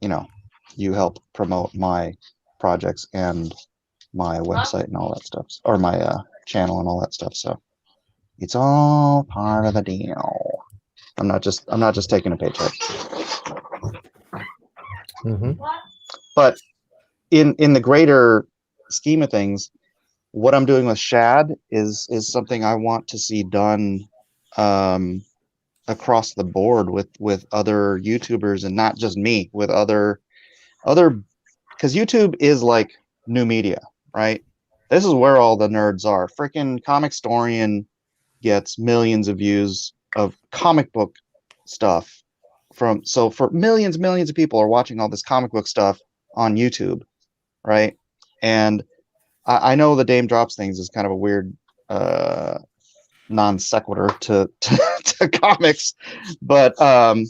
you help promote my projects and my website and all that stuff, or my channel and all that stuff. So it's all part of the deal. I'm not just taking a paycheck. But in the greater scheme of things, what I'm doing with Shad is something I want to see done across the board with other YouTubers, and not just me, with other because YouTube is like new media. Right? This is where all the nerds are. Freaking Comicstorian gets millions of views of comic book stuff for millions of people are watching all this comic book stuff on YouTube, right? And I know the Dame Drops things is kind of a weird non sequitur to comics, but what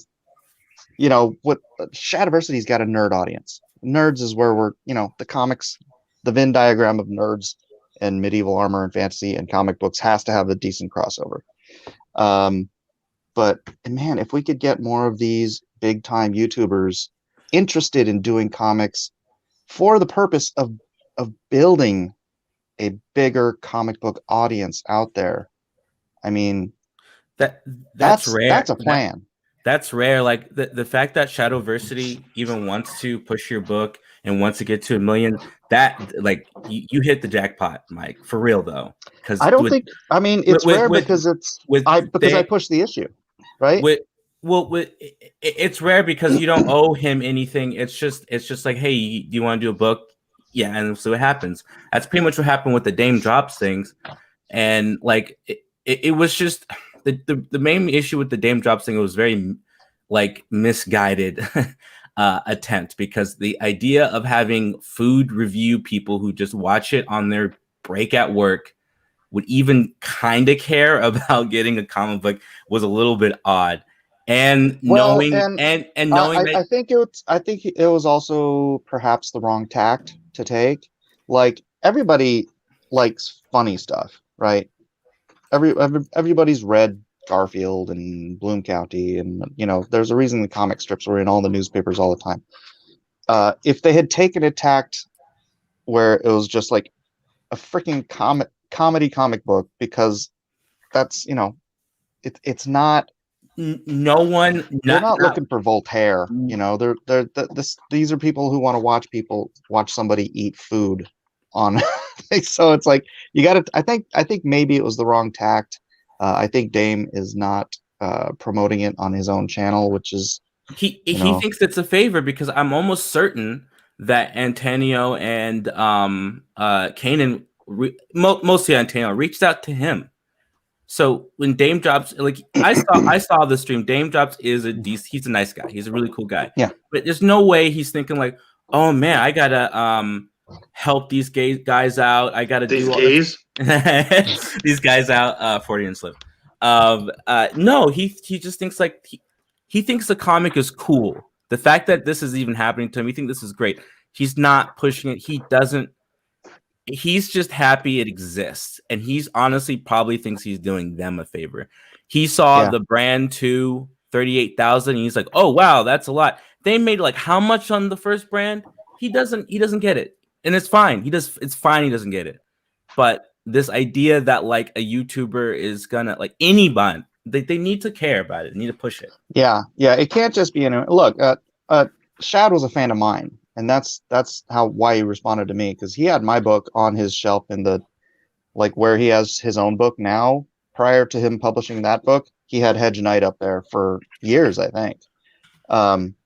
Shadowversity's got a nerd audience. Nerds is where we're, the comics. The Venn diagram of nerds and medieval armor and fantasy and comic books has to have a decent crossover. But man, if we could get more of these big time YouTubers interested in doing comics for the purpose of building a bigger comic book audience out there, that's a plan. That's rare. Like the fact that Shadowversity even wants to push your book and wants to get to 1 million, that like you hit the jackpot, Mike. For real though. Because I don't think. I mean, it's rare because I push the issue, right? It's rare because you don't owe him anything. It's just like, hey, do you want to do a book? Yeah, and so it happens. That's pretty much what happened with the Dame Drops things, and like it was just the main issue with the Dame Drops thing. It was very like misguided attempt, because the idea of having food review people who just watch it on their break at work would even kind of care about getting a comic book was a little bit odd. And knowing that I think it was also perhaps the wrong tact to take. Like, everybody likes funny stuff, right? Everybody's read Garfield and Bloom County, and there's a reason the comic strips were in all the newspapers all the time. If they had taken a tact where it was just like a freaking comedy comic book, because that's it's not. No one. They're not looking for Voltaire. These are people who want to watch somebody eat food on. So it's like you got to. I think maybe it was the wrong tact. I think Dame is not promoting it on his own channel, which is he thinks it's a favor, because I'm almost certain that Antonio and Kanan, mostly Antonio, reached out to him. So when Dame Drops, like I saw the stream. Dame Drops is he's a nice guy. He's a really cool guy. Yeah. But there's no way he's thinking like, oh man, I gotta help these guys out. I gotta these do gays. These guys out. 40 and Slim. No, he just thinks like he thinks the comic is cool. The fact that this is even happening to him, he thinks this is great. He's not pushing it. He doesn't. He's just happy it exists, and he's honestly probably thinks he's doing them a favor. He saw the brand 2 38,000, and he's like, "Oh wow, that's a lot." They made like how much on the first brand? He doesn't get it, and it's fine. It's fine. He doesn't get it. But this idea that like a YouTuber is gonna like anybody, they need to care about it. They need to push it. Yeah. It can't just be look. Shad was a fan of mine. And that's why he responded to me, because he had my book on his shelf in the where he has his own book now. Prior to him publishing that book, he had Hedge Knight up there for years, I think. And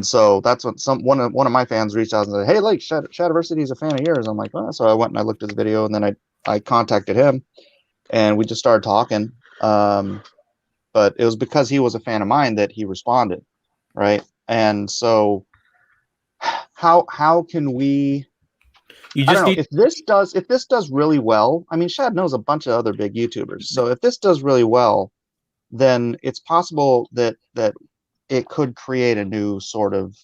so that's what one of my fans reached out and said, "Hey, like Shadowversity is a fan of yours." I'm like, "Oh." So I went and I looked at the video, and then I contacted him, and we just started talking. But it was because he was a fan of mine that he responded, right? And so. How can we? If this does really well. I mean, Shad knows a bunch of other big YouTubers, so if this does really well, then it's possible that it could create a new sort of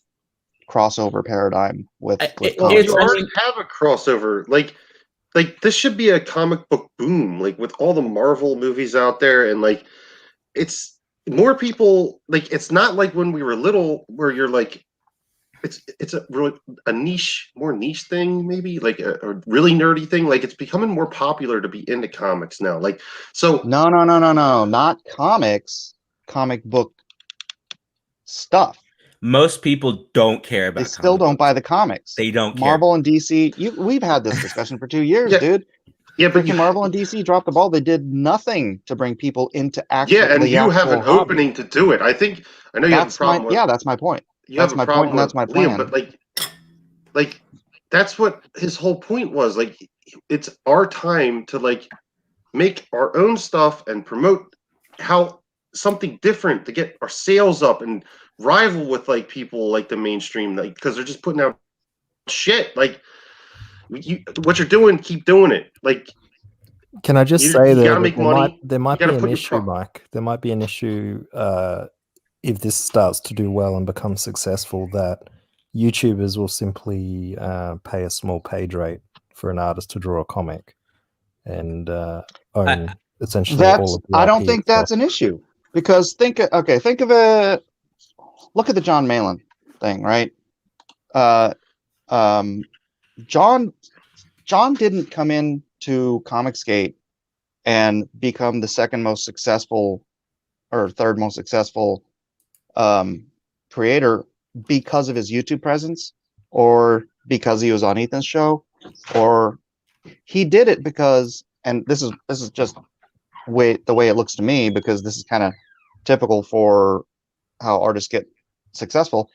crossover paradigm with. You already have a crossover. Like this should be a comic book boom. Like with all the Marvel movies out there, and like it's more people. Like it's not like when we were little, where you're like. It's a niche, more niche thing, maybe like a really nerdy thing. Like it's becoming more popular to be into comics now. Like so. No, not comics. Comic book stuff. Most people don't care about. They still don't buy the comics. They don't care. Marvel and DC. We've had this discussion for 2 years, dude. Yeah, but Marvel and DC dropped the ball. They did nothing to bring people into actual. Yeah, and you have an opening to do it. I know you have a problem. That's my point. That's my point, and that's my plan. But like that's what his whole point was. Like, it's our time to like make our own stuff and promote something different to get our sales up and rival with like people like the mainstream, like because they're just putting out shit. Like, what you're doing, keep doing it. Like, can I just say that there might be an issue, Mike? There might be an issue. If this starts to do well and become successful, that YouTubers will simply pay a small page rate for an artist to draw a comic and own essentially all of the I don't IP think that's an issue, because think of it. Look at the John Malin thing, right? John didn't come in to Comicsgate and become the second most successful or third most successful creator because of his YouTube presence, or because he was on Ethan's show, or he did it because, and this is just the way it looks to me, because this is kind of typical for how artists get successful.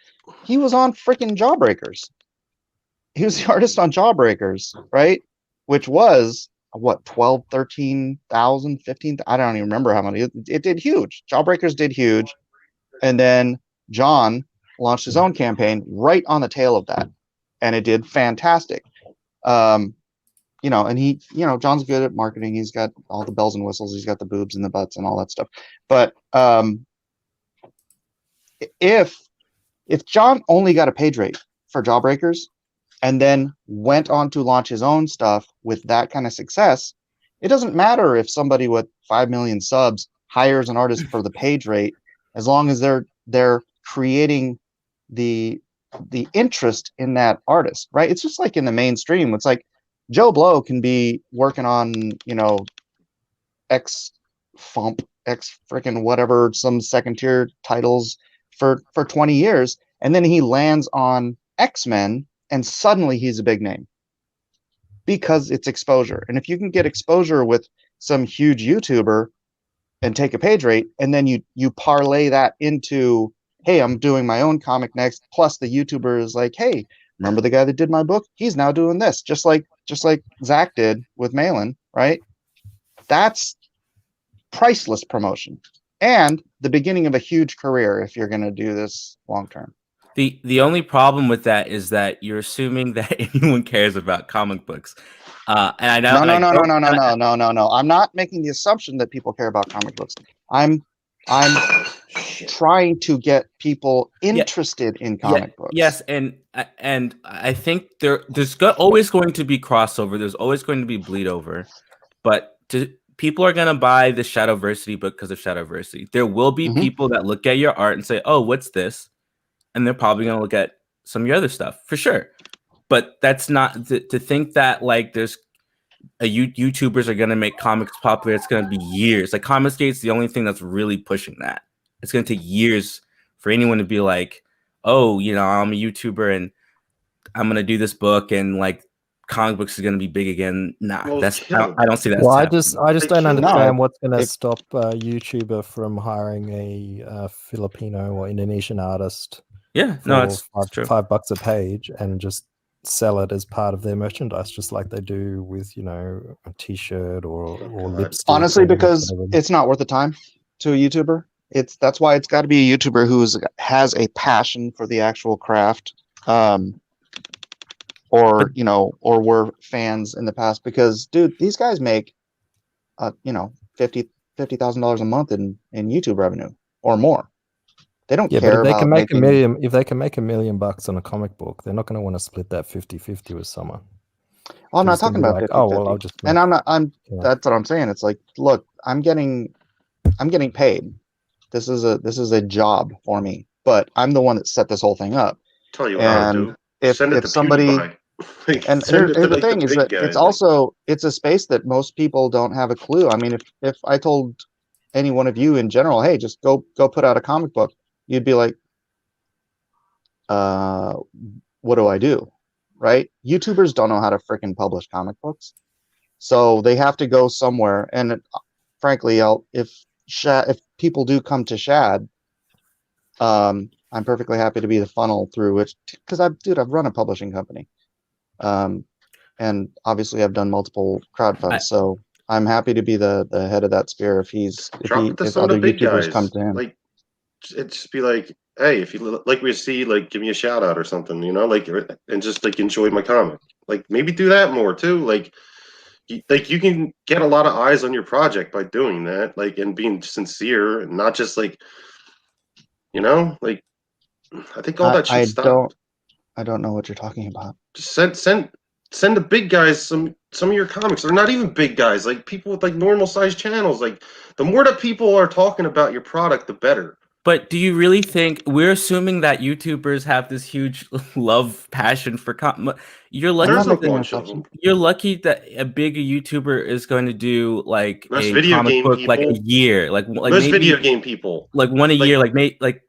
He was on freaking Jawbreakers. He was the artist on Jawbreakers, right? Which was what, 12, 13,000, 15, I don't even remember how many. It did huge. Jawbreakers did huge. And then John launched his own campaign right on the tail of that, and it did fantastic. You know, and he, you know, John's good at marketing. He's got all the bells and whistles. He's got the boobs and the butts and all that stuff. But if John only got a page rate for Jawbreakers and then went on to launch his own stuff with that kind of success, it doesn't matter if somebody with 5 million subs hires an artist for the page rate, as long as they're creating the interest in that artist, right? It's just like in the mainstream. It's like Joe Blow can be working on, you know, X freaking whatever, some second tier titles for 20 years, and then he lands on X-Men and suddenly he's a big name because it's exposure. And if you can get exposure with some huge YouTuber and take a page rate, and then you parlay that into, hey, I'm doing my own comic next, plus the YouTuber is like, hey, remember the guy that did my book? He's now doing this, just like Zach did with Malin, right? That's priceless promotion and the beginning of a huge career if you're going to do this long term. The only problem with that is that you're assuming that anyone cares about comic books. And I know No. I'm not making the assumption that people care about comic books. I'm trying to get people interested in comic books. Yes, and I think there's always going to be crossover. There's always going to be bleed over, but people are going to buy the Shadowversity book because of Shadowversity. There will be people that look at your art and say, "Oh, what's this?" And they're probably going to look at some of your other stuff for sure. But that's not to think that like there's YouTubers are going to make comics popular. It's going to be years. Like Comicsgate's the only thing that's really pushing that. It's going to take years for anyone to be like, oh, you know, I'm a YouTuber and I'm going to do this book and like comic books is going to be big again. Nah, I don't see that. Well, I just don't understand what's going to stop a YouTuber from hiring a Filipino or Indonesian artist. Yeah, no, it's true. $5 a page and just sell it as part of their merchandise, just like they do with, you know, a T-shirt or lipstick. Honestly, because it's not worth the time to a YouTuber. That's why it's got to be a YouTuber who has a passion for the actual craft, or you know, or were fans in the past. Because, dude, these guys make, you know, $50,000 a month in YouTube revenue or more. They don't care but if they about can make making... $1 million. If they can make $1 million on a comic book, they're not going to want to split that 50-50 with someone. Well, I'm not talking about like, 50-50. oh well, I'll just. And that's what I'm saying. It's like, look, I'm getting paid. This is a job for me, but I'm the one that set this whole thing up. Tell you what I do. If somebody, and here's the thing is that it's a space that most people don't have a clue. I mean, if I told any one of you in general, hey, just go put out a comic book, you'd be like, what do I do? Right? YouTubers don't know how to freaking publish comic books, so they have to go somewhere. And frankly, if people do come to Shad, I'm perfectly happy to be the funnel through which, because I've run a publishing company, and obviously I've done multiple crowdfunds, so I'm happy to be the head of that spear if other YouTubers come to him. Like, it just be like, hey, if you like we see, like, give me a shout out or something, you know, like, and just like enjoy my comic. Like, maybe do that more too. Like you can get a lot of eyes on your project by doing that, like, and being sincere and not just like, you know, like, I think all that should stop. I don't know what you're talking about. Just send the big guys some of your comics. They're not even big guys, like people with like normal sized channels. Like, the more that people are talking about your product, the better. But do you really think we're assuming that YouTubers have this huge love passion for you're lucky There's a that, bunch of them. you're lucky that a big YouTuber is going to do like There's a video comic game book like a people. year, like There's maybe video game people. like one a year, like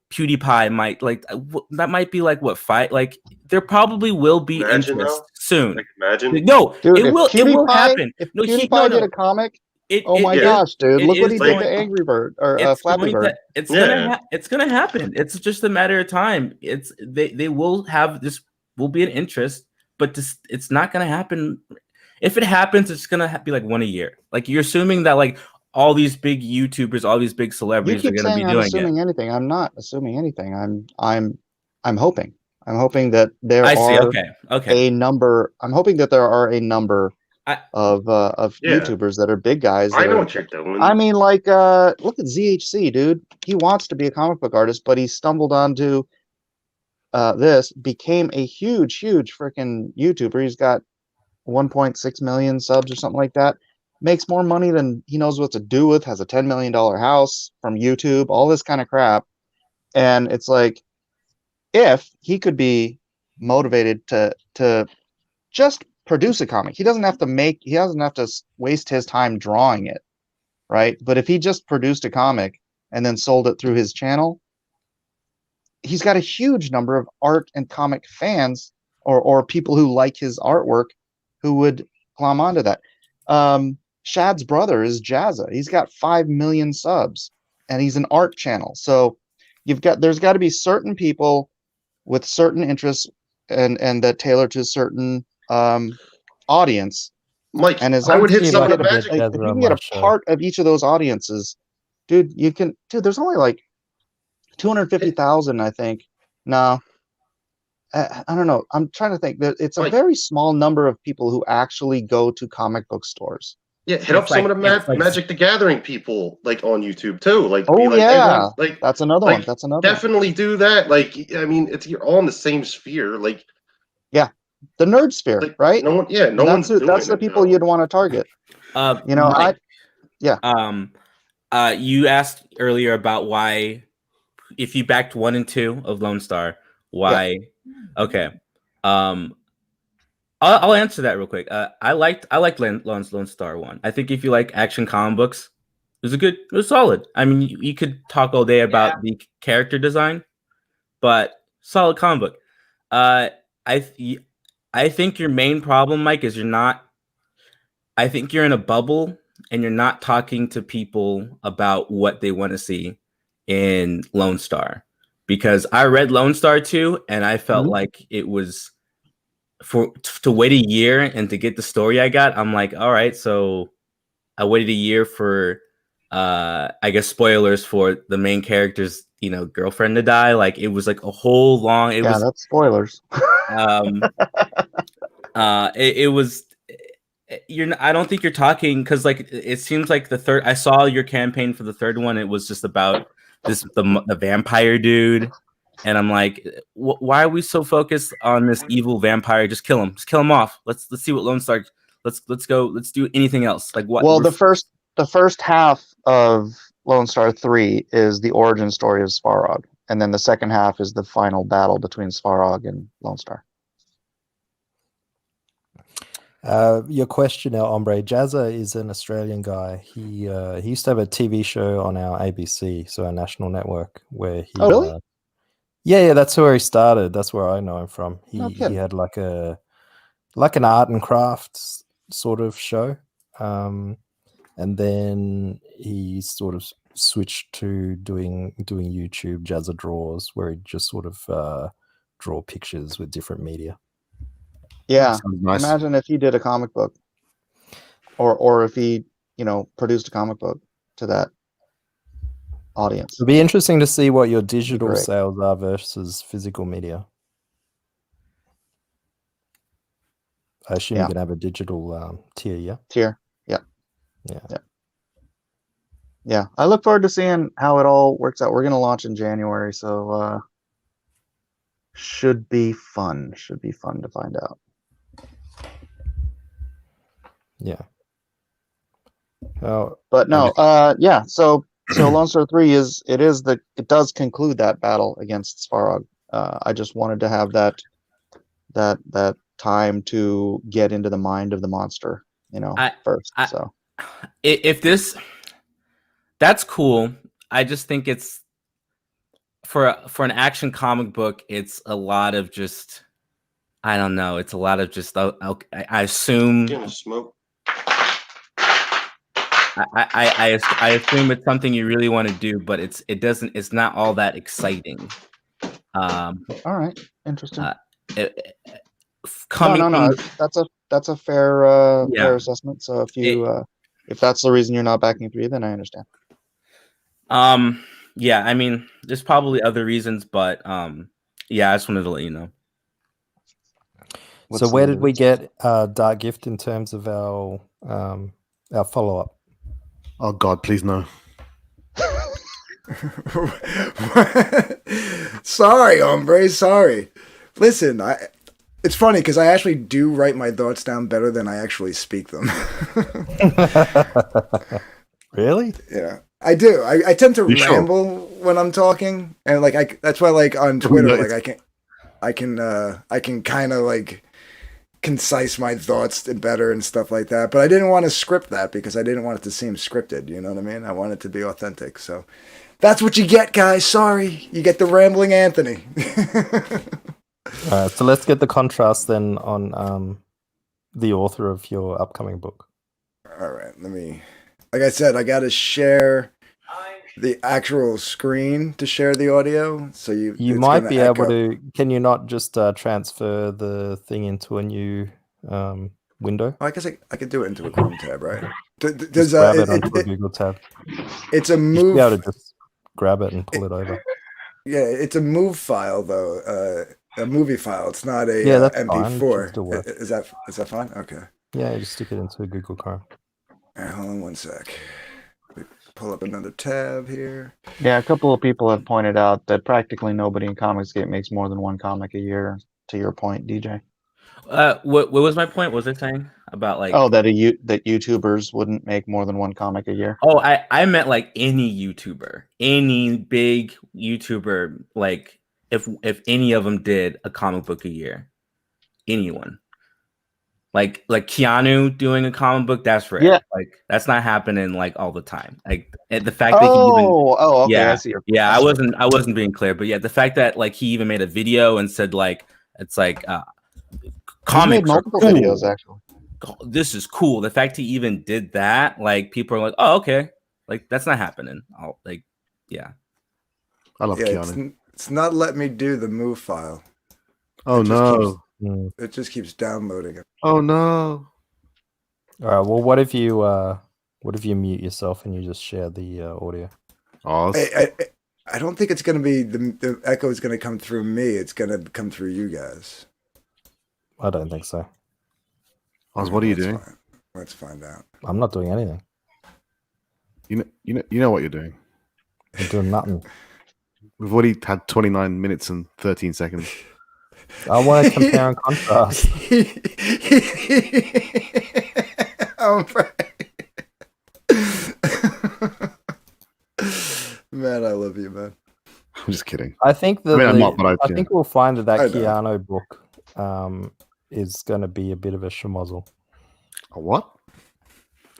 PewDiePie might like that might be like what fight like there probably will be Imagine interest though. soon. Like, imagine. No, Dude, it if will PewDiePie, happen. If No, PewDiePie did a comic, oh my gosh, dude! Look what he did to Angry Bird or Flappy Bird. It's gonna happen. It's just a matter of time. They will have this will be an interest, but it's not gonna happen. If it happens, it's gonna be like one a year. Like you're assuming that like all these big YouTubers, all these big You celebrities are keep gonna be saying I'm doing assuming it. anything. I'm not assuming anything. I'm hoping. I'm hoping that there I see. are Okay. a number. I'm hoping that there are a number of Yeah. YouTubers that are big guys. I that know are- what you're doing. I mean, like, look at ZHC, dude. He wants to be a comic book artist, but he stumbled onto this, became a huge freaking YouTuber. He's got 1.6 million subs or something like that. Makes more money than he knows what to do with. Has a $10 million house from YouTube. All this kind of crap, and it's like, if he could be motivated to just produce a comic, he doesn't have to waste his time drawing it, right? But if he just produced a comic and then sold it through his channel, he's got a huge number of art and comic fans or people who like his artwork who would glom onto that. Shad's brother is Jazza. He's got 5 million subs and he's an art channel. So there's got to be certain people with certain interests and that tailor to certain audience. Mike, and as I would hit if some you of the magic. if you can get a part of each of those audiences, dude, there's only like 250,000, I think. No, I don't know. I'm trying to think. It's a very small number of people who actually go to comic book stores. Yeah, hit up some of the Magic the Gathering people like on YouTube too. Like, oh be like, yeah, hey, man, like that's another like, one. That's another definitely do that. Like, I mean, you're all in the same sphere. Like, yeah, the nerd sphere, right? No one, yeah, no one's doing that's the it, people you'd want to target. You know, Mike, yeah. You asked earlier about why, if you backed 1 and 2 of Lone Star, why? Yeah. Okay. I'll answer that real quick. I liked Lone Star 1. I think if you like action comic books, it was solid. I mean, you could talk all day about the character design, but solid comic book. I think your main problem, Mike, is I think you're in a bubble and you're not talking to people about what they want to see in Lone Star. Because I read Lone Star 2 and I felt like it was to wait a year and to get the story I got. I'm like, all right, so I waited a year for I guess spoilers for the main character's girlfriend to die. Like it was like a whole long that's spoilers. It was I don't think you're talking because like it seems like I saw your campaign for the third one. It was just about the vampire dude, and I'm like, why are we so focused on this evil vampire? Just kill him off. Let's see what Lone Star. Let's do anything else. Like what? Well, the first half of Lone Star 3 is the origin story of Svarog, and then the second half is the final battle between Svarog and Lone Star. Your question now, Ombre. Jazza is an Australian guy. He used to have a TV show on our ABC, so our national network, where he. Oh, really? Yeah, that's where he started. That's where I know him from. He had like an art and crafts sort of show, and then he sort of switched to doing YouTube Jazza Draws, where he just sort of draw pictures with different media. Yeah, nice. Imagine if he did a comic book, or if he, produced a comic book to that audience. It'll be interesting to see what your digital sales are versus physical media. I assume you can have a digital tier, yeah? Tier, yeah. I look forward to seeing how it all works out. We're going to launch in January, so should be fun. Should be fun to find out. Yeah. But no, so So Lone Star 3 it does conclude that battle against Svarog. I just wanted to have that time to get into the mind of the monster, first. If this, that's cool. I just think it's for an action comic book. It's a lot of just, I don't know. It's a lot of just. I assume. Smoke. I assume it's something you really want to do, but it's not all that exciting. All right, interesting. Coming no. That's a fair fair assessment. So if that's the reason you're not backing 3, then I understand. Yeah, I mean, there's probably other reasons, but yeah, I just wanted to let you know. So where did we get Dark Gift in terms of our follow up? Oh God, please no. Sorry, hombre. Sorry. Listen, it's funny because I actually do write my thoughts down better than I actually speak them. Really? Yeah, I do. I tend to ramble when I'm talking, and that's why on Twitter, I can kind of concise my thoughts better and stuff like that. But I didn't want to script that because I didn't want it to seem scripted. You know what I mean? I want it to be authentic. So that's what you get, guys. Sorry, you get the rambling Anthony. All right, so let's get the contrast then on the author of your upcoming book. All right, like I said, I got to share the actual screen to share the audio. So you might be able to. Can you not just transfer the thing into a new window? Oh, I guess I could do it into a Chrome tab, right? Just grab it onto a Google tab. It's a move. You should be able to just grab it and pull it over. Yeah, it's a move file though. A movie file. It's not a MP4. Fine. Is that fine? Okay. Yeah, you just stick it into a Google Chrome. All right, hold on one sec. Pull up another tab here. Yeah, a couple of people have pointed out that practically nobody in Comicsgate makes more than 1 comic a year. To your point, DJ. What was my point? What was I saying about that YouTubers wouldn't make more than 1 comic a year? Oh, I meant any YouTuber, any big YouTuber, if any of them did a comic book a year, anyone. Like Keanu doing a comic book, that's rare. Yeah. That's not happening all the time. The fact that he okay, I see I wasn't being clear, but yeah, the fact that he even made a video and said it's comics are cool. Videos actually. This is cool. The fact he even did that, people are like, oh, okay, that's not happening. Yeah. I love Keanu. It's not letting me do the move file. Oh no. It just keeps downloading it. Oh no! All right. Well, what if you mute yourself and you just share the audio? Oh, I don't think it's going to be the echo is going to come through me. It's going to come through you guys. I don't think so. Oz, what are you doing? Let's find out. I'm not doing anything. You know what you're doing. I'm doing nothing. We've already had 29 minutes and 13 seconds. I want to compare and contrast. Man, I love you, man. I'm just kidding. I think I think we'll find that Keanu book is going to be a bit of a schmozzle. A what?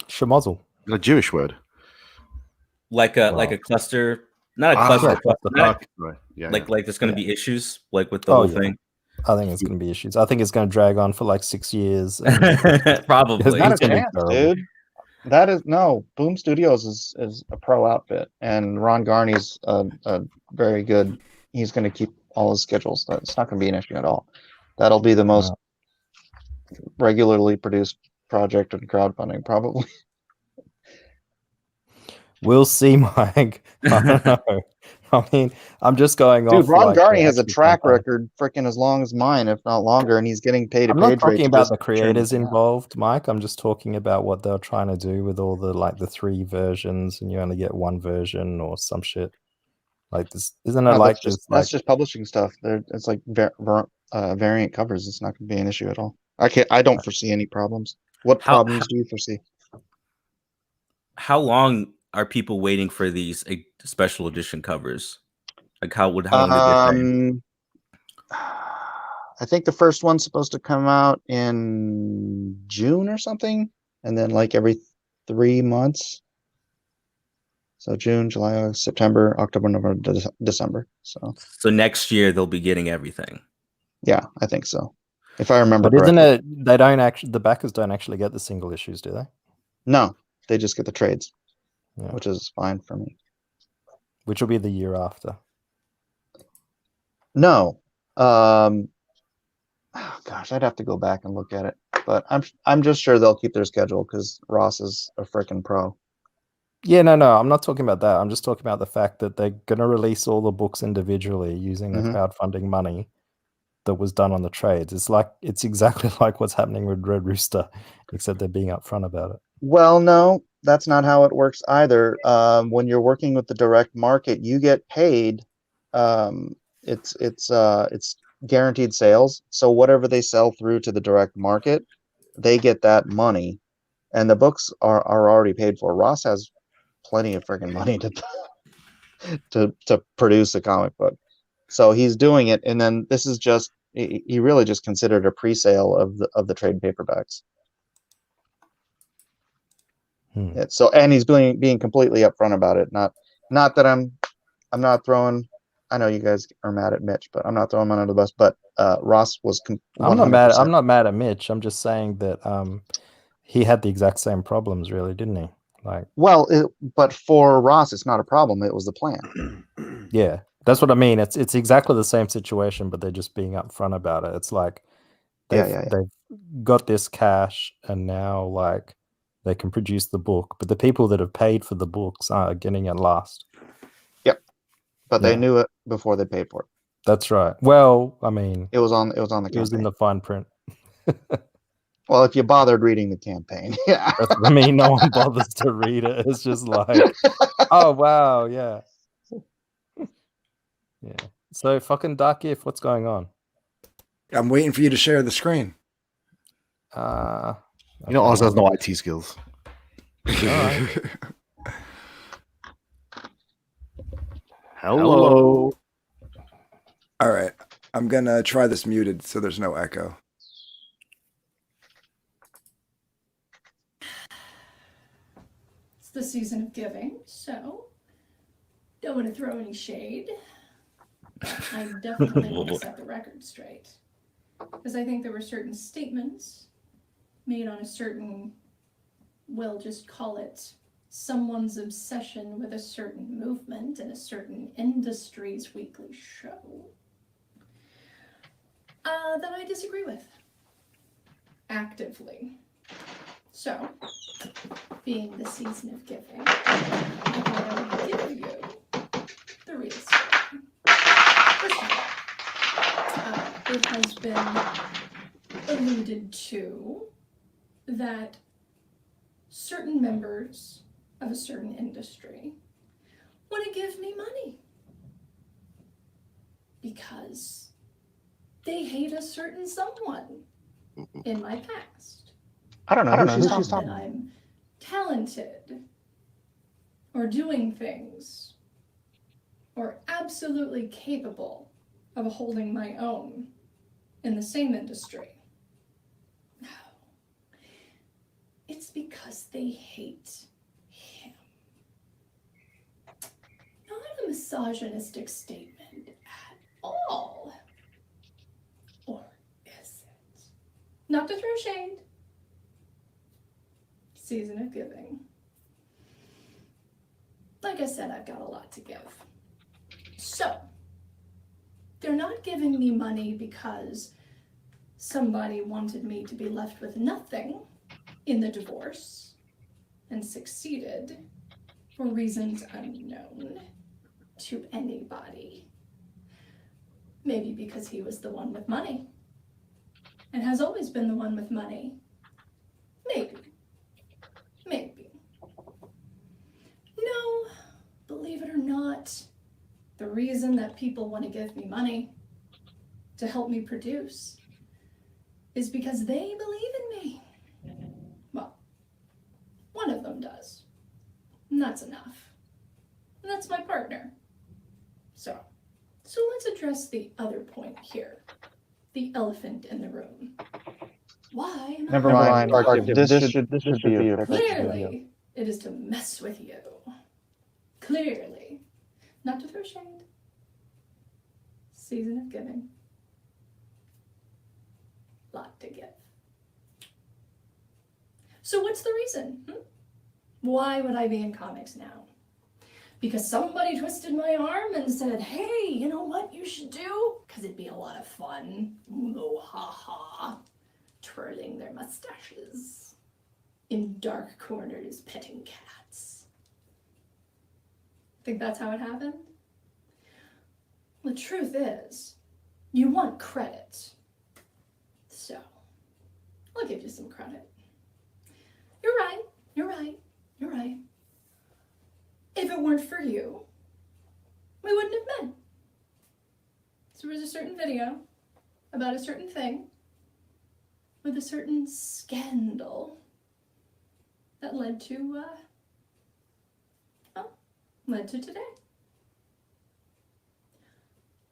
Schmozzle. A Jewish word. Like a cluster, not a cluster. Right. Yeah, there's going to be issues with the whole thing. I think it's going to be issues. I think it's going to drag on for 6 years. Probably. Not a chance, dude. That is Boom Studios is a pro outfit, and Ron Garney's a very good. He's going to keep all his schedules. It's not going to be an issue at all. That'll be the most regularly produced project in crowdfunding, probably. We'll see, Mike. I don't know. I mean, I'm just going off. Dude, Ron Garney has a track record freaking as long as mine, if not longer, and he's getting paid. I'm not talking about the creators involved, Mike. I'm just talking about what they're trying to do with all the 3 versions, and you only get 1 version or some shit like this. Isn't it that's just publishing stuff? It's variant covers. It's not going to be an issue at all. I don't foresee any problems. What problems do you foresee? How long are people waiting for these special edition covers? Like how long did they say? I think the first one's supposed to come out in June or something, and then like every 3 months. So June, July, August, September, October, November, December. So next year they'll be getting everything. Yeah, I think so. If I remember But correctly. isn't it? They don't actually. The backers don't actually get the single issues, do they? No, they just get the trades, Yeah. which is fine for me. Which will be the year after. No, gosh, I'd have to go back and look at it, but I'm just sure they'll keep their schedule because Ross is a freaking pro. Yeah, no, I'm not talking about that. I'm just talking about the fact that they're going to release all the books individually using the crowdfunding money that was done on the trades. It's exactly like what's happening with Red Rooster, except they're being upfront about it. Well, no, that's not how it works either. When you're working with the direct market, you get paid. It's guaranteed sales. So whatever they sell through to the direct market, they get that money, and the books are already paid for. Ross has plenty of freaking money to produce a comic book, so he's doing it. And then this is just he really just considered a pre-sale of the trade paperbacks. Yeah, so, and he's being completely upfront about it. Not that I'm not throwing. I know you guys are mad at Mitch, but I'm not throwing him under the bus. But Ross was. I'm not mad at Mitch. I'm just saying that he had the exact same problems, really, didn't he? Like, well, but for Ross, it's not a problem. It was the plan. Yeah, that's what I mean. It's exactly the same situation, but they're just being upfront about it. It's like they've got this cash, and now like they can produce the book, but the people that have paid for the books are getting it last. Yep, but they knew it before they paid for it. That's right. Well, I mean, it was on the campaign. It was in the fine print. Well, if you bothered reading the campaign, yeah. That's what I mean, no one bothers to read it. It's just like, oh wow, yeah. Yeah. So fucking Dark If, what's going on? I'm waiting for you to share the screen. Oz has no IT skills. Right. Hello. All right. I'm going to try this muted so there's no echo. It's the season of giving, so don't want to throw any shade. I definitely want to set the record straight. Because I think there were certain statements made on a certain, we'll just call it someone's obsession with a certain movement in a certain industry's weekly show that I disagree with actively. So, being the season of giving, I thought I would give you the real story. First of all, it has been alluded to that certain members of a certain industry want to give me money because they hate a certain someone in my past. I don't know who she's Not talking that about. I'm talented or doing things or absolutely capable of holding my own in the same industry. No. It's because they hate him. Not a misogynistic statement at all. Or is it? Not to throw shade. Season of giving. Like I said, I've got a lot to give. So, they're not giving me money because somebody wanted me to be left with nothing in the divorce and succeeded for reasons unknown to anybody. Maybe because he was the one with money and has always been the one with money. Maybe. No, believe it or not, the reason that people want to give me money to help me produce is because they believe in me. Well, one of them does. that's enough. And that's my partner. So let's address the other point here. The elephant in the room. Why am Never I mind. This should be a fixed video. Clearly, it is to mess with you. Clearly. Not to throw shade. Season of giving. Lot to give. So what's the reason? Why would I be in comics now? Because somebody twisted my arm and said, hey, you know what you should do? Because it'd be a lot of fun. Oh, ha ha. Twirling their mustaches. In dark corners, petting cats. Think that's how it happened? The truth is, you want credit. So, I'll give you some credit. You're right. If it weren't for you, we wouldn't have met. So there was a certain video about a certain thing with a certain scandal that led to today.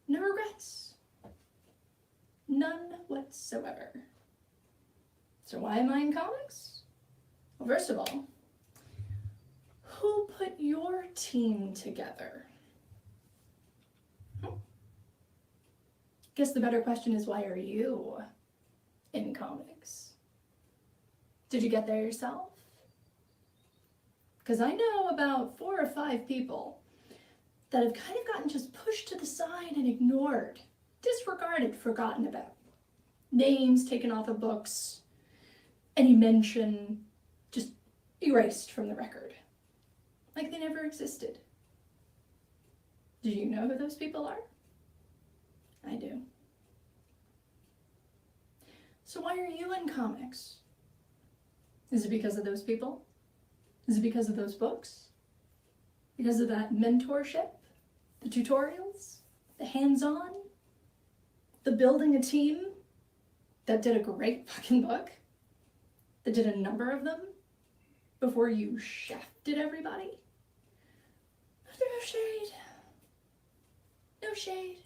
No regrets. None whatsoever. So why am I in comics? Well, first of all, who put your team together? Guess the better question is, why are you in comics? Did you get there yourself? Because I know about 4 or 5 people that have kind of gotten just pushed to the side and ignored, disregarded, forgotten about. Names taken off of books, any mention just erased from the record. Like they never existed. Do you know who those people are? I do. So why are you in comics? Is it because of those people? Is it because of those books? Because of that mentorship? The tutorials? The hands-on? The building a team that did a great fucking book? That did a number of them before you shafted everybody? No shade. No shade.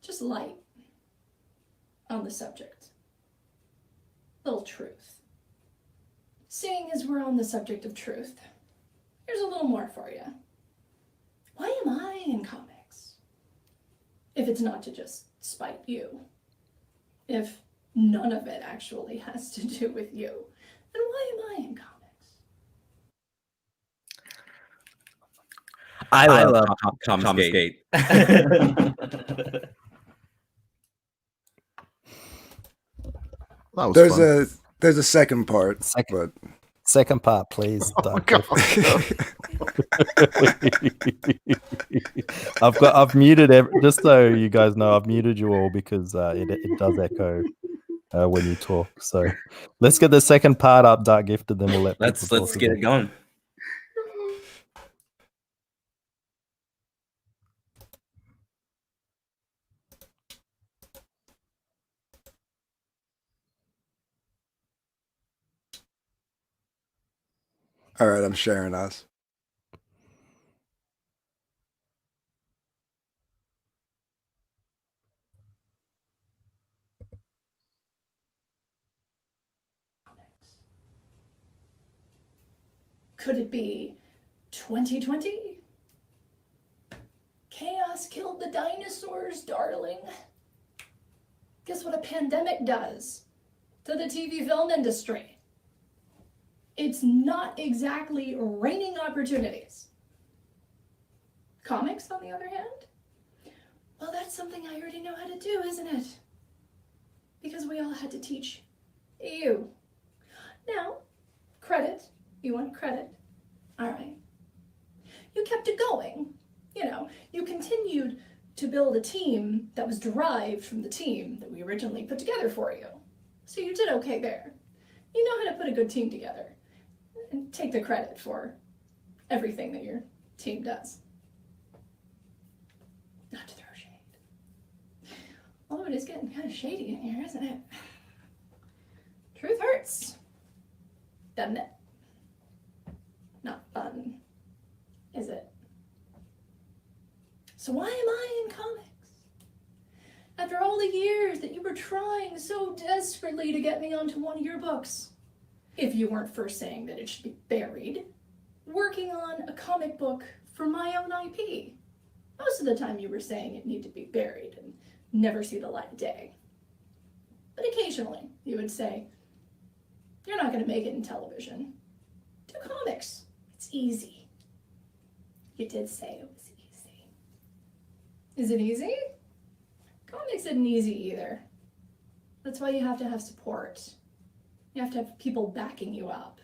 Just light on the subject. Little truth. Seeing as we're on the subject of truth, here's a little more for you. Why am I in comics? If it's not to just spite you. If none of it actually has to do with you, then why am I in comics? I love Comicsgate. There's a second part. Second part, please. I've muted just so you guys know, I've muted you all because it does echo when you talk. So let's get the second part up, Dark Gifted, then we'll let Let's people talk get again. it going. All right, I'm sharing us. Could it be 2020? Chaos killed the dinosaurs, darling. Guess what a pandemic does to the TV film industry? It's not exactly raining opportunities. Comics, on the other hand? Well, that's something I already know how to do, isn't it? Because we all had to teach you. Now, credit. You want credit? All right. You kept it going. You know, you continued to build a team that was derived from the team that we originally put together for you. So you did okay there. You know how to put a good team together and take the credit for everything that your team does. Not to throw shade. Although it is getting kind of shady in here, isn't it? Truth hurts. Doesn't it? after all the years that you were trying so desperately to get me onto one of your books. If you weren't first saying that it should be buried, working on a comic book for my own IP. Most of the time you were saying it needed to be buried and never see the light of day. But occasionally you would say, you're not going to make it in television. Do comics. It's easy. You did say it was easy. Is it easy? Comics isn't easy either. That's why you have to have support. You have to have people backing you up.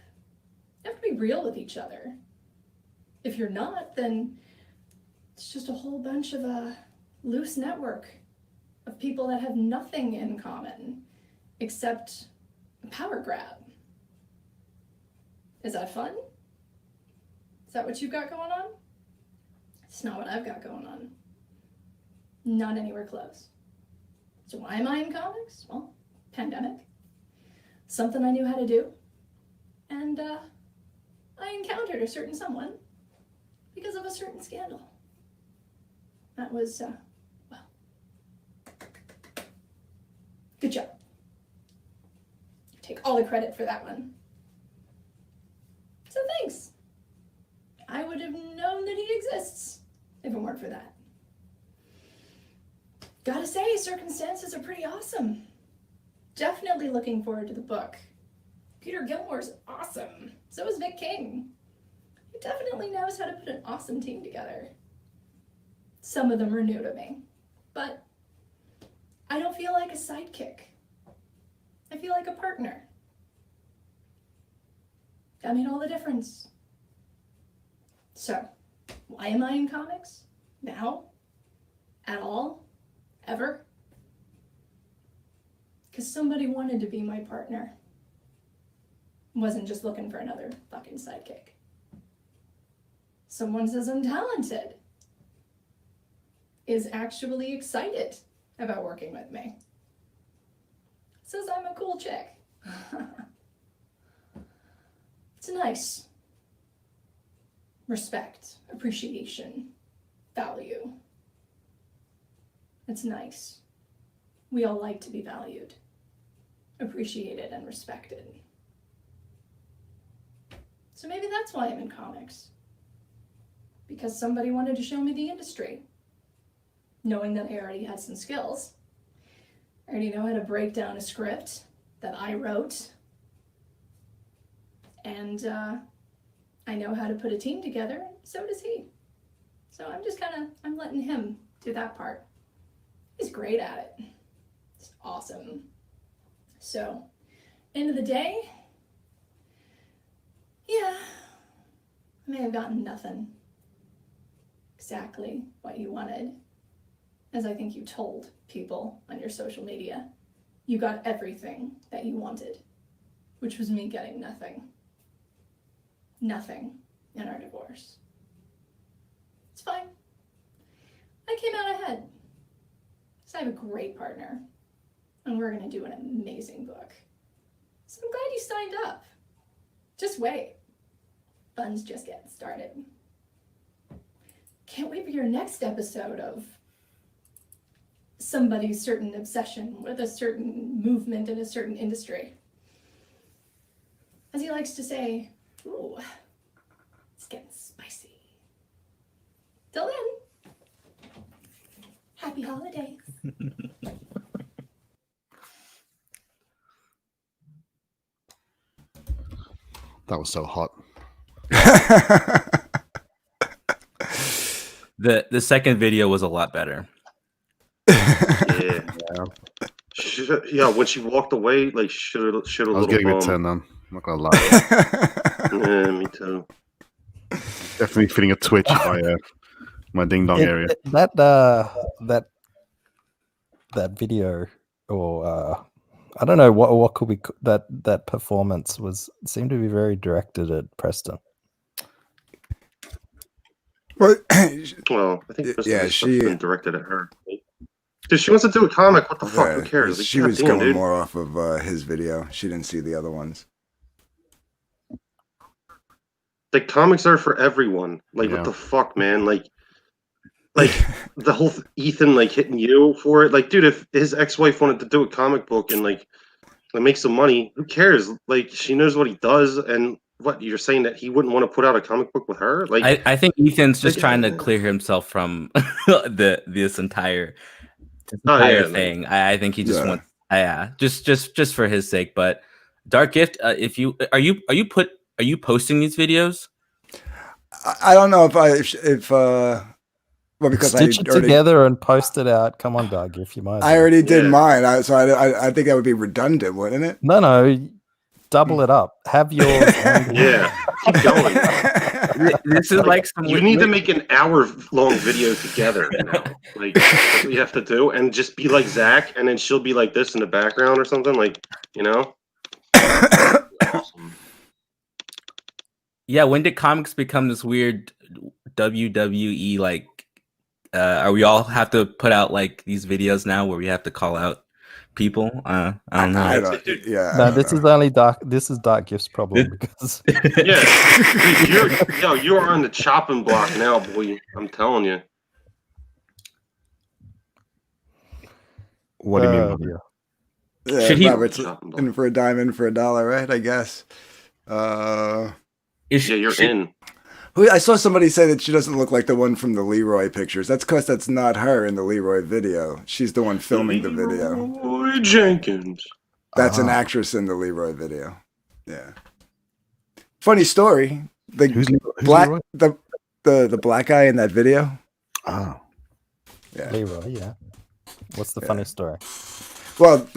You have to be real with each other. If you're not, then it's just a whole bunch of a loose network of people that have nothing in common except a power grab. Is that fun? Is that what you've got going on? It's not what I've got going on. Not anywhere close. So why am I in comics? Well, pandemic. Something I knew how to do. And I encountered a certain someone because of a certain scandal. That was, well, good job. Take all the credit for that one. So thanks. I would have known that he exists if it weren't for that. Gotta say, circumstances are pretty awesome. Definitely looking forward to the book. Peter Gilmore's awesome. So is Vic King. He definitely knows how to put an awesome team together. Some of them are new to me, but I don't feel like a sidekick. I feel like a partner. That made all the difference. So, why am I in comics? Now? At all? Ever? Because somebody wanted to be my partner. Wasn't just looking for another fucking sidekick. Someone says I'm talented. Is actually excited about working with me. Says I'm a cool chick. It's nice. Respect, appreciation, value. It's nice. We all like to be valued, appreciated, and respected. So maybe that's why I'm in comics. Because somebody wanted to show me the industry. Knowing that I already had some skills. I already know how to break down a script that I wrote. And I know how to put a team together, so does he. So I'm letting him do that part. He's great at it. It's awesome. So, end of the day, yeah, I may have gotten nothing. Exactly what you wanted. As I think you told people on your social media, you got everything that you wanted, which was me getting nothing. Nothing in our divorce. It's fine. I came out ahead. So I have a great partner, and we're gonna do an amazing book. So I'm glad you signed up. Just wait. Fun's just getting started. Can't wait for your next episode of somebody's certain obsession with a certain movement in a certain industry. As he likes to say, ooh, it's getting spicy. Till then, happy holidays. That was so hot. The second video was a lot better. Yeah. Yeah, when she walked away, like should a I was little getting a bum. bit turned on. I'm not gonna lie. Yeah, me too. Definitely feeling a twitch by my ding dong area. That video, or I don't know what could be that performance seemed to be very directed at Preston. Well, I think she been directed at her. If she wants to do a comic, what the fuck? Who cares? Like, She was goddamn, going dude. more off of his video. She didn't see the other ones. The comics are for everyone. Like, Yeah. what the fuck, man? Like, like the whole Ethan like hitting you for it. Like, dude, if his ex-wife wanted to do a comic book and like make some money, who cares? Like, she knows what he does, and what you're saying that he wouldn't want to put out a comic book with her? Like, I think Ethan's just trying to clear himself from this entire thing. I think he just wants, just for his sake. But Dark Gift, if you are you posting these videos? I don't know if well, because stitch it together and post it out. Come on, Dark Gift, you might. I already did mine, so I think that would be redundant, wouldn't it? No. Double it up. Have yours. Keep going. This is like you need to make an hour-long video together. Like, that's what you have to do, and just be like Zach, and then she'll be like this in the background or something. Like, Awesome. Yeah. When did comics become this weird WWE? Like, are we all have to put out like these videos now where we have to call out people? I don't know. No, this is only Dark. This is Dark Gift's problem because you're on the chopping block now, boy. I'm telling you. What do you mean? Yeah, Should he? Robert's in for a dime, in for a dollar, right? I guess. You're in. I saw somebody say that she doesn't look like the one from the Leroy pictures. That's because that's not her in the Leroy video. She's the one filming the video. Leroy Jenkins. That's an actress in the Leroy video. Yeah. Funny story. Who's black Leroy? The black guy in that video. Oh. Yeah. Leroy. Yeah. What's the funny story? Well,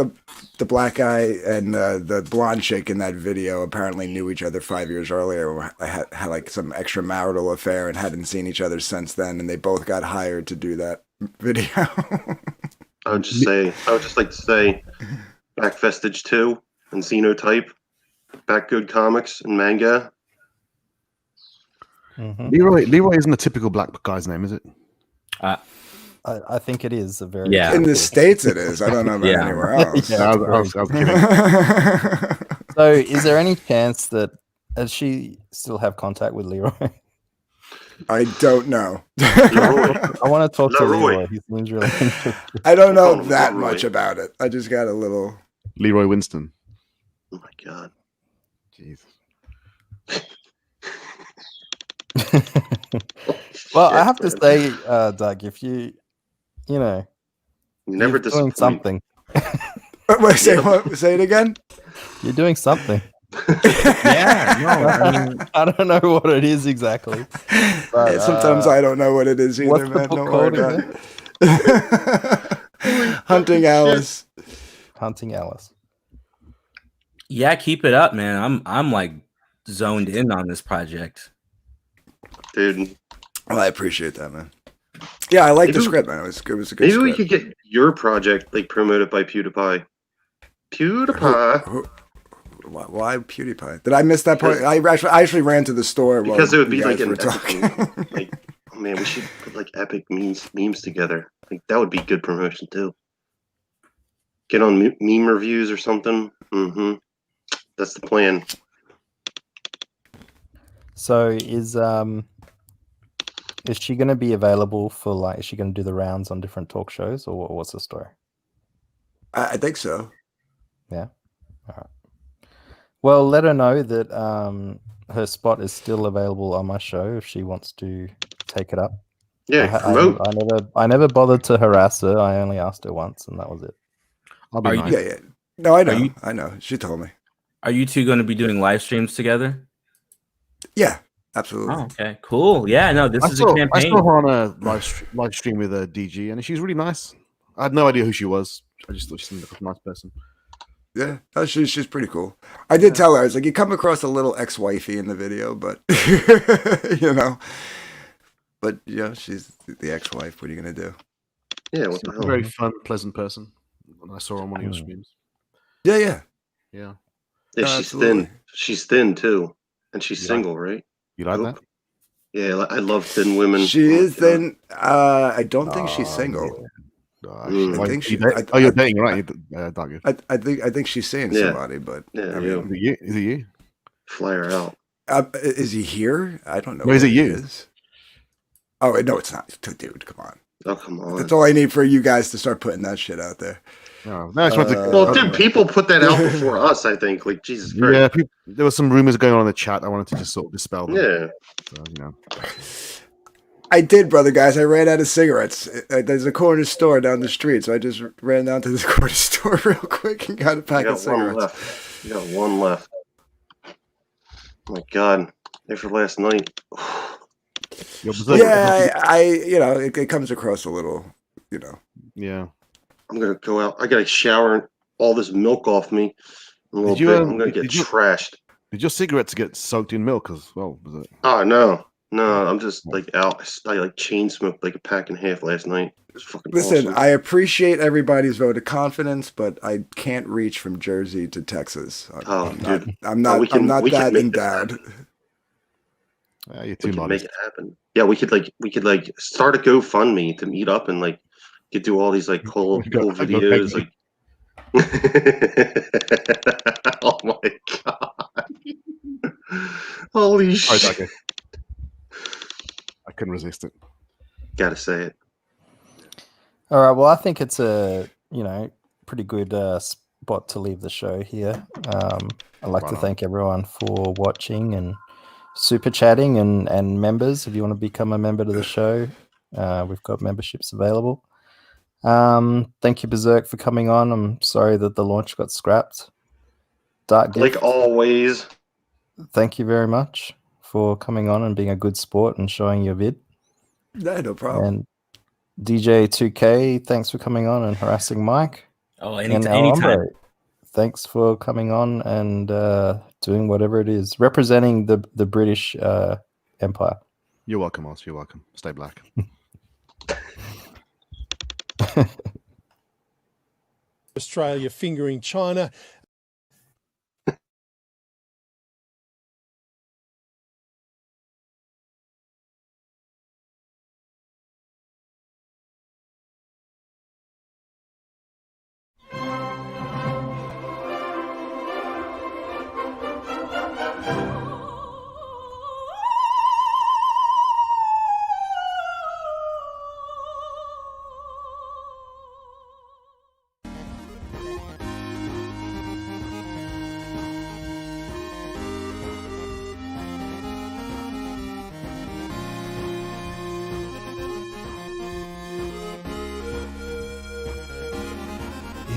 the black guy and the blonde chick in that video apparently knew each other 5 years earlier, had like some extramarital affair and hadn't seen each other since then, and they both got hired to do that video. I would just like to say, Back Vestige 2 and Xenotype, Back Good Comics and manga. Mm-hmm. Leroy isn't a typical black guy's name, is it? I think it is a very in the States it is. I don't know about anywhere else. I was kidding. So is there any chance that does she still have contact with Leroy? I don't know. I want to talk to Leroy. He seems really interesting. I don't know that much about it. I just got a little Leroy Winston. Oh my god. Jesus. Well, I have to say, Doug, if you're doing something. Wait, say it again. You're doing something. I mean, I don't know what it is exactly. But, sometimes I don't know what it is either, man. Don't worry about it. Hunting Alice. Hunting Alice. Yeah, keep it up, man. I'm like zoned in on this project, dude. Well, I appreciate that, man. Yeah, I like the script, man. It was a good script. Maybe we could get your project like promoted by PewDiePie. PewDiePie. Why PewDiePie? Did I miss that part? I actually ran to the store because it would be like an talking. Like, oh man, we should put like epic memes together. Like that would be good promotion too. Get on meme reviews or something. Mm-hmm. That's the plan. So is she going to be available for like? Is she going to do the rounds on different talk shows, or what's the story? I think so. Yeah. All right. Well, let her know that her spot is still available on my show if she wants to take it up. Yeah, I never bothered to harass her. I only asked her once, and that was it. Yeah. No, I know. I know. She told me. Are you two going to be doing live streams together? Yeah, absolutely. Oh, okay, cool. Yeah, no, this is a campaign. I saw her on a live stream with DG, and she's really nice. I had no idea who she was. I just thought she seemed like a nice person. Yeah, she's pretty cool. I did tell her, I was like, you come across a little ex-wifey in the video, but she's the ex-wife. What are you gonna do? Yeah, what the hell? Very fun, pleasant person. And I saw her on one of your streams. Yeah. Yeah, she's thin. She's thin too, and she's single, right? You like that? Yeah, I love thin women. She is thin. I don't think she's single. I think she. You're dating, right? I think she's seeing somebody, but yeah, is it you? Fly her out. Is he here? I don't know. No, is it you? Oh no, it's not, dude. Come on. Oh, come on. That's all I need for you guys to start putting that shit out there. No, I just want to. Well, dude, people put that out before us. I think, like Jesus Christ. Yeah, there were some rumors going on in the chat. I wanted to just sort of dispel them. Yeah. So, you know. I did, brother, guys. I ran out of cigarettes. There's a corner store down the street, so I just ran down to this corner store real quick and got a pack of cigarettes. You got one left. Oh my God. After last night. Yeah, I you know, it comes across a little, you know. Yeah. I'm gonna go out. I gotta shower and all this milk off me. A little bit. I'm gonna get trashed. Did your cigarettes get soaked in milk as well? Was it? Oh no. No, I'm just like out. I like chain smoked like a pack and a half last night. It was fucking Listen, awesome. I appreciate everybody's vote of confidence, but I can't reach from Jersey to Texas. I'm not that endowed. You're too modest. Make it happen. Yeah, we could start a GoFundMe to meet up and like could do all these like cool videos. Like, oh my God! Holy shit! I couldn't resist it. Gotta say it. All right. Well, I think it's a pretty good spot to leave the show here. I'd like to thank everyone for watching and super chatting and members. If you want to become a member to the show, we've got memberships available. Thank you, Berserk, for coming on. I'm sorry that the launch got scrapped. Dark Gift, like always. Thank you very much for coming on and being a good sport and showing your vid. No problem. And DJ 2K, thanks for coming on and harassing Mike. Oh, And anytime. Alhambra, thanks for coming on and doing whatever it is, representing the British Empire. You're welcome, Oz. You're welcome. Stay black. Australia fingering China.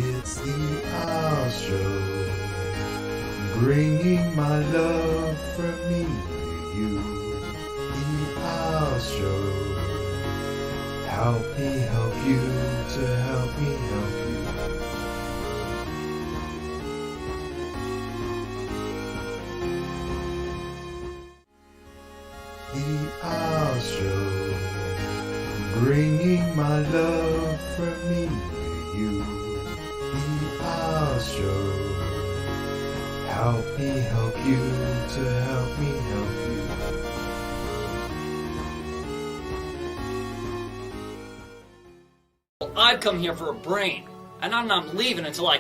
It's the Oz Show, bringing my love from me to you. The Oz Show, help me help you to help me help you. The Oz Show, bringing my love from me to you. The Oz Show, help me help you to help me help you. I've come here for a brain, and I'm not leaving until I